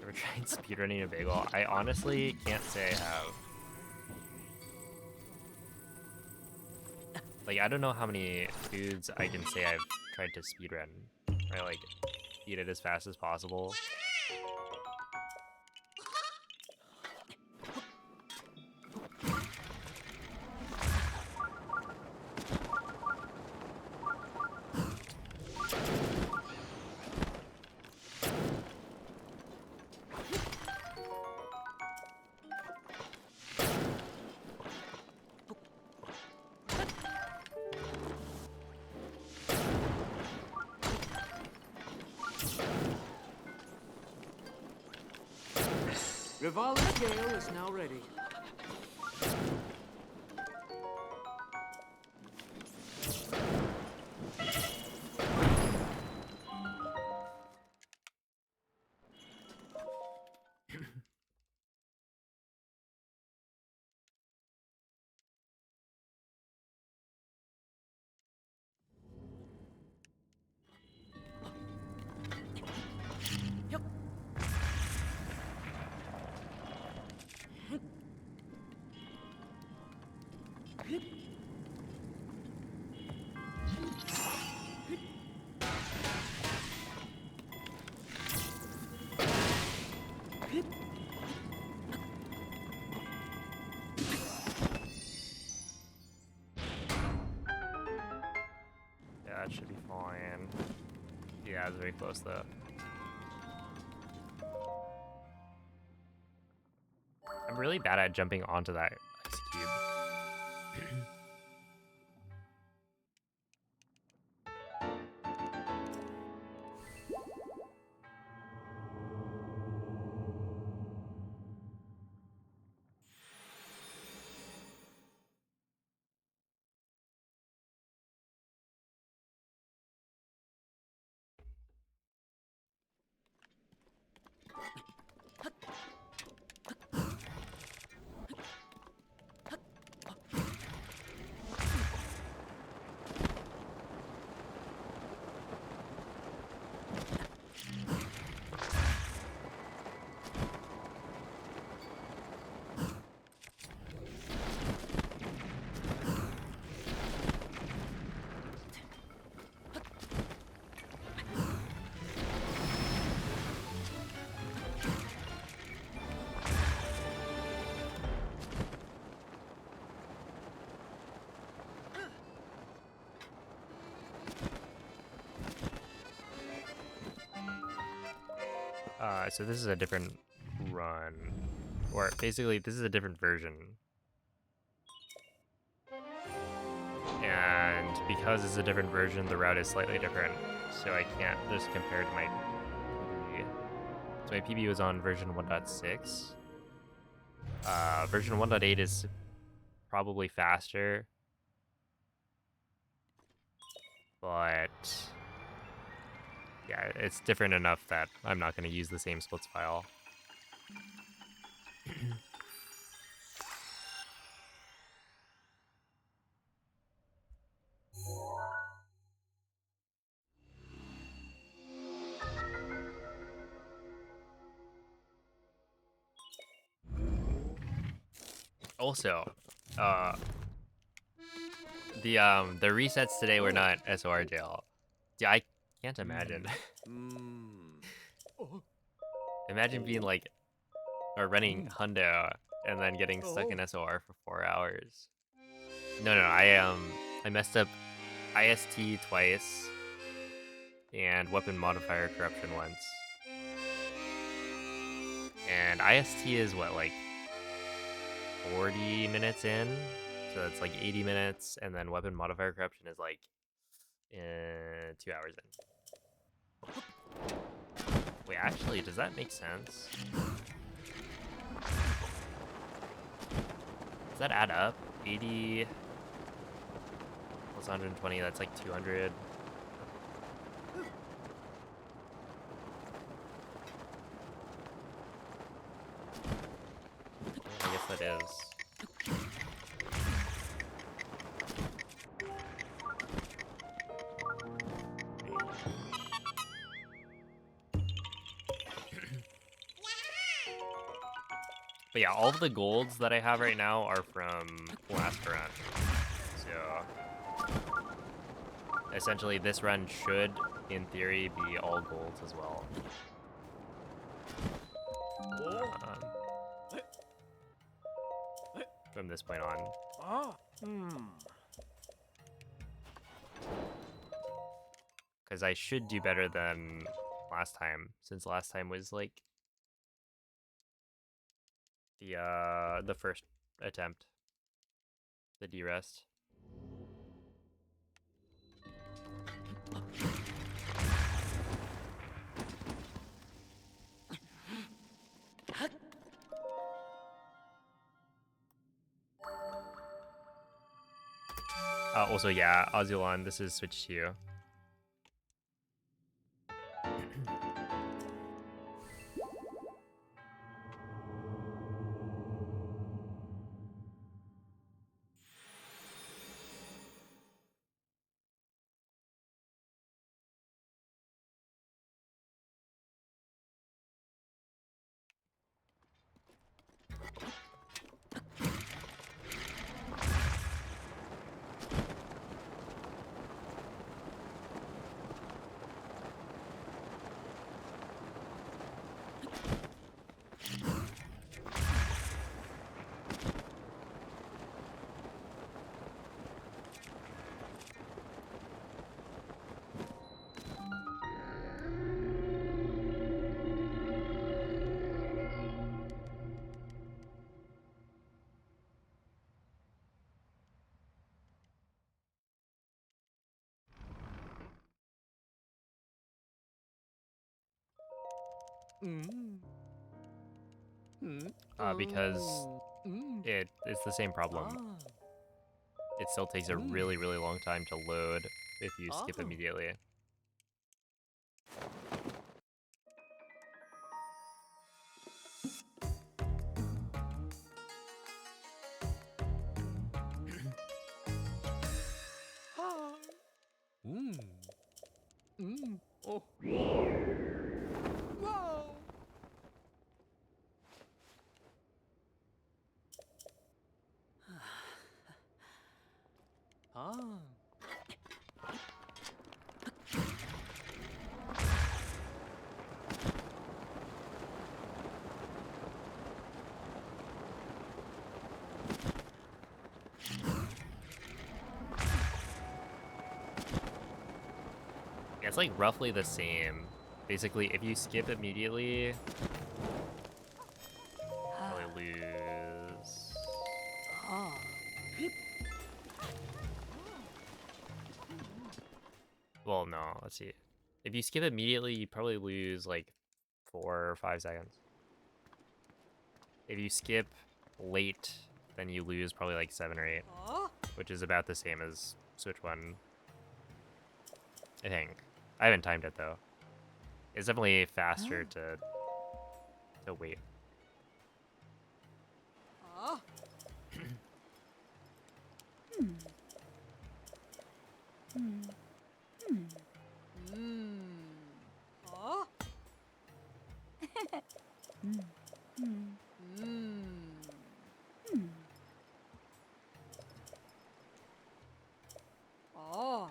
Ever tried speedrunning a bagel? I honestly can't say I have. Like, I don't know how many foods I can say I've tried to speedrun. Right, like, eat it as fast as possible. Rivali's scale is now ready. Yeah, that should be fine. Yeah, it's very close though. I'm really bad at jumping onto that ice cube. So this is a different run. Or basically, this is a different version. And because it's a different version, the route is slightly different. So I can't just compare to my PB. So my PB was on version 1.6. Version 1.8 is probably faster. But yeah, it's different enough that I'm not going to use the same splits file. Also, the resets today were not SOR jail. Yeah, I can't imagine. Imagine being like, or running Hundo and then getting stuck in SOR for 4 hours. No, I messed up IST twice and weapon modifier corruption once. And IST is what, like 40 minutes in? So that's like 80 minutes, and then weapon modifier corruption is like 2 hours in. Wait, actually, does that make sense? Does that add up? 80 plus 120, that's like 200. I guess that is. But yeah, all of the golds that I have right now are from last run. So essentially this run should, in theory, be all golds as well. From this point on. Because I should do better than last time, since last time was like the first attempt, the D-rest. Also, yeah, Azulon, this is switched to you. Because it's the same problem. It still takes a really, really long time to load if you skip immediately. Yeah, it's like roughly the same. Basically, if you skip immediately, probably Well, no. Let's see. If you skip immediately, you probably lose like 4 or 5 seconds. If you skip late, then you lose probably like 7 or 8, Huh? which is about the same as Switch 1, I think. I haven't timed it though. It's definitely faster to wait. Huh? Hmm. Huh? Hmm. Oh.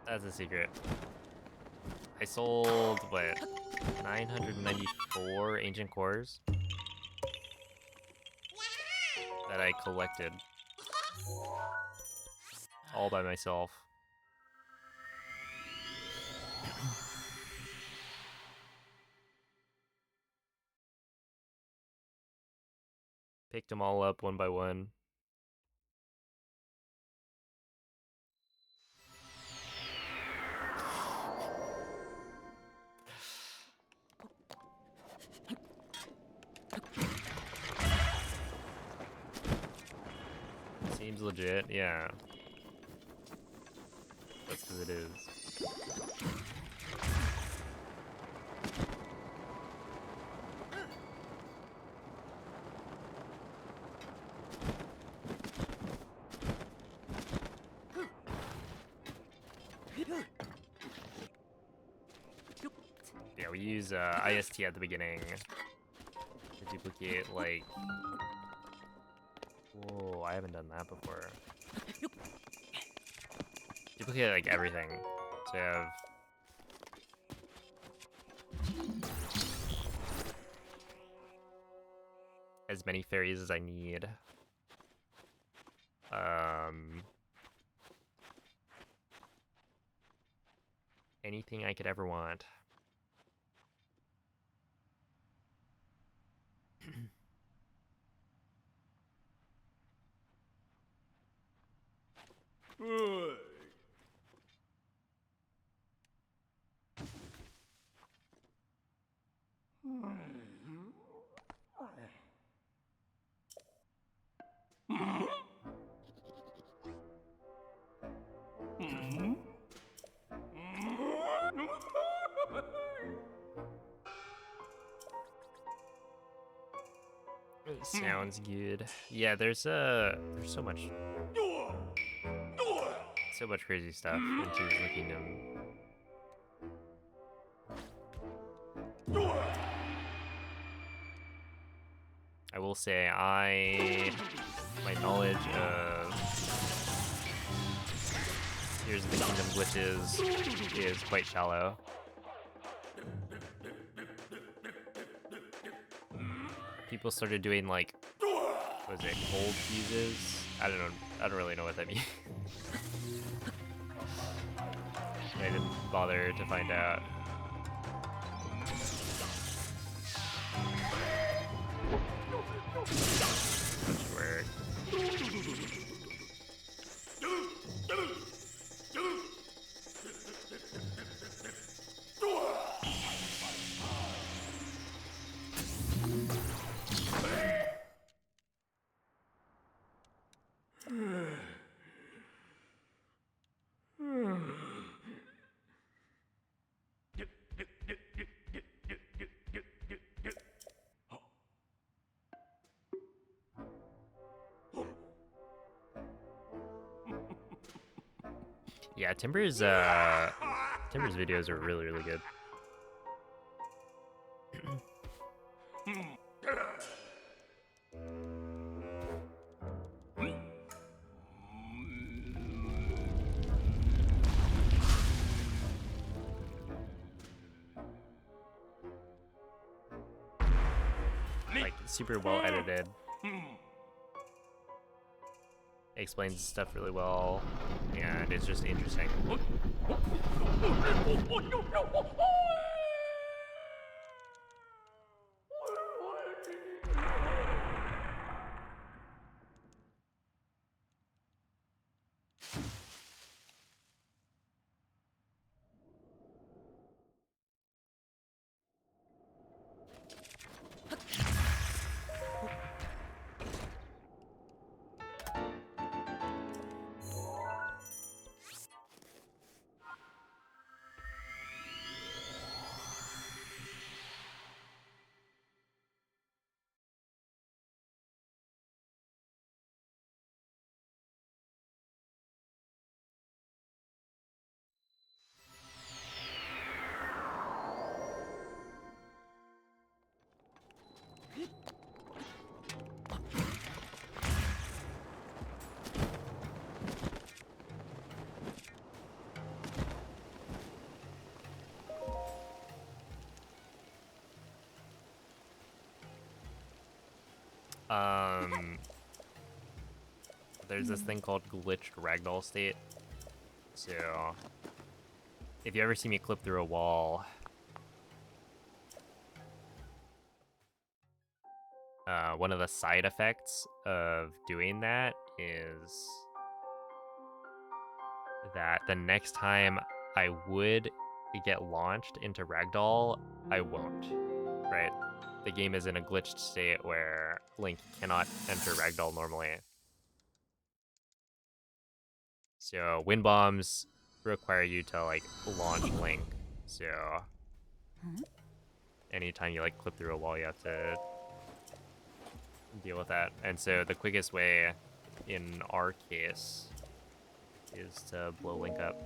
That's a secret. I sold, what, 994 ancient cores that I collected all by myself. Picked them all up one by one. Seems legit, yeah. That's because it is. Yeah, we use IST at the beginning to duplicate, like... Whoa, I haven't done that before. Duplicate, like, everything. So I have... as many fairies as I need. Anything I could ever want. Sounds good. Yeah, there's so much crazy stuff in Tears of the Kingdom. I will say my knowledge of Tears of the Kingdom glitches is quite shallow. People started doing, like, what was it, cold fuses? I don't know. I don't really know what that means. I didn't bother to find out. That should work. Yeah, Timber's videos are really, really good. Like, super well edited. Explains stuff really well, and it's just interesting. There's this thing called glitched ragdoll state. So, if you ever see me clip through a wall, one of the side effects of doing that is that the next time I would get launched into ragdoll, I won't, right? The game is in a glitched state where Link cannot enter ragdoll normally. So wind bombs require you to like launch Link. So anytime you like clip through a wall, you have to deal with that. And so the quickest way in our case is to blow Link up.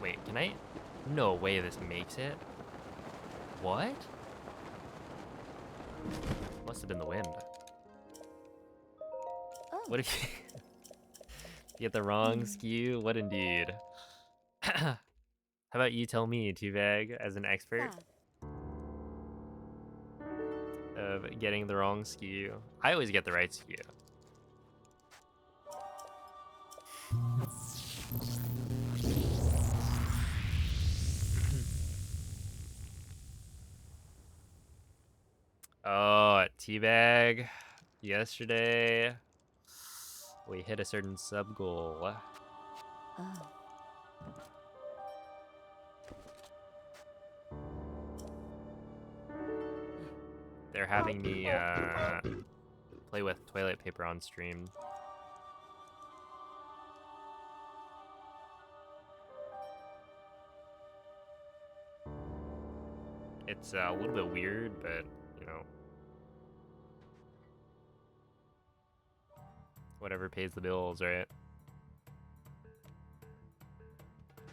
Wait, can I? No way this makes it. What? Must have been the wind. Oh. What if you get the wrong skew? What indeed? How about you tell me, Tuvag, as an expert of getting the wrong skew? I always get the right skew. Oh, Teabag. Yesterday, we hit a certain sub goal. Oh. They're having me play with toilet paper on stream. It's a little bit weird, but, you know, whatever pays the bills, right?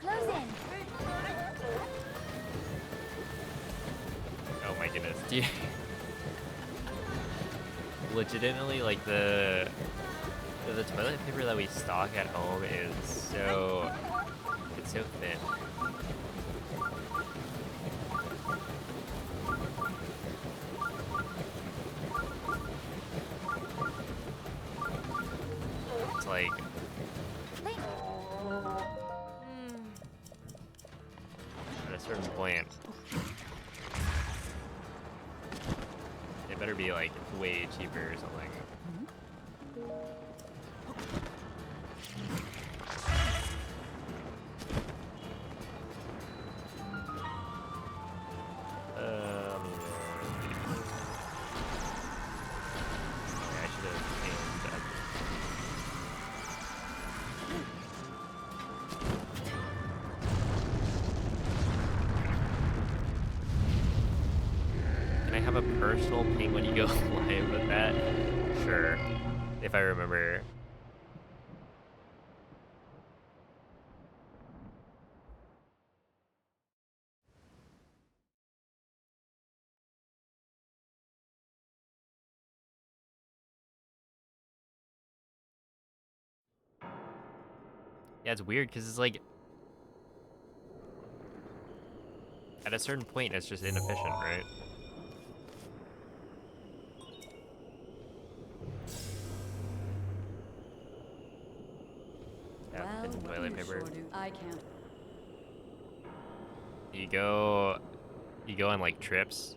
Close in. Oh my goodness, dude. Legitimately, like, the toilet paper that we stock at home is so... it's so thin. It's like... at a certain point, it better be, like, way cheaper or something. Yeah, I should have aimed might have a personal ping when you go live with that. Sure, if I remember. Yeah, it's weird because it's like at a certain point it's just inefficient, right? Yeah, Well, thin what toilet you paper. sure do. I can't. You go on like trips,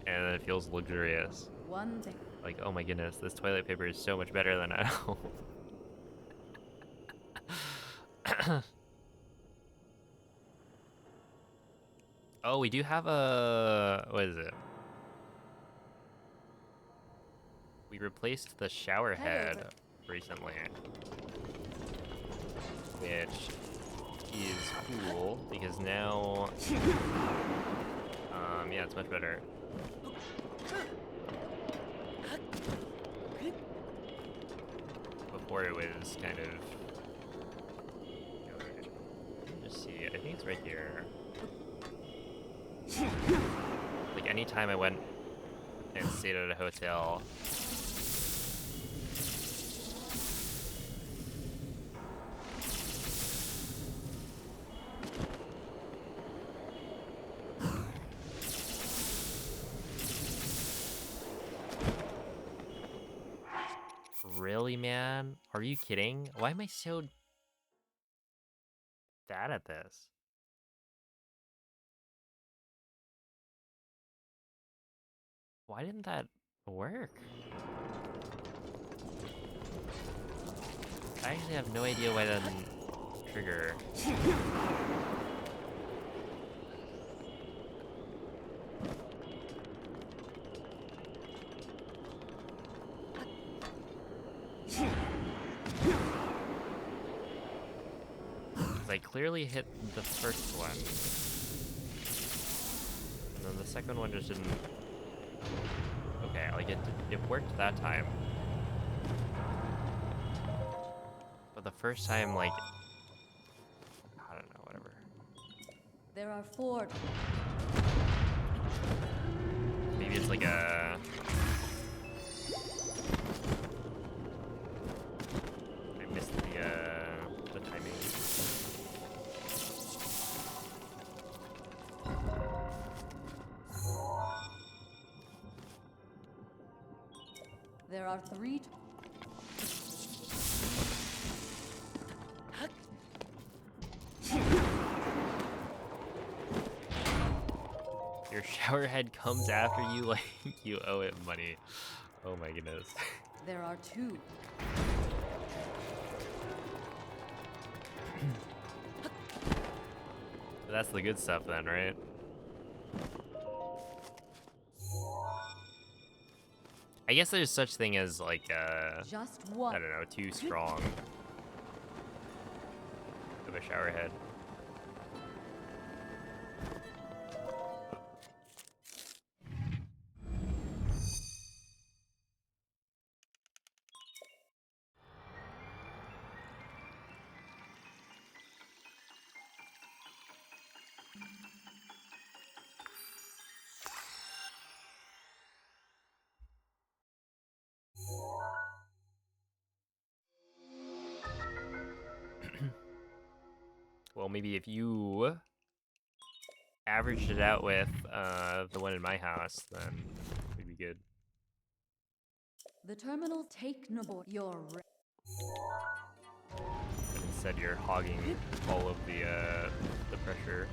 and it feels luxurious. One thing. Like, oh my goodness, this toilet paper is so much better than at home. Oh, we do have a... What is it? We replaced the shower head recently. Which is cool, because now... yeah, it's much better. Before it was kind of... Okay. Let me just see, I think it's right here. Like, anytime I went and stayed at a hotel... Really, man? Are you kidding? Why am I so bad at this? Why didn't that work? I actually have no idea why that didn't trigger. Because I clearly hit the first one. And then the second one just didn't... Okay, like it worked that time. But the first time, like... I don't know, whatever. There are 4. Maybe it's like a... I missed the timing. There are 3. Your shower head comes after you like you owe it money. Oh my goodness. There are 2. That's the good stuff then, right? I guess there's such thing as like Just I 1. don't know, too strong of a shower head. Well, maybe if you averaged it out with the one in my house, then we'd be good. The terminal take no more. Your But instead, you're hogging all of the pressure.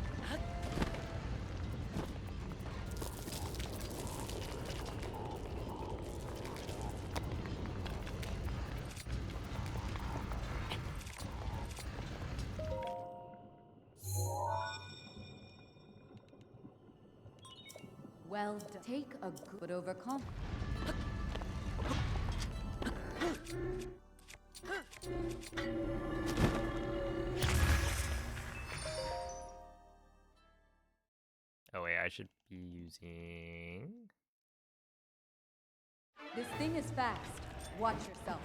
well done. Take a good overcome. Oh wait, I should be using... This thing is fast. Watch yourself.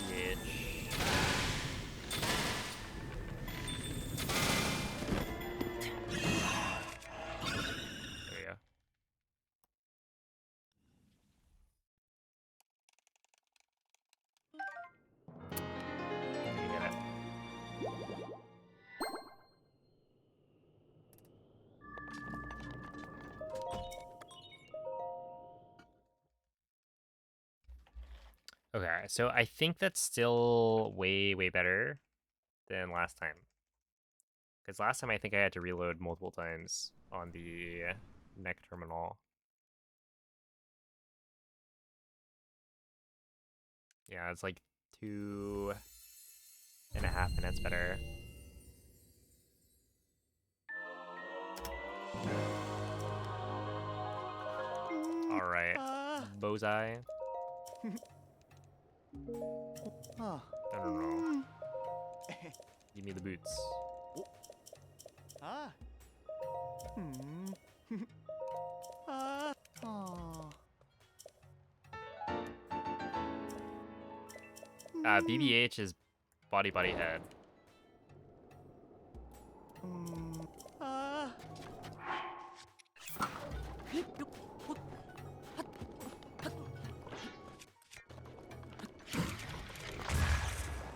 Bitch. There you go. You get it. Okay, so I think that's still way, way better than last time. Because last time I think I had to reload multiple times on the neck terminal. Yeah, it's like 2.5 minutes better. Alright. Bozai. I don't know. Give me the boots. BBH is body, body, head.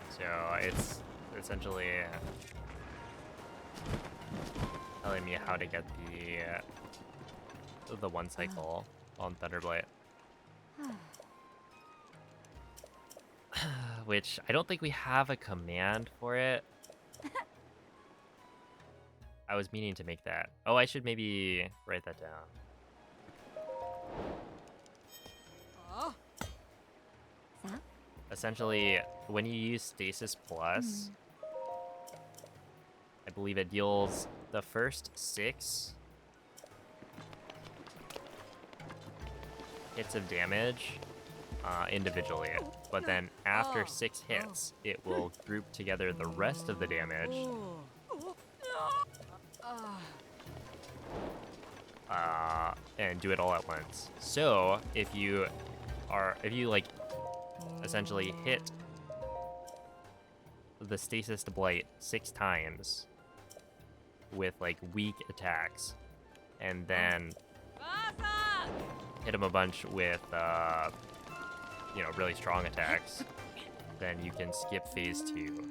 So it's essentially telling me how to get the one cycle on Thunderblight. Which I don't think we have a command for it. I was meaning to make that. Oh, I should maybe write that down. Essentially, when you use Stasis Plus, I believe it deals the first 6 hits of damage individually, but then after 6 hits, it will group together the rest of the damage and do it all at once. So if you like essentially hit the Stasis to Blight 6 times with like weak attacks, and then hit him a bunch with really strong attacks, then you can skip phase 2.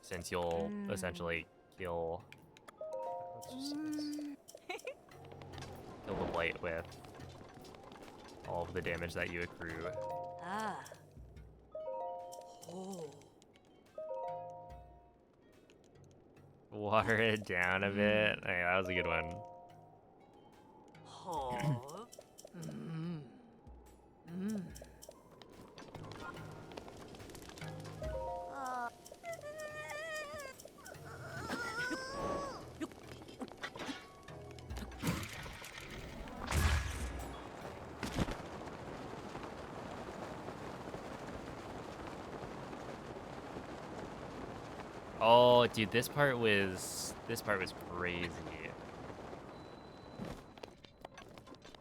Since you'll essentially kill the blight with all of the damage that you accrue. Water it down a bit. Hey, that was a good one. Oh, dude, this part was crazy.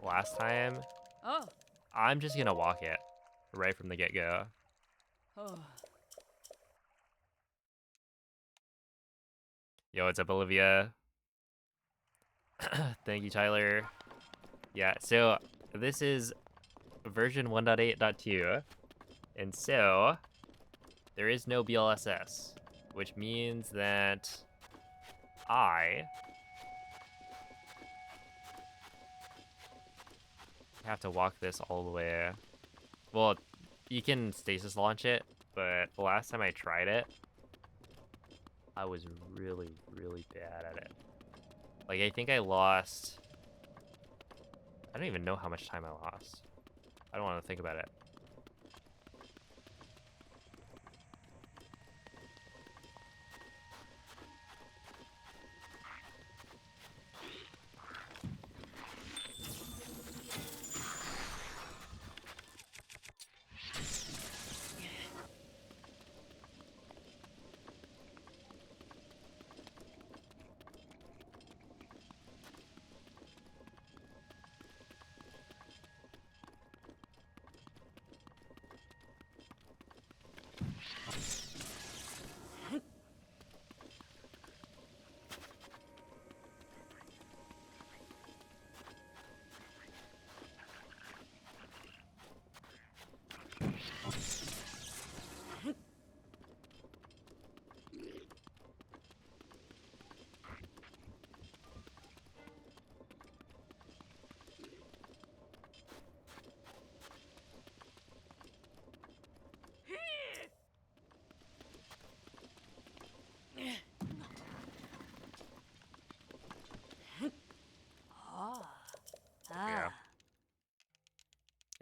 Last time, I'm just gonna walk it right from the get-go. Yo, what's up, Olivia? Thank you, Tyler. Yeah, so this is version 1.8.2, and so there is no BLSS, which means that I have to walk this all the way. Well, you can stasis launch it, but the last time I tried it, I was really, really bad at it. Like, I think I lost... I don't even know how much time I lost. I don't want to think about it.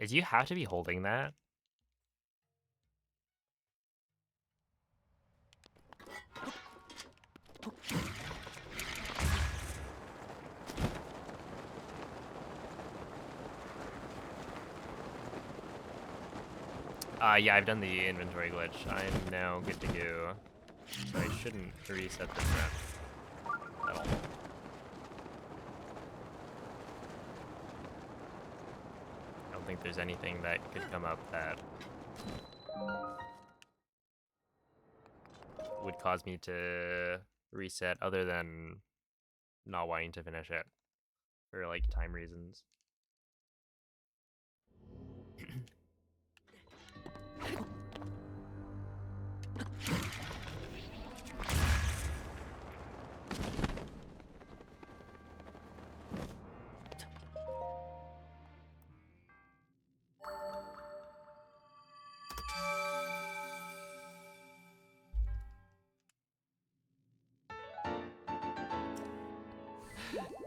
Is you have to be holding that? Yeah, I've done the inventory glitch. I'm now good to go. So I shouldn't reset this map at all. I don't think there's anything that could come up that would cause me to reset other than not wanting to finish it for like time reasons.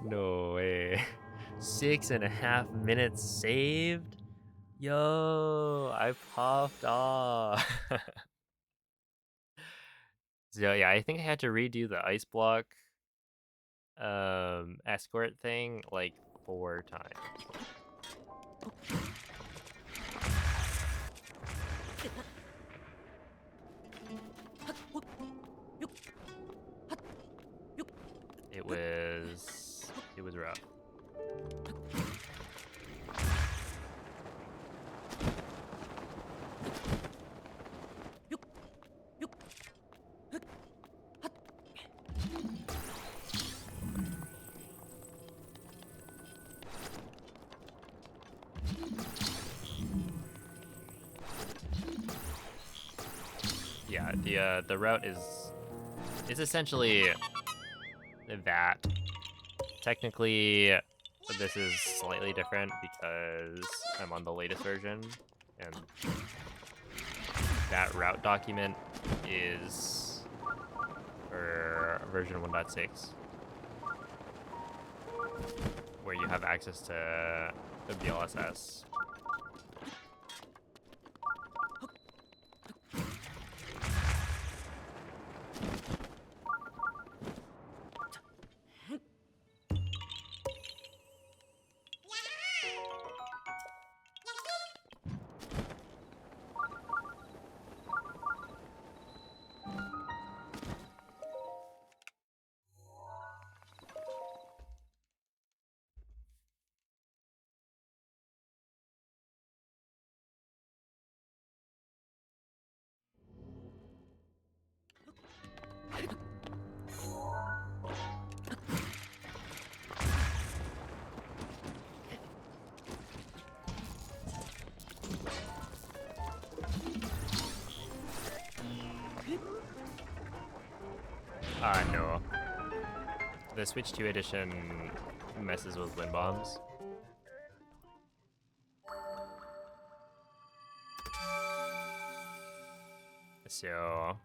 No way. 6.5 minutes saved? Yo, I popped off. So yeah, I think I had to redo the ice block escort thing like 4 times. It was rough. Yeah, the route is essentially that. Technically, this is slightly different because I'm on the latest version, and that route document is for version 1.6, where you have access to the DLSS. No. The Switch 2 edition messes with wind bombs. So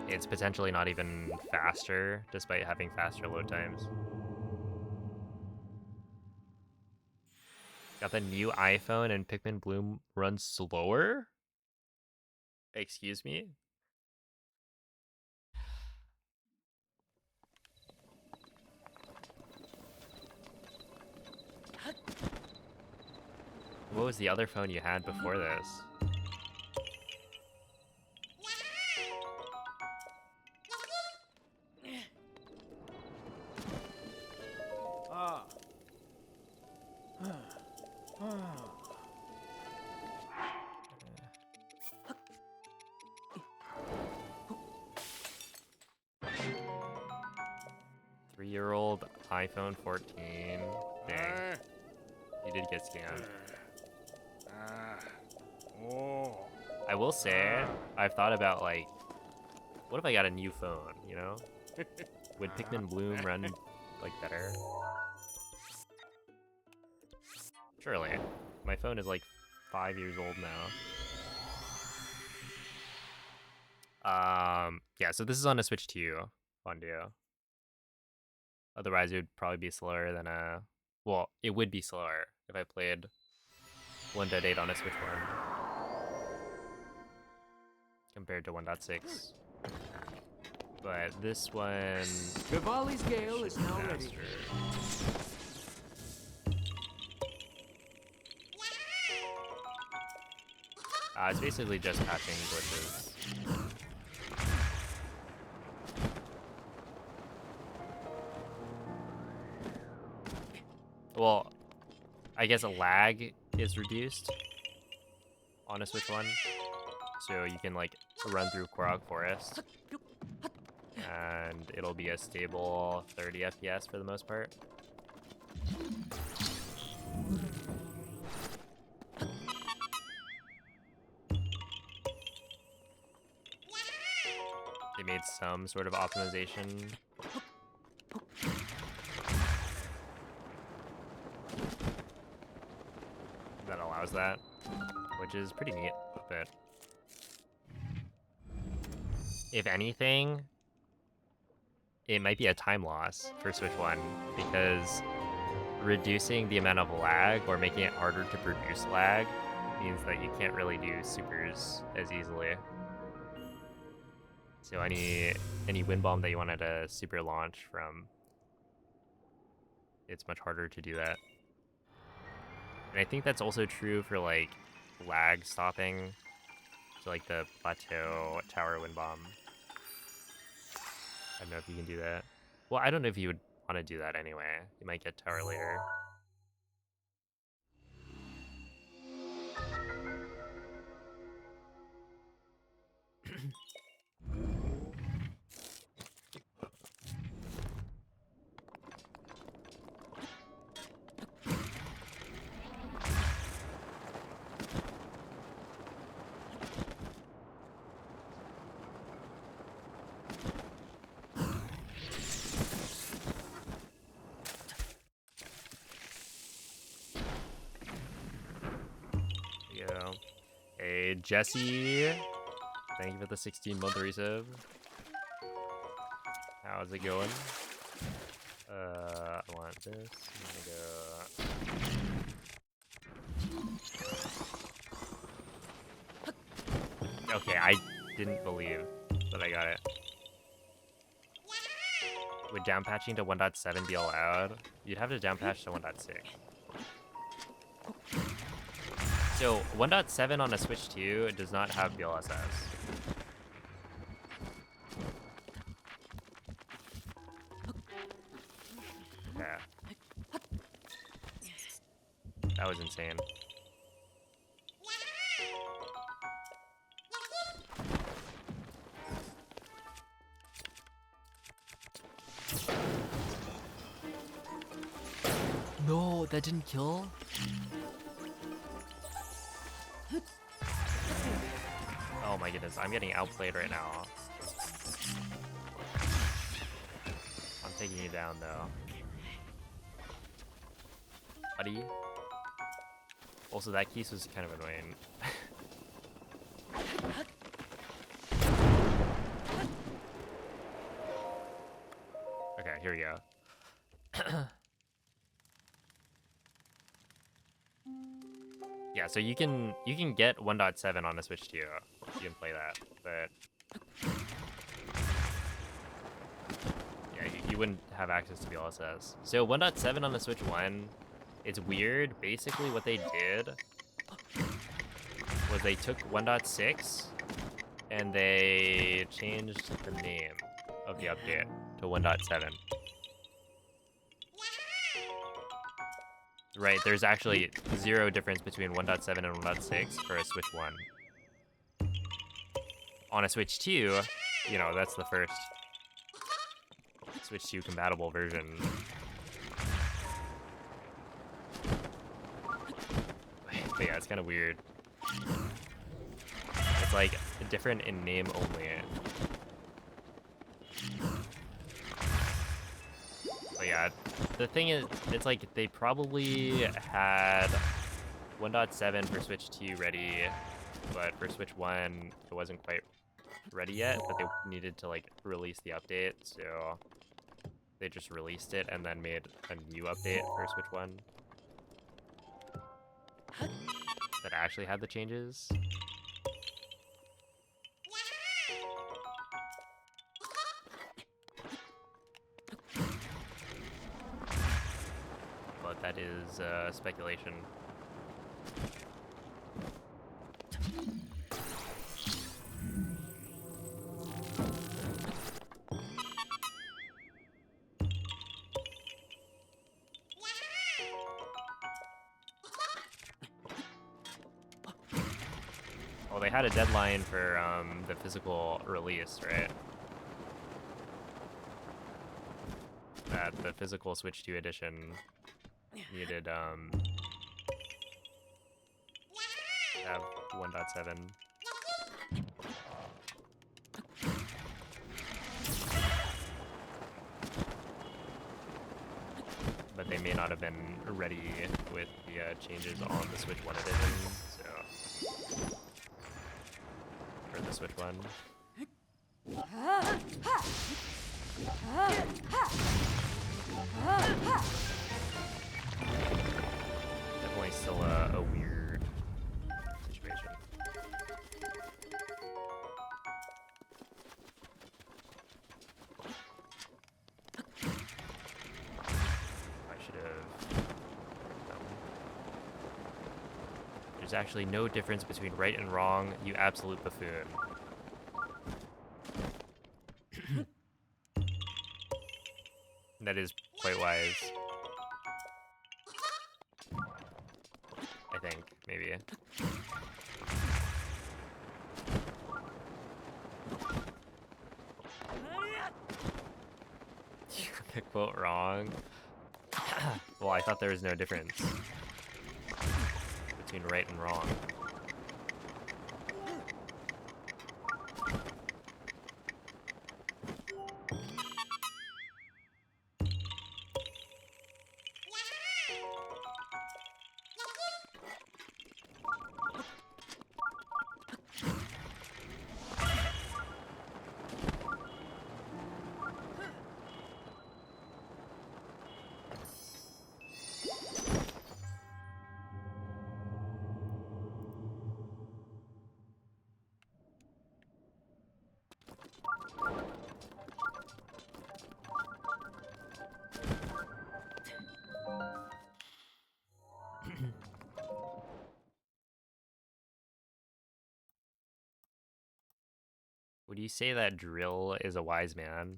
it's potentially not even faster, despite having faster load times. Got the new iPhone and Pikmin Bloom runs slower? Excuse me? What was the other phone you had before this? Ah. 3-year-old iPhone 14. Dang. You did get scammed. Oh. I will say, I've thought about like, what if I got a new phone, you know? Would Pikmin Bloom run like better? Surely. My phone is like 5 years old now. Yeah, so this is on a Switch 2, Fondio. Otherwise, it would probably be slower than a Well, it would be slower if I played 1.8 on a Switch 1 compared to 1.6. But this one Rivali's Gale is should be now ready. faster. It's basically just patching glitches. Well, I guess a lag is reduced on a Switch 1. So you can like run through Korok Forest and it'll be a stable 30 FPS for the most part. They made some sort of optimization. That allows that, which is pretty neat, but if anything, it might be a time loss for Switch 1 because reducing the amount of lag or making it harder to produce lag means that you can't really do supers as easily. So any wind bomb that you wanted to super launch from, it's much harder to do that. And I think that's also true for like lag stopping. So like the plateau tower wind bomb. I don't know if you can do that. Well, I don't know if you would want to do that anyway. You might get tower later. Go. Hey, Jesse. Thank you for the 16-month resub. How's it going? I want this. I'm gonna go. Okay, I didn't believe that I got it. Would down patching to 1.7 be allowed? You'd have to down patch to 1.6. So 1.7 on a Switch 2 does not have DLSS. Yeah. That was insane. No, that didn't kill? Oh my goodness, I'm getting outplayed right now. I'm taking you down though. Buddy. Also, that keys was kind of annoying. Okay, here we go. Yeah, so you can get 1.7 on the Switch 2. You can play that, but yeah, you wouldn't have access to DLSS. So 1.7 on the Switch 1, it's weird. Basically, what they did was they took 1.6 and they changed the name of the update to 1.7. Right, there's actually zero difference between 1.7 and 1.6 for a Switch 1. On a Switch 2, you know, that's the first Switch 2 compatible version. But yeah, it's kind of weird. It's like different in name only. But yeah, the thing is, it's like they probably had 1.7 for Switch 2 ready, but for Switch 1, it wasn't quite ready yet, but they needed to like release the update, so they just released it and then made a new update for Switch 1 that actually had the changes. But that is speculation. Well, they had a deadline for the physical release, right? That the physical Switch 2 edition needed have 1.7. But they may not have been ready with the changes on the Switch 1 edition, so... For the Switch 1. Definitely still a weird situation. I should have... There's actually no difference between right and wrong, you absolute buffoon. That is quite wise. I think, maybe. You got the quote wrong. Well, I thought there was no difference between right and wrong. Would you say that Drill is a wise man?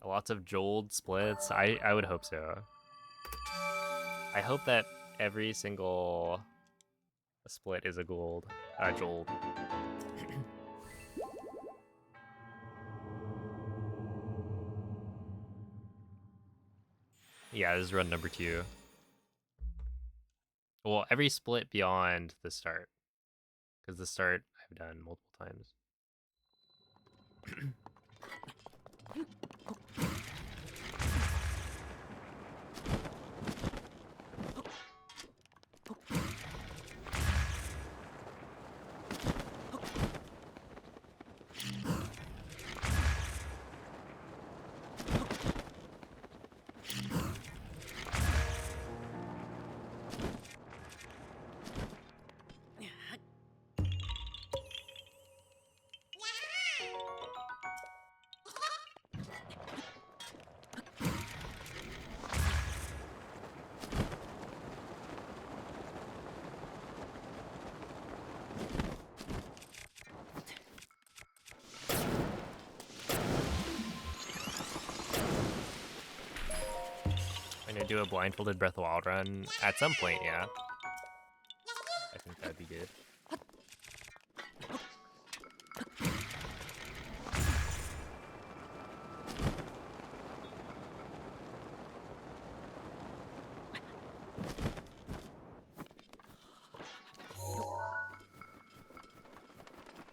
Lots of Jold splits. I would hope so. I hope that every single split is a Jold. Yeah, this is run number 2. Well, every split beyond the start. Because the start I've done multiple times. I'm gonna do a blindfolded Breath of the Wild run at some point, yeah. I think that'd be good.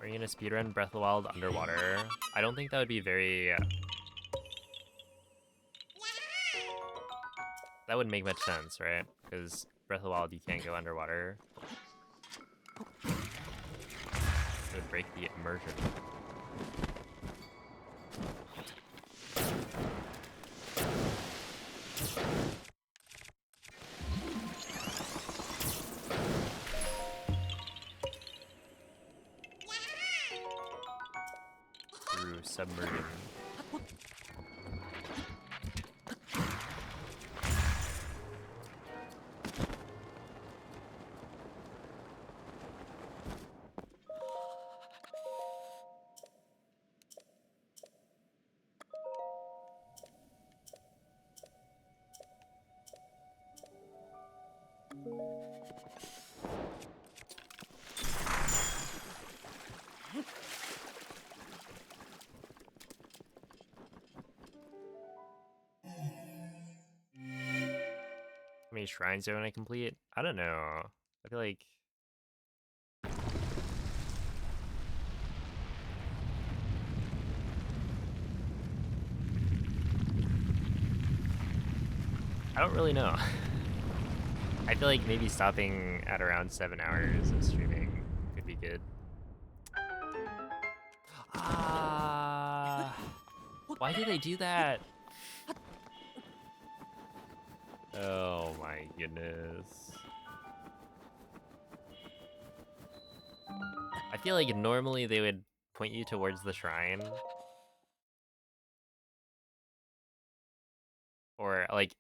Are you gonna speedrun Breath of the Wild underwater? I don't think that would be very... that wouldn't make much sense, right? Because Breath of the Wild, you can't go underwater. It would break the immersion. Through submersion. How many shrines do I want to complete? I don't know. I feel like... I don't really know. I feel like maybe stopping at around 7 hours of streaming could be good. Ah, why did they do that? Oh my goodness. I feel like normally they would point you towards the shrine. Or like,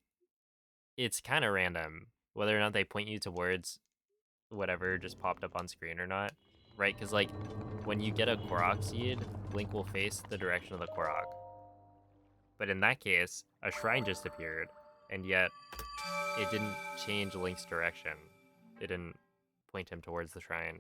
it's kind of random whether or not they point you towards whatever just popped up on screen or not. Right? Because like, when you get a Korok seed, Link will face the direction of the Korok. But in that case, a shrine just appeared, and yet it didn't change Link's direction. It didn't point him towards the shrine.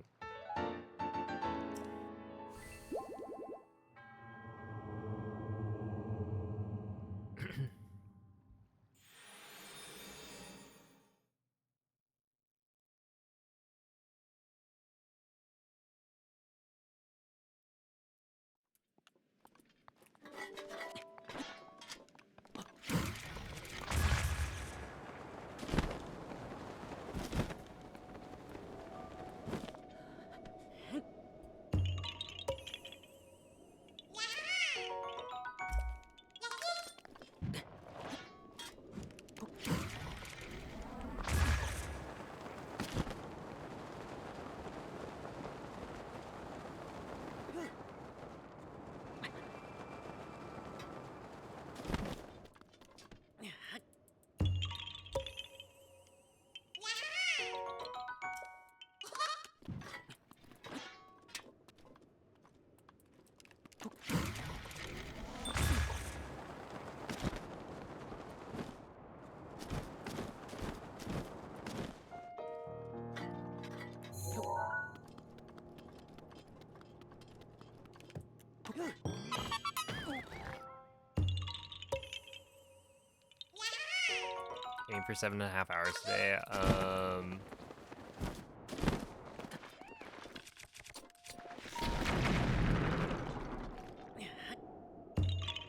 Aim for 7.5 hours today.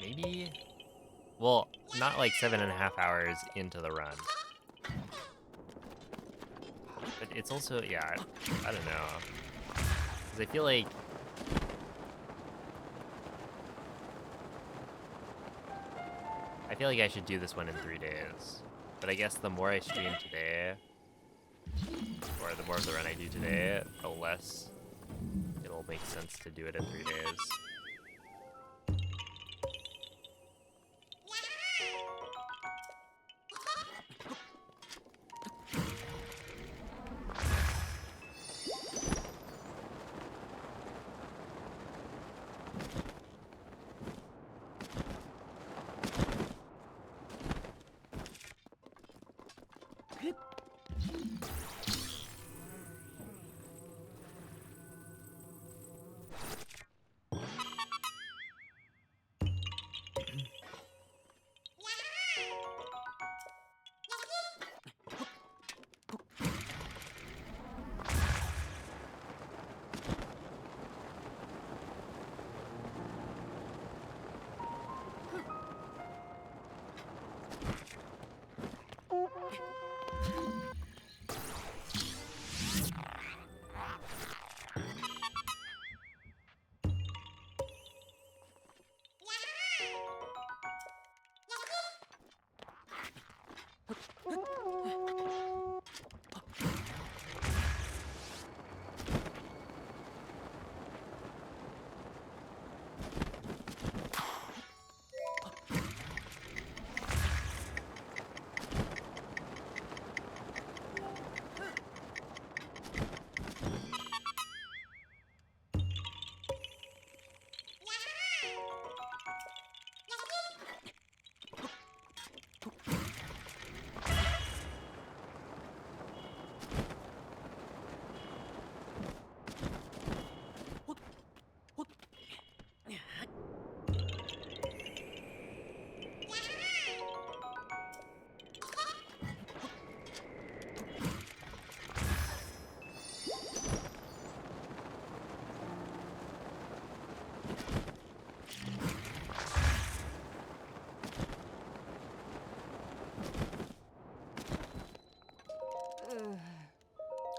Maybe? Well, not like 7.5 hours into the run. But it's also, yeah, I don't know. Because I feel like... I should do this one in 3 days. But I guess the more I stream today, or the more of the run I do today, the less it'll make sense to do it in 3 days.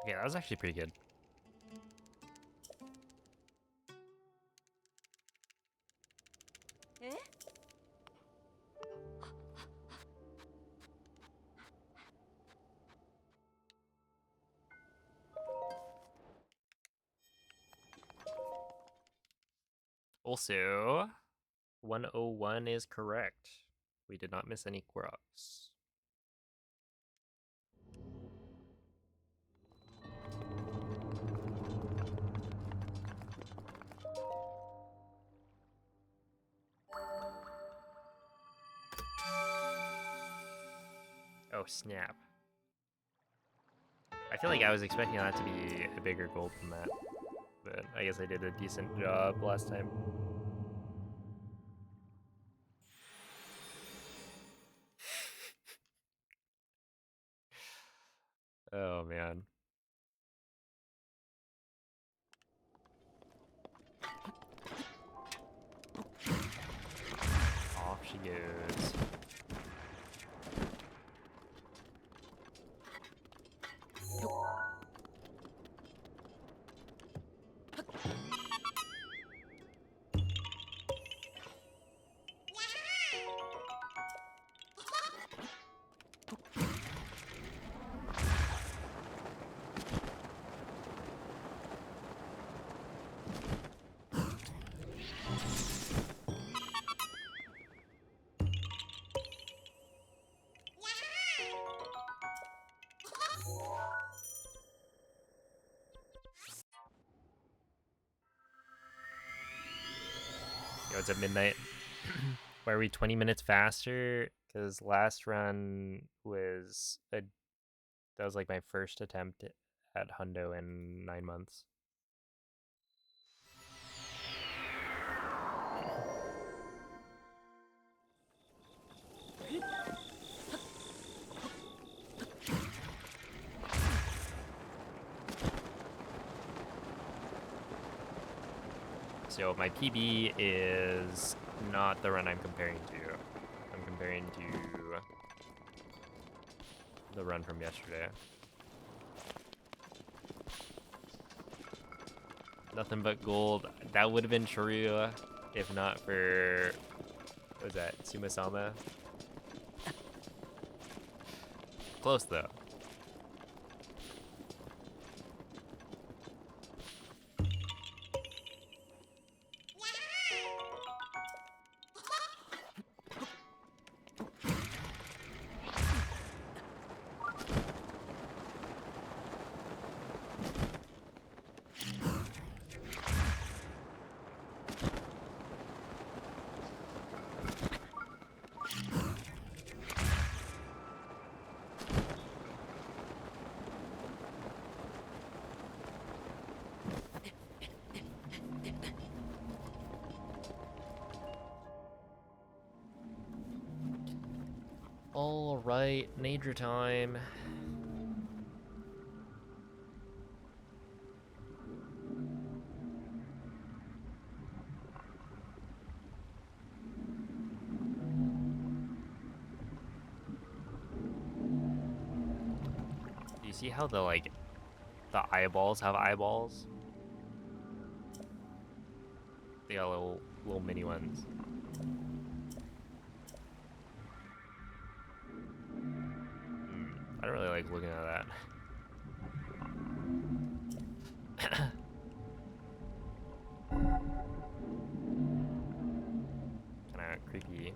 Okay, that was actually pretty good. Eh? Also, 101 is correct. We did not miss any Koroks. Oh, snap. I feel like I was expecting that to be a bigger gold than that. But I guess I did a decent job last time. Oh, man. Off she goes. Yo, it's at midnight. Why are we 20 minutes faster? Because last run was that was like my first attempt at Hundo in 9 months. So my PB is not the run I'm comparing to. I'm comparing to the run from yesterday. Nothing but gold. That would have been true if not for, what was that, Sumasama? Close though. All right, Nader time. Do you see how the eyeballs have eyeballs? They got little mini ones. I don't really like looking at that. Kinda creepy.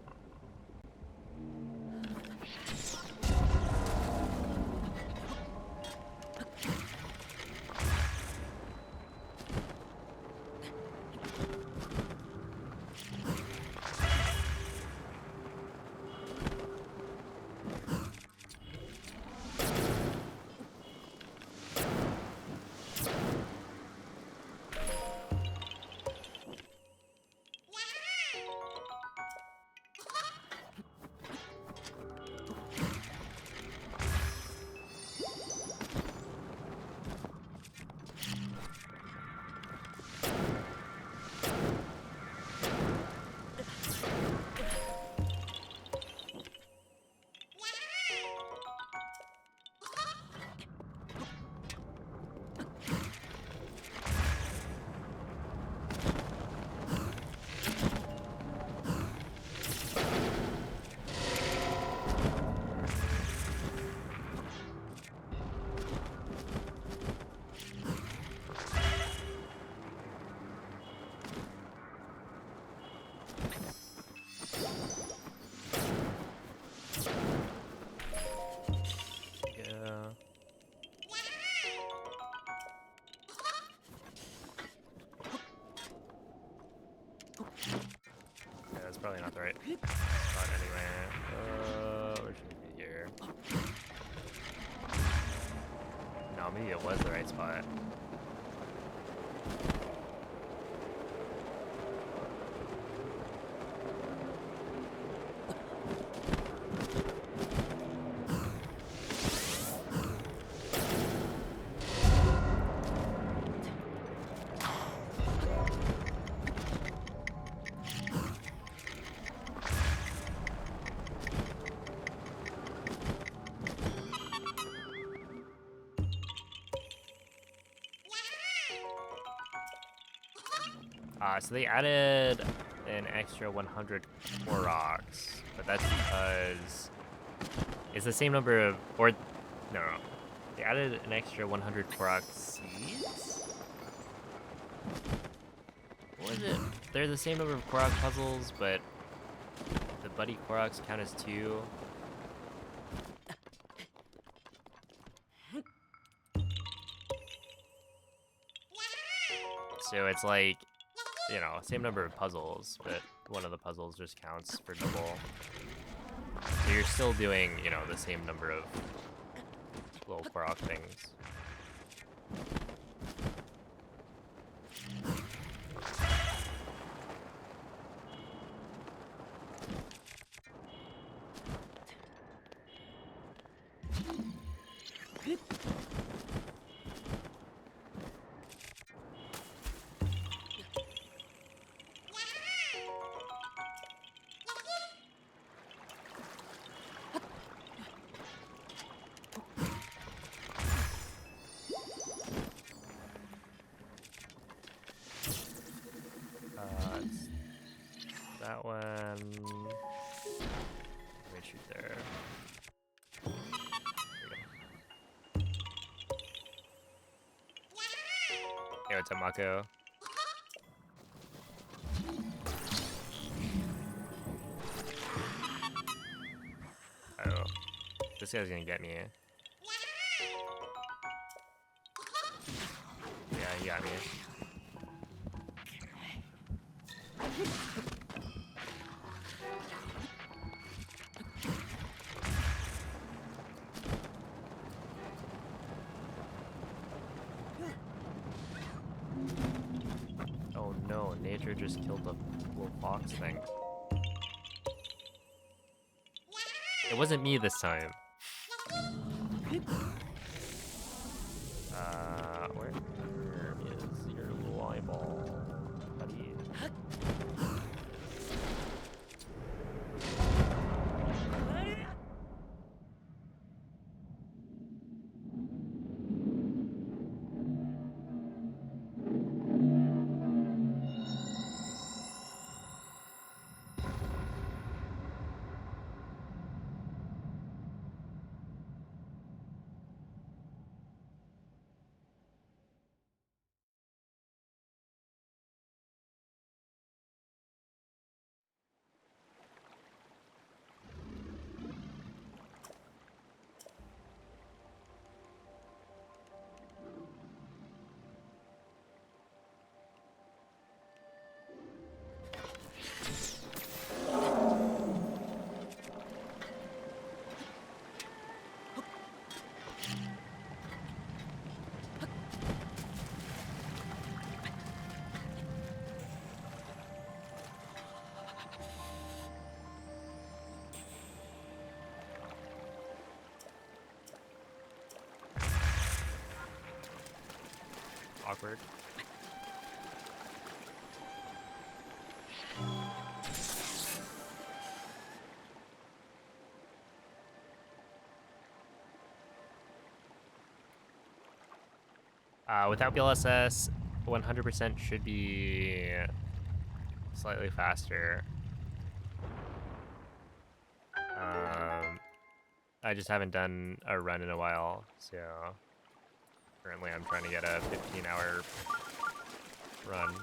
not the right spot anyway. Where should it be here? No, maybe it was the right spot. So they added an extra 100 Koroks, but that's because it's the same number of, or no, they added an extra 100 Korok seeds? What was it? They're the same number of Korok puzzles, but the buddy Koroks count as 2. So it's like, you know, same number of puzzles, but one of the puzzles just counts for double. So you're still doing, you know, the same number of little Korok things. It's that one. Let me shoot there. Yo, Tamako. Oh, this guy's gonna get me. Yeah, he got me. Oh no, nature just killed the little fox thing. It wasn't me this time. Where is your little eyeball, buddy? Awkward. Without BLSS, 100% should be slightly faster. I just haven't done a run in a while, so currently I'm trying to get a 15-hour run.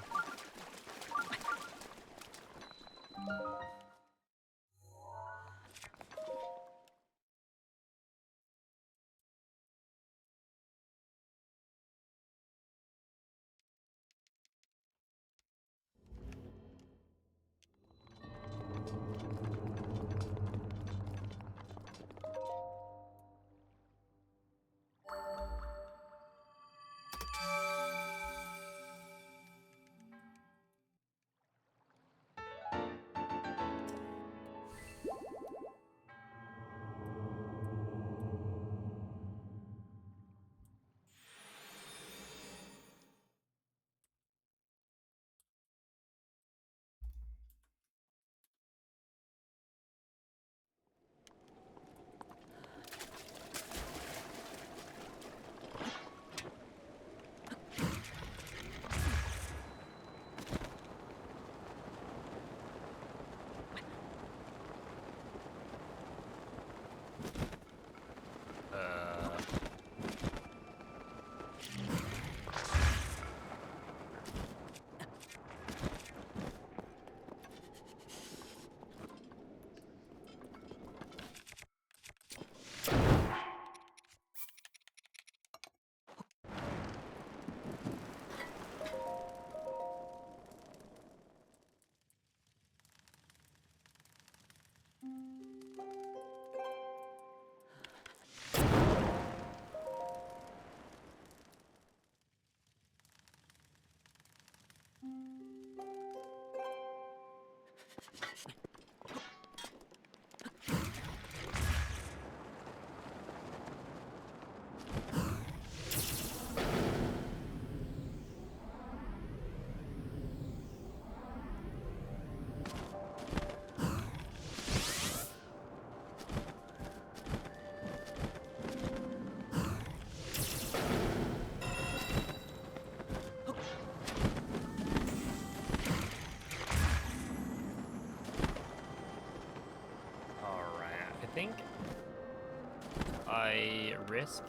risk.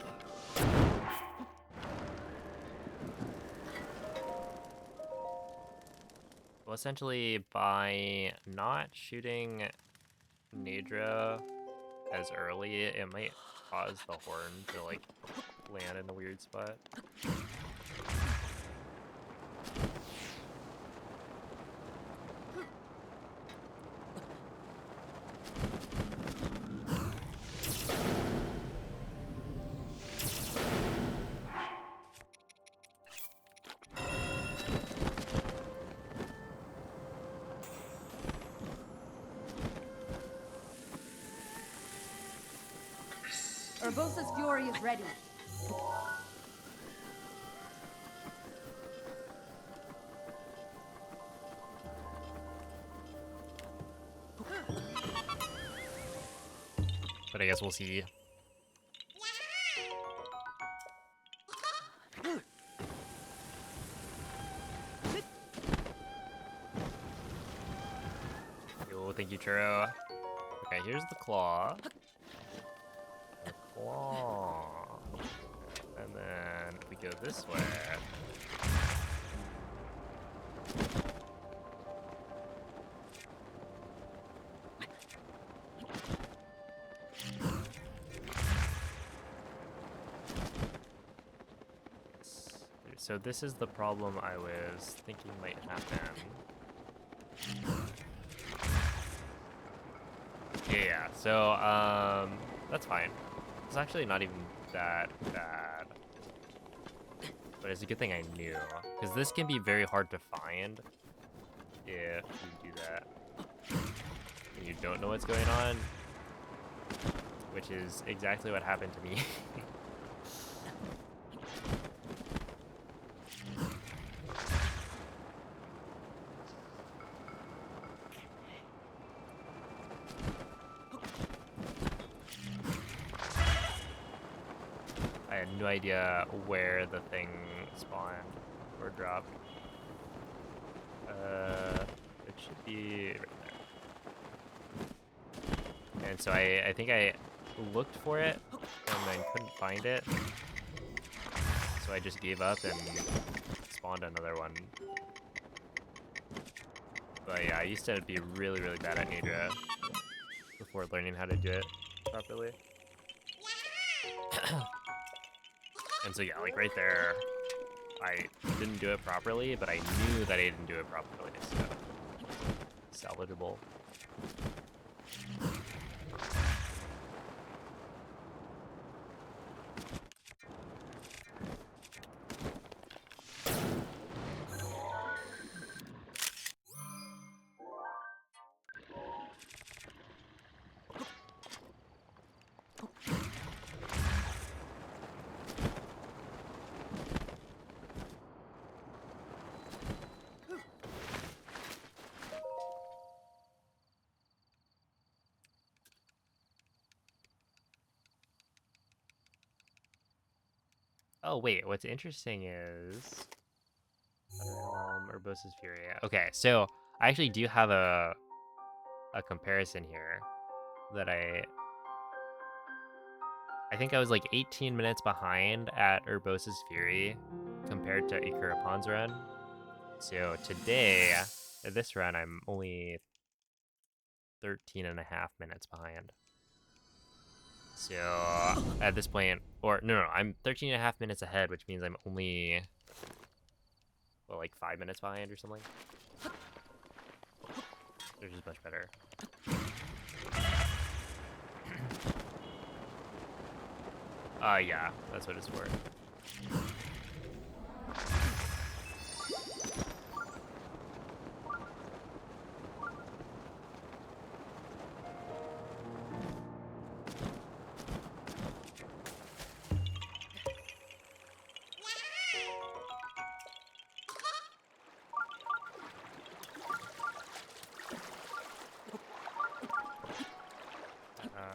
Well, essentially, by not shooting Nadra as early, it might cause the horn to, like, land in a weird spot. Urbosa's fury is ready. But I guess we'll see. Yo, thank you, Churro. Okay, here's the claw. The claw. And then we go this way. So this is the problem I was thinking might happen. Yeah, so, that's fine. It's actually not even that bad. But it's a good thing I knew. Because this can be very hard to find if you do that. And you don't know what's going on. Which is exactly what happened to me. I had no idea where the thing spawned or dropped. It should be right there. And so I think I looked for it and then couldn't find it. So I just gave up and spawned another one. But yeah, I used to be really, really bad at Nidra before learning how to do it properly. And so yeah, like right there, I didn't do it properly, but I knew that I didn't do it properly, so salvageable. Oh wait, what's interesting is Urbosa's Fury. Okay, so I actually do have a comparison here that I think I was like 18 minutes behind at Urbosa's Fury compared to Ikurapon's run. So today, at this run, I'm only 13 and a half minutes behind. So at this point, or no, I'm 13 and a half minutes ahead, which means I'm only, well, like 5 minutes behind or something. Which is much better. Yeah, that's what it's for.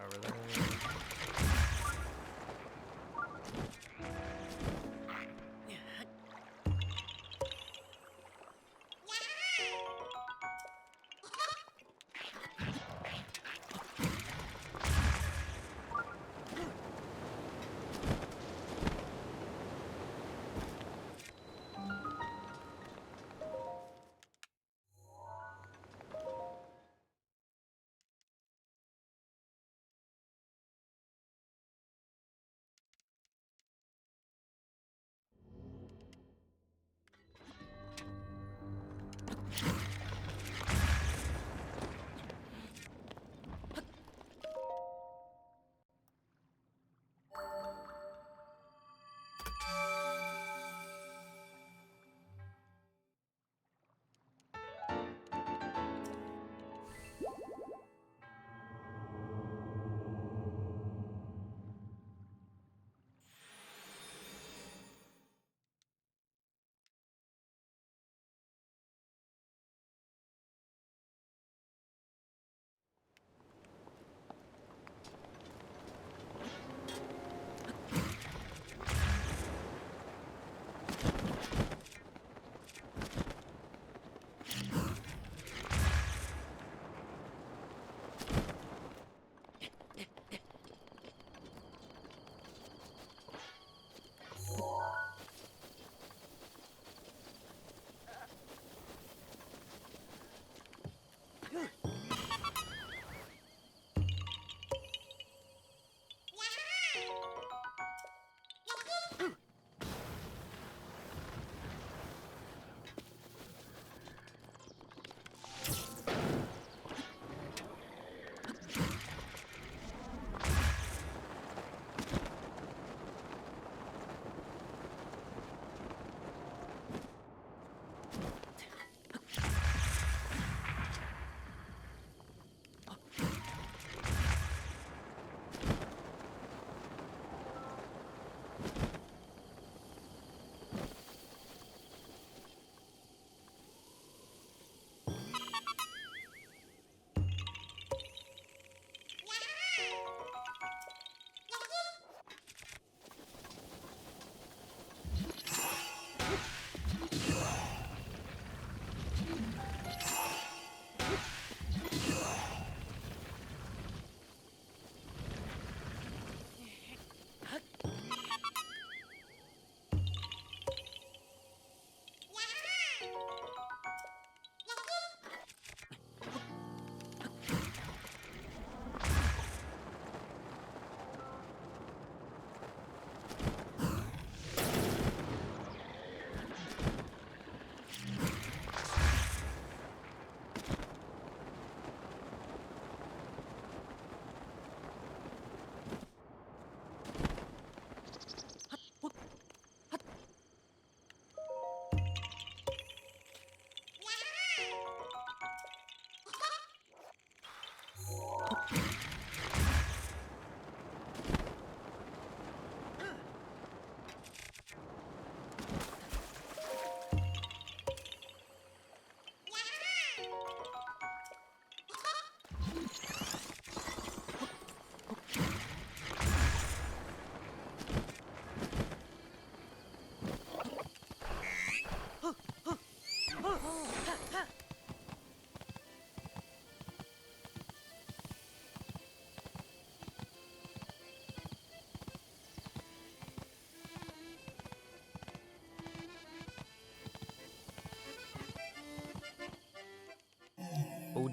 Over there.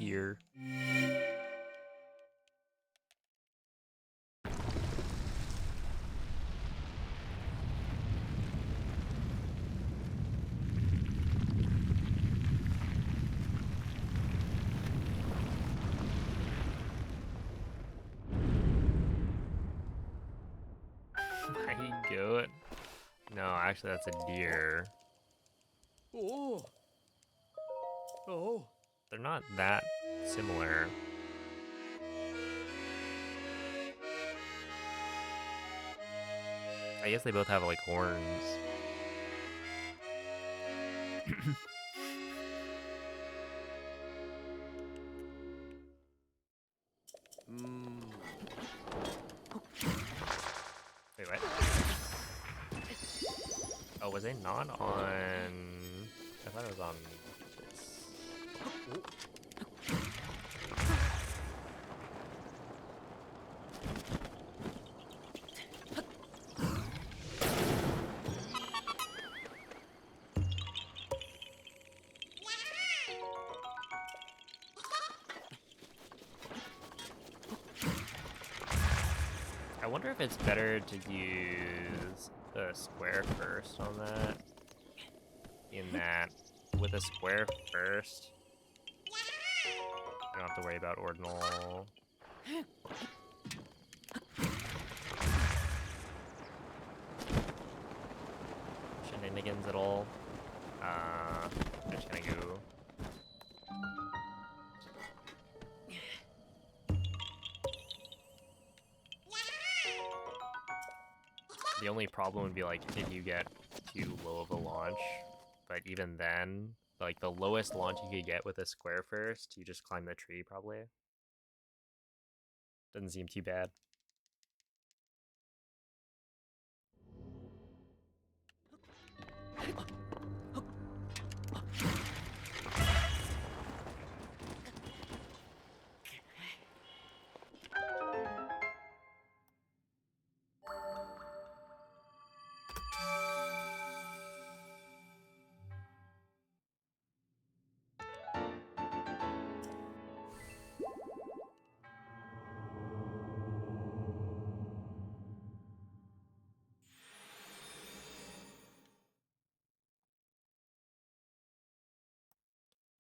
gear. My goat? No, actually that's a deer. Oh. Oh. They're not that similar. I guess they both have like horns. Wait, what? Oh, was it not on... I thought it was on this. I wonder if it's better to use the square first on that. In that, with a square first, I don't have to worry about ordinal. Shenanigans at all. I'm just gonna go. The only problem would be like if you get too low of a launch, but even then, like the lowest launch you could get with a square first, you just climb the tree probably. Doesn't seem too bad.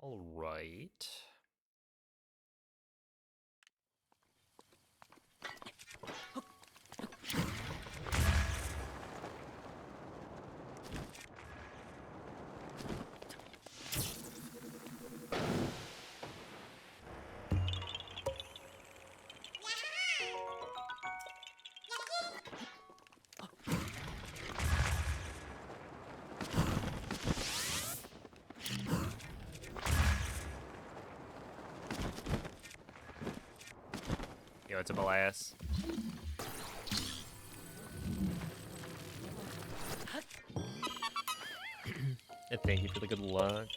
All right. Yo, it's a Belias. And thank you for the good luck.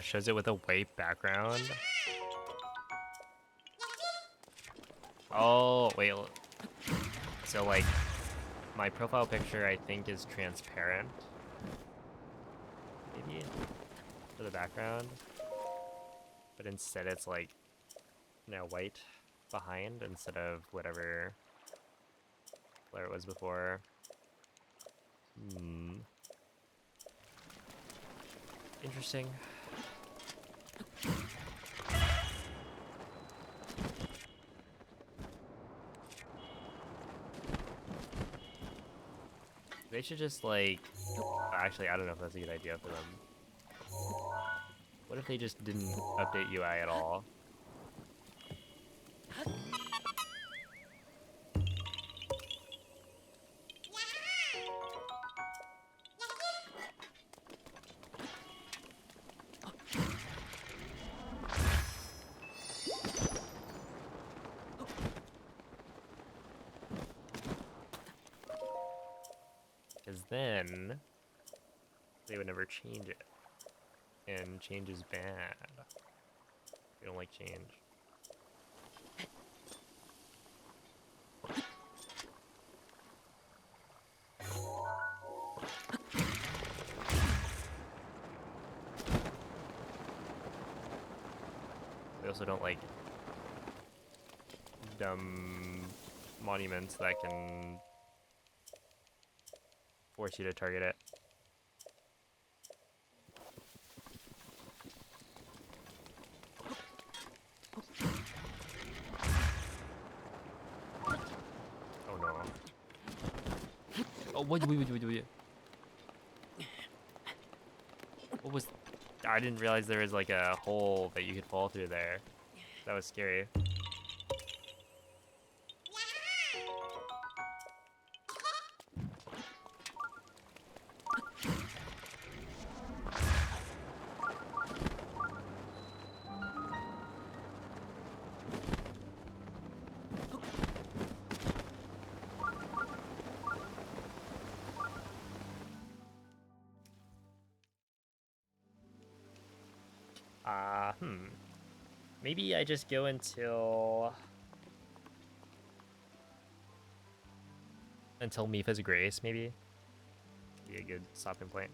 shows it with a white background. Oh, wait. So, like, my profile picture, I think, is transparent. Maybe? For the background. But instead it's, like, white behind instead of whatever color it was before. Interesting. They should just, like... Actually, I don't know if that's a good idea for them. What if they just didn't update UI at all? Because then they would never change it. And change is bad. We don't like change. We also don't like dumb monuments that can force you to target it. Oh no. Oh, wait. What was... I didn't realize there was like a hole that you could fall through there. That was scary. Maybe I just go until Mifa's Grace, maybe? Be a good stopping point.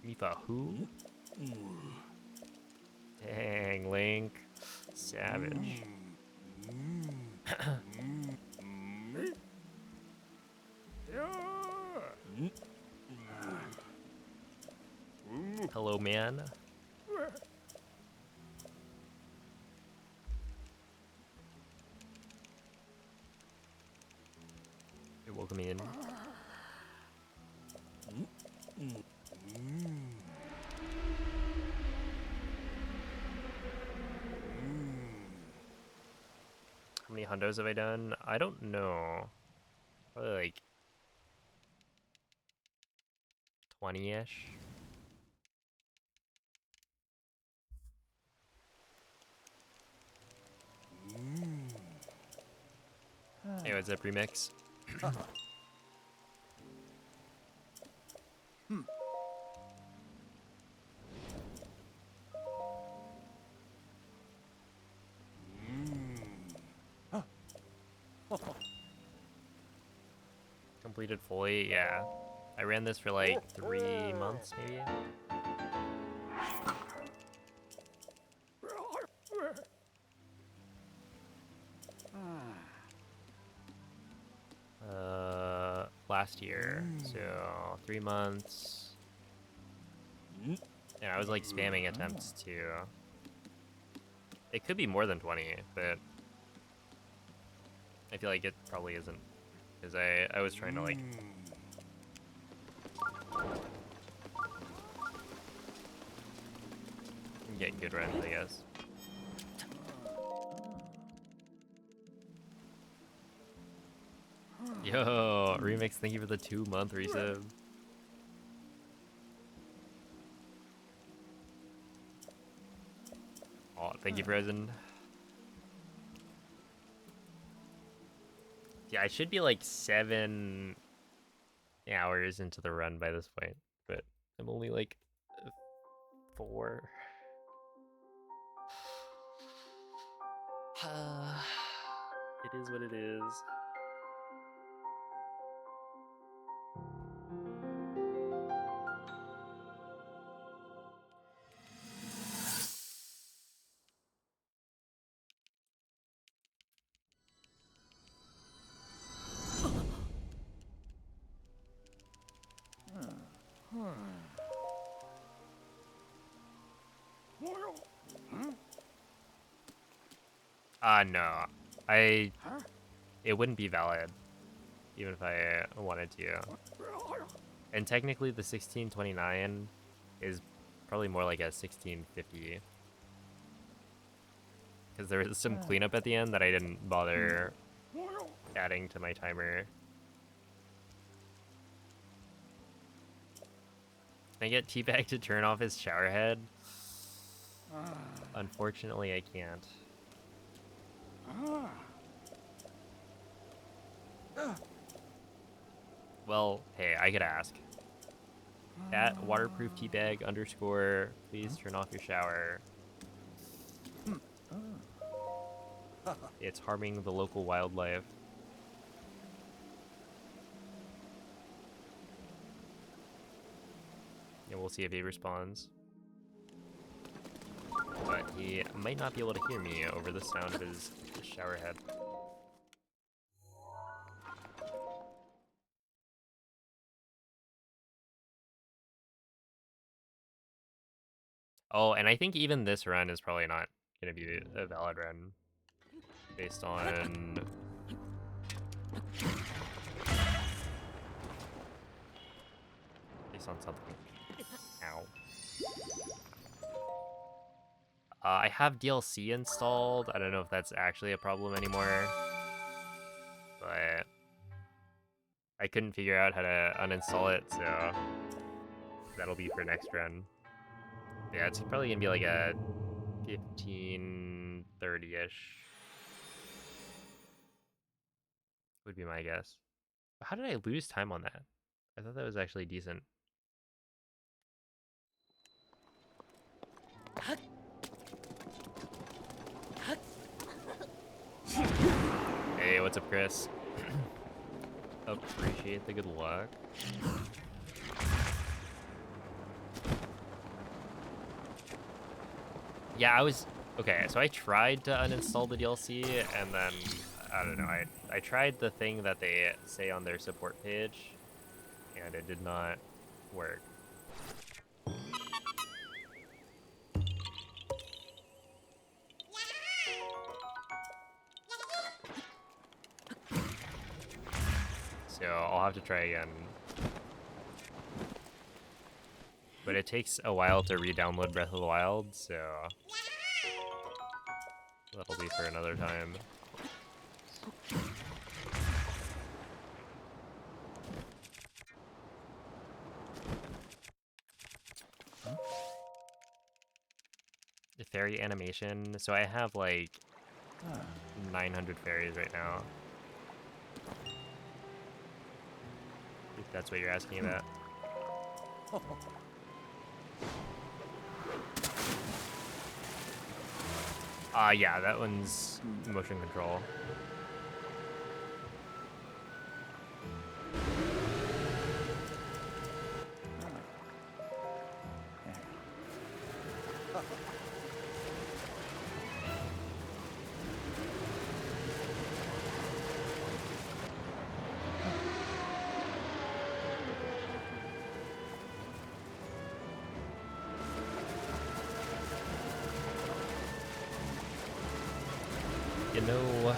Mifa who? Dang, Link. Savage. Hello, man. You're welcome in. How many hundos have I done? I don't know. Probably like 20-ish. Hey, what's up, Remix? Completed fully, yeah. I ran this for like 3 months, maybe? Last year, so 3 months. Yeah, I was like spamming attempts too. It could be more than 20, but I feel like it probably isn't, because I was trying to like get good runs, I guess. Yo, Remix, thank you for the 2-month resub. Thank you, Frozen. Yeah, I should be like 7 hours into the run by this point, but I'm only like 4. It is what it is. No. It wouldn't be valid, even if I wanted to. And technically the 1629 is probably more like a 1650. Because there was some cleanup at the end that I didn't bother adding to my timer. Can I get Teabag to turn off his shower head? Unfortunately, I can't. Well, hey, I could ask. At waterproof teabag _ please turn off your shower. It's harming the local wildlife. Yeah, we'll see if he responds. But he might not be able to hear me over the sound of his shower head. Oh, and I think even this run is probably not going to be a valid run based on something. Ow. I have DLC installed. I don't know if that's actually a problem anymore, but I couldn't figure out how to uninstall it, so that'll be for next run. Yeah, it's probably gonna be like a 15:30-ish. Would be my guess. How did I lose time on that? I thought that was actually decent. Hey, what's up, Chris? Appreciate the good luck. Yeah, okay, so I tried to uninstall the DLC, and then, I don't know, I tried the thing that they say on their support page, and it did not work. So I'll have to try again. But it takes a while to re-download Breath of the Wild, so that'll be for another time. The fairy animation. So I have like 900 fairies right now. If that's what you're asking about. Yeah, that one's motion control. You know,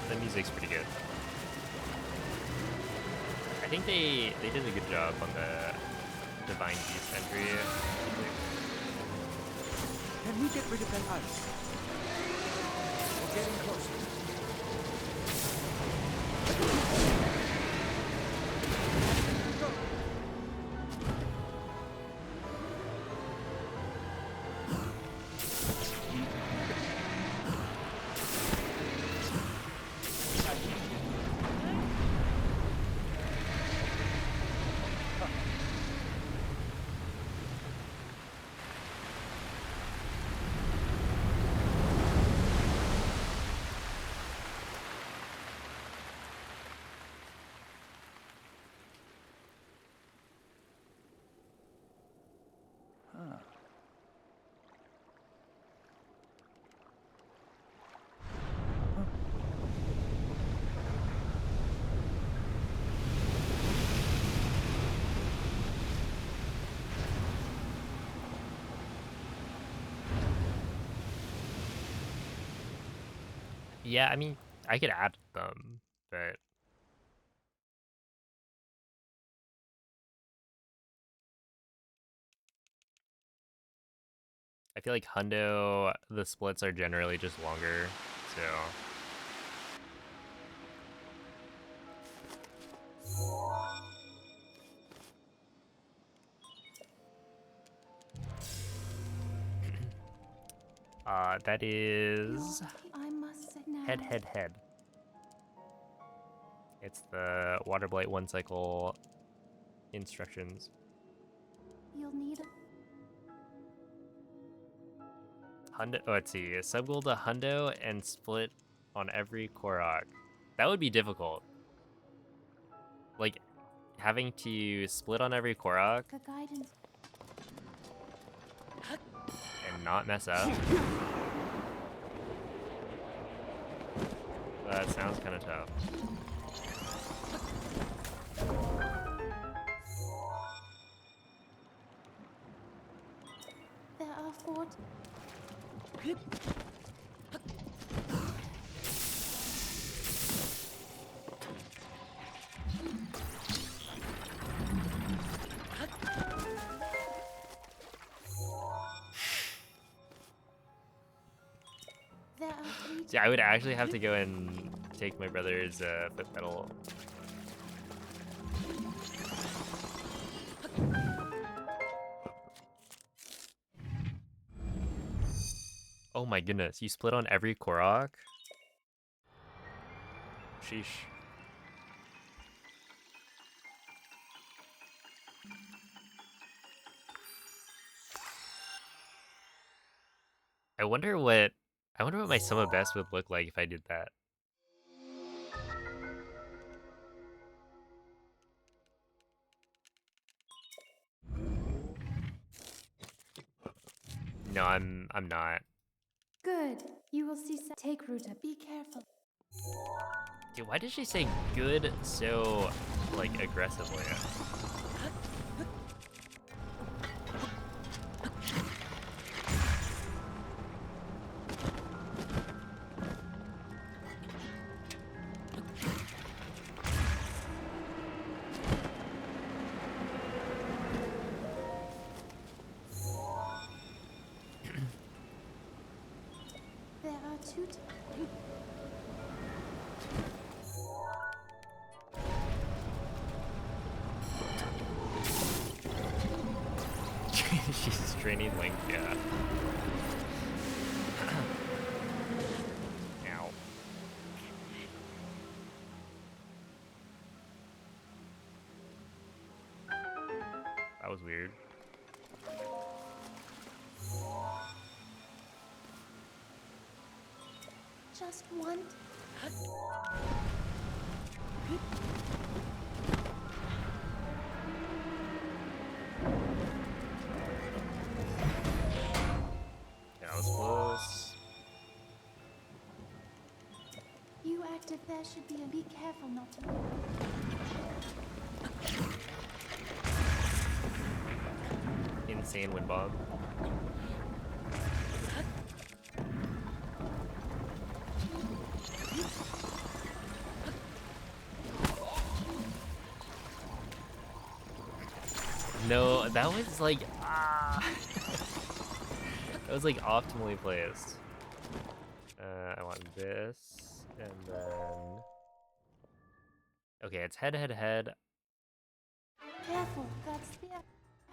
the music's pretty good. I think they did a good job on the Divine Beast entry. Can we get rid of that ice? We're getting closer. Go. Yeah, I mean, I could add them, but I feel like Hundo, the splits are generally just longer, so that is I must sit now. head, head, head. It's the Water Blight 1 cycle instructions. You'll need a Hundo, oh, let's see, sub goal to Hundo and split on every Korok. That would be difficult. Like, having to split on every Korok the guidance. and not mess up. That sounds kind of tough. There are 4. There are 3. Yeah, I would actually have to go and take my brother's foot pedal. Oh my goodness, you split on every Korok? Sheesh. I wonder what my sum of best would look like if I did that. No, I'm not. Good. You will see. Take Ruta. Be careful. Dude, why did she say good so like aggressively? There are 2. She's training Link, yeah. Ow. That was weird. Just one. Yeah, that was close. You acted. There should be a. Be careful not to. Insane wind bomb. No, that was like that was like optimally placed. I want this, and then okay, it's head, head, head. Careful. That spear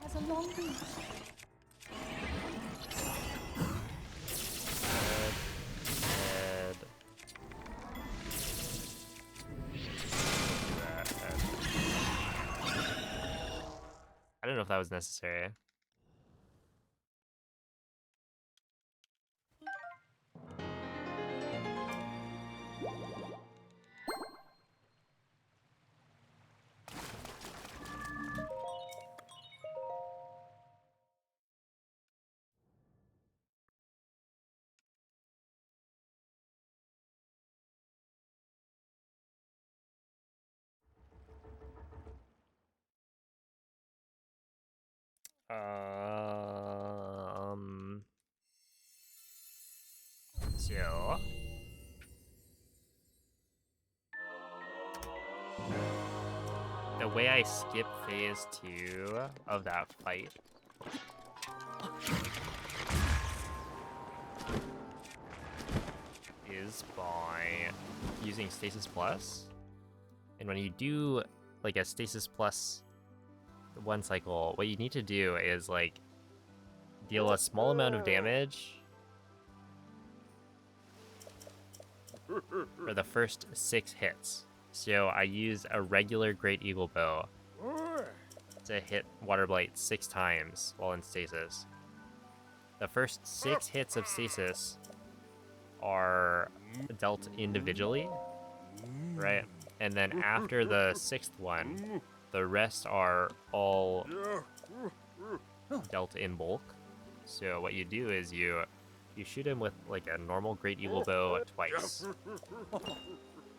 has a long reach. Head, head. That, head. I don't know if that was necessary. Um. So way I skip phase 2 of that fight is by using Stasis Plus. And when you do like a Stasis Plus 1 cycle, what you need to do is like deal a small amount of damage for the first 6 hits. So I use a regular Great Eagle Bow to hit Water Blight 6 times while in stasis. The first 6 hits of stasis are dealt individually, right? And then after the 6th one, the rest are all dealt in bulk. So what you do is you shoot him with like a normal Great Eagle Bow twice.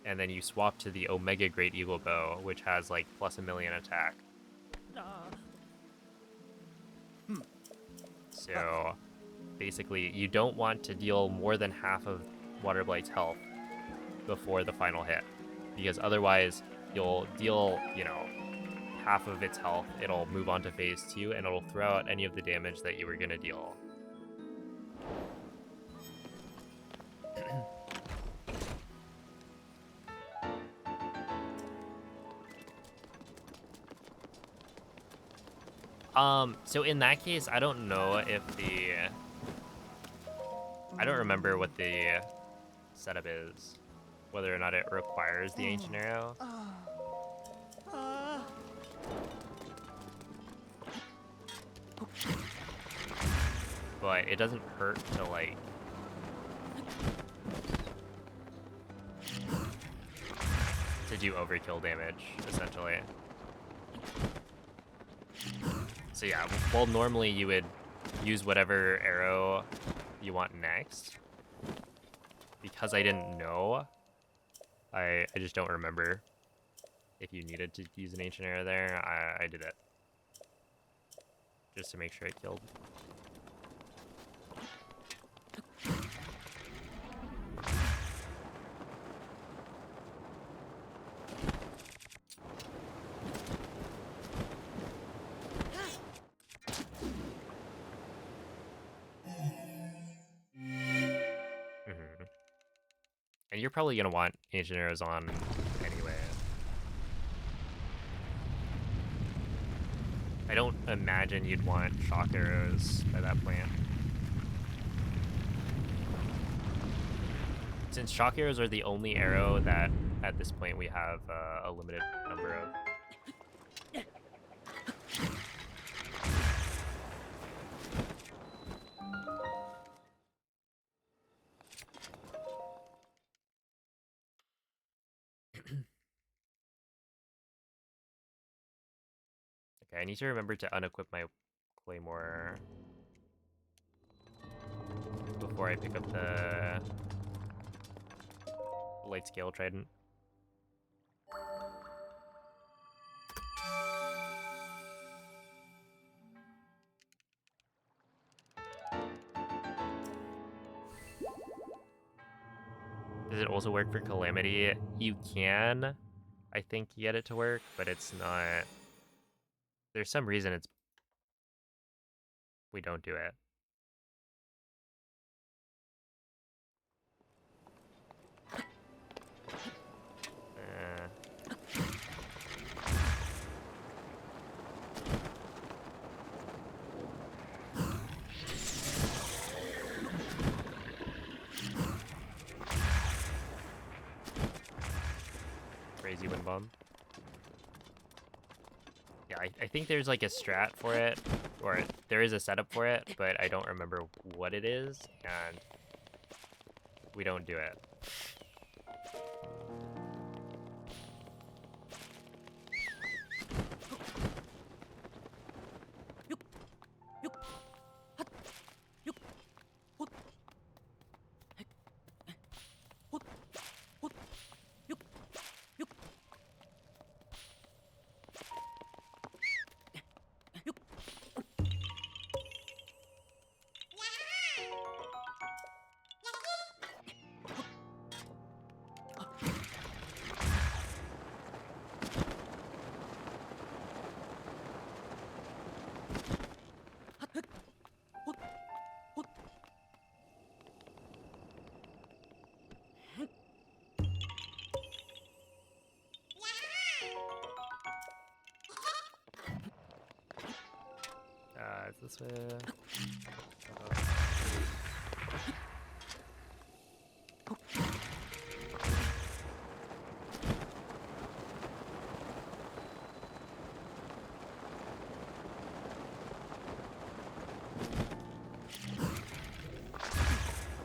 And then you swap to the Omega Great Eagle Bow, which has like plus 1,000,000 attack. So basically, you don't want to deal more than half of Water Blight's health before the final hit, because otherwise you'll deal, you know, half of its health, it'll move on to phase 2, and it'll throw out any of the damage that you were gonna deal. So in that case, I don't know if I don't remember what the setup is, whether or not it requires the Ancient Arrow. But it doesn't hurt to like do overkill damage, essentially. So yeah, well, normally you would use whatever arrow you want next. Because I didn't know, I just don't remember if you needed to use an Ancient Arrow there. I did it. Just to make sure it killed. And you're probably going to want Ancient Arrows on anyway. I don't imagine you'd want Shock Arrows by that point. Since Shock Arrows are the only arrow that, at this point, we have a limited number of. Okay, I need to remember to unequip my Claymore before I pick up the Light Scale Trident. Does it also work for Calamity? You can, I think, get it to work, but it's not. There's some reason we don't do it. Crazy Wind Bomb. Yeah, I think there's like a strat for it, or there is a setup for it, but I don't remember what it is, and we don't do it.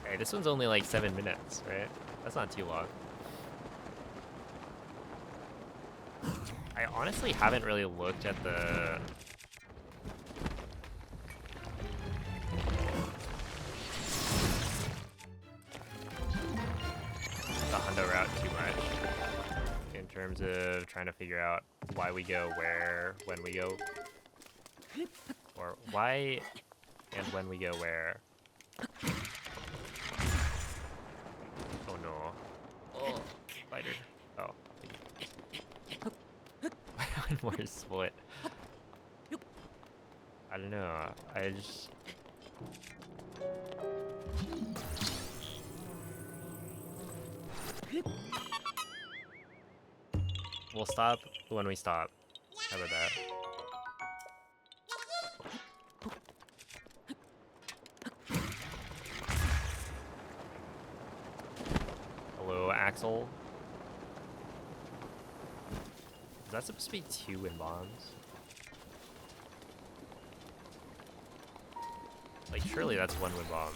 Okay, this one's only like 7 minutes, right? That's not too long. I honestly haven't really looked at the Hundo route too much in terms of trying to figure out why we go where, when we go, or why and when we go where. Oh no. Oh, spider. Oh. One more split. I don't know. I just. We'll stop when we stop. How about that? Hello, Axel. Is that supposed to be 2 wind bombs? Like, surely that's 1 wind bomb.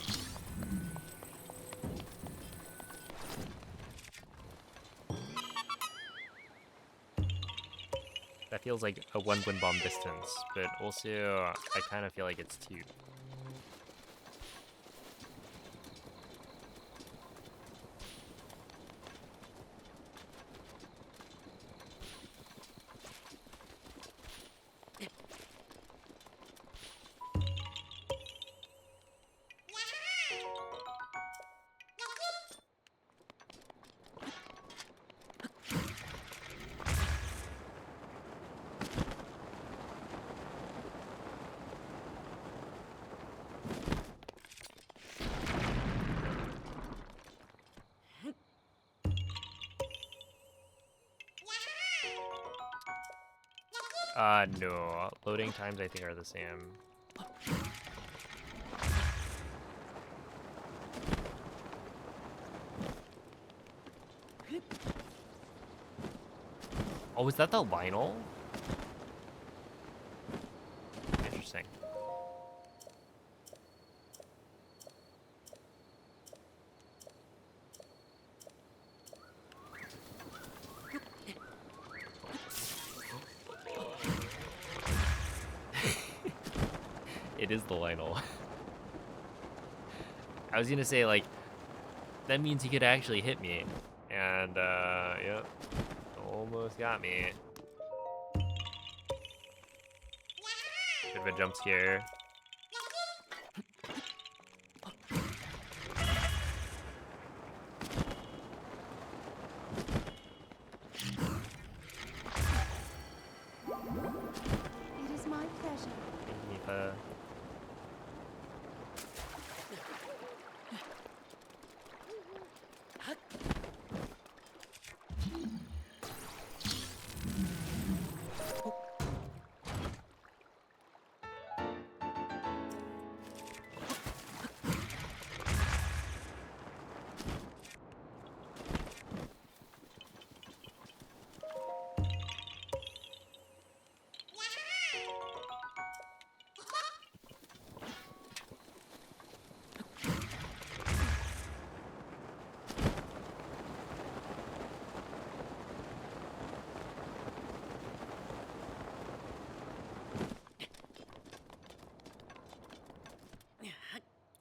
That feels like a 1 wind bomb distance, but also I kind of feel like it's 2. No. Loading times I think are the same. Oh, is that the Lionel? Interesting. It is the Lionel. I was gonna say, like, that means he could actually hit me. And, yep. Almost got me. Bit of a jump scare. It is my pleasure. Thank you, Mifa.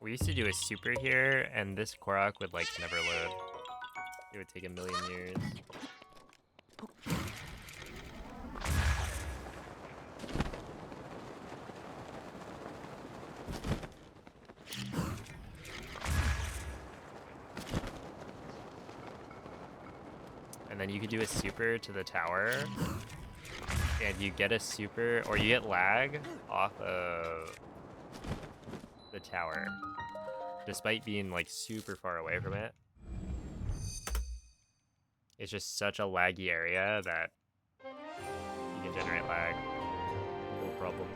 We used to do a super here, and this Korok would, like, never load. It would take a million years. And then you could do a super to the tower, and you get a super, or you get lag off of the tower, despite being, like, super far away from it. It's just such a laggy area that you can generate lag. No problem.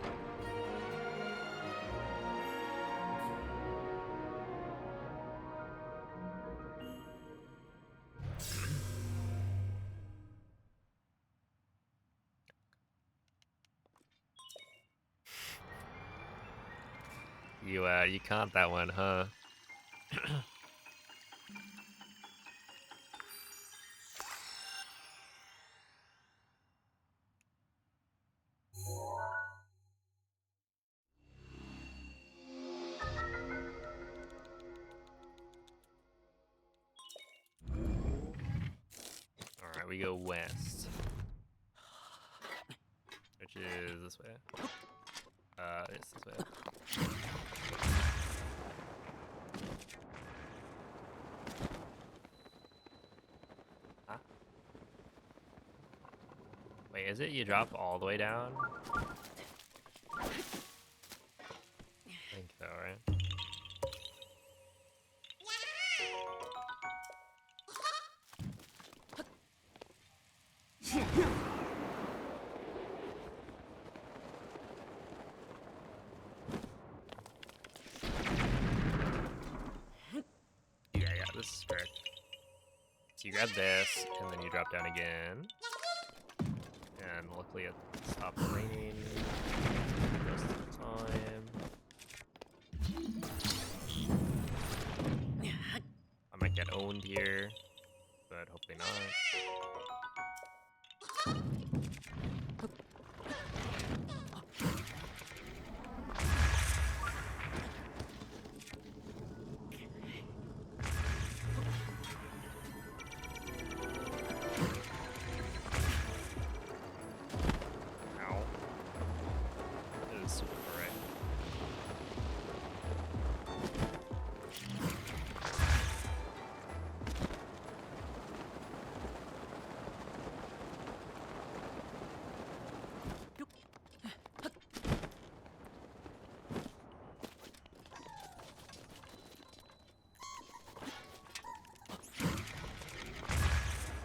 You caught that one, huh? Alright, we go west. Which is this way. It's this way. Huh? Wait, is it you drop all the way down? I think so, right? Yeah, this is correct. So you grab this, and then you drop down again. And luckily it stopped raining most of the time. I might get owned here, but hopefully not. Ow. This is super right.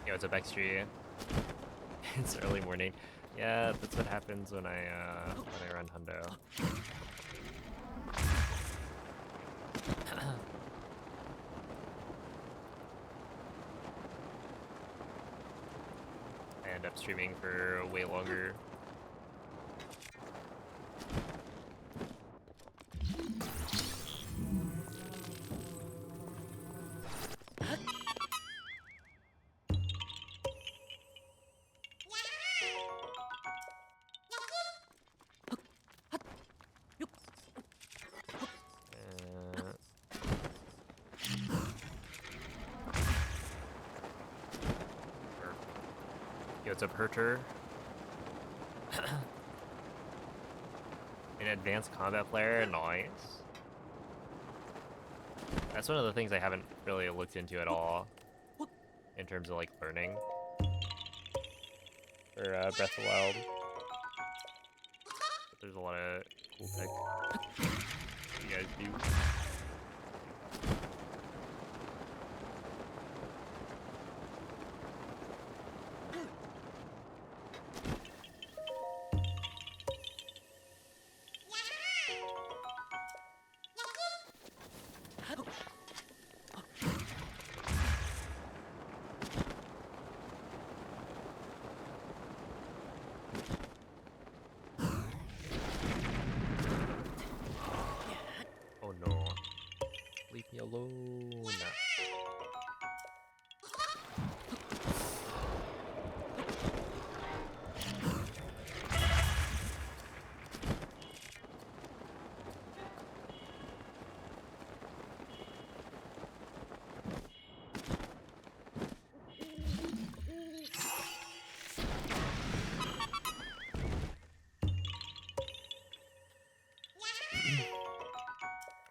Yo, what's up, X3? It's early morning. Yeah, that's what happens when I run hundo. I end up streaming for way longer. Yo, what's up, Herter? An advanced combat player, nice. That's one of the things I haven't really looked into at all in terms of like learning for Breath of the Wild. But there's a lot of cool tech you guys do. Oh no. Leave me alone.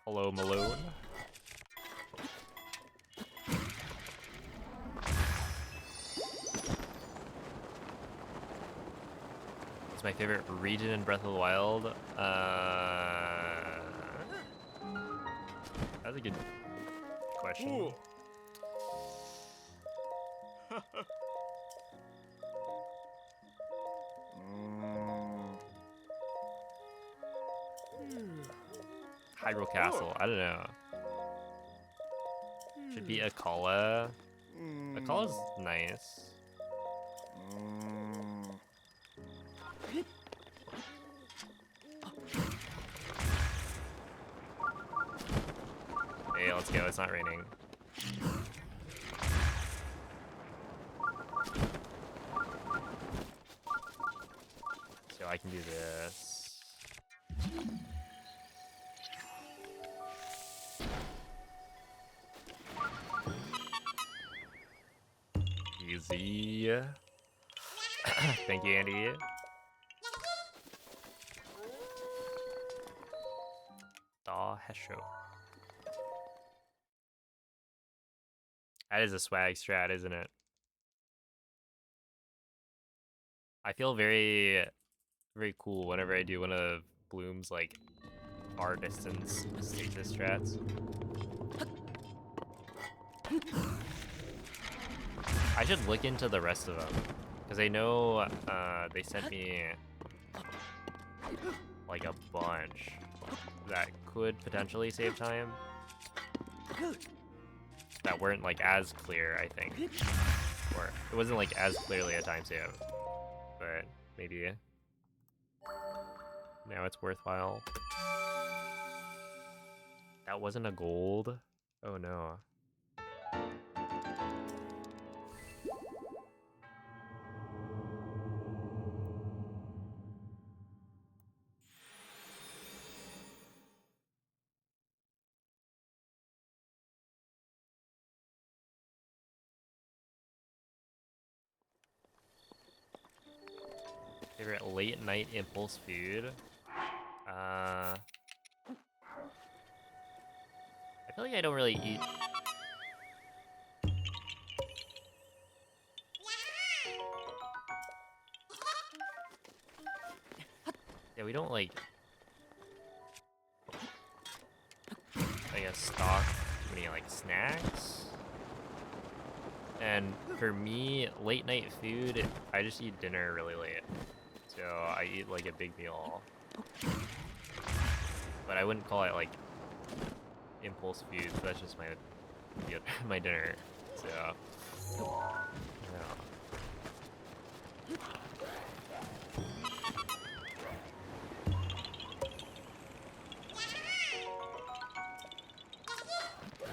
Hello, Malone. What's my favorite region in Breath of the Wild? That's a good question. Ooh. Hyrule Castle. I don't know. Should be Akala. Akala's nice. let's go. It's not raining. So I can do this. Easy. Thank you, Andy. Da Hesho. That is a swag strat, isn't it? I feel very, very cool whenever I do one of Bloom's like far distance stasis strats. I should look into the rest of them because I know they sent me like a bunch that could potentially save time that weren't like as clear, I think, or it wasn't like as clearly a time save, but maybe now it's worthwhile. That wasn't a gold. Oh no. Favorite late night impulse food? I feel like I don't really eat. Yeah, we don't like, I guess, stock too many like snacks. And for me, late night food, I just eat dinner really late. So I eat like a big meal. But I wouldn't call it like impulse food, that's just my dinner. So yeah.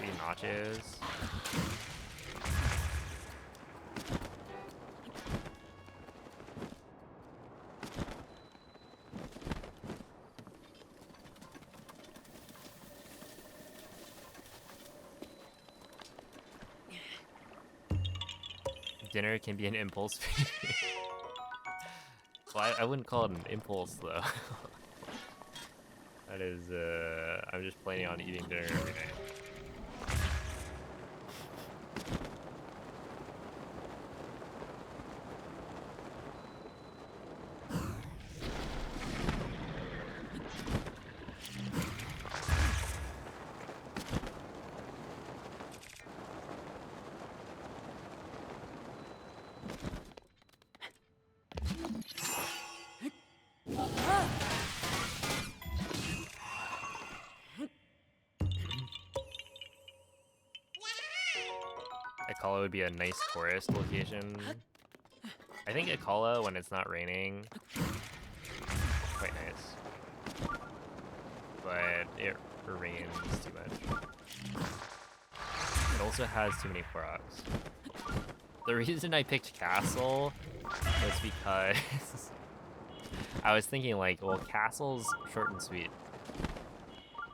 Maybe nachos. Dinner can be an impulse food. Well, I wouldn't call it an impulse though. That is, I'm just planning on eating dinner every night. Akala would be a nice tourist location. I think Akala, when it's not raining, quite nice. But it rains too much. It also has too many Koroks. The reason I picked Castle was because I was thinking like, well, Castle's short and sweet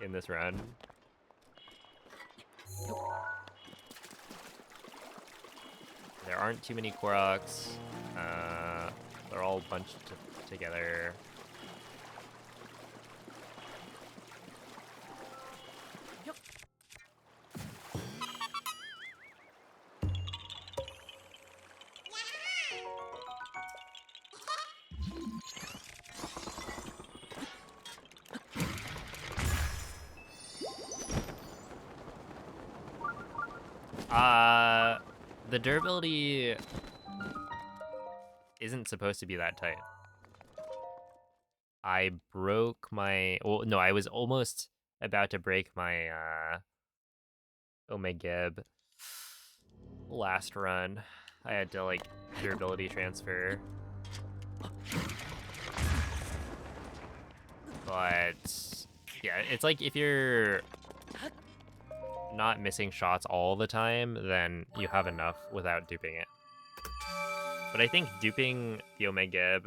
in this run. There aren't too many Koroks. They're all bunched together. The durability isn't supposed to be that tight. I broke my, well, no, I was almost about to break my Omegeb last run. I had to like durability transfer. But yeah, it's like if you're not missing shots all the time, then you have enough without duping it. But I think duping the Omega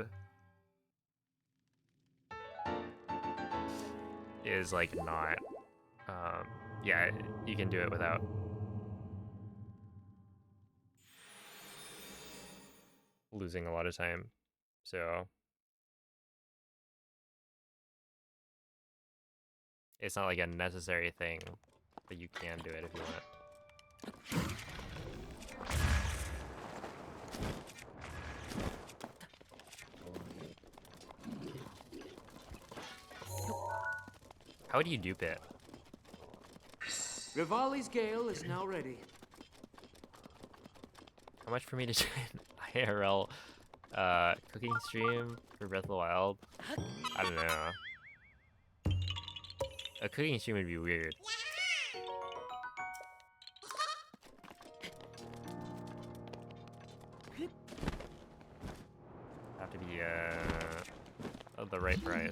is like not. Yeah, you can do it without. Losing a lot of time, so it's not like a necessary thing, but you can do it if you want. How do you dupe it? Rivali's Gale is now ready. How much for me to do an IRL cooking stream for Breath of the Wild? I don't know. A cooking stream would be weird. Have to be of the right price.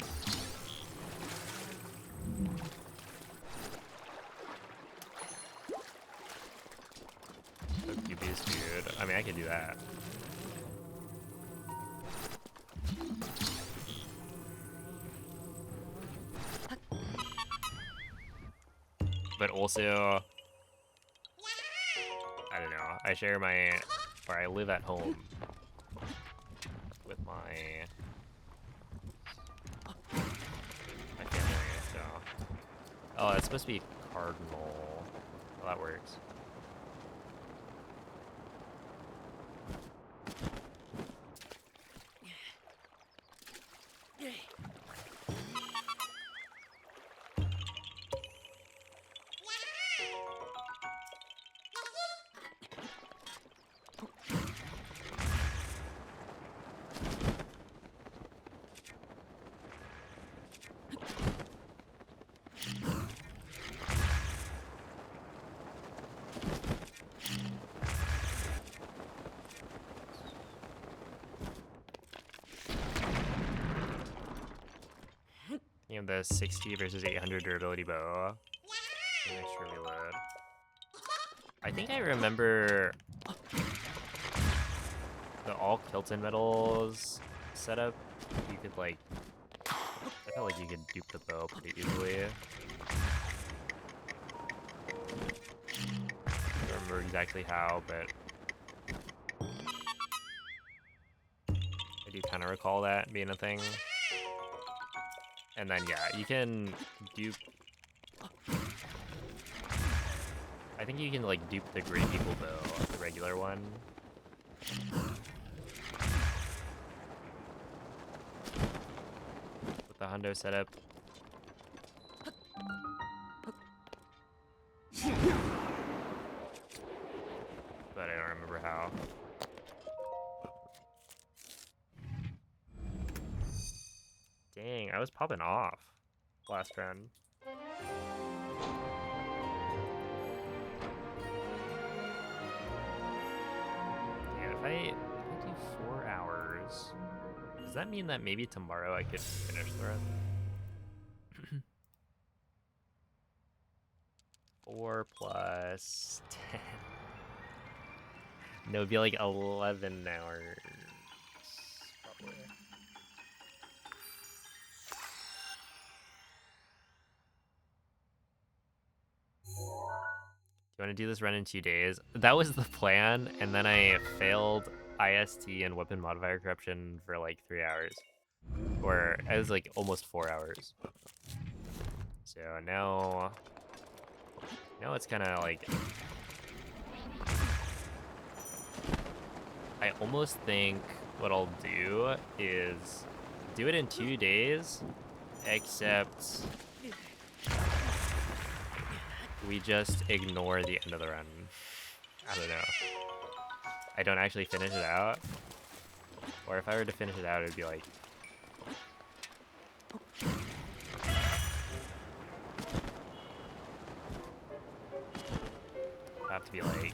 So QB is good. I mean, I could do that. But also, I don't know. I share my, or I live at home with my family. So, oh, that's supposed to be cardinal. Well, that works. You have the 60 versus 800 durability bow. Make sure we load. I think I remember the all Kilton medals setup. You could like, I felt like you could dupe the bow pretty easily. I don't remember exactly how, but I do kind of recall that being a thing. And then, yeah, you can dupe... I think you can, like, dupe the Great People Bow, the regular one. With the hundo setup. But I don't remember how. Dang, I was popping off last run. Yeah, if I do 4 hours, does that mean that maybe tomorrow I could finish the run? 4 plus 10. No, it'd be like 11 hours. Probably. You want to do this run in 2 days? That was the plan, and then I failed IST and weapon modifier corruption for like 3 hours. Or it was like almost 4 hours. So now it's kind of like... I almost think what I'll do is do it in 2 days, except we just ignore the end of the run. I don't know. I don't actually finish it out. Or if I were to finish it out, it would be like... have to be like...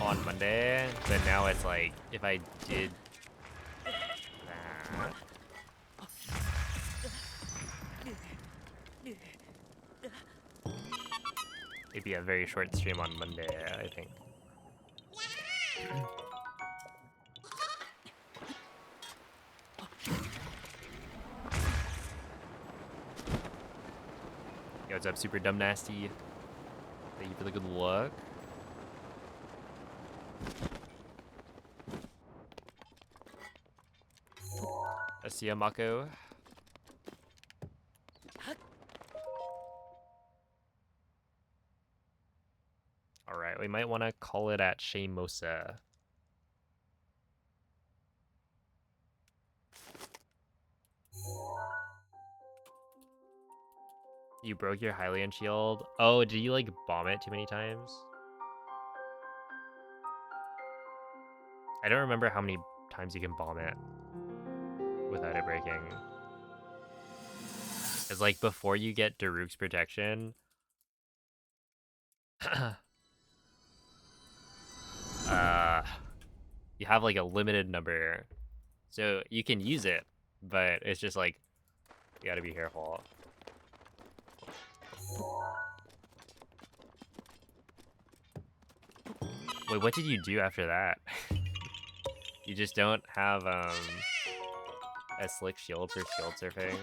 on Monday But now it's like, if I did that... It'd be a very short stream on Monday, I think. Yo, what's up, Super Dumb Nasty? Thank you for the good luck. Asia Mako. Alright, we might want to call it at Shamosa. You broke your Hylian shield? Oh, did you like bomb it too many times? I don't remember how many times you can bomb it without it breaking. It's like before you get Daruk's protection, you have like a limited number. So you can use it, but it's just like, you gotta be careful. Wait, what did you do after that? You just don't have a slick shield for shield surfing?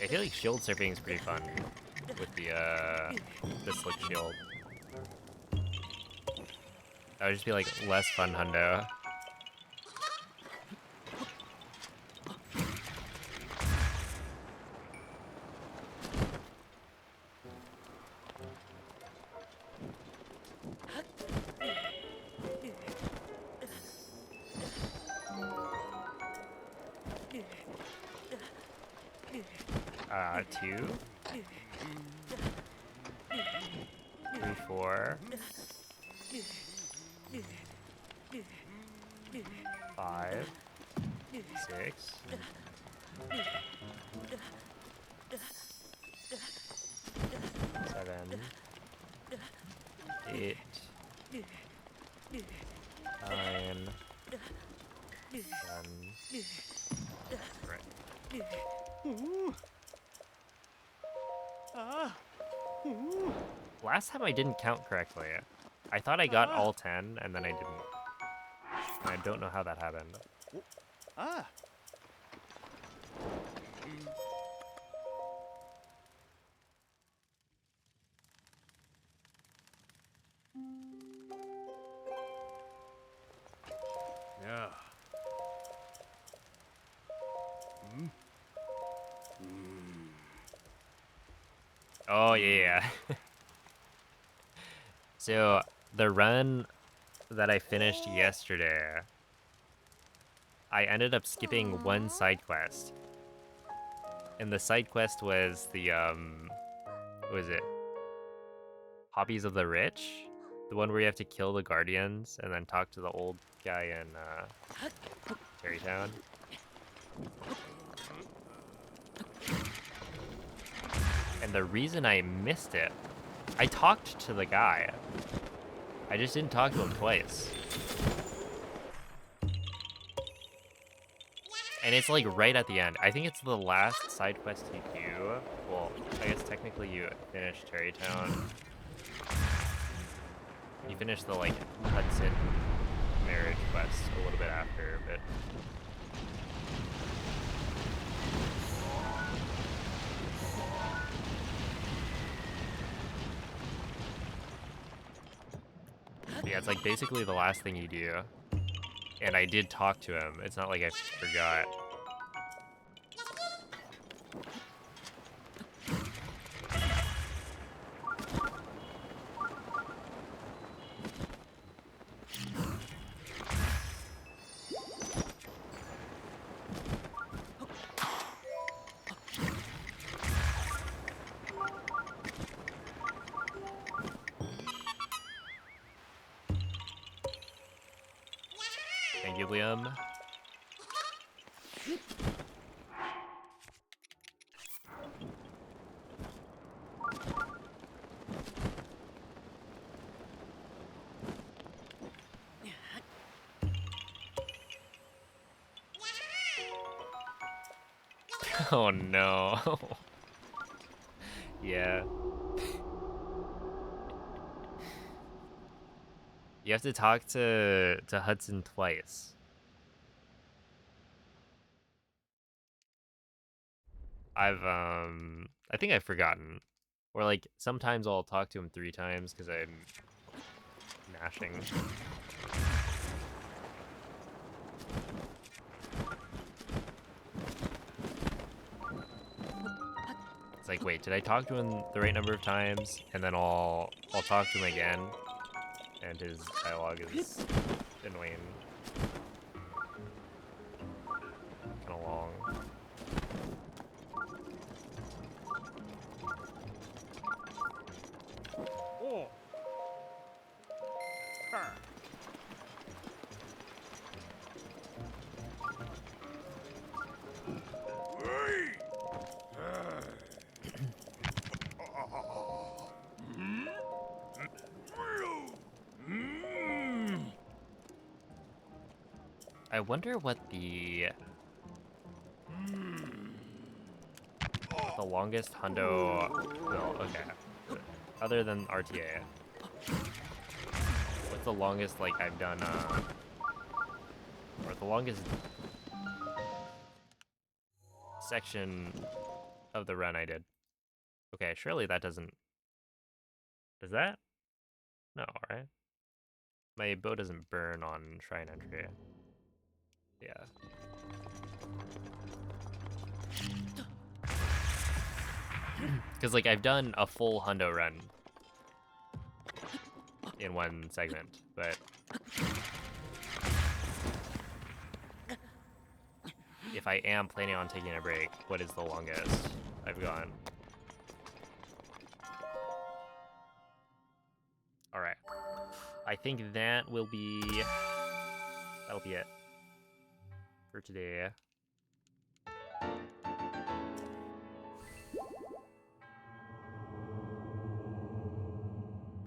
I feel like shield surfing is pretty fun with the slick shield. That would just be like less fun, hundo. 2, 3, 4, 5, 6, 7, 8, 9, 10. Right. Last time I didn't count correctly. I thought I got all 10, and then I didn't. I don't know how that happened. Yeah. Oh, yeah. So, the run that I finished yesterday, I ended up skipping one side quest. And the side quest was the, what was it? Hobbies of the Rich? The one where you have to kill the guardians and then talk to the old guy in, Terrytown. And the reason I missed it, I talked to the guy. I just didn't talk to him twice. And it's like right at the end. I think it's the last side quest you do. Well, I guess technically you finish Terrytown. You finish the like Hudson marriage quest a little bit after, but Yeah, it's like basically the last thing you do. And I did talk to him. It's not like I forgot. Thank you, Liam. Oh no. Yeah. You have to talk to Hudson twice. I think I've forgotten. Or like sometimes I'll talk to him 3 times because I'm mashing. It's like, wait, did I talk to him the right number of times? And then I'll talk to him again, and his dialogue is annoying. Kind of long. Oh. Huh. I wonder what the longest hundo. Well, okay. Other than RTA, what's the longest like I've done? Or the longest section of the run I did. Okay, surely that doesn't. Does that? No, right? My bow doesn't burn on shrine entry. Yeah. Because, like, I've done a full hundo run in one segment, but if I am planning on taking a break, what is the longest I've gone? Alright. I think that'll be it for today.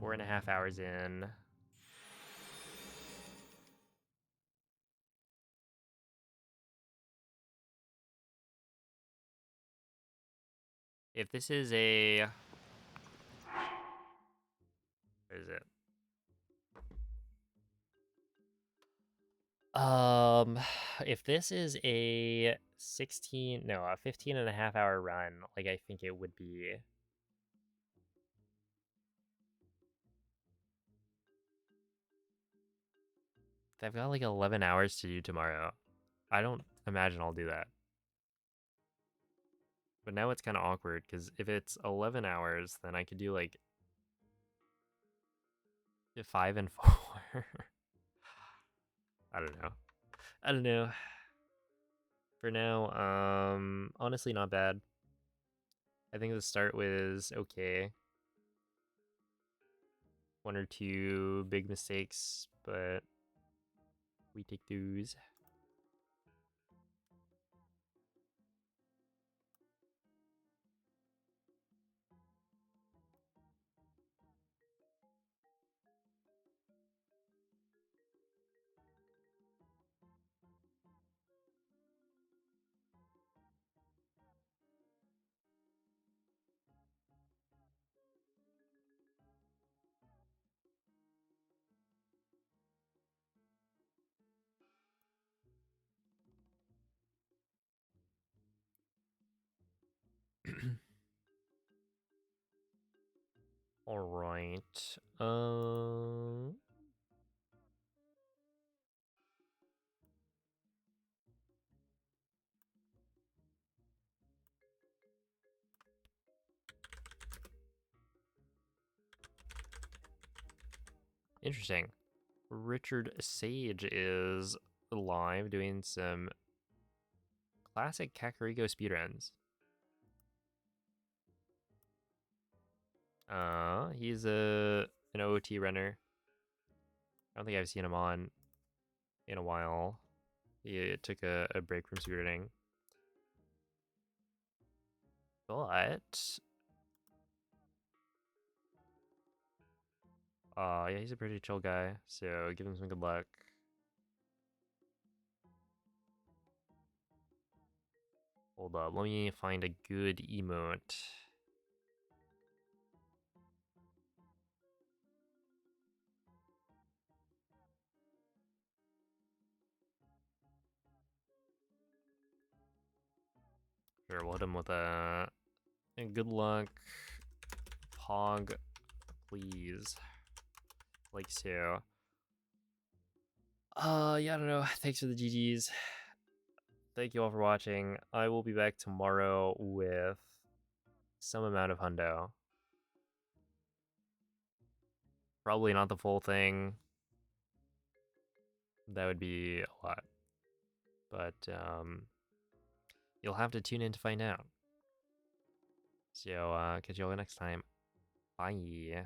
Four and a half hours in. If this is a... What is it? If this is a 15 and a half hour run, like I think it would be. I've got like 11 hours to do tomorrow. I don't imagine I'll do that. But now it's kind of awkward because if it's 11 hours, then I could do like 5 and 4. I don't know. I don't know. For now, honestly not bad. I think the start was okay. 1 or 2 big mistakes, but we take those. All right. Interesting. Richard Sage is live doing some classic Kakariko speedruns. He's an OT runner. I don't think I've seen him on in a while. He took a break from speedrunning. But yeah, he's a pretty chill guy, so give him some good luck. Hold up, let me find a good emote. Sure, we'll hit him with a good luck. Pog, please. Like so. Yeah, I don't know. Thanks for the GGs. Thank you all for watching. I will be back tomorrow with some amount of hundo. Probably not the full thing. That would be a lot. But you'll have to tune in to find out. So catch you all next time. Bye.